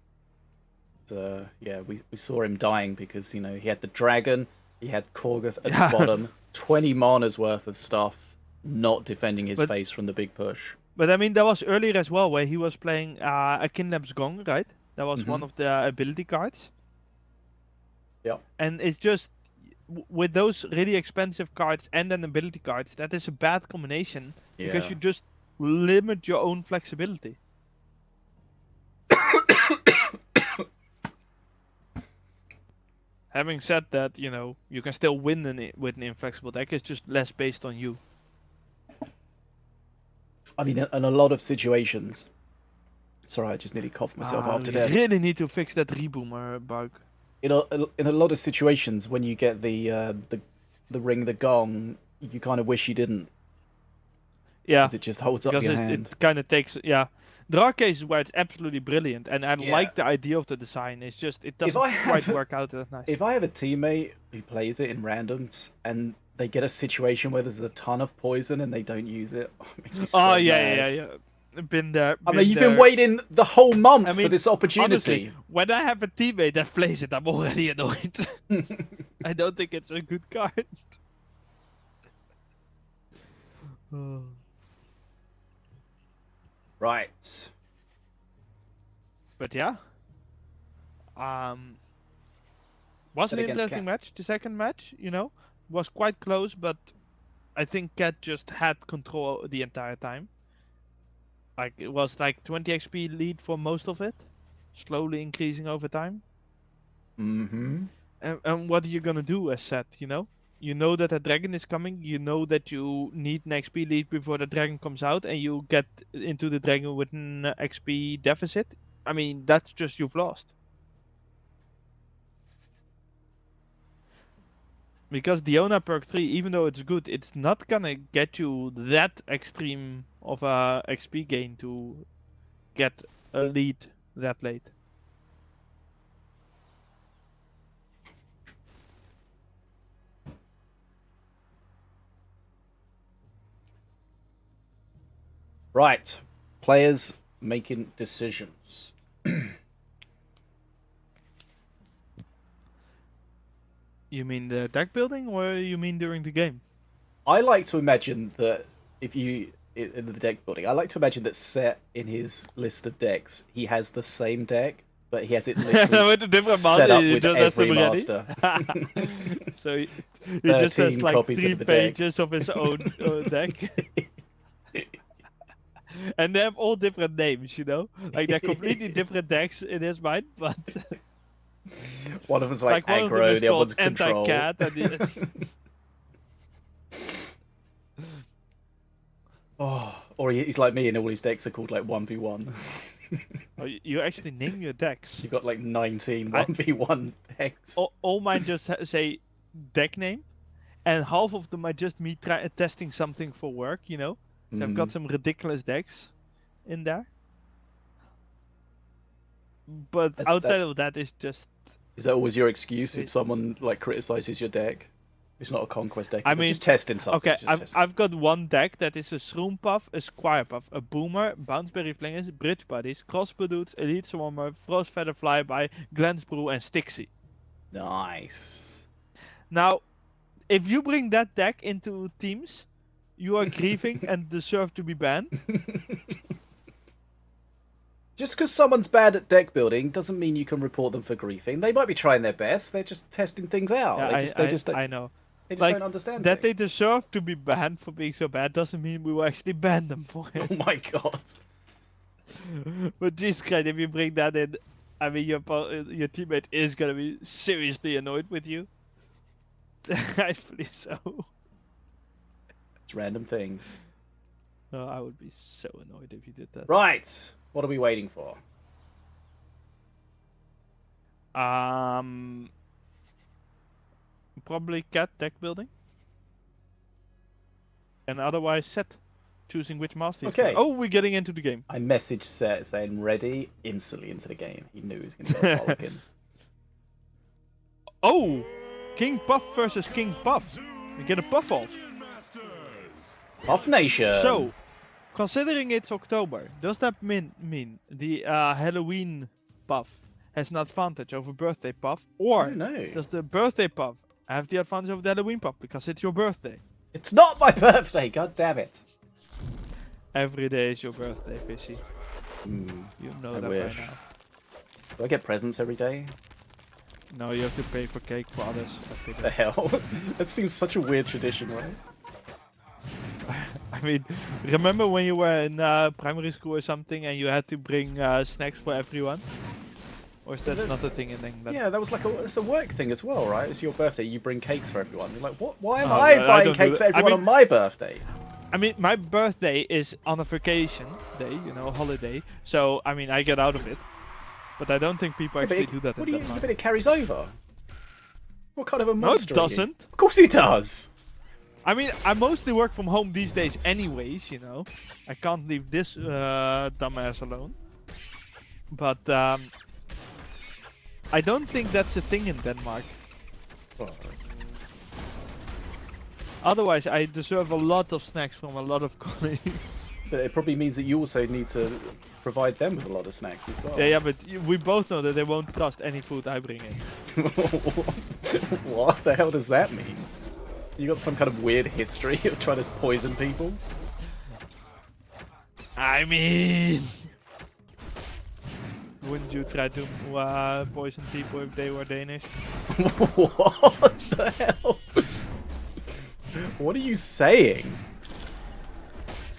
So, yeah, we saw him dying because, you know, he had the dragon, he had Korgoth at Yeah. the bottom, 20 mana's worth of stuff, not defending his But- face from the big push. But I mean, that was earlier as well, where he was playing a Kinlab's Gong, right? That was one of the ability cards. Yep. And it's just, with those really expensive cards and then ability cards, that is a bad combination. Because Yeah. you just limit your own flexibility. Having said that, you know, you can still win with an inflexible deck. It's just less based on you. I mean, in a lot of situations... Sorry, I just nearly coughed myself after we death. really need to fix that reboomer bug. In a lot of situations, when you get the ring, the gong, you kind of wish you didn't. Yeah, 'Cause it just holds up because your it hand. kind of takes... Yeah. There are cases where it's absolutely brilliant, and I Yeah. like the idea of the design. It's just, it doesn't I quite have- work out that nice. If I have a teammate who plays it in randoms and they get a situation where there's a ton of poison and they don't use it, it makes me so Oh, mad. yeah. Been there. I mean, been you've been there. waiting the whole month I mean, for this opportunity. Honestly, when I have a teammate that plays it, I'm already annoyed. I don't think it's a good card. Right. But yeah. Was an But against interesting KATT. match. The second match, you know, was quite close, but I think KATT just had control the entire time. Like, it was like 20 XP lead for most of it, slowly increasing over time. Mm-hmm. And what are you gonna do as Set, you know? You know that a dragon is coming, you know that you need an XP lead before the dragon comes out, and you get into the dragon with an XP deficit. I mean, that's just you've lost. Because Diona perk 3, even though it's good, it's not gonna get you that extreme of a XP gain to get a lead that late. Right. Players making decisions. You mean the deck building, or you mean during the game? I like to imagine that if you in the deck building, I like to imagine that Set in his list of decks, he has the same deck, but he has it literally With a different set master, up you with just have every them ready. master. So he just has 13 like copies 3 of the deck. pages of his own deck. And they have all different names, you know? Like, they're completely different decks in his mind, but... One of them's like, one of them aggro, is the other called one's control. Anti-Cat, and the... Oh, or he's like me and all his decks are called like 1v1. Oh, you actually name your decks. You've got like 19 1v1 decks. All mine just say deck name, and half of them are just me testing something for work, you know? So I've got some ridiculous decks in there. But outside of that, it's just... Is that always your excuse if someone like criticizes your deck? It's not a conquest deck. I mean, just testing something. Okay, I've got one deck that is a Shroom Puff, a Squire Puff, a Boomer, Bounceberry Flingers, Bridge Buddies, Crossbow Dudes, Elite Swarmer, Frost Feather Flyby, Glance Brew, and Stixie. Nice. Now, if you bring that deck into teams, you are grieving and deserve to be banned. Just because someone's bad at deck building doesn't mean you can report them for griefing. They might be trying their best. They're just testing things out. Yeah, I know. They just Like, don't understand that things. they deserve to be banned for being so bad doesn't mean we will actually ban them for it. Oh my god. But Jesus Christ, if you bring that in, I mean, your teammate is gonna be seriously annoyed with you. Rightfully so. It's random things. No, I would be so annoyed if you did that. Right. What are we waiting for? Probably KATT deck building. And otherwise set. Choosing which master. Okay. Oh, we're getting into the game. I messaged Set saying ready instantly into the game. He knew he was going to go Mulligan. Oh! King Puff versus King Puff. We get a buff off. Off Nation. So, considering it's October, does that mean the Halloween Puff has an advantage over birthday Puff? Or No. does the birthday Puff have the advantage over the Halloween Puff because it's your birthday? It's not my birthday, god damn it. Every day is your birthday, Fishy. You know I that wish. by now. Do I get presents every day? No, you have to pay for cake for others. every The day. hell? That seems such a weird tradition, right? I mean, remember when you were in primary school or something and you had to bring snacks for everyone? Or is that not a thing in England? Yeah, that was like it's a work thing as well, right? It's your birthday, you bring cakes for everyone. You're like, what? Why am Oh, I no, I buying don't do cakes for that. I everyone mean- on my birthday? I mean, my birthday is on a vacation day, you know, holiday. So, I mean, I get out of it. But I don't think people actually do that What in do you? Denmark. But it carries over. What kind of a No, it monster are you? doesn't. Of course he does. I mean, I mostly work from home these days anyways, you know. I can't leave this dumbass alone. But I don't think that's a thing in Denmark. Otherwise, I deserve a lot of snacks from a lot of colleagues. But it probably means that you also need to provide them with a lot of snacks as well. Yeah, but we both know that they won't trust any food I bring in. What the hell does that mean? You got some kind of weird history of trying to poison people? I mean... Wouldn't you try to poison people if they were Danish? What the hell? What are you saying?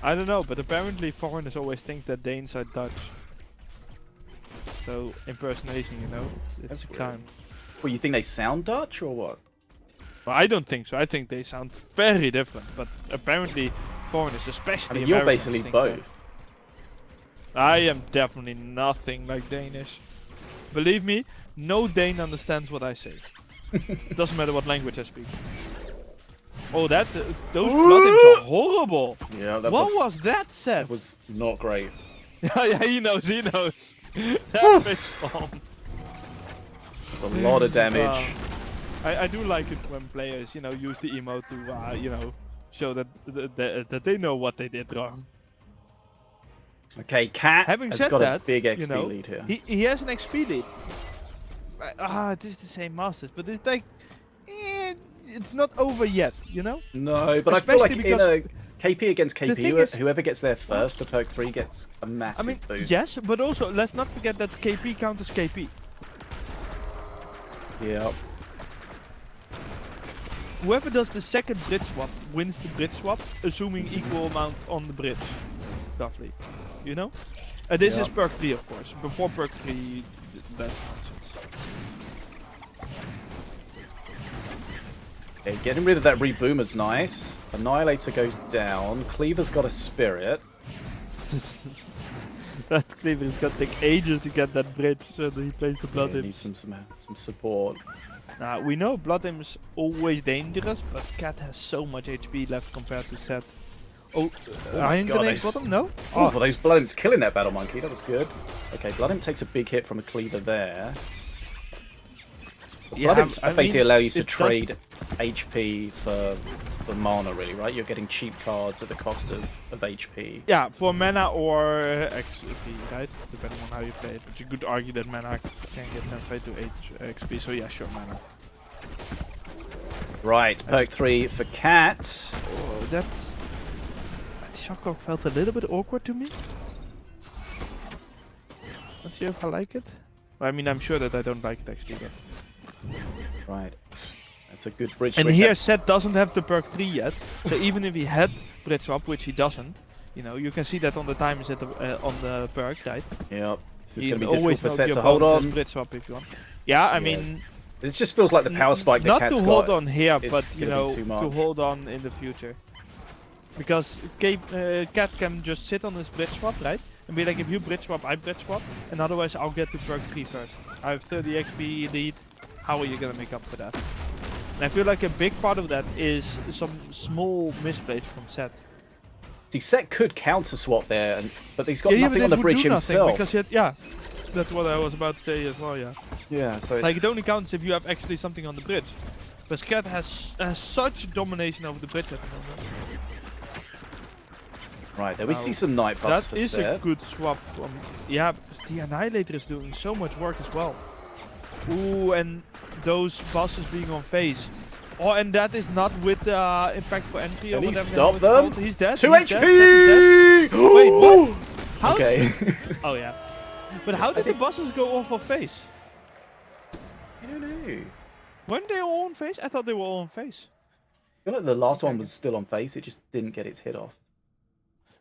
I don't know, but apparently foreigners always think that Danes are Dutch. So, impersonation, you know, it's That's a weird. crime. Well, you think they sound Dutch or what? Well, I don't think so. I think they sound very different. But apparently, foreigners, especially I mean, you're Americans, basically think both. that. I am definitely nothing like Danish. Believe me, no Dane understands what I say. It doesn't matter what language I speak. Oh, those plugins are horrible. Yeah, that What was that set? was not great. Yeah, he knows. That bitch bomb. It's a lot of damage. I do like it when players, you know, use the emote to, you know, show that they know what they did wrong. Okay, KATT Having has said got that, a big XP you know, lead here. he has an XP lead. This is the same Masters, but it's like, it's not over yet, you know? No, but I feel like Especially in a KP against the KP, thing is- whoever gets there first to perk 3 gets a I massive mean, boost. yes, but also let's not forget that KP counters KP. Yeah. Whoever does the second bridge swap wins the bridge swap, assuming equal amount on the bridge, roughly. You know? This is Yeah. perk 3, of course. Before perk 3, that's nonsense. Okay, getting rid of that reboomer's nice. Annihilator goes down. Cleaver's got a spirit. That Cleaver is gonna take ages to get that bridge, so he plays the Blood Yeah, Imp. needs some support. We know Blood Imp is always dangerous, but KATT has so much HP left compared to Set. Oh, Iron God, Grenade those- bottom? No? Oh, well, those Blood Imps killing that Battle Monkey. That was good. Okay, Blood Imp takes a big hit from a Cleaver there. Yeah, Blood Imps I basically mean, allow you to it does- trade HP for mana, really, right? You're getting cheap cards at the cost of HP. Yeah, for mana or XP, right? Depending on how you play it. But you could argue that mana can get translated to XP, so yeah, sure, mana. Right, perk 3 for KATT. Oh, that Shockrock felt a little bit awkward to me. Not sure if I like it. Well, I mean, I'm sure that I don't like it actually. But... Right, that's a good bridge. And switch. here, Set doesn't have the perk 3 yet, so even if he had bridge swap, which he doesn't, you know, you can see that on the timers at the on the perk, right? Yep, this is You going to be difficult always for know Set the to hold opponent has on. bridge swap if you want. Yeah, I mean, It just feels like the power spike that not KATT's to hold got on here, is but you gonna know, be too to much. hold on in the future. Because KATT can just sit on his bridge swap, right? And be like, if you bridge swap, I bridge swap, and otherwise I'll get to perk 3 first. I have 30 XP lead. How are you gonna make up for that? And I feel like a big part of that is some small misplays from Set. See, Set could counter swap there, but he's got but nothing on it the would bridge do nothing, himself. because he had, yeah, that's what I was about to say as well. Yeah. Yeah, so it's... Like it only counts if you have actually something on the bridge. But KATT has such domination over the bridge at the moment. Right, there we Now, see some night buffs That for is Set. a good swap from... Yeah, because the Annihilator is doing so much work as well. Ooh, and those bosses being on phase. Oh, and that is not with the impact for entry or Can he whatever. stop it's them? called. He's dead. 2 he's dead, HP! Wait, what? How? Okay. Oh yeah. But how did the bosses go off of phase? I don't know. Weren't they all on phase? I thought they were all on phase. I feel like the last one was still on face, it just didn't get its hit off.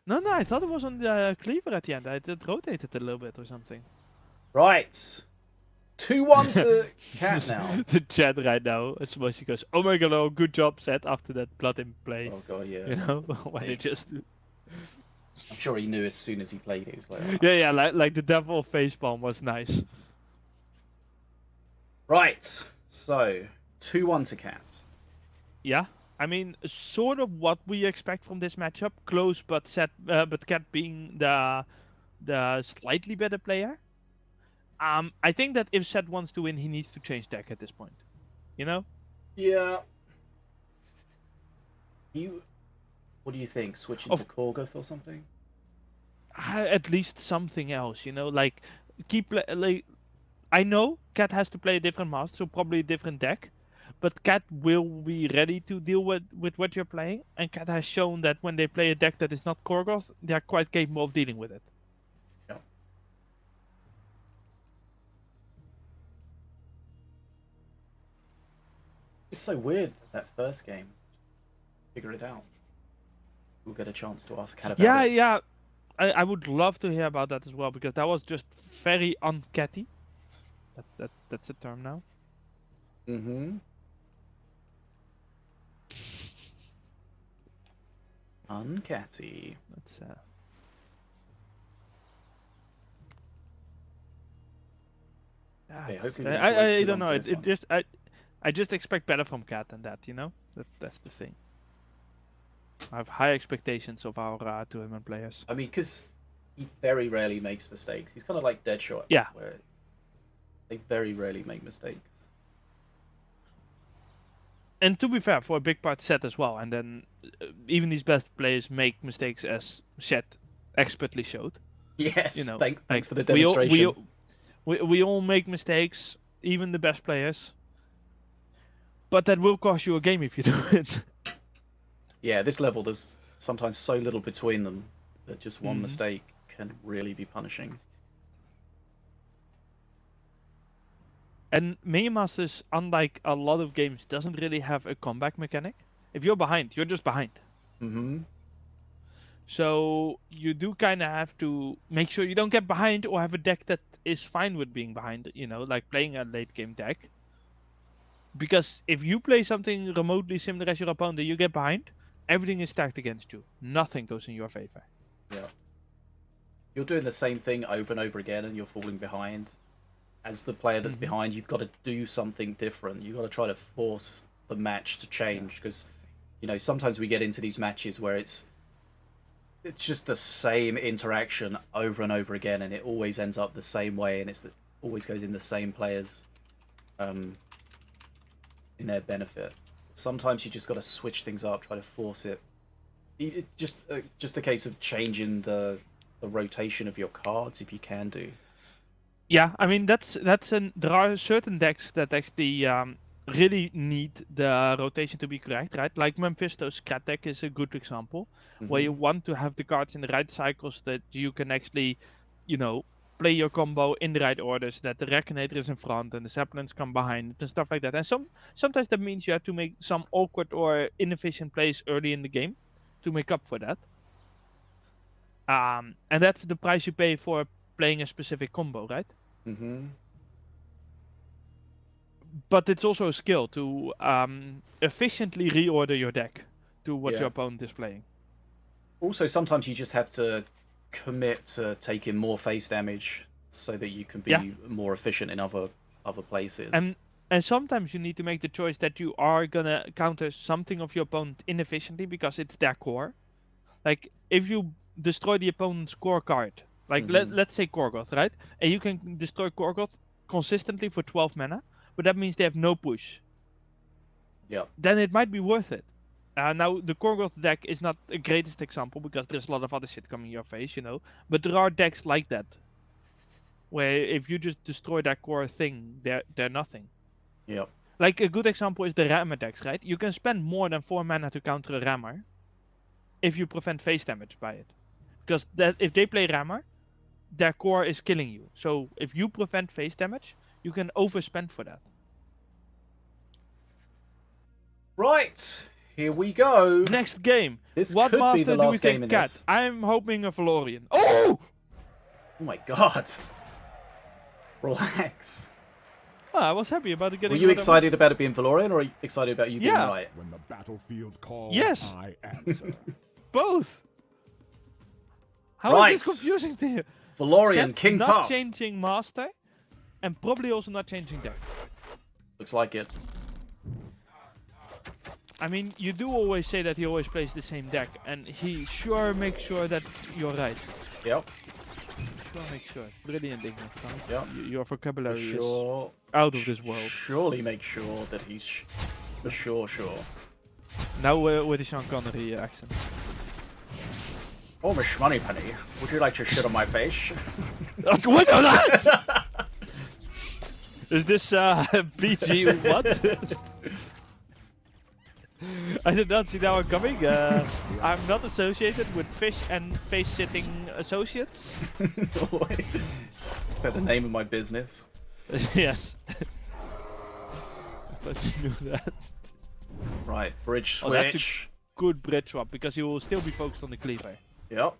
No, I thought it was on the cleaver at the end. It rotated a little bit or something. Right. 2-1 to KATT now. The chat right now, Smoshi goes, "Oh my god, oh, good job, Set after that Blood Imp play." Oh god, yeah. You know, when it just I'm sure he knew as soon as he played it. He was like, "Oh." yeah, like the devil facepalm was nice. Right. So, 2-1 to KATT. Yeah, I mean, sort of what we expect from this matchup. Close, but KATT being the slightly better player. I think that if Set wants to win, he needs to change deck at this point. You know? Yeah. What do you think? Switching to Korgoth or something? At least something else, you know, like like I know KATT has to play a different master, so probably a different deck, but KATT will be ready to deal with what you're playing, and KATT has shown that when they play a deck that is not Korgoth, they are quite capable of dealing with it. Yeah. It's so weird that first game. Figure it out. We'll get a chance to ask KATT about it. Yeah. I would love to hear about that as well, because that was just very uncatty. That's a term now. Mm-hmm. Uncatty. That's Okay, hopefully we don't I wait too don't long know. for this one. Just I just expect better from KATT than that. You know, that's the thing. I have high expectations of our tournament players. I mean, because he very rarely makes mistakes. He's kind of like Deadshot. Yeah. Where they very rarely make mistakes. And to be fair, for a big part Set as well. And then even these best players make mistakes, as Set expertly showed. Yes. You know, thanks for the demonstration. We all make mistakes, even the best players. But that will cost you a game if you do it. Yeah, this level, there's sometimes so little between them that just one mistake can really be punishing. And Minion Masters, unlike a lot of games, doesn't really have a comeback mechanic. If you're behind, you're just behind. Mm-hmm. So you do kind of have to make sure you don't get behind, or have a deck that is fine with being behind, you know, like playing a late game deck. Because if you play something remotely similar as your opponent and you get behind, everything is stacked against you. Nothing goes in your favor. Yeah. you're doing the same thing over and over again and you're falling behind, as the player that's behind, you've got to do something different. You've got to try to force the match to change, because, you know, sometimes we get into these matches where it's just the same interaction over and over again, and it always ends up the same way, and always goes in the same players, in their benefit. Sometimes you just got to switch things up, try to force it. Just a case of changing the rotation of your cards, if you can do. Yeah, I mean there are certain decks that actually really need the rotation to be correct, right? Like Mephisto's KATT deck is a good example, where you want to have the cards in the right cycles that you can actually, you know, play your combo in the right orders, that the Reckinator is in front and the Zeppelins come behind it and stuff like that. And sometimes that means you have to make some awkward or inefficient plays early in the game to make up for that. And that's the price you pay for playing a specific combo, right? But it's also a skill to efficiently reorder your deck to what your opponent is playing. Also, sometimes you just have to commit to taking more face damage so that you can be more efficient in other places. And sometimes you need to make the choice that you are gonna counter something of your opponent inefficiently because it's their core. Like if you destroy the opponent's core card, like let's say Korgoth, right? And you can destroy Korgoth consistently for 12 mana, but that means they have no push. Yeah. Then it might be worth it. Now the Korgoth deck is not the greatest example because there's a lot of other shit coming your face, you know. But there are decks like that, where if you just destroy that core thing, they're nothing. Yeah. Like a good example is the Rammer decks, right? You can spend more than 4 mana to counter a Rammer if you prevent face damage by it. Because if they play Rammer, their core is killing you. So if you prevent face damage, you can overspend for that. Right, here we go. Next game. This what could master be the do we last game think in KATT? this. I'm hoping a Valorian. Oh! Oh my god. Relax. Oh, I was happy about getting. Were you excited about it being Valorian, or are you excited about you being right? When the battlefield calls, Yes. I answer. Both. How Right. is this confusing to you? Valorian, Set King not Puff. changing master, and probably also not changing deck. Looks like it. I mean, you do always say that he always plays the same deck, and he sure makes sure that you're right. Yep. Sure makes sure. Brilliant, Ignis. Yep. Your vocabulary Sure. is out of this world. Surely make sure that he's for sure. Now with the Sean Connery accent. Oh, Miss Moneypenny, would you like to shit on my face? What on that? Is this PG what? I did not see that one coming. I'm not associated with fish and face-sitting associates. Is that the name of my business? Yes. I thought you knew that. Right, bridge switch. Oh, that's a good bridge swap because you will still be focused on the cleaver. Yep.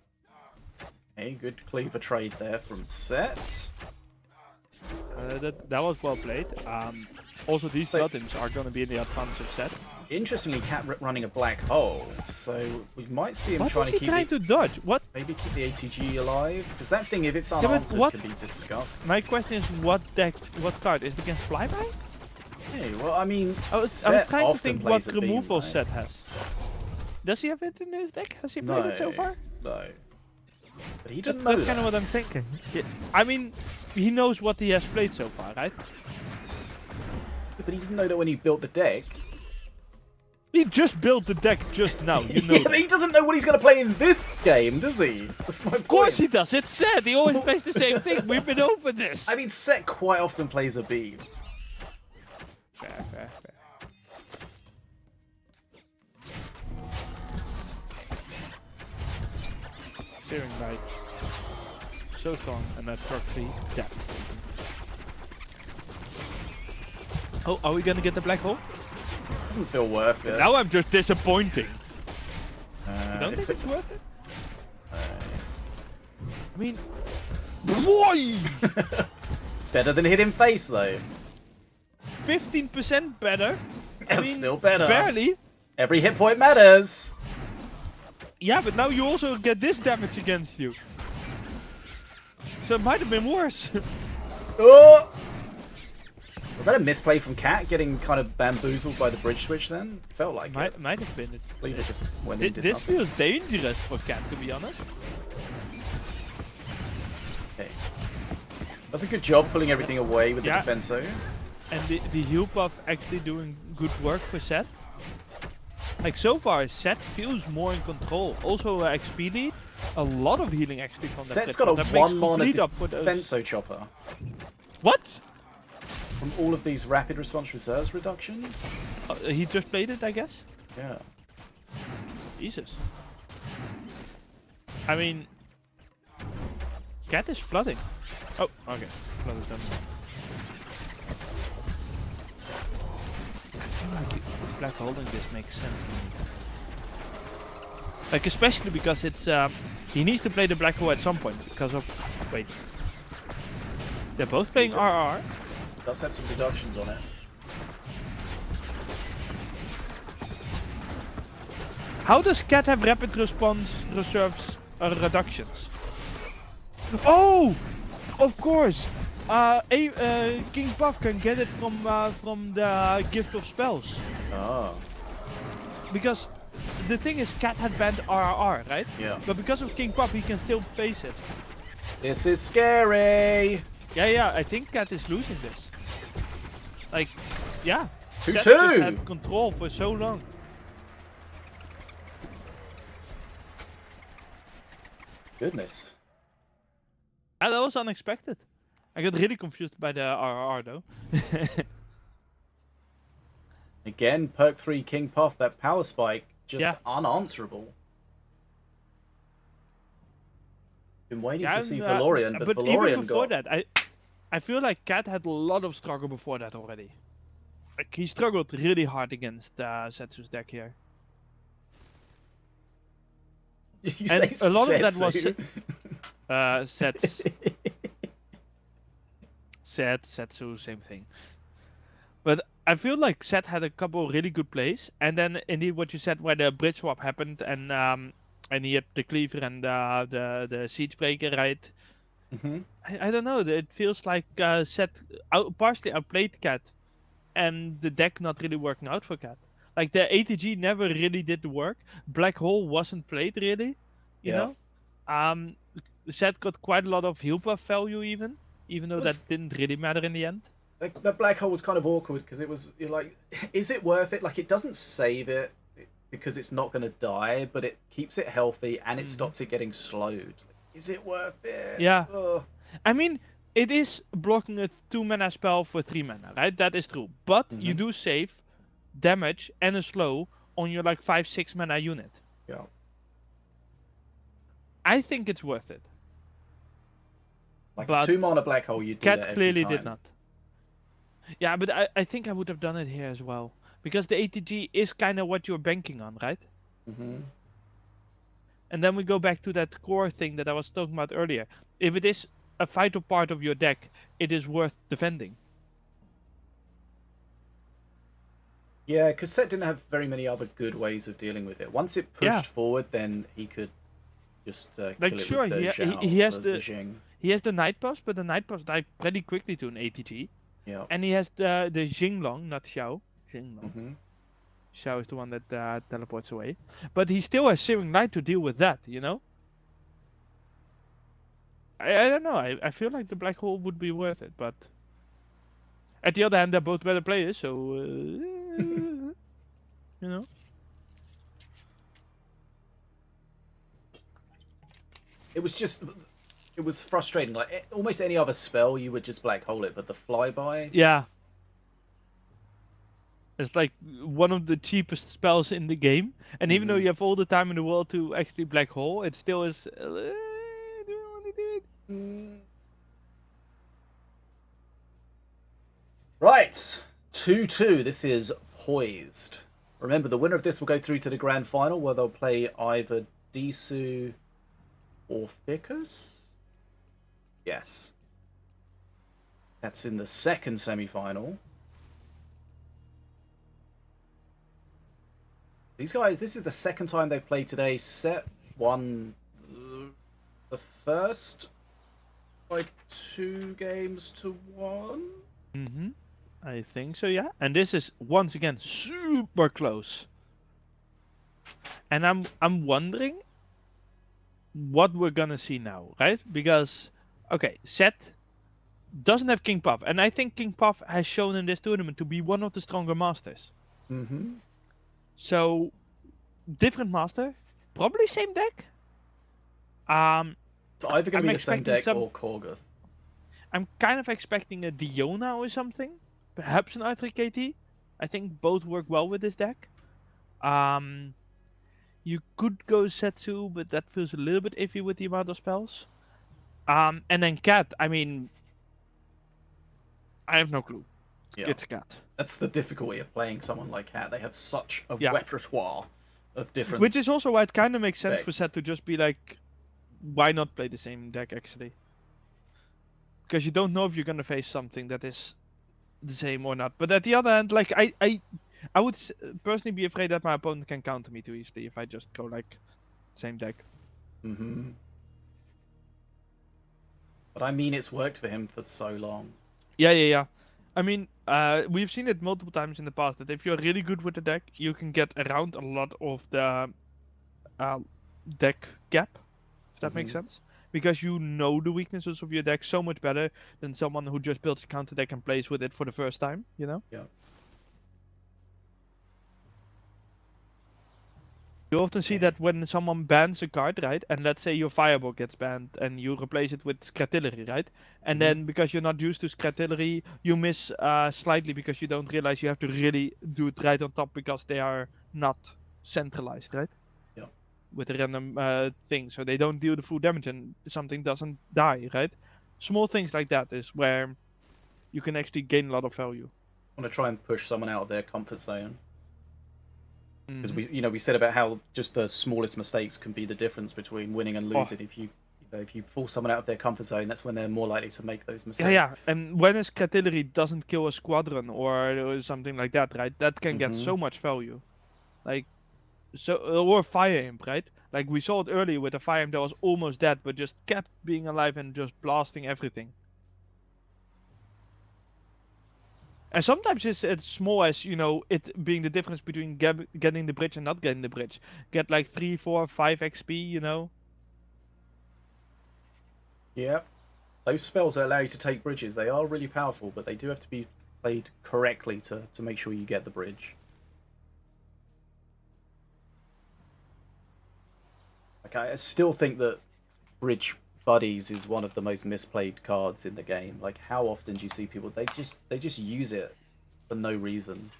A good cleaver trade there from Set. That was well played. Also, these buttons are going to be in the advantage of Set. Interestingly, KATT running a black hole, so we might see him What trying is to he keep trying to dodge? What? maybe keep the ATG alive, because that thing, if it's but unanswered, what- could be discussed. My question is, what card is it against Flyby? Hey, well, I mean, I was Set trying to often think what plays a beam, removal right? Set has. Does he have it in his deck? Has he played it so far? No. But he didn't That's know kind of that. what I'm thinking. Yeah, I mean, he knows what he has played so far, right? But he didn't know that when he built the deck. He just built the deck just now, you know. Yeah, but he doesn't know what he's going to play in this game, does he? That's my Of course point. he does, it's sad, he always plays the same thing, we've been over this! I mean, Set quite often plays a beam. Fair. Searing Knight. So strong, and that proxy devastating. Oh, are we gonna get the black hole? Doesn't feel worth it. Now I'm just disappointing. You don't if think it's worth it? I mean, boy! Better than hit in face, though. 15% better. I It's mean, still better. Barely. Every hit point matters. Yeah, but now you also get this damage against you. So it might have been worse. Oh! Was that a misplay from KATT, getting kind of bamboozled by the bridge switch then? Felt like it. Might have been. I believe it just went in, did This nothing. feels dangerous for KATT, to be honest. Okay. Does a good job pulling everything away with Yeah. the defenso. And the heal buff actually doing good work for Set. Like so far, Set feels more in control. Also XP lead, a lot of healing actually from that. Set's Trip. got a That makes 1 mana complete up for those. defenso chopper. What? From all of these rapid response reserves reductions? He just played it, I guess. Yeah. Jesus. I mean, KATT is flooding. Oh, okay. Flood is done. I feel like black holding this makes sense to me. Like especially because it's he needs to play the black hole at some point because of wait. They're both playing RR. Does have some reductions on it. How does KATT have rapid response reserves reductions? Oh, of course. King Puff can get it from the gift of spells. Oh. Because the thing is, KATT had banned RRR, right? Yeah. But because of King Puff, he can still face it. This is scary! Yeah. I think KATT is losing this. Like, yeah. 2-2! Set just had control for so long. Goodness. And that was unexpected. I got really confused by the RRR though. Again, perk 3 King Puff, that power spike, just Yeah. unanswerable. Been waiting Yeah, to see and, Valorian, but even Valorian before got... that, I feel like KATT had a lot of struggle before that already. Like he struggled really hard against Setsu's deck here. Did you And say a lot of that Setsu? was Setsu, same thing. But I feel like Set had a couple really good plays, and then indeed what you said where the bridge swap happened, and he had the cleaver and the siege breaker, right? Mm-hmm. I don't know. It feels like Set partially outplayed KATT, and the deck not really working out for KATT. Like the ATG never really did the work. Black Hole wasn't played really, you know. Set got quite a lot of heal buff value even though that didn't really matter in the end. Like, the black hole was kind of awkward because it was, you're like, is it worth it? Like, it doesn't save it because it's not going to die, but it keeps it healthy and it stops it getting slowed. Is it worth it? Yeah. Ugh. I mean, it is blocking a 2 mana spell for 3 mana, right? That is true. But you do save damage and a slow on your like 5-6 mana unit. Yeah. I think it's worth it. Like But a 2 mana black hole, you do KATT that every clearly time. did not. Yeah, but I think I would have done it here as well. Because the ATG is kind of what you're banking on, right? Mm-hmm. And then we go back to that core thing that I was talking about earlier. If it is a vital part of your deck, it is worth defending. Yeah, because Set didn't have very many other good ways of dealing with it. Once it pushed forward, then he could just kill Like, it sure, with the he has the the Jing. he has the Night Boss, but the Night Boss died pretty quickly to an ATG. Yeah. And he has the Jinglong, not Xiao. Jinglong. Mm-hmm. Xiao is the one that teleports away. But he still has Searing Light to deal with that, you know? I don't know. I feel like the Black Hole would be worth it, but... At the other hand, they're both better players, so... you know? It was just... It was frustrating. Like, almost any other spell, you would just black hole it, but the flyby... Yeah. It's like one of the cheapest spells in the game. And even though you have all the time in the world to actually black hole, it still is... do you want to do it? Right. 2-2. This is poised. Remember, the winner of this will go through to the grand final, where they'll play either DSOO or Ficus. Yes. That's in the second semi-final. These guys, this is the second time they've played today. Set won the first By 2-1. Mm-hmm. I think so, yeah. And this is once again super close. And I'm wondering what we're gonna see now, right? Because okay, Set doesn't have King Puff, and I think King Puff has shown in this tournament to be one of the stronger masters. Mm-hmm. So different master, probably same deck. It's either going to I'm be the same expecting deck some- or Korgoth. I'm kind of expecting a Diona or something, perhaps an R3 KT. I think both work well with this deck. You could go Setsu, but that feels a little bit iffy with the amount of spells. And then KATT, I mean, I have no clue. Yeah. It's KATT. That's the difficulty of playing someone like KATT. They have such a Yeah. repertoire of different... Which is also why it kind of makes sense for decks. Set to just be like, why not play the same deck actually? Because you don't know if you're gonna face something that is the same or not. But at the other hand, like I would personally be afraid that my opponent can counter me too easily if I just go like same deck. Mm-hmm. But I mean, it's worked for him for so long. Yeah. I mean, we've seen it multiple times in the past that if you're really good with the deck, you can get around a lot of the deck gap, if that makes sense. Because you know the weaknesses of your deck so much better than someone who just builds a counter deck and plays with it for the first time, you know? Yeah. You often see that when someone bans a card, right? And let's say your Fireball gets banned and you replace it with Scratillery, right? And then because you're not used to Scratillery, you miss slightly because you don't realize you have to really do it right on top because they are not centralized, right? Yeah. With a random thing, so they don't deal the full damage and something doesn't die, right? Small things like that is where you can actually gain a lot of value. I want to try and push someone out of their comfort zone. Because Mhm. we said about how just the smallest mistakes can be the difference between winning and losing. If you force someone out of their comfort zone, that's when they're more likely to make those mistakes. Yeah. And when a Scratillery doesn't kill a squadron or something like that, right? That can get so much value. Like, or Fire Imp, right? Like we saw it earlier with a Fire Imp that was almost dead, but just kept being alive and just blasting everything. And sometimes it's as small as, you know, it being the difference between getting the bridge and not getting the bridge. Get like 3, 4, 5 XP, you know? Yeah. Those spells that allow you to take bridges, they are really powerful, but they do have to be played correctly to make sure you get the bridge. Like, I still think that Bridge Buddies is one of the most misplayed cards in the game. Like, how often do you see people they just use it for no reason?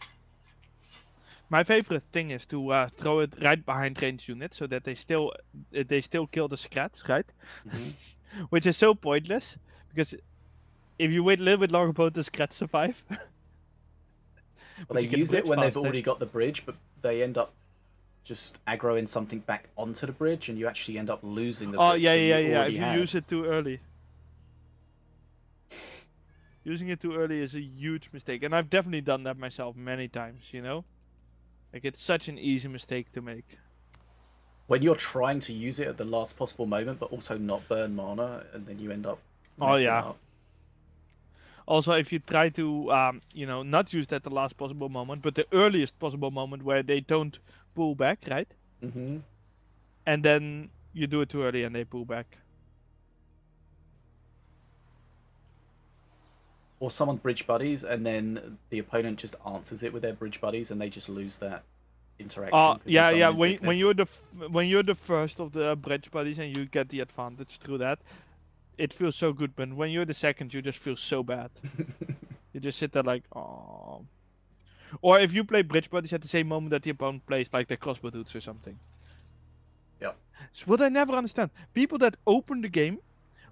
My favorite thing is to throw it right behind ranged units so that they still kill the scrats, right? Which is so pointless because if you wait a little bit longer, both the scrats survive. Well, they use it when they've already got the bridge, but they end up just aggroing something back onto the bridge, and you actually end up losing the bridge. Oh yeah. If you had. use it too early. Using it too early is a huge mistake, and I've definitely done that myself many times, you know? Like, it's such an easy mistake to make. When you're trying to use it at the last possible moment, but also not burn mana, and then you end up messing up. Also, if you try to, you know, not use that at the last possible moment, but the earliest possible moment where they don't pull back, right? And then you do it too early and they pull back. Or someone bridge buddies, and then the opponent just answers it with their bridge buddies, and they just lose that interaction. Yeah. When you're the first of the bridge buddies and you get the advantage through that, it feels so good. But when you're the second, you just feel so bad. You just sit there like, oh. Or if you play bridge buddies at the same moment that the opponent plays like the crossbow dudes or something. Yeah. It's what I never understand. People that open the game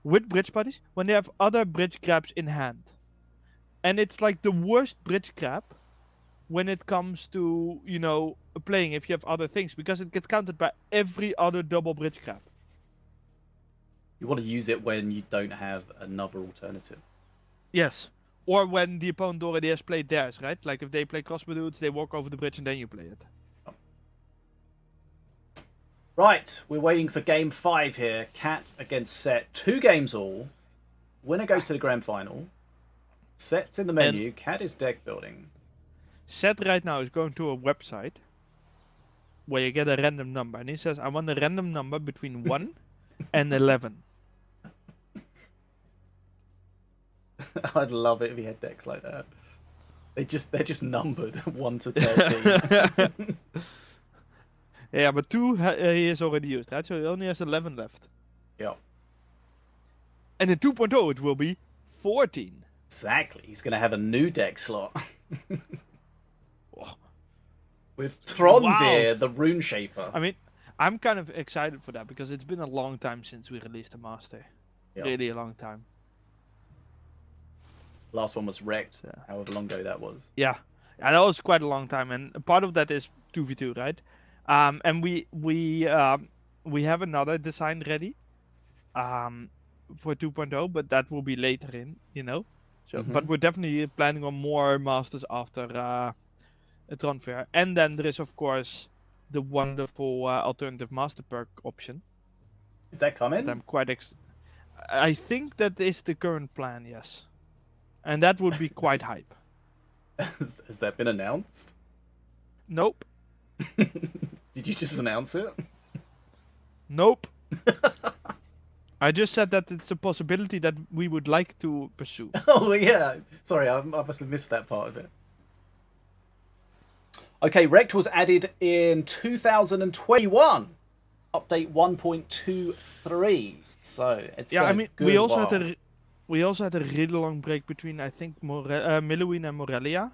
with bridge buddies when they have other bridge grabs in hand. And it's like the worst bridge grab when it comes to, you know, playing if you have other things, because it gets countered by every other double bridge grab. You want to use it when you don't have another alternative. Yes. Or when the opponent already has played theirs, right? Like if they play crossbow dudes, they walk over the bridge and then you play it. Right, we're waiting for game 5 here. KATT against Set. 2 games all. winner goes to the grand final. Sets in the menu. KATT is deck building. Set right now is going to a website where you get a random number, and he says, "I want a random number between 1 and 11." I'd love it if he had decks like that. They're just numbered 1 to 13. Yeah, but 2 he has already used, right? So he only has 11 left. Yeah. And in 2.0 it will be 14. Exactly. He's going to have a new deck slot. Oh. With NYRVIR, the Rune Shaper. I mean, I'm kind of excited for that because it's been a long time since we released a master. Yeah. Really a long time. Last one was wrecked, however long ago that was. Yeah, that was quite a long time, and part of that is 2v2, right? And we have another design ready for 2.0, but that will be later in, you know. So, but we're definitely planning on more masters after NYRVIR. And then there is, of course, the wonderful alternative master perk option. Is that coming? I'm quite I think that is the current plan, yes. And that would be quite hype. Has that been announced? Nope. Did you just announce it? Nope. I just said that it's a possibility that we would like to pursue. Oh, yeah. Sorry, I must have missed that part of it. Okay, Wrecked was added in 2021. Update 1.23. So, it's been a good while. We also had a really long break between, I think, Milloween and Morelia.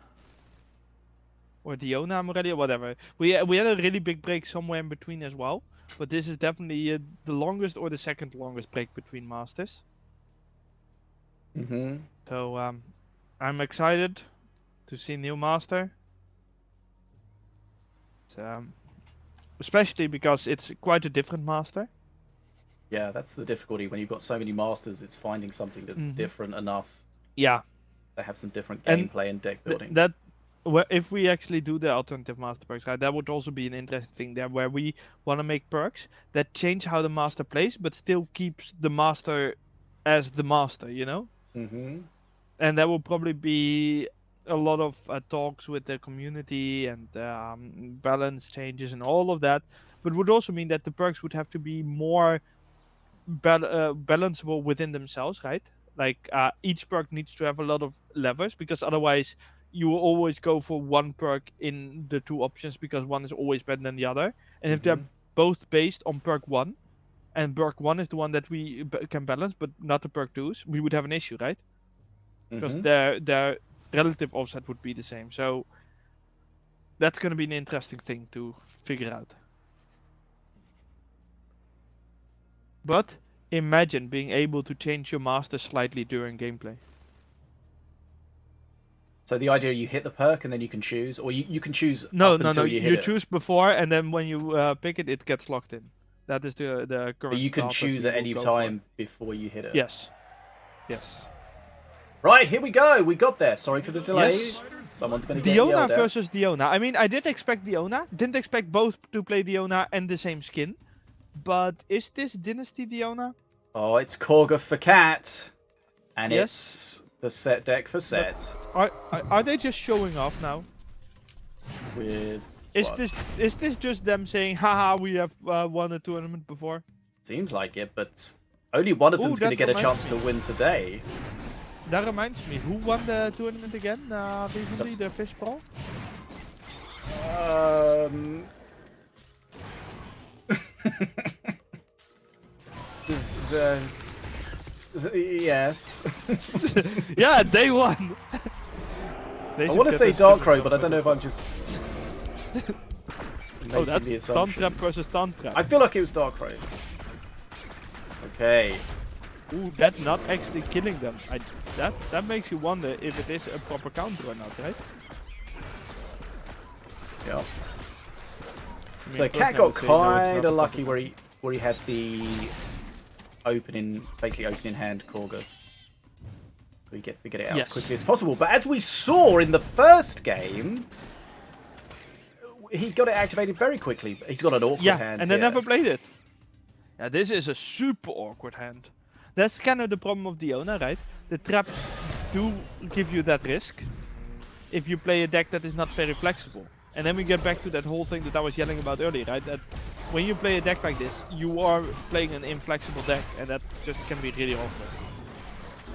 Or Diona, Morelia, whatever. We had a really big break somewhere in between as well. But this is definitely the longest or the second longest break between masters. So I'm excited to see new master. Especially because it's quite a different master. Yeah, that's the difficulty when you've got so many masters. It's finding something that's different enough. Yeah. To have some different gameplay and deck building. If we actually do the alternative master perks, right, that would also be an interesting thing there, where we want to make perks that change how the master plays, but still keeps the master as the master, you know? And that will probably be a lot of talks with the community and balance changes and all of that, but would also mean that the perks would have to be more balanceable within themselves, right? Like each perk needs to have a lot of levers, because otherwise you will always go for one perk in the two options because one is always better than the other. And if they're both based on perk 1, and perk 1 is the one that we can balance, but not the perk 2s, we would have an issue, right? Because their relative offset would be the same. So that's going to be an interesting thing to figure out. But imagine being able to change your master slightly during gameplay. So the idea, you hit the perk and then you can choose, or you can choose No. you hit it. choose before, and then when you pick it, it gets locked in. That is the current. But you can choose at any time before you hit it. Yes. Right, here we go. We got there. Sorry for the delay. Yes. Someone's going to get yelled Diona at. versus Diona. I mean, I did expect Diona. Didn't expect both to play Diona and the same skin. But is this Dynasty Diona? Oh, it's Korga for KATT. And it's the set deck for Set. Are they just showing off now? With Is this just them saying, haha, we have won a tournament before? Seems like it, but only one of them's going to get a chance to win today. That reminds me, who won the tournament again recently, the Fish Brawl? Yes. Yeah, they won! I want to say Darkrow, but I don't know if I'm just... Oh, that's Stun Trap versus Stun Trap. I feel like it was Darkrow. Okay. Ooh, that's not actually killing them. That makes you wonder if it is a proper counter or not, right? Yeah. So KATT got kind of lucky where he had the basically opening hand Korga. So he gets to get it out as quickly as possible. But as we saw in the first game, he got it activated very quickly. He's got an awkward hand. And they never played it. Yeah, this is a super awkward hand. That's kind of the problem of Diona, right? The traps do give you that risk if you play a deck that is not very flexible. And then we get back to that whole thing that I was yelling about earlier, right? That when you play a deck like this, you are playing an inflexible deck, and that just can be really awkward.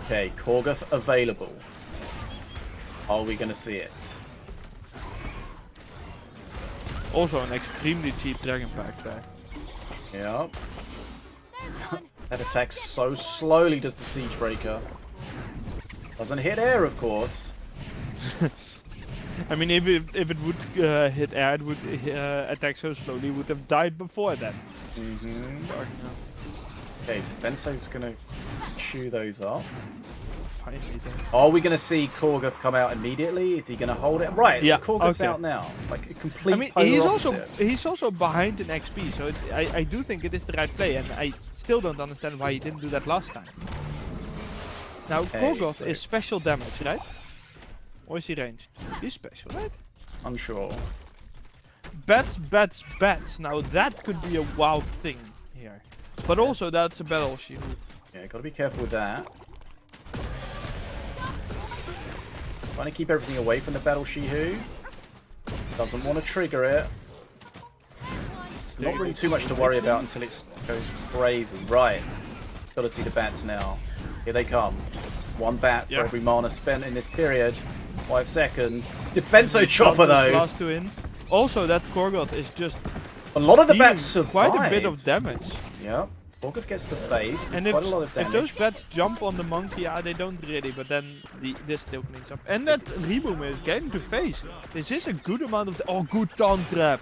Okay, Korgoth available. Are we going to see it? Also an extremely cheap Dragon Pack there. Yep. That attacks so slowly, does the Siege Breaker. Doesn't hit air, of course. I mean, if it would hit air, it would attack so slowly, it would have died before that. Okay, Benso's gonna chew those up. Finally, then. Are we gonna see Korgoth come out immediately? Is he gonna hold it? Right, Yeah, so Korgoth's okay. out now. Like a complete I mean, polar he's also behind in XP, so I do think it is the right play, and I still don't understand why he didn't do that last time. Now, Okay, Korgoth so- is special damage, right? Or is he ranged? He's special, right? Unsure. Bats. Now that could be a wild thing here. But also that's a battle shield. Yeah, gotta be careful with that. Trying to keep everything away from the Battle Shihu. Doesn't want to trigger it. It's not really too much to worry about until it goes crazy. Right. Gotta see the bats now. Here they come. One bat for every mana spent in this period. 5 seconds. Defenso Chopper though! Last two in. Also, that Korgoth is just A lot of the dealing bats survived. quite a bit of damage. Yep. Korgoth gets the face. And Quite a lot of if damage. those bats jump on the monkey, yeah, they don't really, but then this still cleans up. And that Reboom is getting to face. This is a good amount of... Oh, good taunt trap.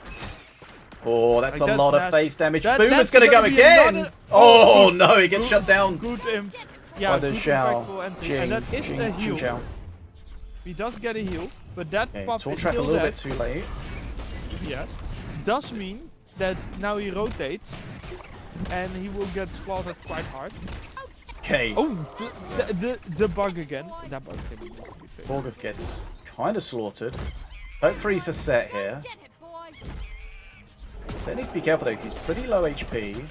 Oh, that's Like, a that's lot of nasty. face damage. That's Boomer's gonna go be again! another- Oh no, he gets shut down Good by the good Shao. impactful entry. And that is the heal. Chao. He does get a heal, but that Okay, pop Taunt is Trap a still little dead. bit too late. Yeah. Does mean that now he rotates and he will get slaughtered quite hard. Okay, Oh, the bug again. That bug can be fixed. Korgoth gets kind of slaughtered. Vote 3 for Set here. Set needs to be careful though, because he's pretty low HP.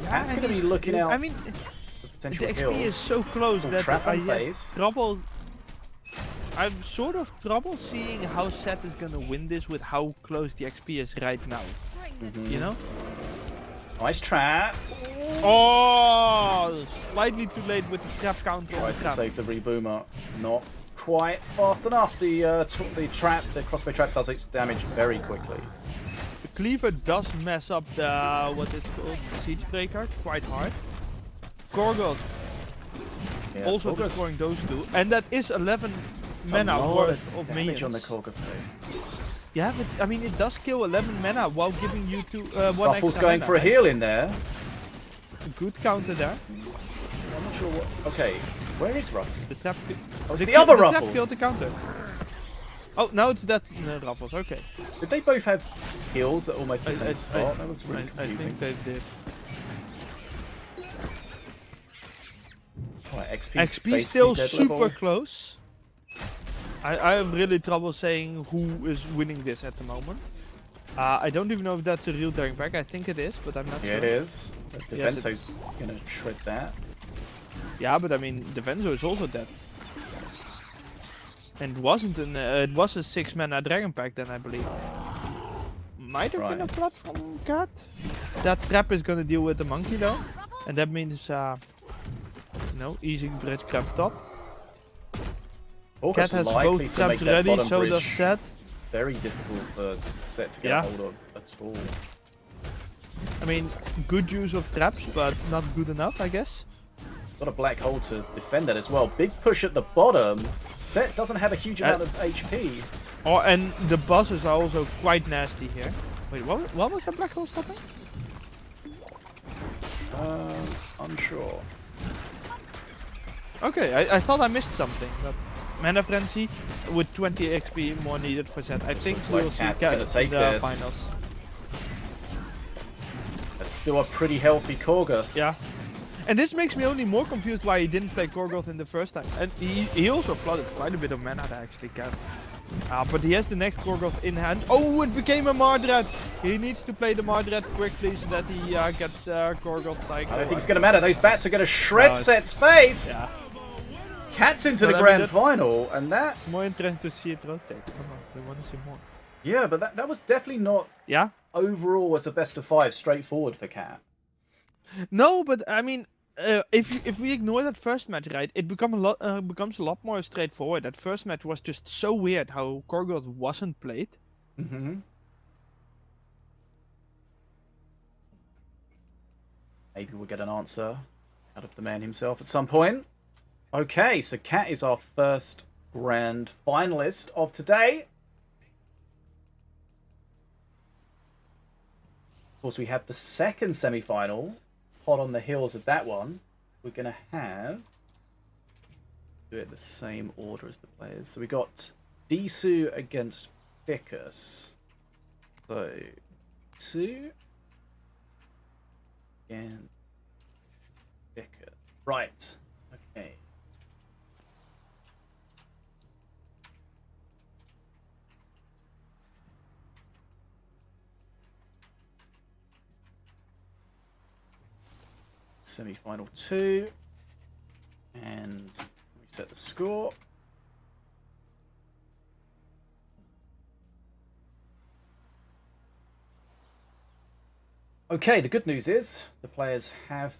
Cat's going to be looking out I mean, for the potential XP kills. is so close that trap on I have phase. trouble. I'm sort of trouble seeing how Seth is gonna win this with how close the XP is right now. You know? Nice trap. Oh, slightly too late with the trap counter. on Tried the to trap. save the reboomer. Not quite fast enough. The crossbow trap does its damage very quickly. The cleaver does mess up the what it's called, siege breaker, quite hard. Korgoth Yeah, also Korgoth's- destroying those two, and that is 11 it's mana a lot worth of damage minions. on the Korgoth though. Yeah, but I mean it does kill 11 mana while giving you one Ruffles extra going mana, for a right? heal in there. Good counter there. I'm not sure what. Okay, where is Ruffles? The trap. Oh, it's the other trap Ruffles. killed the counter. Oh, now it's that Ruffles. Okay. Did they both have heals at almost the I- same I- spot? That was really I confusing. think they did. Right, XP XP still super close. I have really trouble saying who is winning this at the moment. I don't even know if that's a real Dragon Pack. I think it is, but I'm not Yeah, sure. it is. Yes, Defenso's gonna shred that. Yeah, but I mean, Defenso is also dead. And it was a 6 mana Dragon Pack then, I believe. Might have been a Right. flood from KATT. That trap is gonna deal with the monkey though. And that means, easy bridge grab top. Korgoth's KATT has likely both to make traps that ready, bottom so does bridge Seth. very difficult for Set to get Yeah. a hold of at all. I mean, good use of traps, but not good enough, I guess. Got a black hole to defend that as well. Big push at the bottom. Set doesn't have a huge amount of HP. Oh, and the bosses are also quite nasty here. Wait, what was the black hole stopping? Unsure. Okay, I thought I missed something. But Mana Frenzy with 20 XP more needed for Zed. I think looks we'll like see KATT's KATT gonna take in the this. finals. That's still a pretty healthy Korgoth. Yeah. And this makes me only more confused why he didn't play Korgoth in the first time. And he also flooded quite a bit of mana there actually, KATT. But he has the next Gorgoth in hand. Oh, it became a Mardred! He needs to play the Mardred quickly so that he gets the Gorgoth cycle. I don't think it's going to matter. Those bats are going to shred Set's face. Yeah. KATT's into But the I mean, grand that's- final, and that... It's more interesting to see it rotate. Come on, we want to see more. Yeah, but that was definitely not Yeah? overall as a best of 5 straightforward for KATT. No, but I mean, if we ignore that first match, right, it becomes a lot more straightforward. That first match was just so weird how Gorgoth wasn't played. Mm-hmm. Maybe we'll get an answer out of the man himself at some point. Okay, so KATT is our first grand finalist of today. Of course, we have the second semi-final, hot on the heels of that one. We're going to do it the same order as the players. So we got DSOO against Ficus. So, DSOO and Ficus. Right, okay. Semi-final 2, and we set the score. Okay, the good news is the players have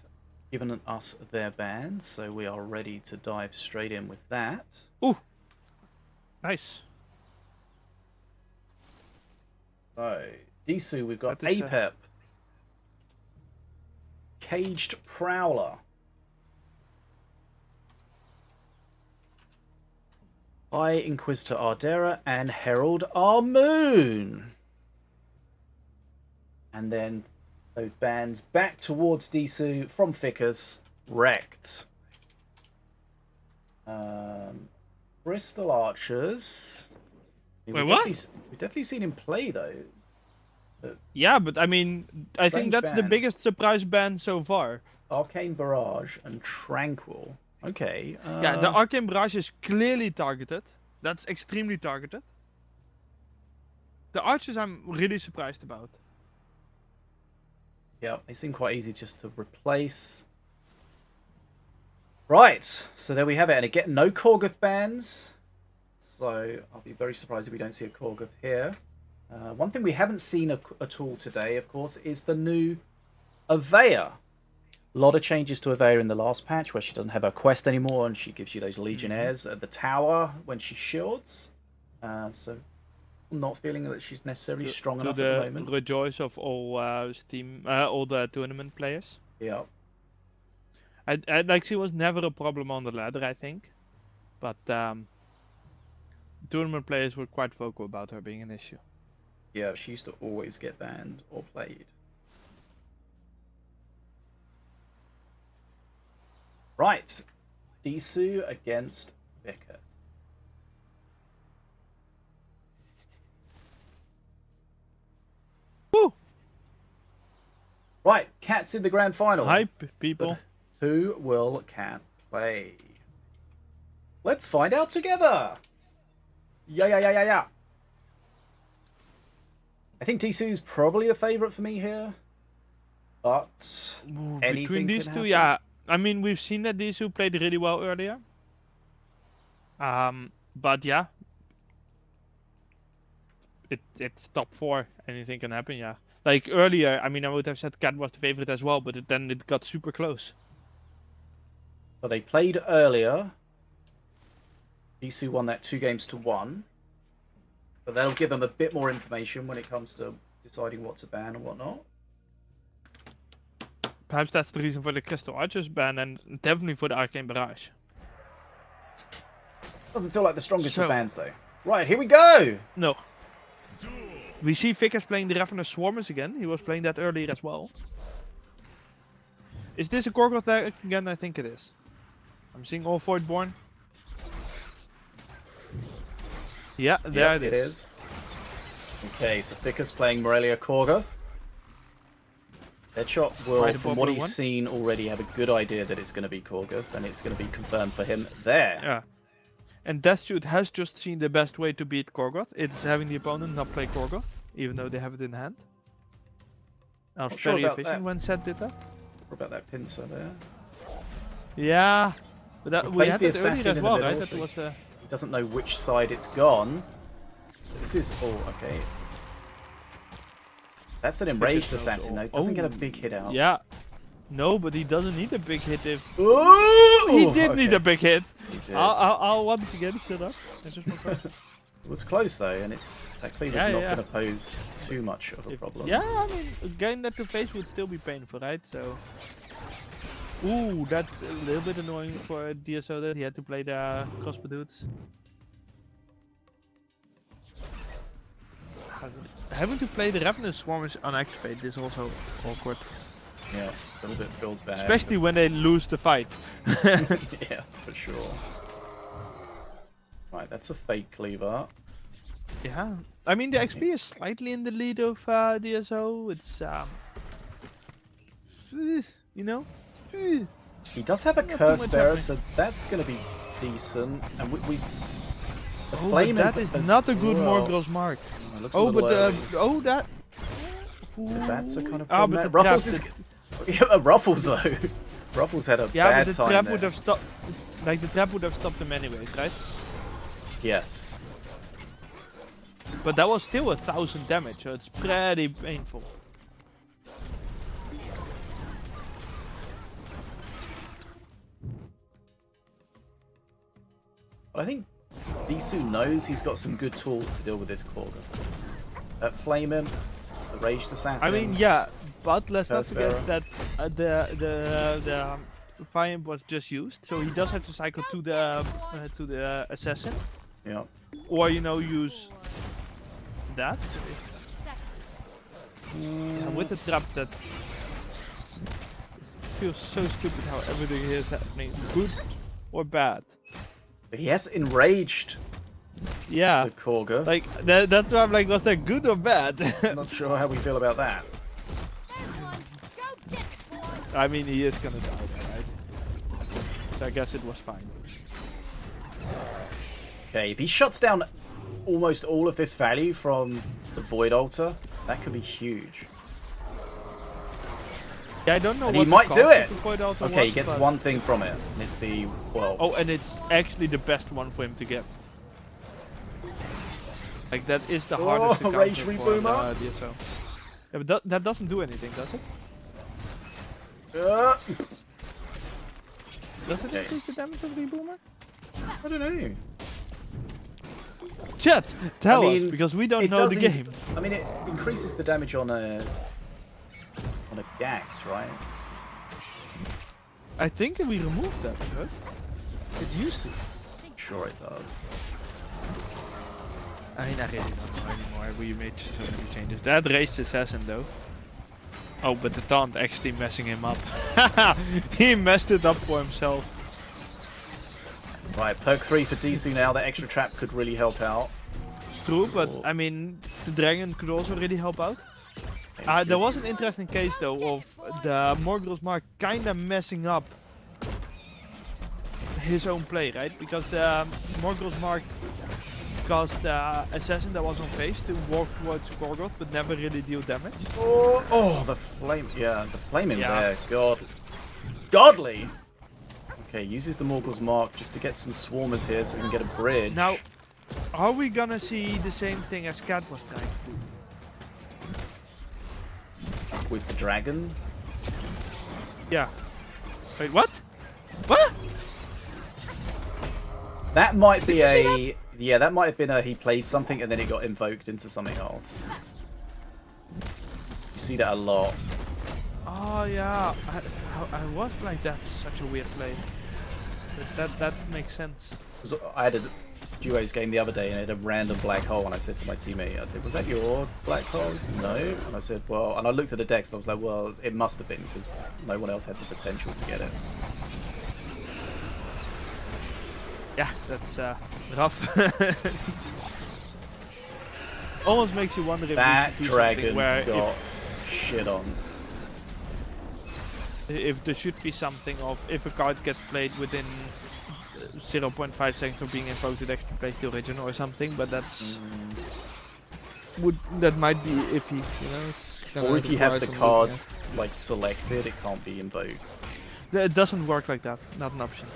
given us their bans, so we are ready to dive straight in with that. Ooh, nice. So, DSOO, we've got That is, APEP, Caged Prowler, High Inquisitor Ardera, and Herald Armoon. And then those bands back towards DSOO from Ficus, wrecked. Bristol Archers. Wait, what? We've definitely seen him play those. Yeah, but I mean, I think Strange that's the ban. biggest surprise ban so far. Arcane Barrage and Tranquil. Okay. Yeah, the Arcane Barrage is clearly targeted. That's extremely targeted. The Archers I'm really surprised about. Yeah, they seem quite easy just to replace. Right, so there we have it. And again, no Korgoth bans. So I'll be very surprised if we don't see a Korgoth here. One thing we haven't seen at all today, of course, is the new Avea. A lot of changes to Avea in the last patch, where she doesn't have her quest anymore, and she gives you those Legionnaires at the tower when she shields. So I'm not feeling that she's necessarily strong enough at the moment. Rejoice of all all the tournament players. Yeah. Like she was never a problem on the ladder, I think, but tournament players were quite vocal about her being an issue. Yeah, she used to always get banned or played. Right. DSOO against Ficus. Woo! Right, KATT's in the grand final. Hype, people. Who will KATT play? Let's find out together. Yeah. I think DSOO is probably the favourite for me here. But Ooh, anything between these can two, happen. yeah. I mean, we've seen that these two played really well earlier. But yeah, it's top 4. Anything can happen, yeah. Like earlier, I mean, I would have said KATT was the favorite as well, but then it got super close. So they played earlier. DSOO won that 2-1. But that'll give them a bit more information when it comes to deciding what to ban and whatnot. Perhaps that's the reason for the Crystal Archers ban, and definitely for the Arcane Barrage. Doesn't feel like the strongest So- of bans though. Right, here we go. No. We see Ficus playing the Ravenous Swarmers again. He was playing that earlier as well. Is this a Gorgoth deck again? I think it is. I'm seeing all Voidborn. Yeah, there Yep, it is. Okay, so Ficus playing Morelia Korgoth. Deadshot will, Right from above what the he's one. seen already, have a good idea that it's going to be Korgoth, and it's going to be confirmed for him there. Yeah. And Deathshoot has just seen the best way to beat Korgoth. It's having the opponent not play Korgoth, even though they have it in hand. I was Not sure very about efficient that. when Set did that. What about that pincer there? Yeah, but that, we Replace had the that earlier assassin as in well, the right? middle, That so was he doesn't know which side it's gone. This is okay. That's an enraged assassin though. Doesn't get a big hit out. Yeah. No, but he doesn't need a big hit if... Ooh, He did need okay. a big hit! He did. I'll once again shut up. I just want to- It was close though, and that cleaver's Yeah, not yeah. going to pose too much of a problem. Yeah, I mean, getting that to face would still be painful, right? So... Ooh, that's a little bit annoying for DSO that he had to play the crossbow dudes. Having to play the Ravenous Swarmers unactivated is also awkward. Yeah, a little bit feels bad. Especially because- when they lose the fight. Yeah, for sure. Right, that's a fake cleaver. Yeah, I mean the XP is slightly in the lead of DSO. It's you know, He does have a Not too curse much bearer, happening. so that's going to be decent. And we the oh, flame but that is as not a good well. Morgros mark. It looks a Oh, little but early. oh that. That's a kind of Ah, problem. but the Ruffles trap, is yeah, Ruffles though. Ruffles had a yeah, bad but the time trap there. would have stopped. Like the trap would have stopped them anyways, right? Yes. But that was still 1000 damage, so it's pretty painful. But I think DSOO knows he's got some good tools to deal with this Korg. Flame him, the raged assassin. I mean, yeah, but let's not Curse forget bearer. that the fire imp was just used, so he does have to cycle to the assassin, Yeah. or you know use that. Yeah, with the trap that feels so stupid how everything here is happening, good or bad. But he has enraged Yeah, the Korg. like that's why I'm like, was that good or bad? I'm not sure how we feel about that. I mean, he is gonna die there, right? So I guess it was fine. Okay, if he shuts down almost all of this value from the Void Altar, that could be huge. Yeah, I don't know And what he the might do cost it! of the Void Altar Okay, he was, gets but- one thing from it, and it's the, well... Oh, and it's actually the best one for him to get. Like that is the hardest to Rage counter for Reboomer. DSO. Yeah, but that doesn't do anything, does it? Does it Okay. increase the damage of Reboomer? I don't know. Chat, tell mean, us, because we don't it know the doesn't- game. I mean, it increases the damage on a Gax, right? I think we removed that, right? It used to. Sure it does. I mean, I really don't know anymore. We made so many changes. That raged assassin though. Oh, but the taunt actually messing him up. He messed it up for himself. Right, perk 3 for DSOO now. That extra trap could really help out. True, but I mean, the dragon could also really help out. There was an interesting case though of the Morgros Mark kinda messing up his own play, right? Because the Morgros Mark caused the assassin that was on face to walk towards Korgoth but never really deal damage. Oh, the flame. Yeah, the flame in Yeah. there. God. Godly! Okay, uses the Morgul's Mark just to get some swarmers here so we can get a bridge. Now, are we gonna see the same thing as KATT was trying to do? With the dragon. Yeah. Wait, what? What? That might be a... Yeah, that might have been a he played something and then it got invoked into something else. You see that a lot. Oh yeah, I was like, that's such a weird play. But that makes sense. 'Cause I had a duos game the other day and it had a random black hole and I said to my teammate, I said, was that your black hole? No. And I said, well, and I looked at the decks and I was like, well, it must have been because no one else had the potential to get it. Yeah, that's rough. Almost makes you wonder if That we should do dragon something where got shit on. if there should be something of if a card gets played within 0.5 seconds of being invoked with extra place to origin or something, but that's that might be iffy, you know. It's gonna Or if you have require the some card looking like selected, it can't be invoked. It doesn't work like that. Not an option.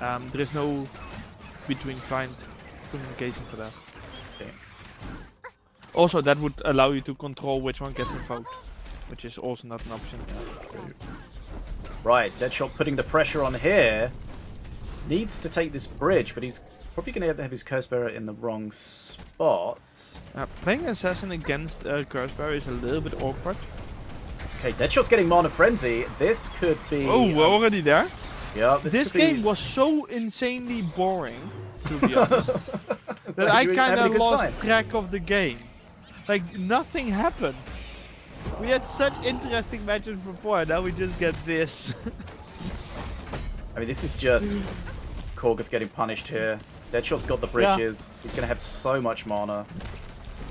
There is no between client communication for that. Okay. Also, that would allow you to control which one gets invoked, which is also not an option. Right, Deadshot putting the pressure on here. Needs to take this bridge, but he's probably going to have his Curse Bearer in the wrong spot. Playing Assassin against Curse Bearer is a little bit awkward. Okay, Deadshot's getting Mana Frenzy. This could be... Oh, we're already there? Yeah, this could game be... was so insanely boring, to be honest, that I you were kind having a of good lost time. track of the game. Like, nothing happened. We had such interesting matches before, and now we just get this. I mean, this is just Korgoth getting punished here. Deadshot's got the bridges. He's going to have so much mana.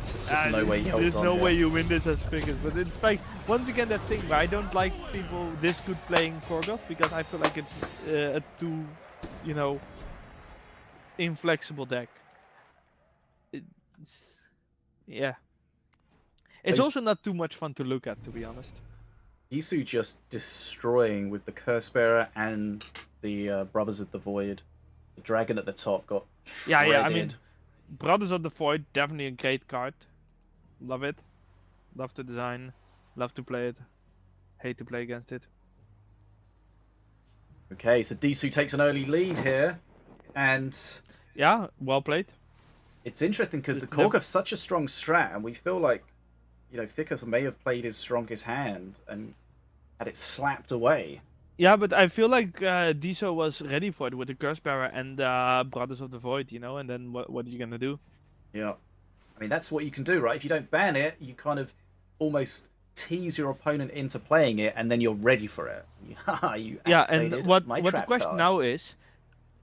There's just no way he holds There's on no here. way you win this as figures, but it's like, once again, that thing where I don't like people this good playing Korgoth, because I feel like it's a too, you know, inflexible deck. Yeah. It's also not too much fun to look at, to be honest. DSOO just destroying with the Curse Bearer and the Brothers of the Void. The dragon at the top got shredded. Yeah, I mean, Brothers of the Void, definitely a great card. Love it. Love the design. Love to play it. Hate to play against it. Okay, so DSOO takes an early lead here. And yeah, well played. It's interesting because the Korgoth's such a strong strat, and we feel like, you know, Ficus may have played his strongest hand and had it slapped away. Yeah, but I feel like DSOO was ready for it with the Curse Bearer and Brothers of the Void, you know, and then what are you gonna do? Yeah. I mean, that's what you can do, right? If you don't ban it, you kind of almost tease your opponent into playing it, and then you're ready for it. You yeah, and what the question card. now is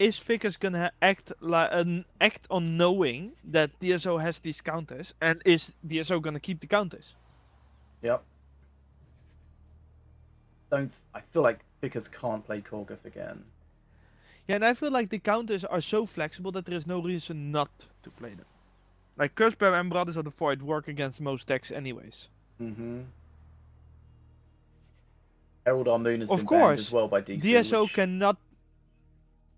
Ficus gonna act on knowing that DSOO has these counters, and is DSOO gonna keep the counters? Yep. I feel like Ficus can't play Korgoth again. Yeah, and I feel like the counters are so flexible that there is no reason not to play them. Like Curse Bearer and Brothers of the Void work against most decks anyways. Mm-hmm. Herald Our Moon has Of been course, banned as well by DSOO. DSOO cannot...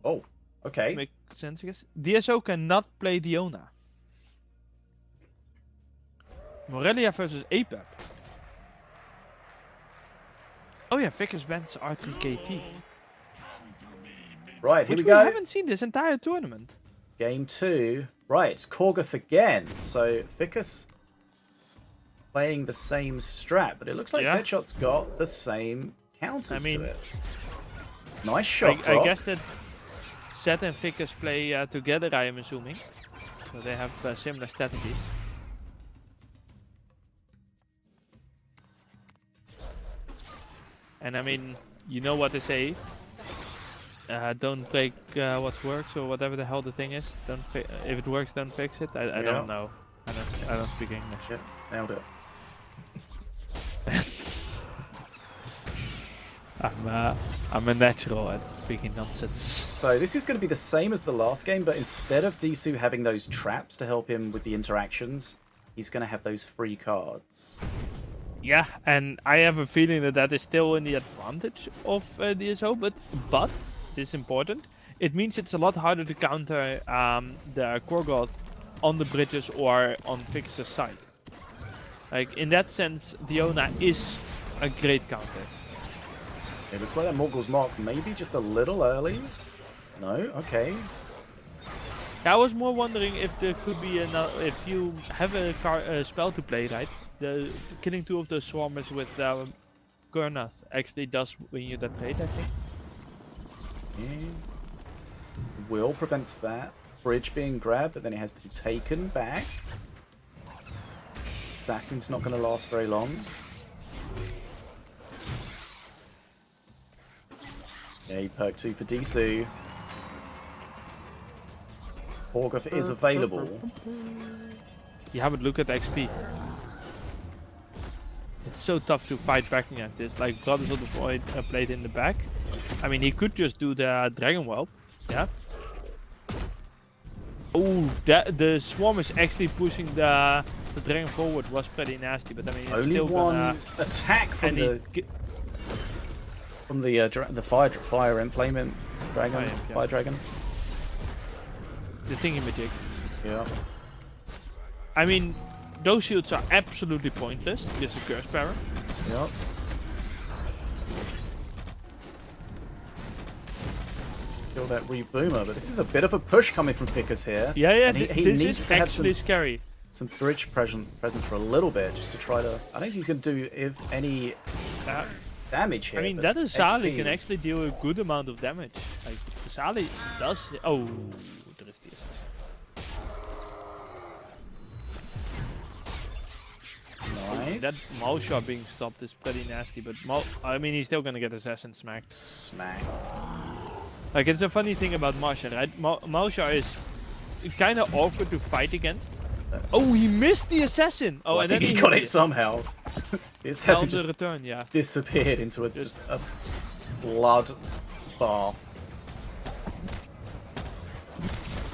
Oh, okay. Make sense, I guess. DSOO cannot play Diona. Morelia versus APEP. Oh yeah, Ficus bans R3 KT. Right, here Which we go. we haven't seen this entire tournament. Game 2. Right, it's Korgoth again. So Ficus playing the same strat, but it looks like Deadshot's got the same counters to it. Nice shot. I guess that Zed and Ficus play together, I am assuming. So they have similar strategies. And I mean, you know what they say. Don't break what works or whatever the hell the thing is. Don't if it works, don't fix it. I don't know. I don't speak English. Yep, nailed it. I'm a natural at speaking nonsense. So this is going to be the same as the last game, but instead of DSOO having those traps to help him with the interactions, he's going to have those free cards. Yeah, and I have a feeling that that is still in the advantage of DSOO, but this is important. It means it's a lot harder to counter the Korgoth on the bridges or on Ficus's side. Like in that sense, Diona is a great counter. It looks like that Morgul's Mark maybe just a little early. No, okay. I was more wondering if there could be if you have a spell to play, right? The killing two of the swarmers with Gurnath actually does win you that trade, I think. Yeah. Will prevents that. Bridge being grabbed, but then it has to be taken back. Assassin's not going to last very long. Yeah, perk 2 for DSOO. Korgoth is available. Yeah, but look at XP. It's so tough to fight back against this. Like Brothers of the Void played in the back. I mean, he could just do the Dragon Whelp, yeah. Oh, the swarm is actually pushing the dragon forward. Was pretty nasty, but I mean, it's Only still one gonna, attack from and the fire implement dragon, Fire imp, yeah. fire dragon. the thingy-majig. Yeah. I mean, those shields are absolutely pointless. Just a curse parry. Yep. Kill that reboomer, but this is a bit of a push coming from Pickers here. Yeah, yeah. And he This needs is to have actually scary. some bridge presence for a little bit, just to try to. I don't think he's gonna do if any damage here. I mean, but that Azali XP can is- actually deal a good amount of damage. Like, Azali does. Oh, there is the assist. Nice. That mouse shot being stopped is pretty nasty, but I mean, he's still gonna get assassin smacked. Smack. Like, it's a funny thing about Marsha, right? Marsha is kind of awkward to fight against. Oh, he missed the assassin! Oh, Well, I and think then he got hit it somehow. The assassin on the just return, yeah. disappeared into just a blood bath.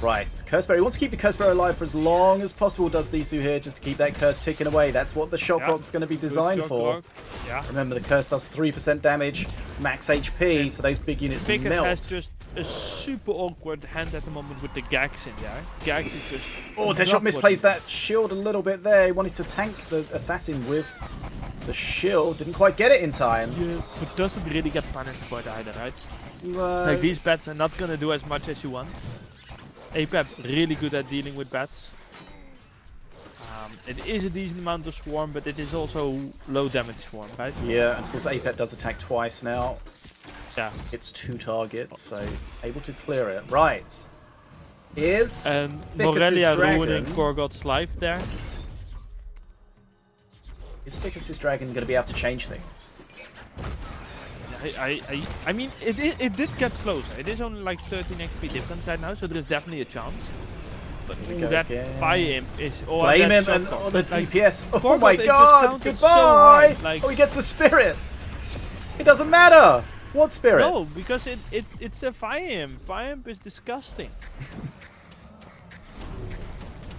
Right, Curseberry wants to keep the Curseberry alive for as long as possible, does DSOO here, just to keep that curse ticking away. That's what the Shock Yeah. Rock's going to be Good designed shock for. rock. Yeah. Remember, the curse does 3% damage, max HP, so those big units Pickers melt. has just a super awkward hand at the moment with the Gags in there. Gags is just. Oh, not Deadshot what misplaced he- that shield a little bit there. He wanted to tank the assassin with the shield, didn't quite get it in time. Yeah, but doesn't really get punished for it either, right? No, Like, these bats are not gonna do as much as you want. APAP really good at dealing with bats. It is a decent amount of swarm, but it is also low damage swarm, right? Yeah, and of course APEP does attack twice now. Yeah. It's 2 targets, so able to clear it. Right. Here's And Ficus's Morelia dragon. ruining Korgot's life there. Is Ficus's dragon going to be able to change things? I mean, it did get closer. It is only like 13 XP difference right now, so there is definitely a chance. But Here we ooh, go that again. fire imp is. Or Flame that him and shot the like, DPS. Oh Korgot, my it just god! counted so Goodbye! hard, like- Oh, he gets the spirit! It doesn't matter! What spirit? No, because it's a fire imp. Fire imp is disgusting.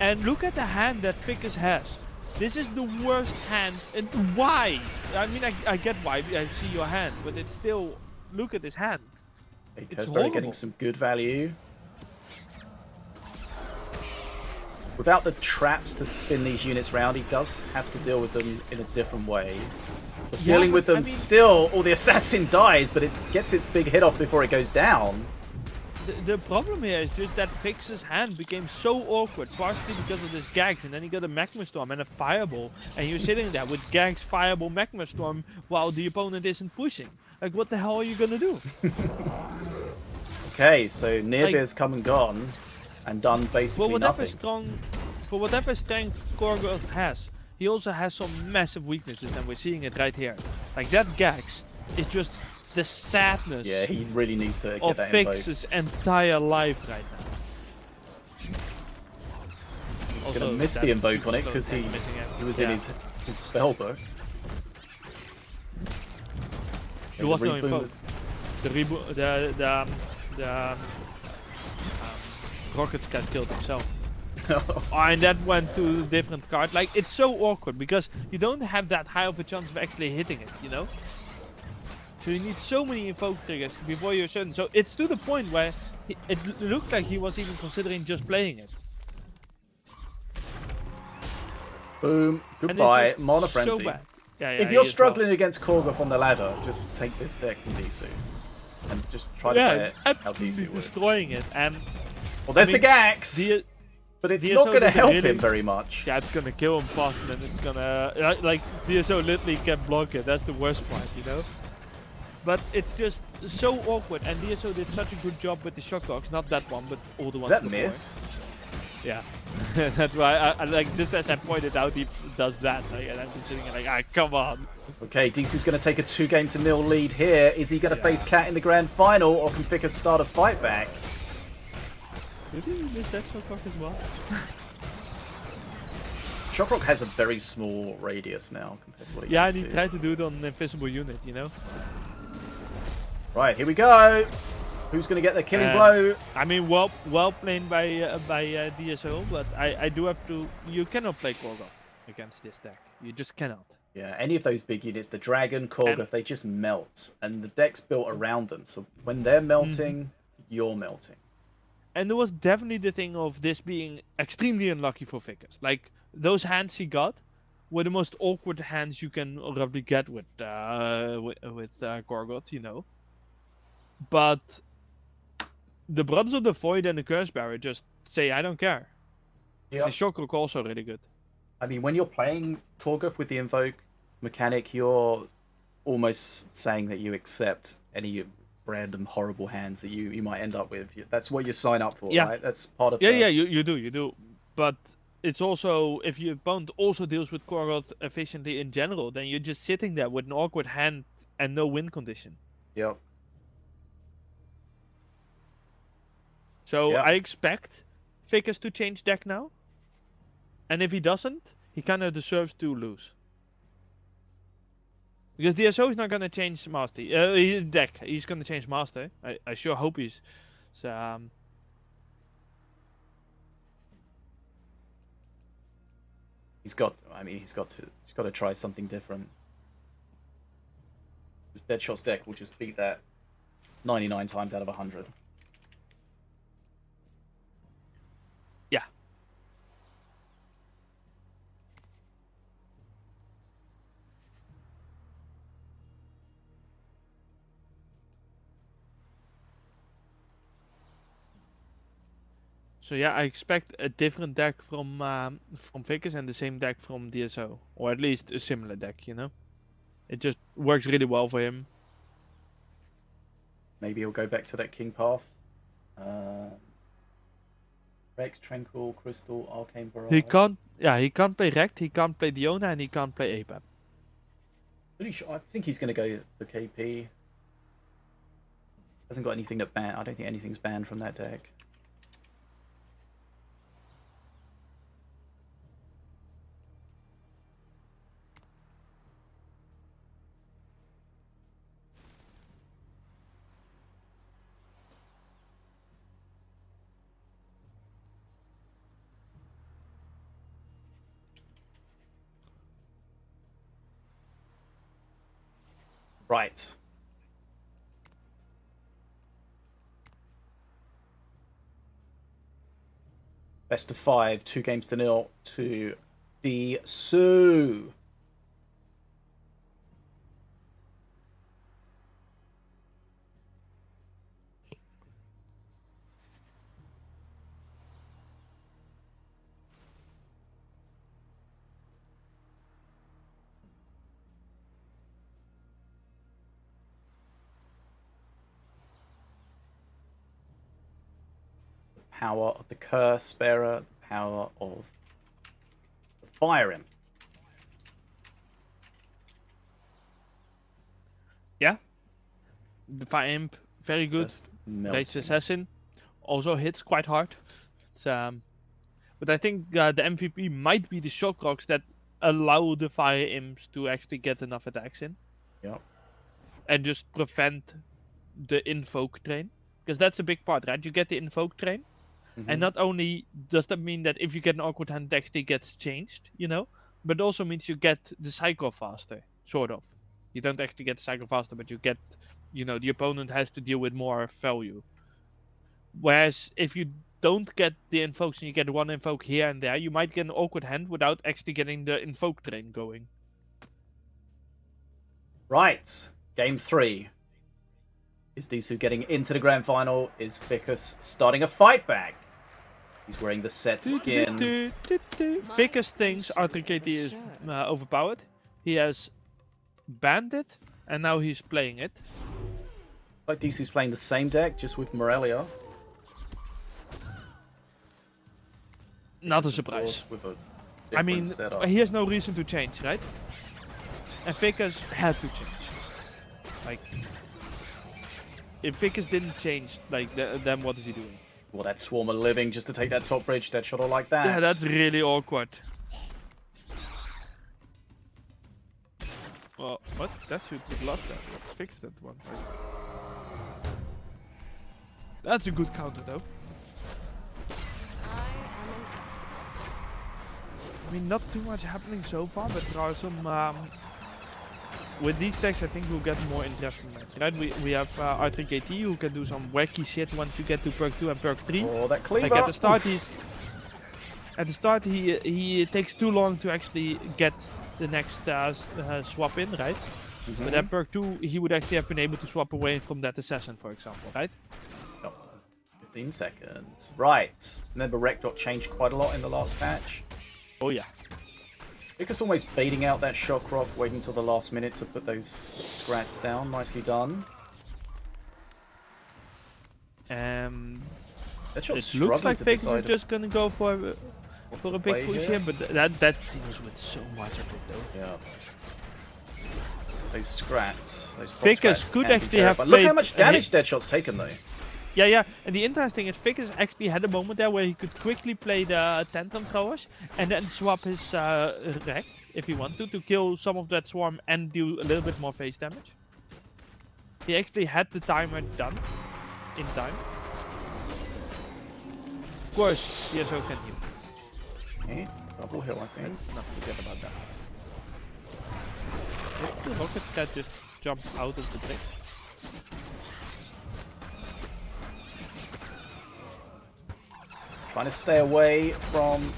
And look at the hand that Ficus has. This is the worst hand. And why? I mean, I get why. I see your hand, but it's still. Look at this hand. Hey, It's Curseberry horrible. getting some good value. Without the traps to spin these units round, he does have to deal with them in a different way. But Yeah, dealing with but, I them mean- still, the assassin dies, but it gets its big hit off before it goes down. The problem here is just that Fix's hand became so awkward, partially because of this Gags, and then he got a Magma Storm and a Fireball, and you're sitting there with Gags, Fireball, Magma Storm, while the opponent isn't pushing. Like, what the hell are you gonna do? Okay, so NYRVIR's come and gone, and done basically For whatever strength Korgot has, he also has some massive weaknesses, and we're seeing it right here. Like, that Gags is just the sadness Yeah, he really needs to get of that invoke. Fix's entire life right now. He's Also, going to miss that the invoke super on it slow because tank missing it. he was in Yeah. his spell book. There was no Reboot invoke. was- The Rocket Cat killed himself. And that went to a different card. Like, it's so awkward because you don't have that high of a chance of actually hitting it, you know? So you need so many invoke triggers before you're certain. So it's to the point where it looked like he was even considering just playing it. Boom. And it's Goodbye. just Mana so Frenzy. bad. Yeah, If he you're is struggling against Korgoth on the ladder, just take this deck from DSOO. And just try to well. play Yeah, it how absolutely DSOO would. destroying it. And Well, there's I mean, the Gax! the But it's DSO not going to did a help really- him very much. yeah, it's gonna kill him faster than it's gonna. Like, DSO literally can block it. That's the worst part, you know. But it's just so awkward, and DSO did such a good job with the shock dogs. Not that one, but all the ones That before. miss? Yeah, that's why I like just as I pointed out, he does that. Like, and I'm just sitting there like, ah, come on. Okay, DSOO's going to take a 2-0 lead here. Is he going to face KATT in the grand final, or can Ficus start a fight back? Did he miss that shock dog as well? Shockrock has a very small radius now compared to what he Yeah, and used he to. tried to do it on an invisible unit, you know. Right, here we go. Who's going to get the killing And- blow? I mean, well played by DSOO, but I do have to. You cannot play Korgoth against this deck. You just cannot. Yeah, any of those big units, the Dragon, Korgoth, they just melt. And the deck's built around them. So when they're melting, you're melting. And there was definitely the thing of this being extremely unlucky for Vickers. Like, those hands he got were the most awkward hands you can roughly get with Korgoth, you know. But the Brothers of the Void and the Curse Bearer just say, I don't care. Yeah. The Shockrock also really good. I mean, when you're playing Korgoth with the Invoke mechanic, you're almost saying that you accept any random horrible hands that you might end up with. That's what you sign up for, Yeah. right? That's part of Yeah, you do. But it's also, if your opponent also deals with Korgoth efficiently in general, then you're just sitting there with an awkward hand and no win condition. Yep. So Yeah. I expect Vickers to change deck now. And if he doesn't, he kind of deserves to lose. Because DSO is not going to change Master. His deck. He's going to change Master. I sure hope he's... So, He's got to try something different. This Deadshot's deck will just beat that 99 times out of 100. yeah. So yeah, I expect a different deck from Vickers and the same deck from DSO, or at least a similar deck. You know, it just works really well for him. Maybe he'll go back to that King Path. Rex, Tranquil, Crystal, Arcane Barrage. He can't. Yeah, he can't play Rect. He can't play Diona, and he can't play APAP. Pretty sure. I think he's going to go for KP. Hasn't got anything that ban. I don't think anything's banned from that deck. Right. Best of 5, 2-0 to DSOO. Power of the Curse Bearer, the power of the Fire Imp. Yeah, the Fire Imp, very good. Just Rage melting. Assassin also hits quite hard. It's, but I think the MVP might be the Shock Rocks that allow the Fire Imps to actually get enough attacks in. Yep. And just prevent the Invoke train. Because that's a big part, right? You get the Invoke train. And not only does that mean that if you get an awkward hand, it actually gets changed, you know, but it also means you get the cycle faster, sort of. You don't actually get the cycle faster, but you get, you know, the opponent has to deal with more value. Whereas if you don't get the invokes and you get one invoke here and there, you might get an awkward hand without actually getting the invoke train going. Right. Game 3. Is DSOO getting into the grand final? Is Vickers starting a fight back? He's wearing the set skin. Vickers thinks R3KT is overpowered. He has banned it, and now he's playing it. Like DSOO's playing the same deck, just with Morelia. Not a Of surprise. course, with a I mean, different setup. he has no reason to change, right? And Vickers had to change. Like, if Vickers didn't change, like, then what is he doing? Well, that Swarm of Living just to take that top bridge, that shot like that. Yeah, that's really awkward. Well, what? That should be lost then. Let's fix that one. That's a good counter though. I mean, not too much happening so far, but there are some... with these decks, I think we'll get more interesting matches, right? We have R3 KT who can do some wacky shit once you get to perk 2 and perk 3. Oh, that cleaver. Like at the start, he takes too long to actually get the next swap in, right? But at perk 2, he would actually have been able to swap away from that assassin, for example, right? 15 seconds. Right. Remember, Rec dot changed quite a lot in the last patch. Oh yeah. Vicus almost baiting out that shock rock, waiting until the last minute to put those scrats down. Nicely done. It looks like Vicus is just gonna go for a big push here, but that deals with so much of it though. Yeah. Those scrats. Those Vicus could actually have played... Look how much damage Deadshot's taken though. Yeah, and the interesting is Vicus actually had a moment there where he could quickly play the Tantrum Throwers and then swap his Rec, if he wanted to kill some of that swarm and do a little bit more face damage. He actually had the timer done in time. Of course, DSOO can heal. Okay, double heal I think. Let's not forget about that. Did the rocket cat just jump out of the trick? Trying to stay away from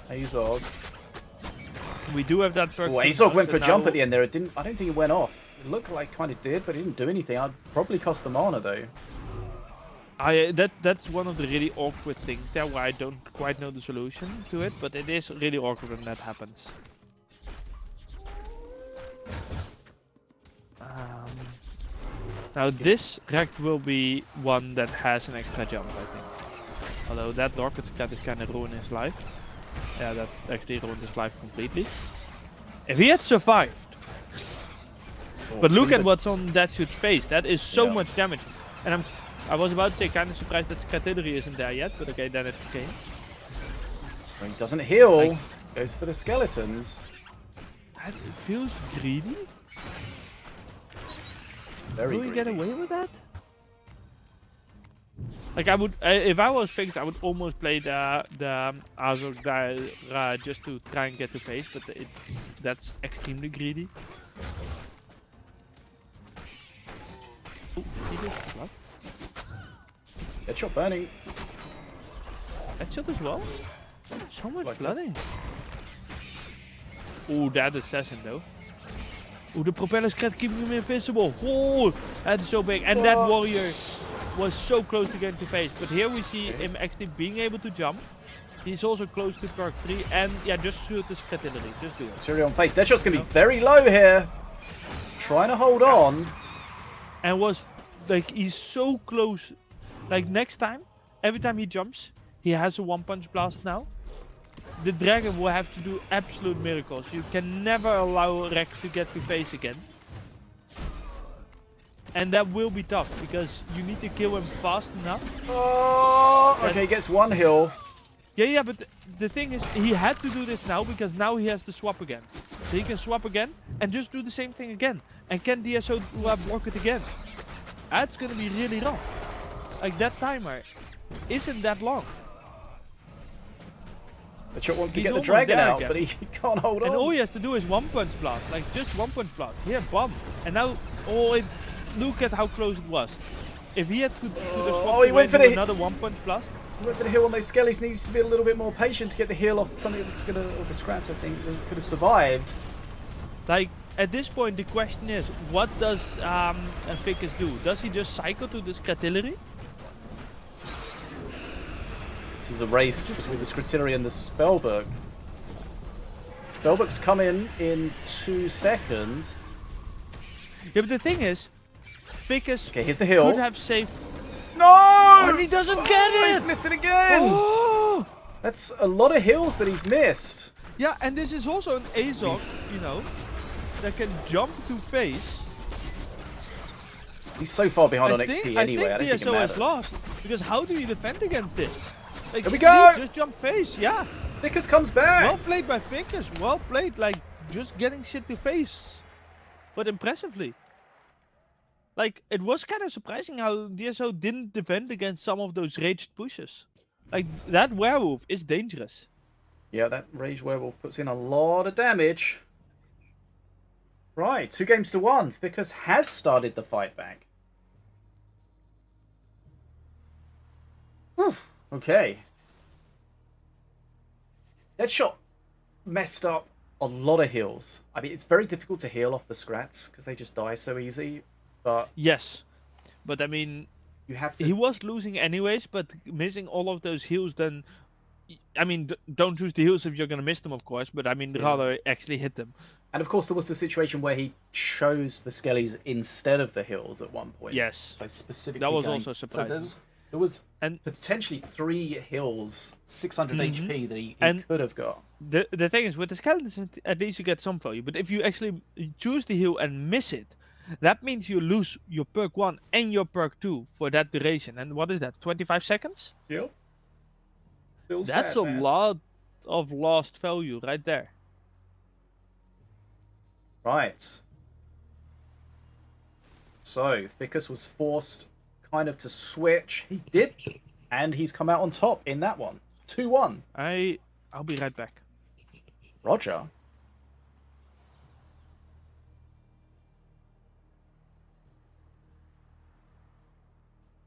Azog. We do have that perk. Oh, Azog went for a jump at the end there. It didn't. I don't think it went off. It looked like kind of did, but it didn't do anything. I'd probably cost the mana though. That's one of the really awkward things there, where I don't quite know the solution to it, but it is really awkward when that happens. Now this Rect will be one that has an extra jump, I think. Although that rocket cat is kind of ruining his life. Yeah, that actually ruined his life completely. If he had survived. But look at what's on that shoot's face. That is so much damage. And I was about to say kind of surprised that Scatillery isn't there yet, but okay, then it came. When he doesn't heal, goes for the skeletons. That feels greedy. Very Will we get away with that? Like I would, if I was Fix, I would almost play the Azog guy just to try and get to face, but that's extremely greedy. Oh, he just flood. Headshot Bernie. Headshot as well? So much flooding. Oh, that assassin though. Oh, the propeller scratch keeping him invincible. Oh, that is so big. And that warrior was so close to getting to face. But here we see him actually being able to jump. He's also close to perk 3. And yeah, just shoot the Scatillery. Just do it. It's already on face. Deadshot's going to be very low here. Trying to hold on. And was like, he's so close. Like next time, every time he jumps, he has a one-punch blast now. The dragon will have to do absolute miracles. You can never allow Rec to get to face again. And that will be tough, because you need to kill him fast enough. Oh, okay, he gets one heal. Yeah, but the thing is, he had to do this now, because now he has to swap again. So he can swap again, and just do the same thing again. And can DSOO block it again? That's gonna be really rough. Like, that timer isn't that long. Deadshot wants to get the dragon out, but he can't hold on. And all he has to do is one punch blast, like just one punch blast. Here, bomb. And now, look at how close it was. If he had to swap he went for another one punch blast. He went for the heal on those skellies. Needs to be a little bit more patient to get the heal off something that's gonna, or the scrats I think, that could have survived. Like, at this point, the question is, what does Vicus do? Does he just cycle to this Scatillery? This is a race between the Scatillery and the Spellbook. Spellbook's come in 2 seconds. Yeah, but the thing is, Vicus here's the heal. could have saved... No! And he doesn't get it! He's missed it again! Oh! That's a lot of heals that he's missed. Yeah, and this is also an Azog, you know, that can jump to face. He's so far behind on XP anyway, I don't think it DSOO matters. has lost, because how do you defend against this? Like, Here we go! Just jump face, yeah. Vicus comes back! Well played by Vicus, well played, like, just getting shit to face. But impressively. Like, it was kind of surprising how DSO didn't defend against some of those raged pushes. Like, that werewolf is dangerous. Yeah, that Rage Werewolf puts in a lot of damage. Right, 2-1. Ficus has started the fight back. Whew, okay. Deadshot messed up a lot of heals. I mean, it's very difficult to heal off the Scrats because they just die so easy. But Yes. But I mean, you have to... he was losing anyways, but missing all of those heals then... I mean, don't choose the heals if you're going to miss them, of course, but I mean, rather actually hit them. And of course, there was the situation where he chose the Skellies instead of the heals at one point. Yes. So specifically That was going... also surprising. So there was And potentially 3 hills, 600 HP that he could have got. the thing is, with the skeletons, at least you get some value. But if you actually choose the heal and miss it, that means you lose your perk 1 and your perk 2 for that duration. And what is that, 25 seconds? Yep. Feels That's bad, a man. lot of lost value right there. Right. So, Ficus was forced kind of to switch. He did, and he's come out on top in that one. 2-1. I'll be right back. Roger.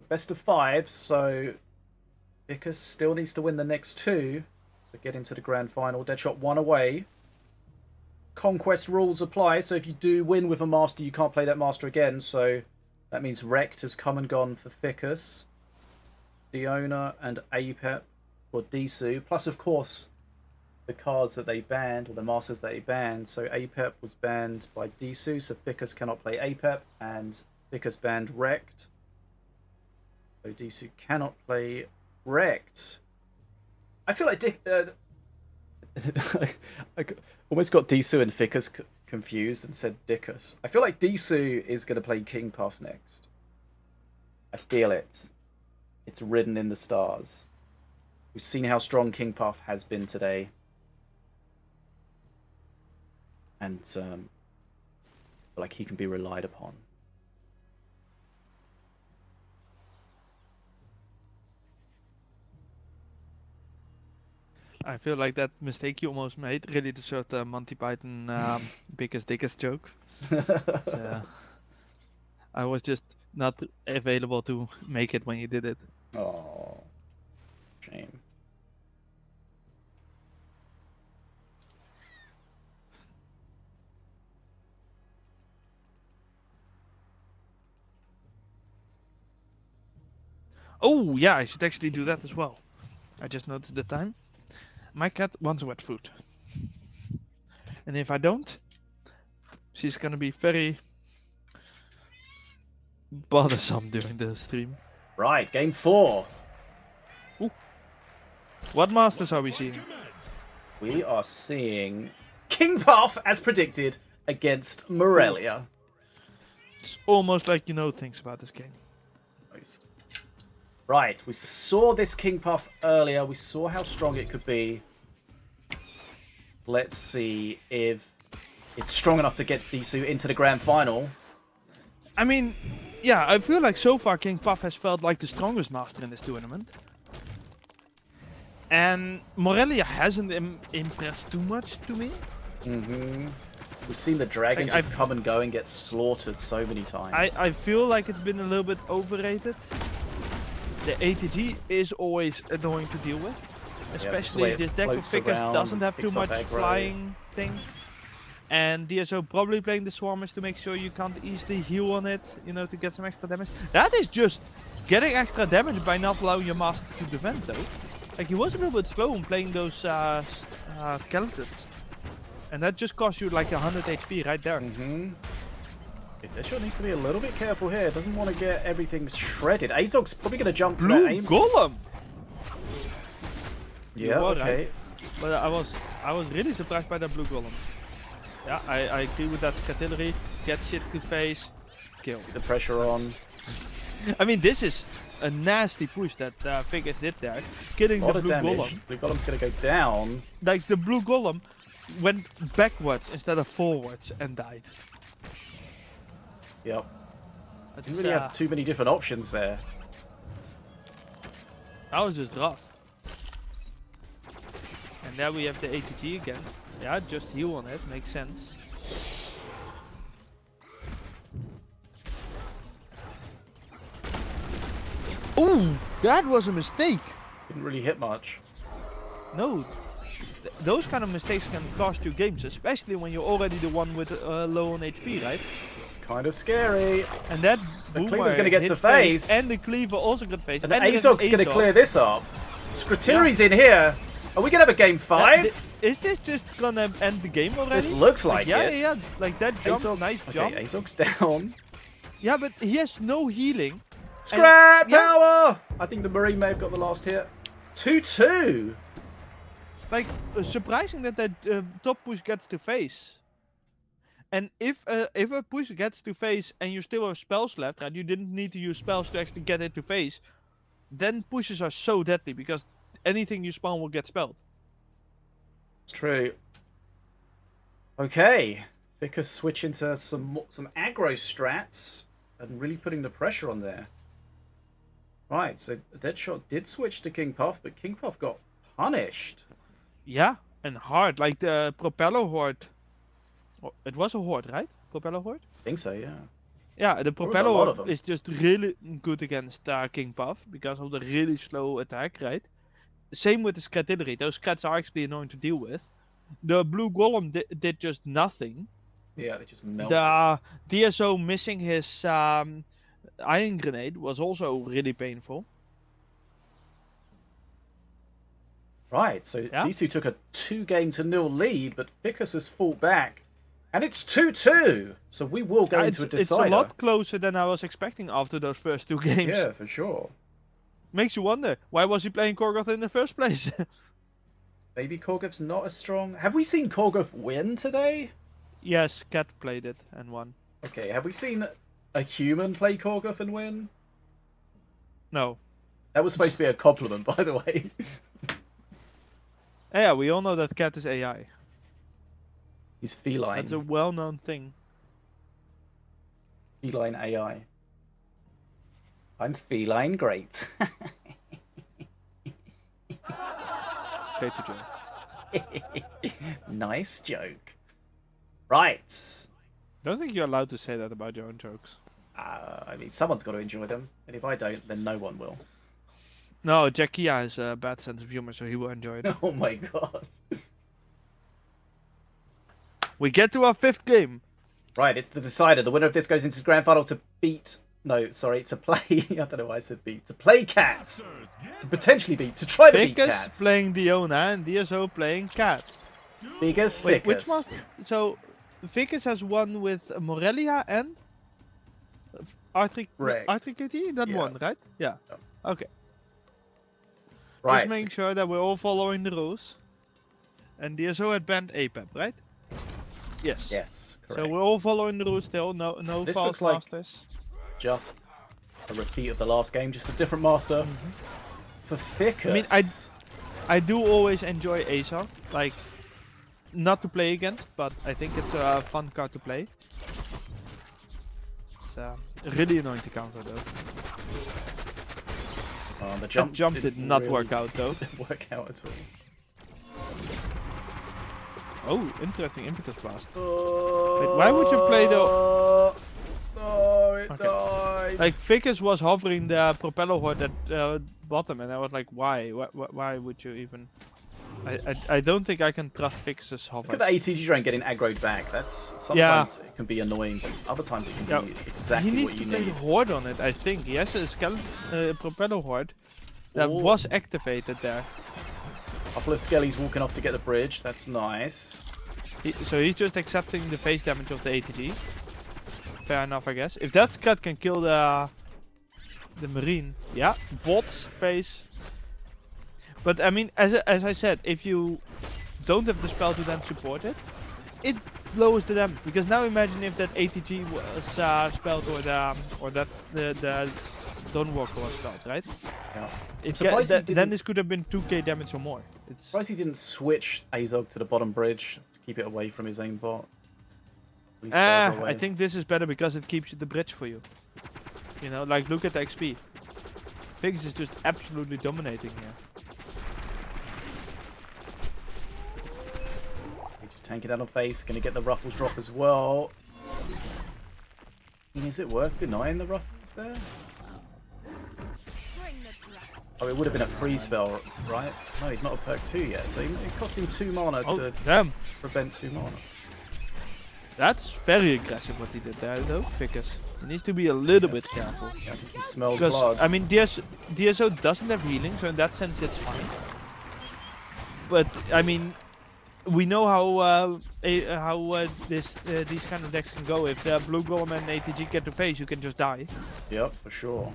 Best of 5, so Ficus still needs to win the next 2 to get into the grand final. Deadshot 1 away. Conquest rules apply, so if you do win with a master, you can't play that master again, so that means Wrecked has come and gone for Ficus. Diona and Apep for DSOO, plus of course the cards that they banned, or the masters that they banned. So Apep was banned by DSOO, so Ficus cannot play Apep, and Ficus banned Wrecked. So DSOO cannot play Wrecked. I feel like I almost got DSOO and Ficus confused and said Dickus. I feel like DSOO is going to play King Puff next. I feel it. It's written in the stars. We've seen how strong King Puff has been today. And I feel like he can be relied upon. I feel like that mistake you almost made really deserved the Monty Python biggest dickest joke. I was just not available to make it when you did it. Oh, shame. Oh yeah, I should actually do that as well. I just noticed the time. My cat wants wet food. And if I don't, she's gonna be very bothersome during the stream. Right, game 4. Ooh. What masters are we seeing? We are seeing King Puff, as predicted, against Morelia. It's almost like you know things about this game. Right, we saw this King Puff earlier. We saw how strong it could be. Let's see if it's strong enough to get DSOO into the grand final. I mean, yeah, I feel like so far King Puff has felt like the strongest master in this tournament. And Morelia hasn't impressed too much to me. Mm-hmm. We've seen the dragon Like, just come and go and get slaughtered so many times. I feel like it's been a little bit overrated. The ATG is always annoying to deal with. Especially this deck of Ficus doesn't have too much flying thing. And DSO probably playing the Swarmers to make sure you can't easily heal on it, you know, to get some extra damage. That is just getting extra damage by not allowing your master to defend though. Like, he was a little bit slow in playing those skeletons. And that just cost you like 100 HP right there. Mm-hmm. Deadshot needs to be a little bit careful here. Doesn't want to get everything shredded. Azog's probably going to jump to that aim. Golem! Yeah, okay. Right. But I was really surprised by that blue golem. Yeah, I agree with that. Artillery, get shit to face, kill. The pressure on. I mean, this is a nasty push that Ficus did there, killing the blue golem. Blue golem's going to go down. Like, the blue golem went backwards instead of forwards and died. Yep. Didn't really have too many different options there. That was just rough. And there we have the ATG again. Yeah, just heal on it, makes sense. Ooh, that was a mistake. Didn't really hit much. No, those kind of mistakes can cost you games, especially when you're already the one with low on HP, right? It's kind of scary. And that The boomer Cleaver's going to get hit to phase. and the Cleaver also got phase. And the then Azog's going to Azog. clear this up. Skritiri's in here. Are we going to have a game 5? Is this just gonna end the game already? This looks like yeah, it. Yeah, like that jump, Azog's, nice jump. Okay, Azog's down. Yeah, but he has no healing. Scrap yeah. power! I think the Marine may have got the last hit. 2-2. Like, surprising that top push gets to face. And if a push gets to face and you still have spells left, right, you didn't need to use spells to actually get it to face, then pushes are so deadly because anything you spawn will get spelled. It's true. Okay. Ficus switch into some aggro strats and really putting the pressure on there. Right, so Deadshot did switch to King Puff, but King Puff got punished. Yeah, and hard, like the Propeller Horde. Oh, it was a Horde, right? Propeller Horde? I think so, yeah. Yeah, the was a Propeller lot of Horde them. is just really good against King Puff because of the really slow attack, right? Same with the Scratillery. Those Scrats are actually annoying to deal with. The Blue Golem did just nothing. Yeah, they just melted. The DSO missing his Iron Grenade was also really painful. Right, so Yeah. these two took a 2-0 lead, but Ficus has fought back. And it's 2-2! So we will go into a It's decider. a lot closer than I was expecting after those first two games. Yeah, for sure. Makes you wonder, why was he playing Korgoth in the first place? Maybe Korgoth's not as strong. Have we seen Korgoth win today? Yes, KATT played it and won. Okay, have we seen a human play Korgoth and win? No. That was supposed to be a compliment, by the way. Yeah, we all know that KATT is AI. He's feline. That's a well-known thing. Feline AI. I'm feline great. Straight to jail. Nice joke. Right. Don't think you're allowed to say that about your own jokes. I mean, someone's got to enjoy them. And if I don't, then no one will. No, Jackia has a bad sense of humor, so he will enjoy it. Oh my god. We get to our 5th game. Right, it's the decider. The winner of this goes into the grand final to beat... No, sorry, to play... I don't know why I said beat. To play KATT. To potentially beat. To try to beat Ficus KATT. playing Diona and DSO playing KATT. Biggest Wait, Ficus. which master? So, Ficus has won with Morelia and Correct. R3KT? That Yeah. one, right? Yeah. Yeah. Okay. Right. Just make sure that we're all following the rules. And DSO had banned APEP, right? Yes. Yes, correct. So we're all following the rules still. No This false looks like- masters. Just a repeat of the last game, just a different master. For Ficus. I mean, I do always enjoy Azog, like not to play against, but I think it's a fun card to play. It's really annoying to counter though. The That jump, jump did didn't not really work out though. work out at all. Oh, interesting impetus blast. Wait, why would you play the- No, it Okay. died. Like Ficus was hovering the propeller horde at bottom, and I was like, why? Why would you even? I don't think I can trust Ficus's hover. Look at the ATG drain getting aggroed back. That's sometimes it can be annoying, but other times it can Yeah. be exactly He needs what to you play need. the horde on it, I think. He has a skeleton propeller horde that Oh. was activated there. Couple of skellies walking off to get the bridge. That's nice. So he's just accepting the face damage of the ATG. Fair enough, I guess. If that Scud can kill the Marine, yeah, bots face. But I mean, as I said, if you don't have the spell to then support it, it lowers the damage. Because now imagine if that ATG was spelled or that the Dawnwalker was spelled, right? Yeah. It surprised he then didn't- this could have been 2k damage or more. It's Surprised he didn't switch Azog to the bottom bridge to keep it away from his aim bot. At least further I away. think this is better because it keeps the bridge for you. You know, like look at the XP. Figs is just absolutely dominating here. He just tanking out on face, gonna get the ruffles drop as well. Is it worth denying the ruffles there? Oh, it would have been a free spell, right? No, he's not a perk 2 yet, so it cost him 2 mana to damn. prevent 2 mana. That's very aggressive what he did there though, Figgis. He needs to be a little bit careful. Yeah, I think he smells Because, blood. I mean, DSO doesn't have healing, so in that sense it's fine. But, I mean, we know how these kind of decks can go. If the Blue Golem and ATG get to face, you can just die. Yep, for sure.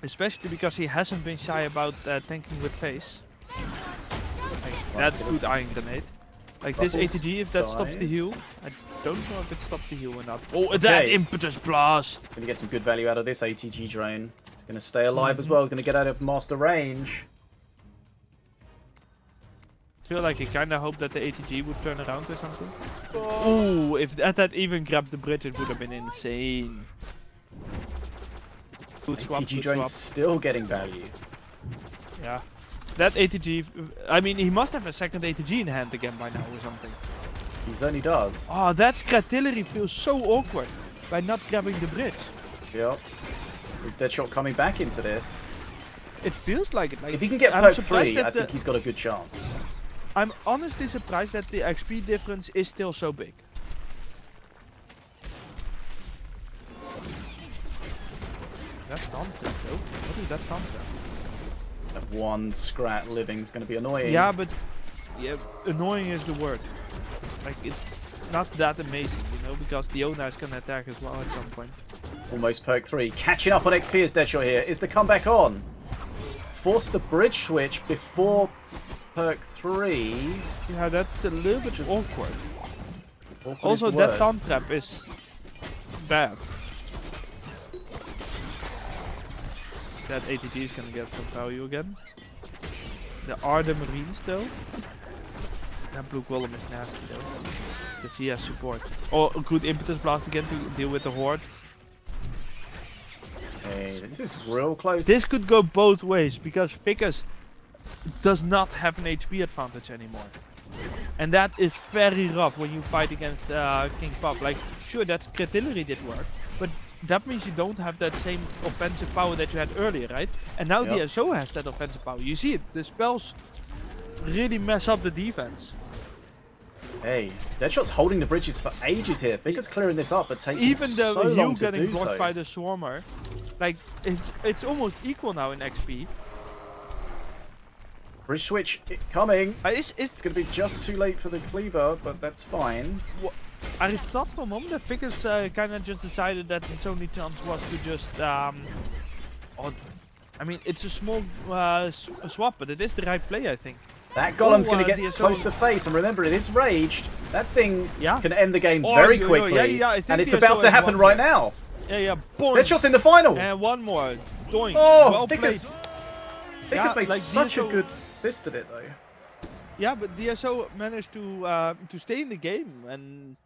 Especially because he hasn't been shy about tanking with face. Like, that's this- good Iron Grenade. Like this Ruffles ATG, if that stops the dies. heal, I don't know if it stops the heal or not. Oh, Okay. that Impetus Blast! Gonna get some good value out of this ATG drone. It's gonna stay alive as well. It's gonna get out of master range. I feel like he kinda hoped that the ATG would turn around or something. Oh, if that even grabbed the bridge, it would have been insane. Good swap, ATG good drone's swap. still getting value. Yeah. That ATG, I mean, he must have a second ATG in hand again by now or something. He certainly does. Oh, that Scratillery feels so awkward by not grabbing the bridge. Yep. Is Deadshot coming back into this? It feels like it. Like If he can get I'm perk surprised 3, that I think he's got a good chance. I'm honestly surprised that the XP difference is still so big. That's nonsense though. What is that nonsense? That one scrat living's going to be annoying. Yeah, but yeah, annoying is the word. Like it's not that amazing, you know, because the owners can attack as well at some point. Almost perk 3. Catching up on XP as Deadshot here. Is the comeback on? Force the bridge switch before perk 3. Yeah, that's a little bit Just- awkward. Awkward Also, is the that word. taunt trap is bad. That ATG is gonna get some value again. There are the Marines though. That Blue Golem is nasty though. Because he has support. Oh, a good Impetus Blast again to deal with the Horde. Hey, this is real close. This could go both ways because Figgis does not have an HP advantage anymore. And that is very rough when you fight against King Pop. Like, sure, that Scratillery did work, but that means you don't have that same offensive power that you had earlier, right? And now Yep. DSO has that offensive power. You see it, the spells really mess up the defense. Hey, Deadshot's holding the bridges for ages here. Figure's clearing this up, but taking Even so though you long to getting do blocked so. by the Swarmer, like, it's almost equal now in XP. Bridge switch coming. It's It's going to be just too late for the cleaver, but that's fine. I thought for a moment that Figgis kind of just decided that his only chance was to just, I mean, it's a small swap, but it is the right play, I think. That golem's going to get DSO close to face, and remember, it is raged. That thing Yeah. can end the game Oh, very yeah, quickly, yeah, I think and it's DSO about to has happen one right there. now. Yeah, boing. Deadshot's in the final. And one more. Doink. Oh, well played. Figure's made like such a DSO good fist of it, though. Yeah, but DSO managed to stay in the game, and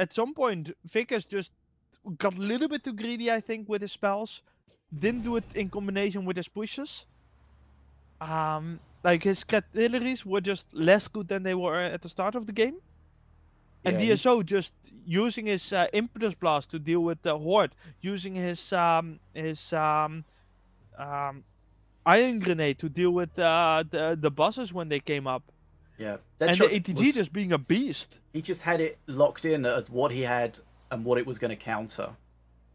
at some point, Figgis just got a little bit too greedy, I think, with his spells. Didn't do it in combination with his pushes. Like his Scratilleries were just less good than they were at the start of the game. And Yeah, DSO just using his Impetus Blast to deal with the Horde, using his Iron Grenade to deal with the bosses when they came up. Yeah, And the Deadshot ATG was- just being a beast. he just had it locked in as what he had and what it was going to counter.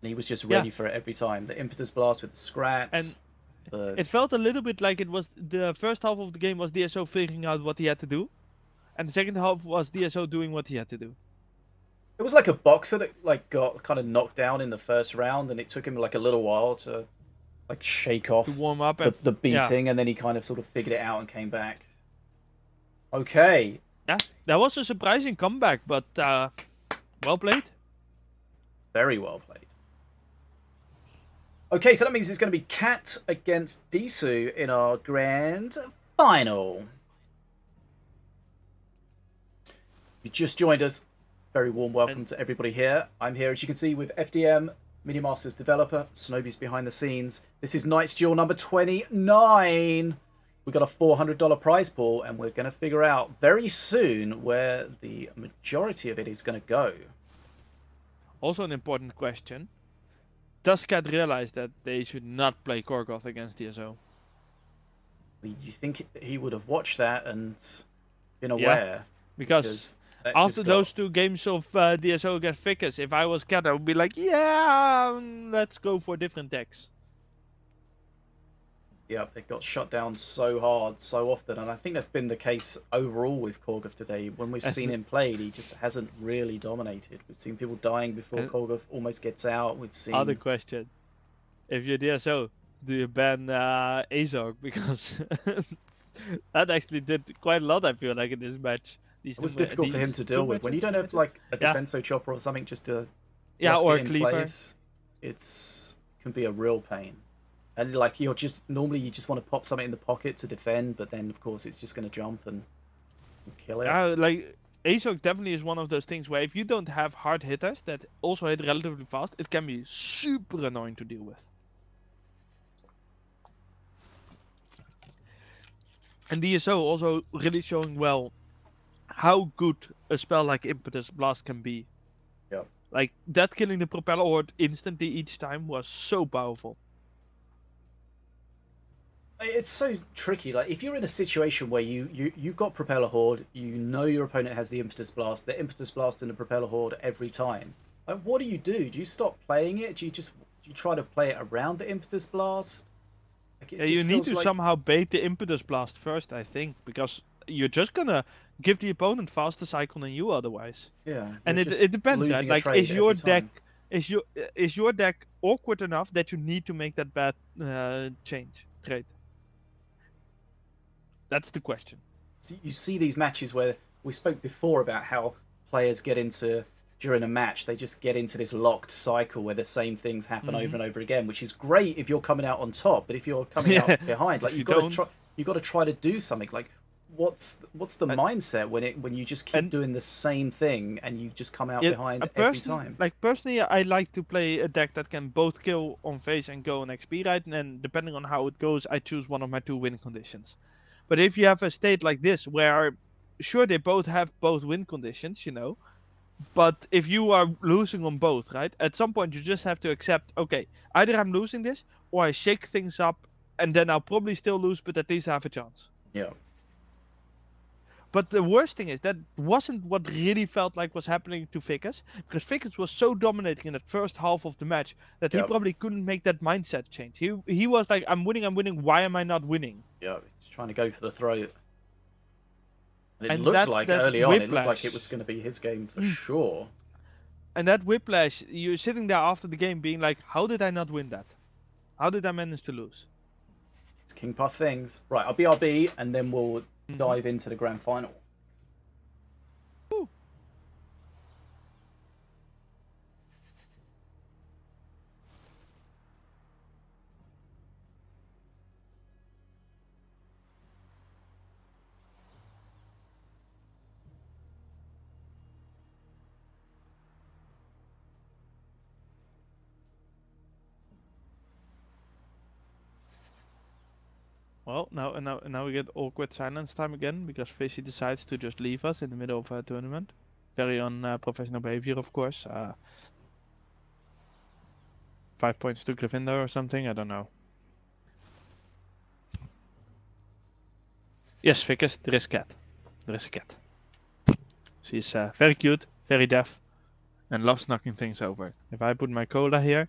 And he was just ready for it every time. The Impetus Blast with the scrats. And the... It felt a little bit like it was the first half of the game was DSO figuring out what he had to do. And the second half was DSO doing what he had to do. It was like a boxer that got kind of knocked down in the first round, and it took him like a little while to shake off To warm up and the beating, and then he kind of sort of figured it out and came back. Okay, yeah, that was a surprising comeback, but well played. very well played. Okay, so that means it's going to be KATT against DSOO in our grand final. You just joined us. Very warm welcome to everybody here. I'm here, as you can see, with FDM, Minion Masters developer. Sinobie's behind the scenes. This is Night's Duel number 29. We got a $400 prize pool, and we're going to figure out very soon where the majority of it is going to go. Also an important question. Does KATT realize that they should not play Korgoth against DSOO? You think he would have watched that and been aware? Because that after just those 2 games of DSOO against Vickers, if I was KATT, I would be like, yeah, let's go for different decks. Yep, they got shut down so hard, so often, and I think that's been the case overall with Korgoth today. When we've seen him played, he just hasn't really dominated. We've seen people dying before Korgoth almost gets out. We've seen... Other question. If you're DSO, do you ban Azog? Because that actually did quite a lot, I feel like, in this match. It was difficult for him to deal with. When you don't have, like, a defenso chopper or something just to... or a cleaver. It can be a real pain. And like you just want to pop something in the pocket to defend, but then of course it's just going to jump and kill it. Like Azog definitely is one of those things where if you don't have hard hitters that also hit relatively fast, it can be super annoying to deal with. And DSO also really showing well how good a spell like Impetus Blast can be. Yeah. Like that killing the Propeller Horde instantly each time was so powerful. It's so tricky. Like if you're in a situation where you've got Propeller Horde, you know your opponent has the Impetus Blast, the Impetus Blast and the Propeller Horde every time. Like what do? Do you stop playing it? Do you try to play it around the Impetus Blast? Like, you need to somehow bait the Impetus Blast first, I think, because you're just gonna give the opponent faster cycle than you otherwise. Yeah. And it depends, right? Like is your deck awkward enough that you need to make that bad trade? That's the question. So you see these matches where we spoke before about how players get into, during a match, they just get into this locked cycle where the same things happen over and over again, which is great if you're coming out on top, but if you're coming out behind, like you've got to try to do something. Like what's the mindset when you just keep doing the same thing and you just come out behind every time? Like personally, I like to play a deck that can both kill on face and go on XP, right? And then depending on how it goes, I choose one of my 2 win conditions. But if you have a state like this, where sure they both have both win conditions, you know, but if you are losing on both, right, at some point you just have to accept, okay, either I'm losing this or I shake things up and then I'll probably still lose, but at least I have a chance. Yeah. But the worst thing is that wasn't what really felt like was happening to Vickers, because Vickers was so dominating in that first half of the match that he probably couldn't make that mindset change. He was like, I'm winning, why am I not winning? Yeah, he's trying to go for the throat. And it looked like early on, it looked like it was going to be his game for sure. And that whiplash, you're sitting there after the game being like, how did I not win that? How did I manage to lose? It's King Puff things. Right, I'll BRB and then we'll dive into the grand final. Well, now we get awkward silence time again, because Fishy decides to just leave us in the middle of a tournament. Very unprofessional behavior, of course. 5 points to Gryffindor or something, I don't know. Yes, Vickers, there is KATT. There is a KATT. She's very cute, very deaf, and loves knocking things over. If I put my cola here,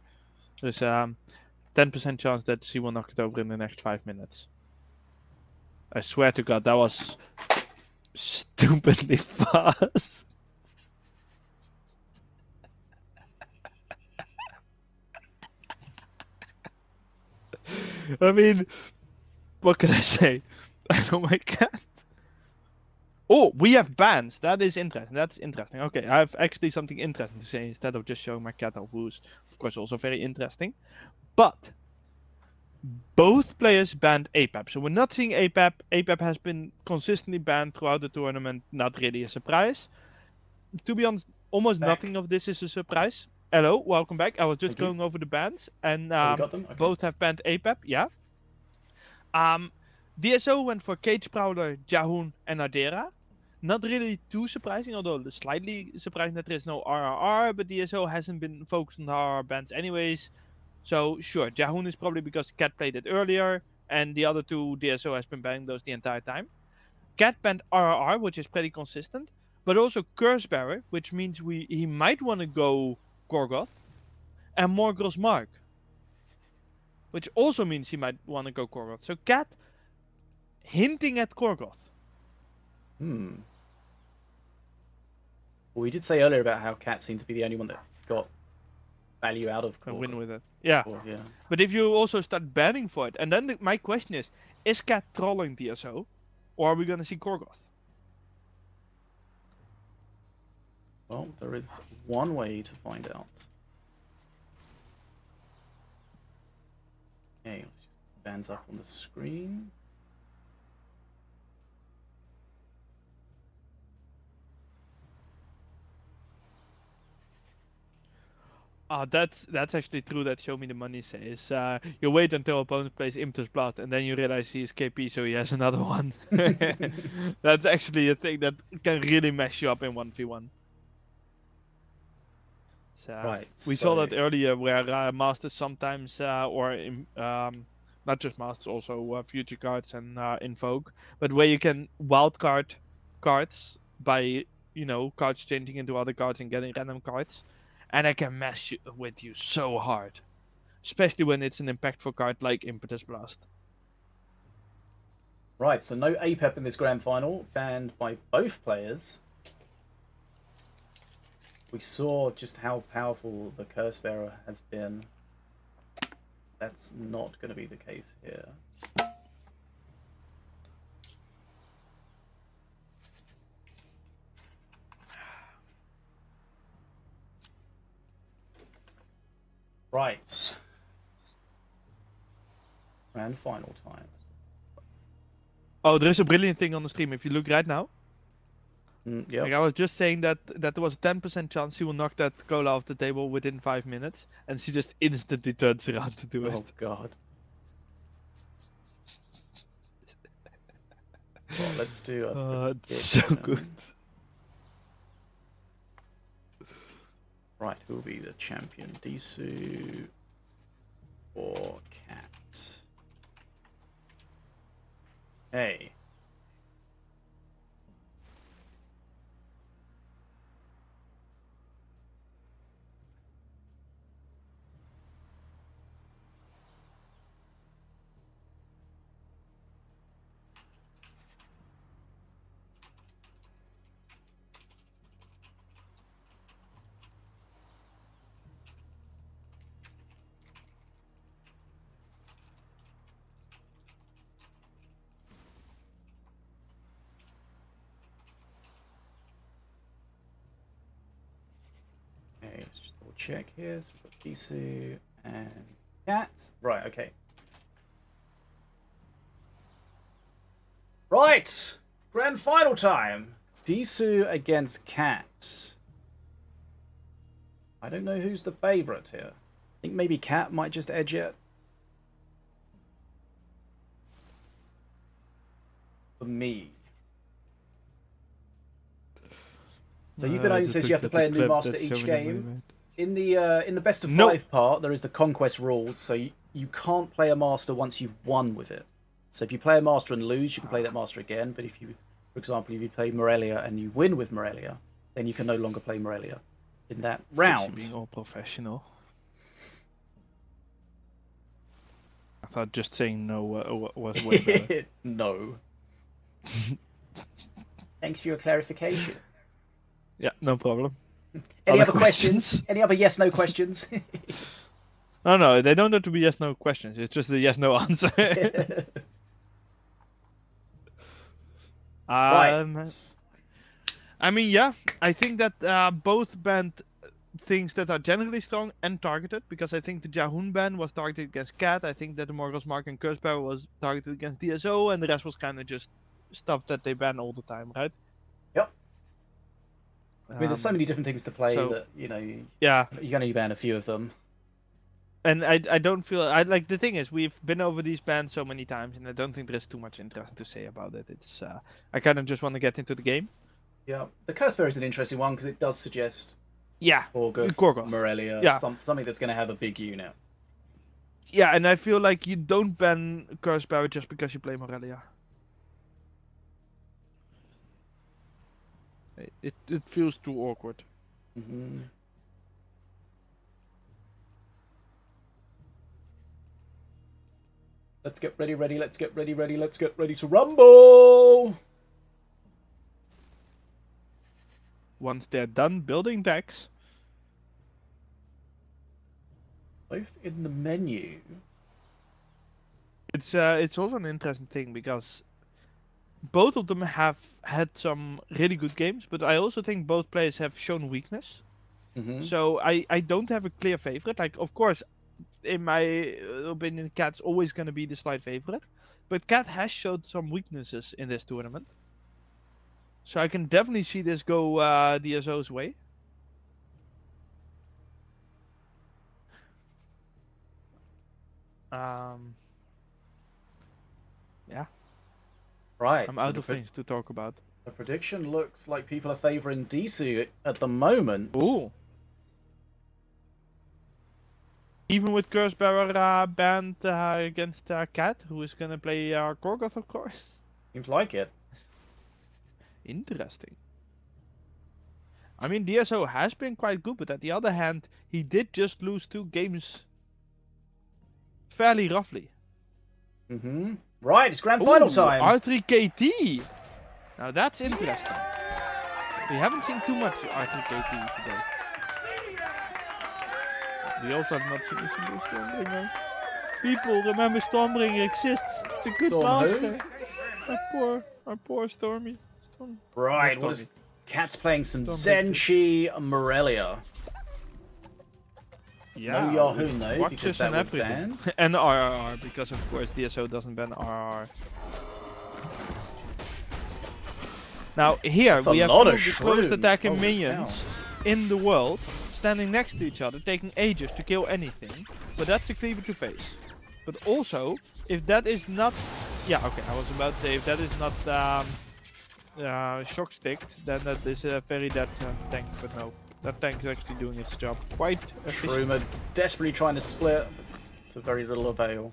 there's a 10% chance that she will knock it over in the next 5 minutes. I swear to God, that was stupidly fast. I mean, what can I say? I know my cat. Oh, we have bans. That is interesting. That's interesting. Okay, I have actually something interesting to say instead of just showing my cat off, who's of course also very interesting. But both players banned APAP. So we're not seeing APAP. APAP has been consistently banned throughout the tournament. Not really a surprise. To be honest, almost nothing of this is a surprise. hello, welcome back. I was just Thank you. going over the bans, and Oh, we got them? Okay. both have banned APEP, yeah. DSO went for Cage Prowler, Jahoon, and Ardera. Not really too surprising, although slightly surprising that there is no RRR, but DSO hasn't been focused on the RRR bans anyways. So sure, Jahoon is probably because KATT played it earlier, and the other two, DSO has been banning those the entire time. KATT banned RRR, which is pretty consistent, but also Cursebearer, which means he might want to go Gorgoth, and Morgul's Mark, which also means he might want to go Gorgoth. So KATT hinting at Gorgoth. Well, we did say earlier about how KATT seemed to be the only one that got value out of And win Gorgoth. with it. Yeah. Or, yeah. But if you also start banning for it, and then my question is KATT trolling DSO, or are we gonna see Gorgoth? Well, there is one way to find out. Okay, let's just bands up on the screen. That's actually true. That Show Me the Money says you wait until opponent plays Impetus Blast, and then you realize he is KP, so he has another one. That's actually a thing that can really mess you up in 1v1. So, Right, we saw that so- earlier, where Masters sometimes, or not just Masters, also Future cards and Invoke, but where you can wildcard cards by cards changing into other cards and getting random cards. And I can mess with you so hard. Especially when it's an impactful card like Impetus Blast. Right, so no APEP in this grand final, banned by both players. We saw just how powerful the Cursebearer has been. That's not going to be the case here. Right. Grand final time. Oh, there is a brilliant thing on the stream. If you look right now, Yep. like I was just saying that there was a 10% chance he will knock that cola off the table within 5 minutes, and she just instantly turns around to do it. Oh god. Well, let's do a It's so prediction. good. Right, who will be the champion? DSOO or KATT? Hey. Okay, let's just double check here. So we've got DSOO and KATT. Right, okay. Right! Grand final time! DSOO against KATT. I don't know who's the favourite here. I think maybe KATT might just edge it. For me. So you've been owning since you have to play a new master each game. In the best of 5 part, there is the conquest rules, so you can't play a master once you've won with it. So if you play a master and lose, you can play that master again. But if you, for example, if you play Morelia and you win with Morelia, then you can no longer play Morelia in that round. Being all professional. I thought just saying no was way better. No. Thanks for your clarification. Yeah, no problem. Any Other other questions? Any other yes/no questions? No, they don't have to be yes/no questions. It's just a yes/no answer. Right. I mean, yeah, I think that both banned things that are generally strong and targeted, because I think the Jahoon ban was targeted against KATT. I think that the Morgul's Mark and Cursebearer was targeted against DSO, and the rest was kind of just stuff that they ban all the time, right? Yep. I mean, there's so many different things to play so- that, you know, Yeah, you can only ban a few of them. and I don't feel like the thing is we've been over these bans so many times, and I don't think there's too much interest to say about it. It's I kind of just want to get into the game. Yeah, the Curse Bear is an interesting one because it does suggest Yeah, Gorgoth, Gorgoth. Morelia, Yeah. something that's going to have a big unit. yeah, and I feel like you don't ban Curse Bearer just because you play Morelia. It feels too awkward. Mm-hmm. Let's get ready, let's get ready to rumble! Once they're done building decks, Both in the menu. it's also an interesting thing because both of them have had some really good games, but I also think both players have shown weakness. Mm-hmm. So I don't have a clear favorite. Like, of course, in my opinion, KATT's always going to be the slight favorite, but KATT has showed some weaknesses in this tournament. So I can definitely see this go DSO's way. Yeah, Right. I'm so out the of pre- things to talk about. The prediction looks like people are favouring DSOO at the moment. Ooh. Even with Curse Bearer banned against KATT, who is gonna play Gorgoth, of course. Seems like it. Interesting. I mean, DSO has been quite good, but at the other hand, he did just lose 2 games fairly roughly. Mm-hmm. Right, it's grand final Ooh, time. R3KT! Now that's interesting. We haven't seen too much R3KT today. We also have not seen a single Stormbringer. People, remember Stormbringer exists. It's a good Storm who? master. Our poor Stormy. Right, Stormy. what is KATT's playing some Storm Zenshi Morelia. Yeah, No Yahoo, no, watches because that and was everything. banned. And RRR, because of course DSO doesn't ban RRR. Now here That's we a have lot two of of the closest shrooms, attacking holy minions cow. in the world, standing next to each other, taking ages to kill anything. But that's a cleaver to face. But also, if that is not, yeah, okay, I was about to say if that is not shock sticked, then that is a very dead tank. But no, that tank is actually doing its job quite efficiently. Shroomer desperately trying to split to very little avail.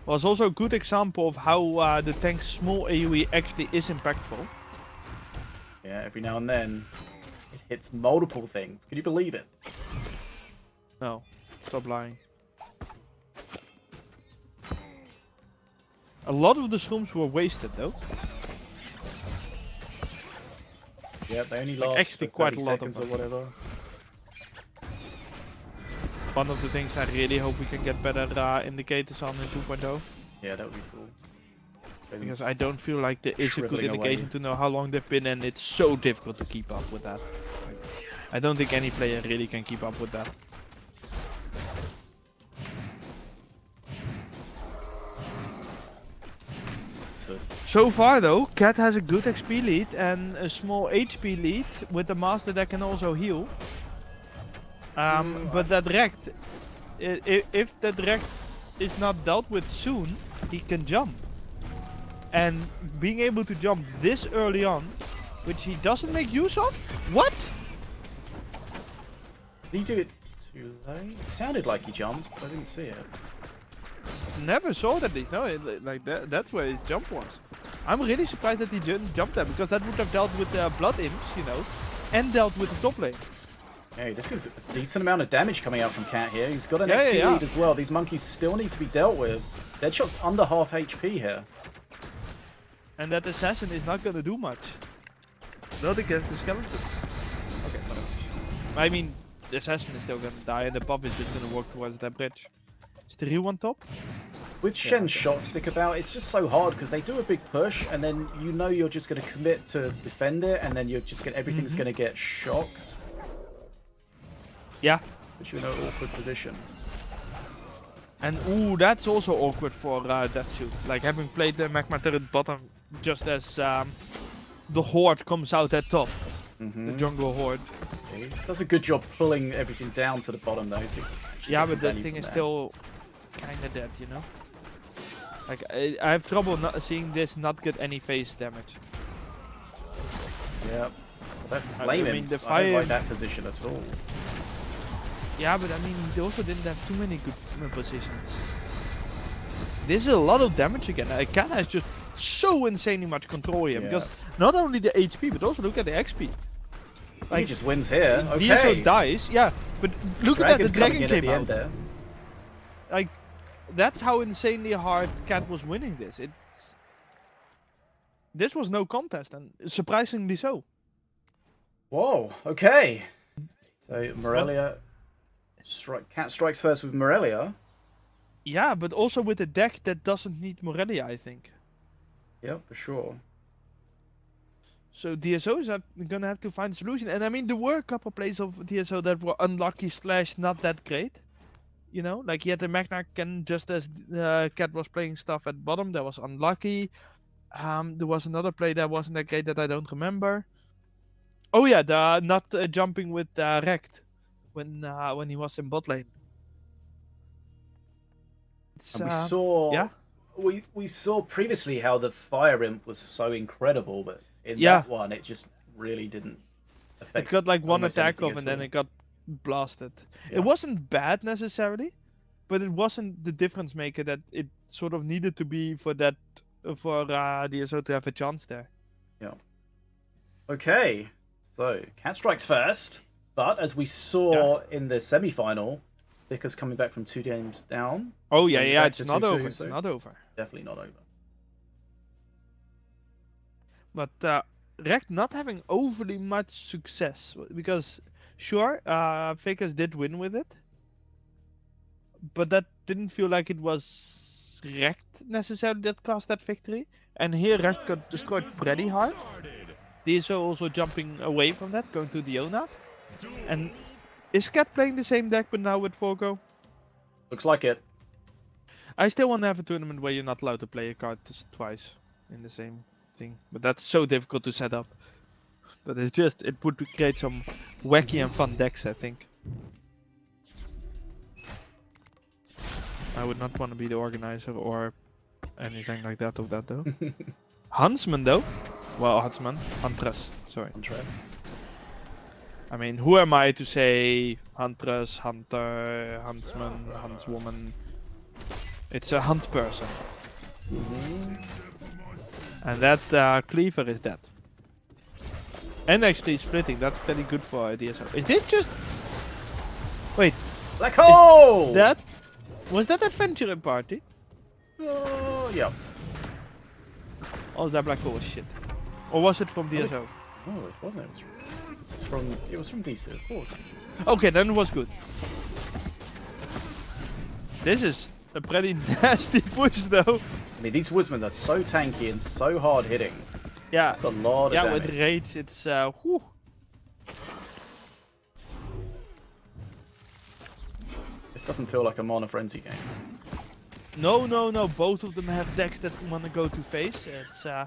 Well, it's also a good example of how the tank's small AoE actually is impactful. Yeah, every now and then it hits multiple things. Can you believe it? No, stop lying. A lot of the shrooms were wasted though. Yeah, they only Like, last actually for quite 30 a lot of seconds or them. whatever. One of the things I really hope we can get better indicators on in 2.0. Yeah, that would be cool. Because I don't feel like there is a good shriveling away. indication to know how long they've been, and it's so difficult to keep up with that. I don't think any player really can keep up with that. So far though, KATT has a good XP lead and a small HP lead with a master that can also heal. But that Rect, if that Rect is not dealt with soon, he can jump. And being able to jump this early on, which he doesn't make use of? What? Did he do it too late? It sounded like he jumped, but I didn't see it. Never saw that. No, like that's where his jump was. I'm really surprised that he didn't jump there, because that would have dealt with the blood imps, you know, and dealt with the top lane. Hey, this is a decent amount of damage coming out from KATT here. He's got an Yeah, XP yeah. lead as well. These monkeys still need to be dealt with. Deadshot's under half HP here. And that assassin is not gonna do much. Not against the skeletons. Okay, whatever. I mean, the assassin is still gonna die, and the buff is just gonna walk towards that bridge. Is the real on top? With Shen's shot stick about, it's just so hard because they do a big push, and then you know you're just going to commit to defend it, and then you're just gonna, everything's going to get shocked. Yeah. Puts you in an awkward position. And ooh, that's also awkward for Datsu. Like having played the magma turret bottom just as the horde comes out at top. the jungle horde. He does a good job pulling everything down to the bottom though. To Yeah, but the thing is still kinda dead, you know? Like, I have trouble not seeing this not get any phase damage. Yeah. That I flame mean, him. the I don't fire- like that position at all. Yeah, but I mean, he also didn't have too many good positions. This is a lot of damage again. KATT has just so insanely much control here, Yeah. because not only the HP, but also look at the XP. He just wins here. Okay. DSO dies, yeah, but look at that, the coming dragon in at came the out. end there. Like, that's how insanely hard KATT was winning this. This was no contest, and surprisingly so. Whoa. Okay. So Morelia, KATT strikes first with Morelia. Yeah, but also with a deck that doesn't need Morelia, I think. Yeah, for sure. So DSOs are gonna have to find a solution. And I mean, there were a couple plays of DSO that were unlucky / not that great. You know, like he had the Magna Cannon just as KATT was playing stuff at bottom. That was unlucky. There was another play that wasn't that great that I don't remember. Oh yeah, the not jumping with Rekt when he was in bot lane. And we saw, yeah. we saw previously how the Fire Imp was so incredible, but in Yeah. that one it just really didn't affect. It got like one almost attack anything off at and then all. it got blasted. Yeah. It wasn't bad necessarily, but it wasn't the difference maker that it sort of needed to be for that for DSO to have a chance there. Yeah. Okay, so KATT strikes first, but as we saw in the semi-final, Vickers coming back from 2 games down. Oh yeah, Going yeah, back it's to not 2-2, over. It's so not over. Definitely not over. But Rekt not having overly much success because sure, Vickers did win with it, but that didn't feel like it was Rekt necessarily that caused that victory. And here Rekt got destroyed pretty hard. DSO also jumping away from that, going to Diona. And is KATT playing the same deck but now with Forgo? Looks like it. I still want to have a tournament where you're not allowed to play a card twice in the same thing. But that's so difficult to set up. But it's just, it would create some wacky and fun decks, I think. I would not want to be the organizer or anything like that of that though. Huntsman though? Well, Huntress, sorry. Huntress. I mean, who am I to say Huntress, Hunter, Huntsman, Huntswoman? It's a hunt person. And that cleaver is dead. And actually splitting, that's pretty good for DSO. Is this just... Wait, Black hole! that... Was that Adventuring Party? Oh, yeah. Or that black hole was shit? Or was it from DSO? Oh, it wasn't. It was from DC, of course. Okay, then it was good. This is a pretty nasty push though. I mean, these woodsmen are so tanky and so hard hitting. Yeah, That's a lot of yeah, damage. with rage it's whew. This doesn't feel like a Mana Frenzy game. No, both of them have decks that want to go to face. It's I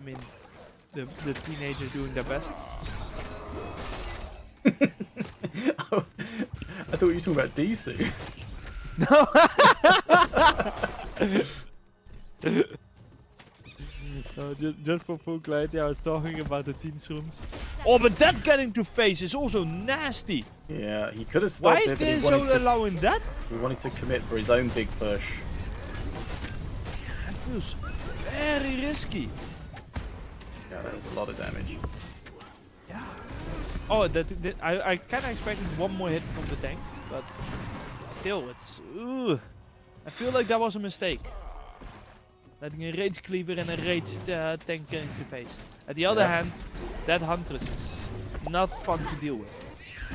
mean, the teenagers doing their best. I thought you were talking about DC. No, just for full clarity, I was talking about the teen shrooms. Oh, but that getting to face is also nasty. Yeah, he could have Why stopped is it, but he DSO wanted, allowing that? he wanted to commit for his own big push. That feels very risky. Yeah, that was a lot of damage. Yeah. Oh, I kind of expected one more hit from the tank, but still, it's... Ooh. I feel like that was a mistake. Letting a rage cleaver and a rage tank getting to face. At the other hand, that Huntress is not fun to deal with.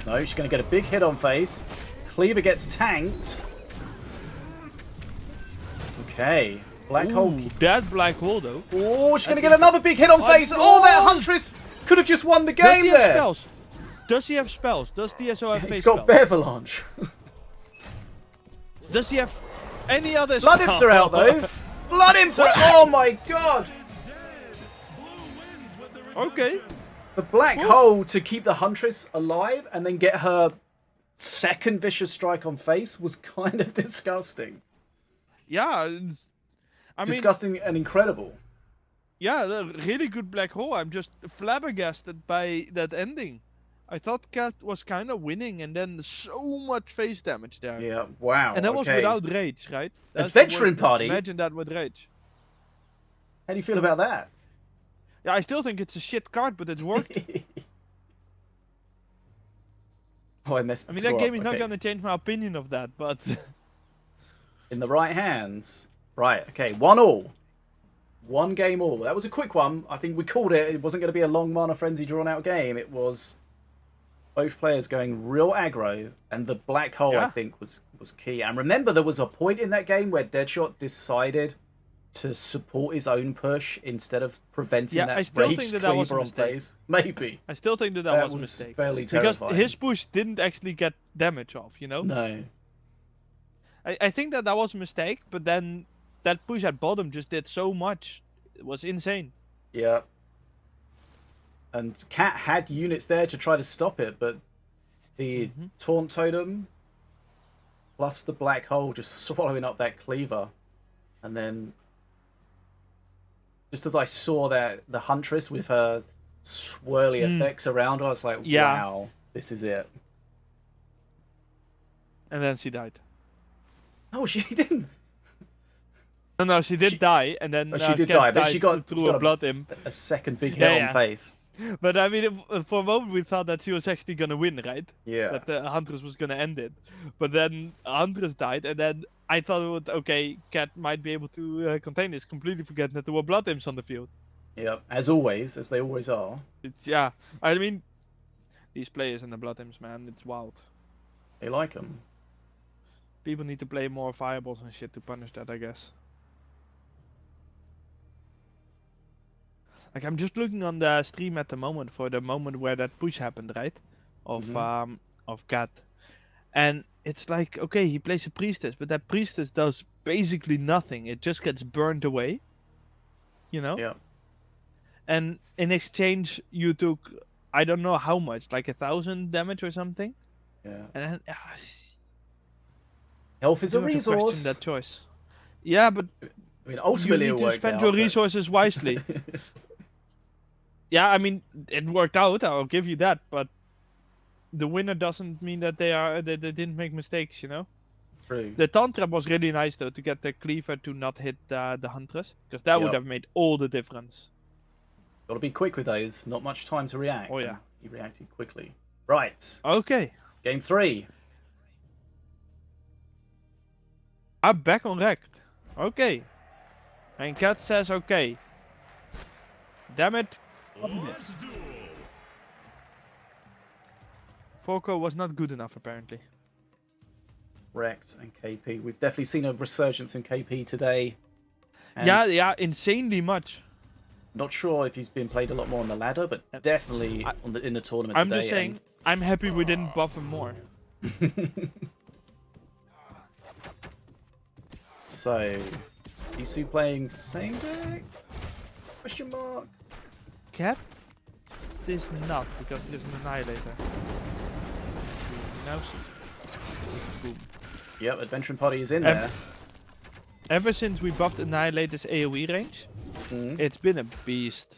No, she's going to get a big hit on face. Cleaver gets tanked. Okay. Black hole. Ooh, that black hole though. Oh, she's going to get another big hit on face. Oh, that Huntress could have just won the Does game he have there. spells? Does he have spells? Does DSO have face He's got spells? Bevalanche. Does he have any other Blood spells? Imps are out though. Blood himself! Oh my god! Okay. The black hole to keep the Huntress alive and then get her second vicious strike on face was kind of disgusting. Yeah. I mean, Disgusting and incredible. yeah, a really good black hole. I'm just flabbergasted by that ending. I thought KATT was kind of winning, and then so much face damage there. Yeah, wow. And that was okay. without rage, right? That's the Adventuring worst. party? Imagine that with rage. How do you feel about that? Yeah, I still think it's a shit card, but it's worked. Oh, I messed I the mean, score that game up. is not Okay. going to change my opinion of that, but... In the right hands. Right, okay, 1-1. 1 game all. That was a quick one. I think we called it. It wasn't going to be a long Mana Frenzy drawn out game. It was both players going real aggro, and the black hole, I Yeah. think, was key. And remember, there was a point in that game where Deadshot decided to support his own push instead of preventing Yeah, I that still rage think that was a cleaver on mistake. face. Maybe. I still think that That was a was mistake. fairly Because terrifying. his push didn't actually get damage off, you know? No. I think that was a mistake, but then that push at bottom just did so much. It was insane. Yeah. And KATT had units there to try to stop it, but the Taunt Totem plus the black hole just swallowing up that cleaver. And then just as I saw that the Huntress with her swirly effects around her, I was like, Yeah. wow, this is it. And then she died. Oh, she didn't. No, she did die, and then Oh, she did KATT die, but died she got through a blood imp. a second big hit Yeah, on yeah. face. But I mean, for a moment we thought that she was actually gonna win, right? Yeah. That the Huntress was gonna end it. But then Huntress died, and then I thought, okay, KATT might be able to contain this, completely forgetting that there were blood imps on the field. Yep, as always, as they always are. It's, yeah, I mean, these players and the blood imps, man, it's wild. They like them. People need to play more fireballs and shit to punish that, I guess. Like, I'm just looking on the stream at the moment for the moment where that push happened, right? Of KATT. And it's like, okay, he plays a priestess, but that priestess does basically nothing. It just gets burned away. You know? Yeah. And in exchange, you took, I don't know how much, like 1,000 damage or something. Yeah. And then, Health is a you have to resource. question that choice. Yeah, but I mean, ultimately you it need to worked spend out, your but- resources wisely. Yeah, I mean, it worked out. I'll give you that, but the winner doesn't mean that they didn't make mistakes, you know. True. The taunt trap was really nice though, to get the cleaver to not hit the Huntress, because that would Yep. have made all the difference. Gotta be quick with those. Not much time to react. Oh, yeah. and he reacted quickly. Right. Okay, Game 3. I'm back on rect. Okay, and KATT says okay. Damn it. Let's duel. Forco was not good enough apparently. Rect and KP. We've definitely seen a resurgence in KP today. And Yeah, insanely much. Not sure if he's been played a lot more on the ladder, but definitely in the tournament I'm today. just saying, I'm happy we didn't buff him more. So, Isu playing same deck? Question mark. KATT is not, because it is an Annihilator. Now see. Boom. Yep, Adventuring Party is in Ev- there. Ever since we buffed Annihilator's AoE range, Mhm. it's been a beast.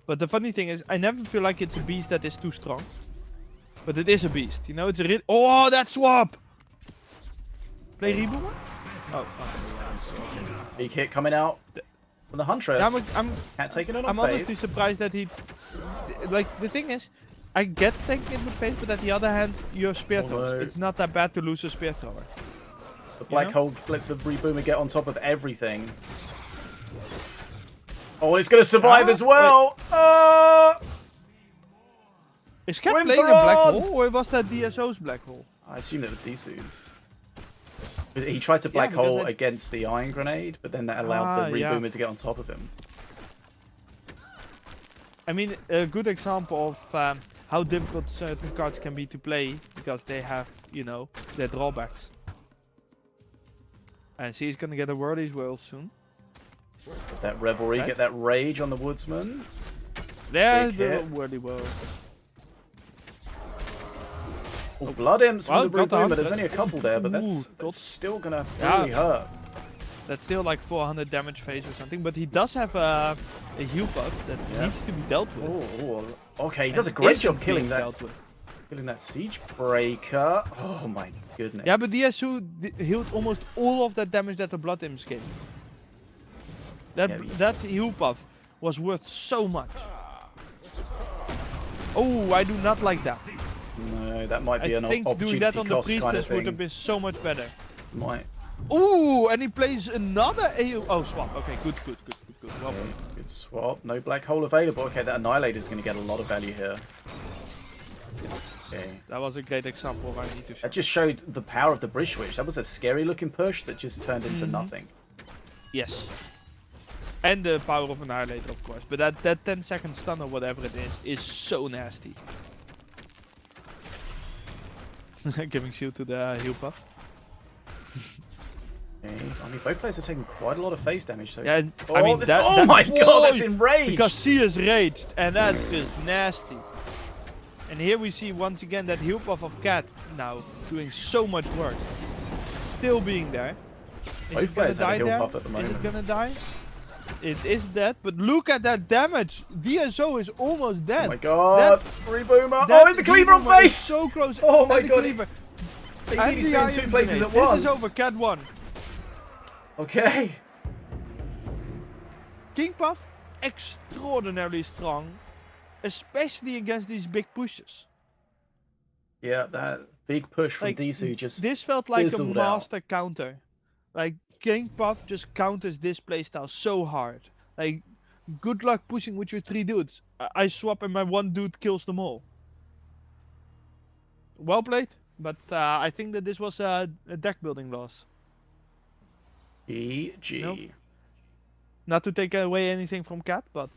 But the funny thing is, I never feel like it's a beast that is too strong. But it is a beast, you know? It's a real. Oh, that swap! Play Reboomer? Oh, Big hit coming out from the Huntress. I'm Can't take it on I'm face. honestly surprised that he. Like, the thing is, I get taking it with face, but at the other hand, you're spear throwers. no. It's not that bad to lose a spear thrower. The black know? hole lets the reboomer get on top of everything. Oh, it's going to survive Ah, as well. Is KATT Win playing a for black Rod! hole, or was that DSO's black hole? I assume it was DSOO's. He tried to black because hole I- against the iron grenade, but then that allowed the yeah. reboomer to get on top of him. I mean, a good example of how difficult certain cards can be to play, because they have, you know, their drawbacks. And she's gonna get a Worldy's World soon. Get that revelry, Okay. get that rage on the woodsman. There's Big the hit. whirly bow. Oh, blood imps Well, from the got the Reboomer. hunter. There's only a couple there, but Ooh, that's got- still gonna Yeah. really hurt. That's still like 400 damage phase or something, but he does have a heal buff that Yeah. needs to be dealt with. Oh, okay, he does a and great isn't job killing being that. dealt with. Killing that siege breaker. Oh my goodness. Yeah, but DSOO healed almost all of that damage that the blood imps gave. That Yeah, but- that heal buff was worth so much. Oh, I do not like that. No, that might be I an think doing opportunity that on the cost kind of priestess would have thing. been so much better. Might. Ooh, and he plays another AU. Oh, swap. Okay, good. Well, Okay, good swap. No black hole available. Okay, that Annihilator is going to get a lot of value here. Okay. that was a great example I need to show. That just showed the power of the Bridge Switch. That was a scary looking push that just turned into nothing. Yes. And the power of Annihilator, of course. But that 10-second stun or whatever it is so nasty. Giving shield to the heal buff. Okay. I mean, both players are taking quite a lot of face damage. So Yeah, it's- I mean, this- that- oh that- my god, that's Whoa! enraged! Because she is raged, and that's just nasty. And here we see once again that heal buff of KATT now doing so much work. Still being there. Is Both it gonna players have a die heal there? buff at the Is moment. it gonna die? It is dead, but look at that damage! DSO is almost dead. Oh my god, Reboomer! That Oh, the cleaver on Reboomer is face! So close. Oh my and the god, cleaver. He And needs to the be in two iron places grenade. at once. This is over, KATT 1. Okay. King Puff, extraordinarily strong, especially against these big pushes. Yeah, that big push from Like, DSOO just... This felt like a fizzled out. master counter. Like, King Puff just counters this playstyle so hard. Like, good luck pushing with your 3 dudes. I swap and my 1 dude kills them all. Well played, but I think that this was a deck building loss. GG. Nope. Not to take away anything from KATT, but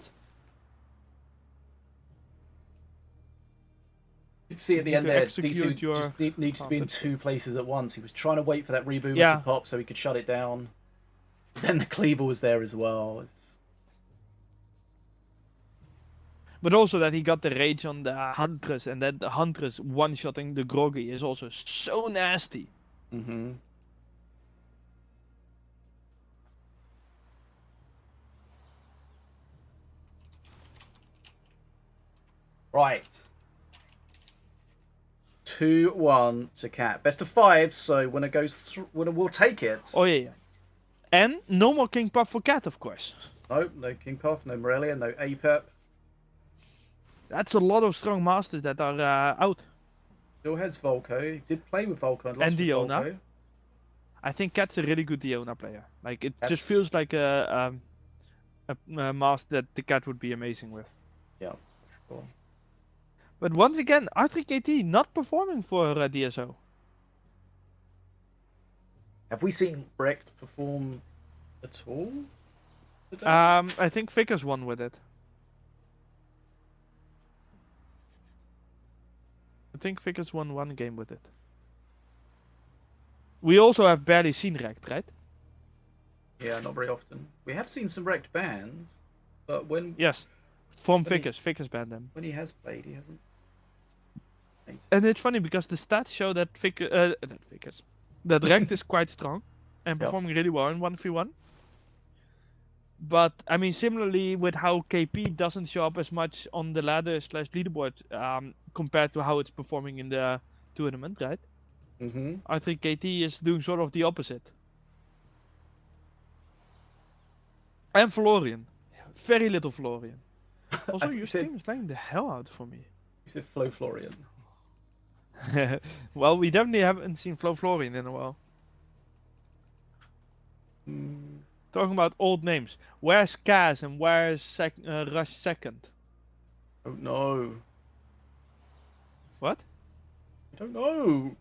You can see at the need end to there, execute DSOO your just needs to be in target. 2 places at once. He was trying to wait for that Reboomer Yeah. to pop so he could shut it down. Then the cleaver was there as well. but also that he got the rage on the Huntress, and that the Huntress one-shotting the Groggy is also so nasty. Mm-hmm. Right. 2-1 to KATT. Best of 5, so winner goes through, winner will take it. Oh yeah. And no more King Puff for KATT, of course. No King Puff, no Morelia, no Apep. That's a lot of strong masters that are out. Still has Volko. He did play with Volko and lost And with Diona. Volko. I think KATT's a really good Diona player. Like it That's- just feels like a master that the KATT would be amazing with. Yeah, sure. But once again, R3KT not performing for DSO. Have we seen Brecht perform at all today? I think Vickers won with it. I think Vickers won 1 game with it. We also have barely seen Rekt, right? Yeah, not very often. We have seen some wrecked bands, but when Yes. From But he- Vickers. Vickers banned them. he has played, he hasn't. played. And it's funny because the stats show that that Rekt is quite strong and Yeah. performing really well in 1v1. But I mean, similarly with how KP doesn't show up as much on the ladder / leaderboard compared to how it's performing in the tournament, right? Mm-hmm. I think KT is doing sort of the opposite. And Florian, very little Florian. Also, You your said- stream is lagging the hell out for me. You said Flo Florian. Well, we definitely haven't seen Flo Florian in a while. Mm, Talking about old names. Where's Kaz and where's Rush second? oh no. What? I don't know.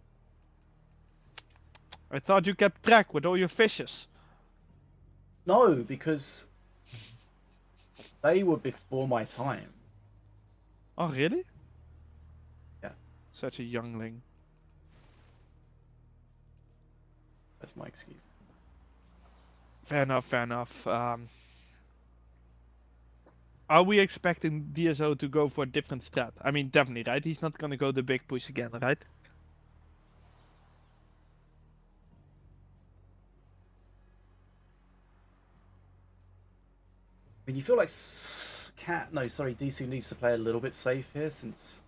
I thought you kept track with all your fishes. No, because they were before my time. Oh, really? Yes, Such a youngling. that's my excuse. Fair enough, fair enough. are we expecting DSO to go for a different strat? I mean, definitely, right? He's not gonna go the big push again, right? I mean, you feel like DSOO needs to play a little bit safe here since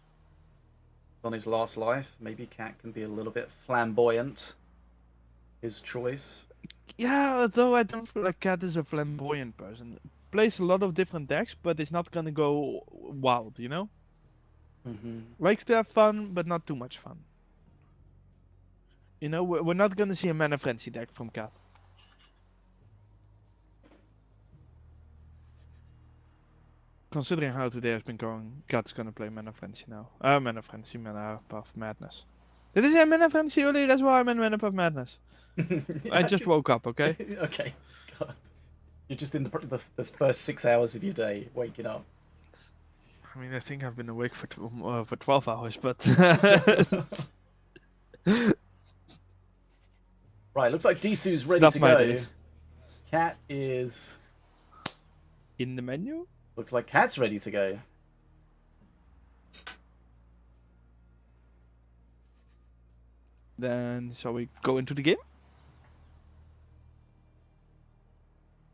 on his last life. Maybe KATT can be a little bit flamboyant. His choice. Yeah, although I don't feel like KATT is a flamboyant person. Plays a lot of different decks, but it's not gonna go wild, you know? Likes to have fun, but not too much fun. You know, we're not gonna see a Mana Frenzy deck from KATT. Considering how today has been going, KATT's gonna play Mana Frenzy now. Mana Frenzy, Mana Puff Madness. Did I say Mana Frenzy earlier? That's why I'm in Mana Puff Madness. I just woke up, okay? Okay. God. You're just in the first 6 hours of your day, waking up. I mean, I think I've been awake for 12 hours, but... Right, looks like DSOO's ready Not to my go. day. KATT is... In the menu? Looks like KATT's ready to go. Then, shall we go into the game?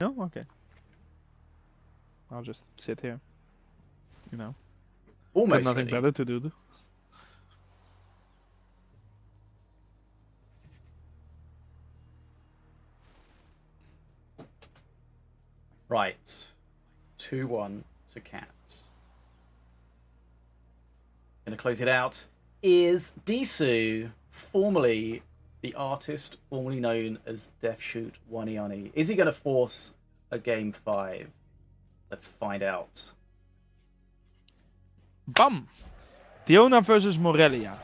No? Okay. I'll just sit here. You know. Almost Got nothing ready. better to do. Right. 2-1 to KATT. Gonna close it out. Is DSOO, formerly the artist, formerly known as DeathShoot Waniani. Is he gonna force a game 5? Let's find out. Bam! Diona versus Morelia.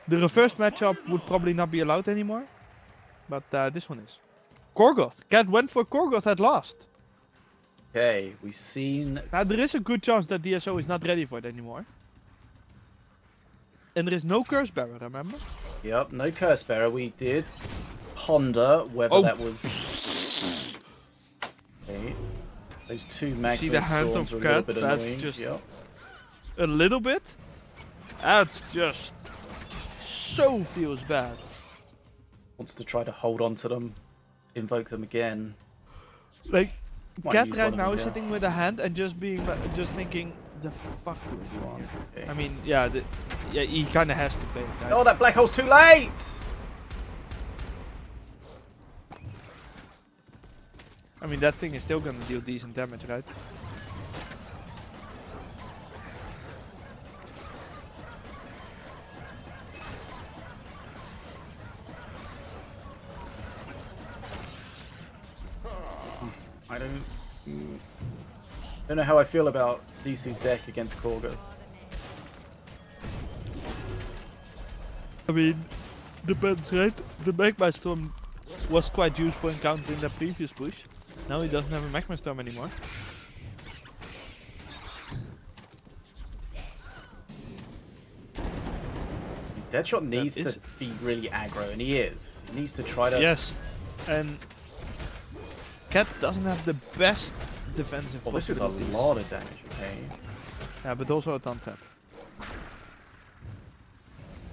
The reverse matchup would probably not be allowed anymore. But this one is. Korgoth. KATT went for Korgoth at last. Okay, we've seen... Now, there is a good chance that DSO is not ready for it anymore. And there is no Curse Bearer, remember? Yep, no Curse Bearer. We did ponder whether that was... Okay. Those two See Magma the hand Storms of are a little KATT? bit That's annoying. just- Yep. A little bit? That's just... so feels bad. Wants to try to hold on to them. Invoke them again. Like, Might KATT use right one of now them, is yeah. sitting with a hand and just thinking, the fuck do I do here? Okay. I mean, yeah, yeah, he kind of has to play it, right? Oh, that black hole's too late! I mean, that thing is still gonna deal decent damage, right? I don't know how I feel about DSOO's deck against Korgoth. I mean, depends, right? The Magma Storm was quite useful in countering the previous push. Now he doesn't have a Magma Storm anymore. Deadshot needs is- to be really aggro, and he is. He needs to try to... Yes, and KATT doesn't have the best defensive Well, this is a possibilities. lot of damage, okay? Yeah, but also a tap.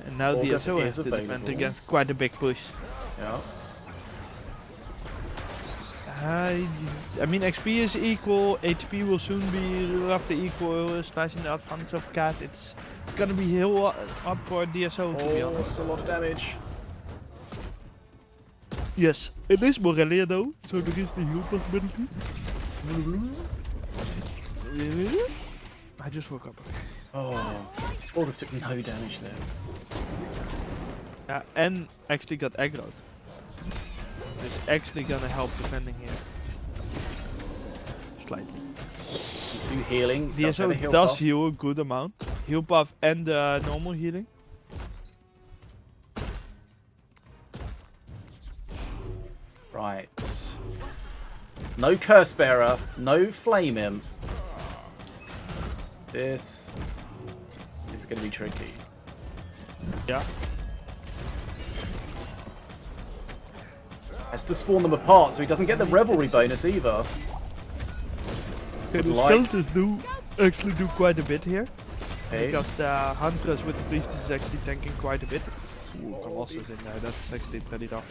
And now Korgoth DSO is has to defend available. against quite a big push. Yeah. I mean, XP is equal, HP will soon be roughly equal, slicing the advantage of KATT. It's gonna be hill up for DSO, to be Oh, honest. that's a lot of damage. Yes, it is Morelia though, so there is the heal possibility. I just woke up. Oh, Korgoth took no damage there. And actually got aggroed. It's actually gonna help defending here. Slightly. DSOO healing. Does have a DSO heal does buff. heal a good amount. Heal buff and normal healing. Right. No Curse Bearer, no Flame Imp. This is going to be tricky. Yeah. Has to spawn them apart so he doesn't get the Revelry bonus either. Okay, the Like- skeletons do actually do quite a bit here. Okay. Because the Huntress with the Priestess is actually tanking quite a bit. Ooh, Colossus in there, that's actually pretty rough.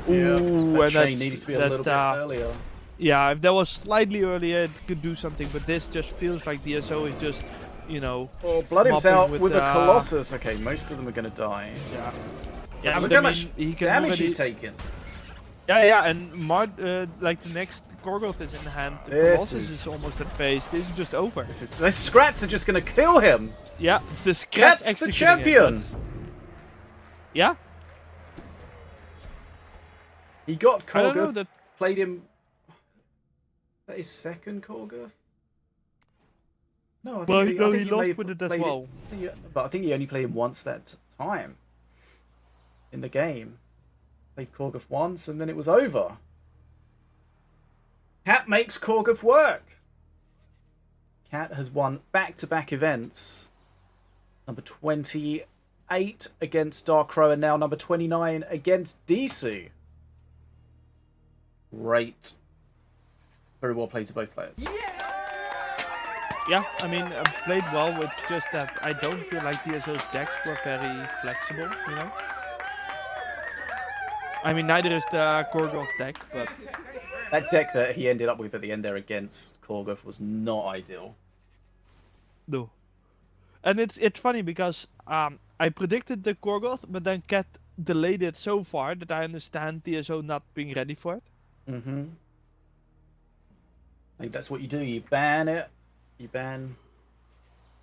Yeah, Ooh, that and chain that's- needed to be a that, little bit earlier. Yeah, if that was slightly earlier, it could do something, but this just feels like DSO is just, you know... Oh, Bloodim's mopping out with, with a Colossus. Okay, most of them are going to die. Yeah. Yeah, Look but how I much mean, he can damage already... he's taking. Yeah, and like the next Korgoth is in hand. The This Colossus is- is almost at phase. This is just over. The Scrats are just going to kill him. Yeah, the Scratch That's the actually killing him, champion. that's- Yeah, He got I don't know Korgoth, that. played him... Is that his second Korgoth? No, I think, Well, I no, think he may lost have with it as played well. Yeah, but I think he only played him once that time in the game. Played Korgoth once, and then it was over. KATT makes Korgoth work. KATT has won back-to-back events. Number 28 against Darkrow, and now number 29 against DSOO. Great. Very well played to both players. Yeah, I mean, played well. It's just that I don't feel like DSO's decks were very flexible, you know? I mean, neither is the Korgoth deck, but... That deck that he ended up with at the end there against Korgoth was not ideal. No. And it's funny because I predicted the Korgoth, but then KATT delayed it so far that I understand DSO not being ready for it. Mm-hmm. I think that's what you do. You ban it. You ban...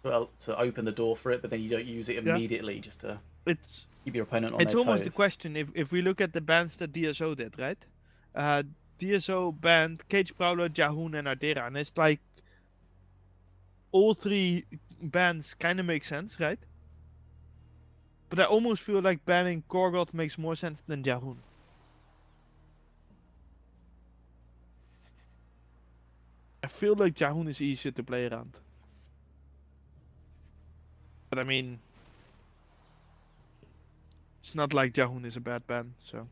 Well, to open the door for it, but then you don't use it Yeah. immediately just to It's keep your opponent on It's their almost the toes. question if we look at the bans that DSO did, right? DSO banned Cage Prowler, Jahoon, and Ardera, and it's like all three bans kind of make sense, right? But I almost feel like banning Korgoth makes more sense than Jahoon. I feel like Jahoon is easier to play around. But I mean, it's not like Jahoon is a bad ban, so.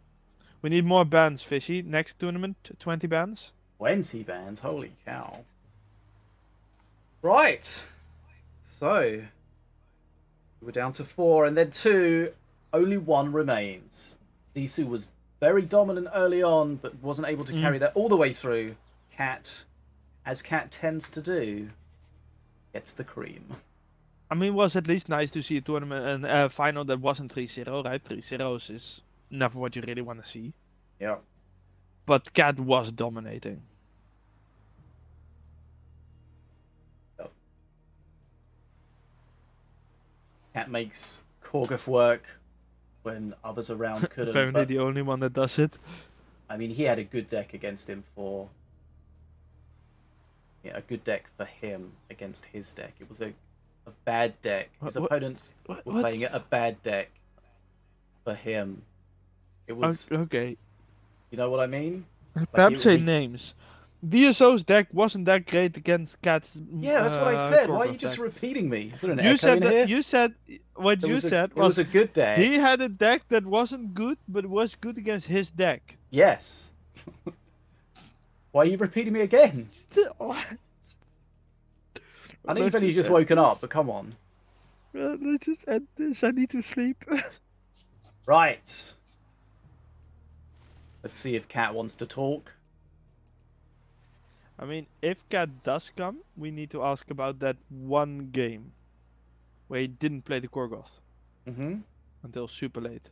We need more bans, Fishy. Next tournament, 20 bans. 20 bans, holy cow. Right. So, we're down to 4, and then 2. Only 1 remains. DSOO was very dominant early on, but wasn't able to carry that all the way through. KATT, as KATT tends to do, gets the cream. I mean, it was at least nice to see a tournament and a final that wasn't 3-0, right? 3-0s is never what you really want to see. Yeah. But KATT was dominating. KATT makes Korgoth work when others around couldn't. Apparently But, the only one that does it. I mean, he had a good deck against him for... Yeah, a good deck for him against his deck. It was a bad deck. His opponents were playing a bad deck for him. It was... Okay. You know what I mean? Can't say he- names. DSO's deck wasn't that great against KATT's. Yeah, that's what I said. Why are you Korgoth just deck. repeating me? Is there an You echo said in that. here? You said what It you was a- said it was a good deck. he had a deck that wasn't good, but was good against his deck. Yes. Why are you repeating me again? I know you've only just woken up, but come on. Let's just end this. I need to sleep. Right. Let's see if KATT wants to talk. I mean, if KATT does come, we need to ask about that one game where he didn't play the Korgoth Mm-hmm. until super late.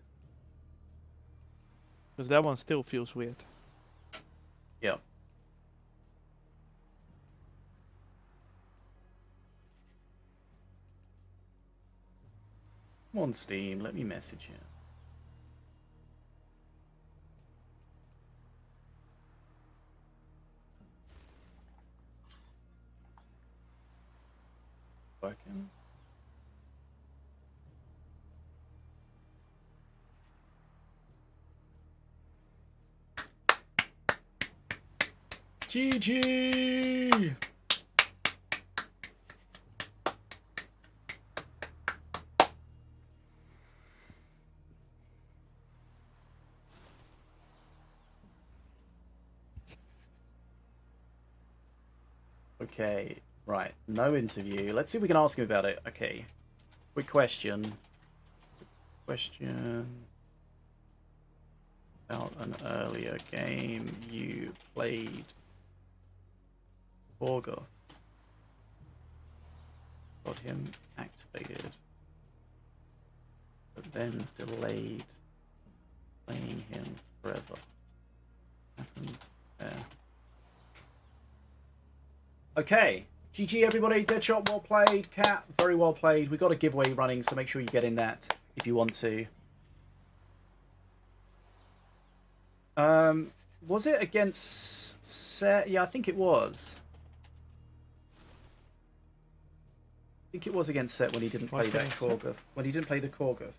Because that one still feels weird. Yeah. Come on, Steam. Let me message you. Working. GG! Okay, right. No interview. Let's see if we can ask him about it. Okay. Quick question. About an earlier game you played. Borgoth. Got him activated. But then delayed playing him forever. Happened there. Okay. GG everybody. Deadshot, well played. KATT, very well played. We got a giveaway running, so make sure you get in that if you want to. Was it against Set? Yeah, I think it was. I think it was against Set when he didn't play that Korgoth. When he didn't play the Korgoth.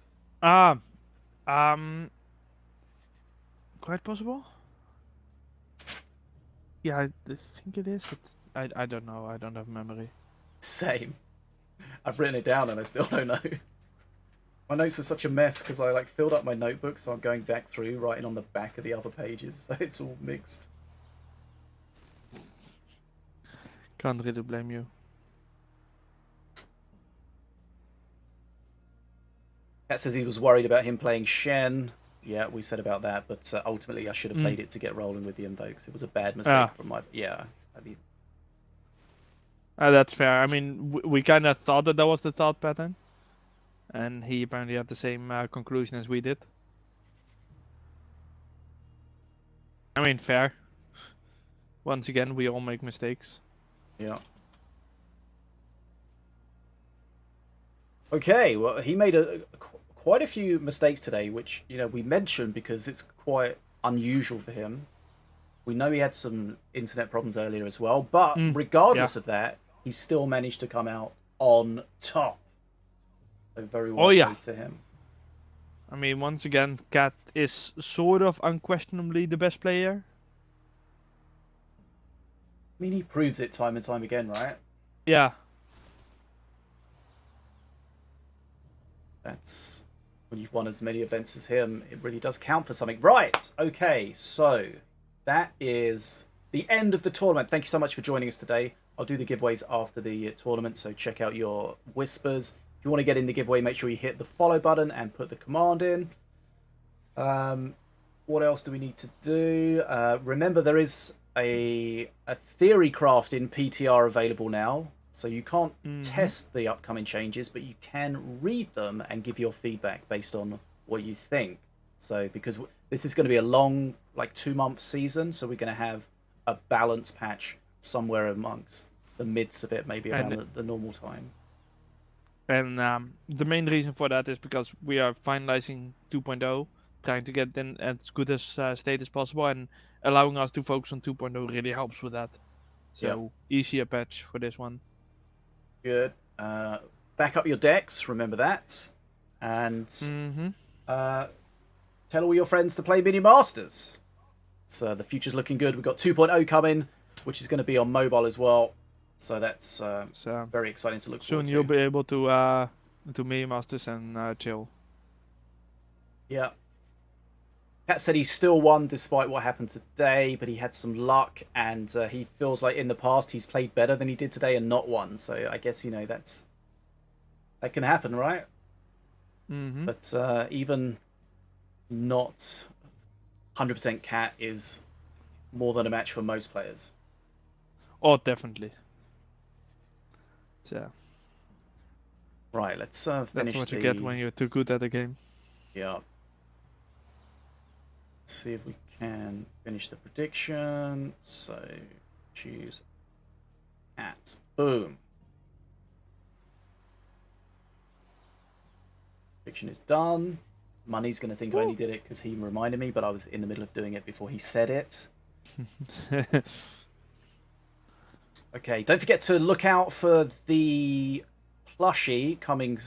Quite possible. Yeah, I think it is. I don't know. I don't have memory. Same. I've written it down and I still don't know. My notes are such a mess because I like filled up my notebook, so I'm going back through, writing on the back of the other pages, so it's all mixed. Can't really blame you. Kat says he was worried about him playing Shen. Yeah, we said about that, but ultimately I should have played it to get rolling with the invokes. It was a bad mistake from my... Yeah. I mean... That's fair. I mean, we kind of thought that was the thought pattern. And he apparently had the same conclusion as we did. I mean, fair. Once again, we all make mistakes. Yeah. Okay, well, he made quite a few mistakes today, which, you know, we mentioned because it's quite unusual for him. We know he had some internet problems earlier as well, but regardless of that, he still managed to come out on top. So very well played to him. I mean, once again, KATT is sort of unquestionably the best player. I mean, he proves it time and time again, right? Yeah. That's when you've won as many events as him, it really does count for something. Right, okay, so that is the end of the tournament. Thank you so much for joining us today. I'll do the giveaways after the tournament, so check out your whispers. If you want to get in the giveaway, make sure you hit the follow button and put the command in. What else do we need to do? Remember, there is a theory craft in PTR available now. So you can't test the upcoming changes, but you can read them and give your feedback based on what you think. So because this is going to be a long, like 2-month season, so we're going to have a balance patch somewhere amongst the midst of it, maybe around the normal time. And the main reason for that is because we are finalizing 2.0, trying to get in as good as state as possible, and allowing us to focus on 2.0 really helps with that. So easier patch for this one. Good. Back up your decks, remember that. And tell all your friends to play Minion Masters. So the future's looking good. We've got 2.0 coming, which is going to be on mobile as well. So that's very exciting to look forward to. Soon you'll be able to Minion Masters and chill. Yeah. KATT said he still won despite what happened today, but he had some luck, and he feels like in the past he's played better than he did today and not won. So I guess, you know, that can happen, right? But even not 100% KATT is more than a match for most players. Oh, definitely. So. Right, let's finish. That's what you get when you're too good at the game. Yeah. Let's see if we can finish the prediction. So, choose KATT. Boom. Prediction is done. Money's going to think I only did it because he reminded me, but I was in the middle of doing it before he said it. Okay, don't forget to look out for the plushie coming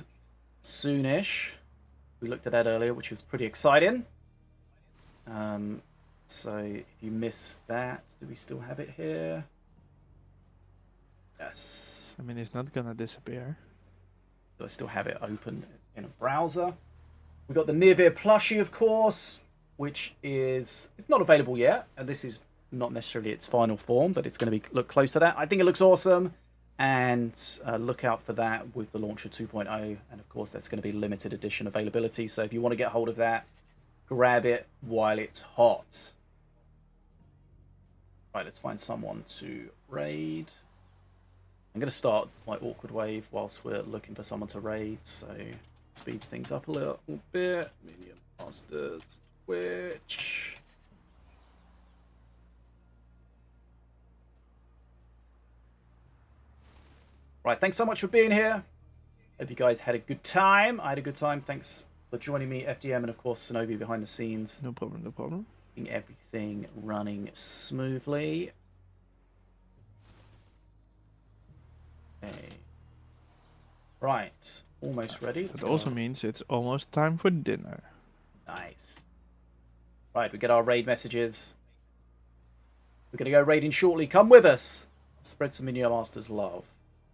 soonish. We looked at that earlier, which was pretty exciting. So if you missed that, do we still have it here? Yes. I mean, it's not gonna disappear. So I still have it open in a browser. We've got the NYRVIR plushie, of course, which is it's not available yet, and this is not necessarily its final form, but it's going to be look close to that. I think it looks awesome, and look out for that with the launcher 2.0, and of course that's going to be limited edition availability. So if you want to get hold of that, grab it while it's hot. Right, let's find someone to raid. I'm going to start my awkward wave whilst we're looking for someone to raid, so speeds things up a little bit. Minion Masters, Twitch. Right, thanks so much for being here. Hope you guys had a good time. I had a good time. Thanks for joining me, FDM, and of course Sinobii behind the scenes. No problem, no problem. Keeping everything running smoothly. Okay. Right, almost ready. It also means it's almost time for dinner. Nice. Right, we get our raid messages. We're going to go raiding shortly. Come with us. Spread some Minion Masters love.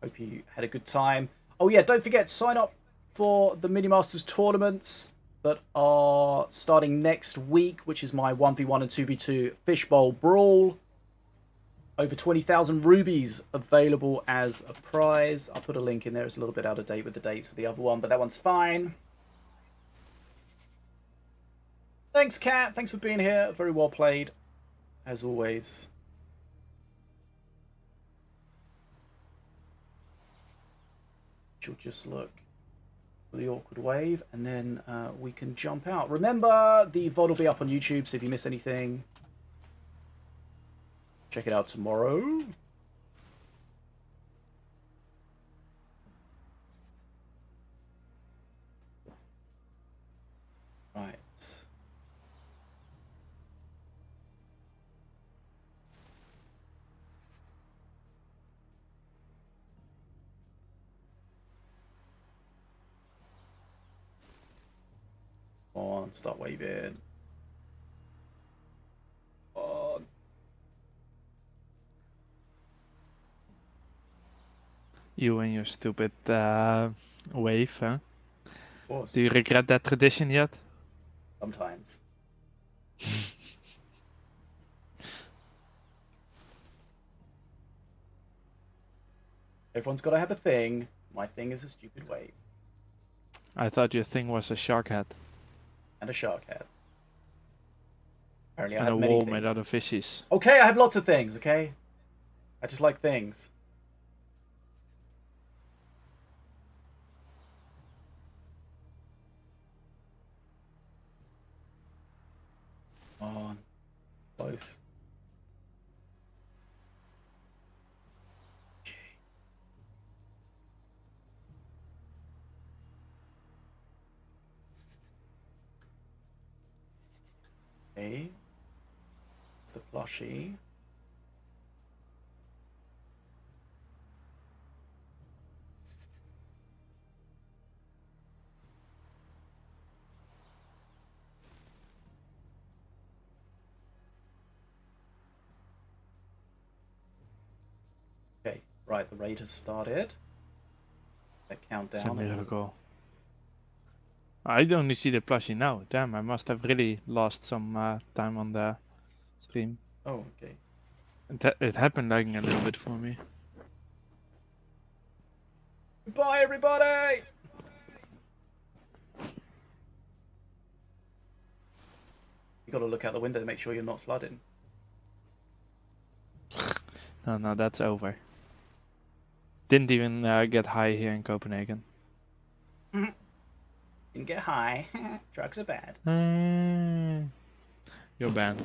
Hope you had a good time. Oh yeah, don't forget, sign up for the Minion Masters tournaments that are starting next week, which is my 1v1 and 2v2 Fishbowl Brawl. Over 20,000 rubies available as a prize. I'll put a link in there. It's a little bit out of date with the dates for the other one, but that one's fine. Thanks, KATT. Thanks for being here. Very well played, as always. She'll just look for the awkward wave, and then we can jump out. Remember, the VOD will be up on YouTube, so if you miss anything, check it out tomorrow. Right. On, start waving. On. You and your stupid wave, huh? Of course. Do you regret that tradition yet? Sometimes. Everyone's got to have a thing. My thing is a stupid wave. I thought your thing was a shark head. And a shark head. Apparently I And have a many wall things. made out of fishes. Okay, I have lots of things, okay? I just like things. On. Close. Gee. Okay. It's the plushie. Okay, right, the raid has started. That It's a countdown. miracle. I only see the plushie now. Damn, I must have really lost some time on the stream. Oh, okay. It happened lagging a little bit for me. Goodbye, everybody! You gotta look out the window to make sure you're not flooding. No, that's over. Didn't even get high here in Copenhagen. Didn't get high. Drugs are bad. You're banned.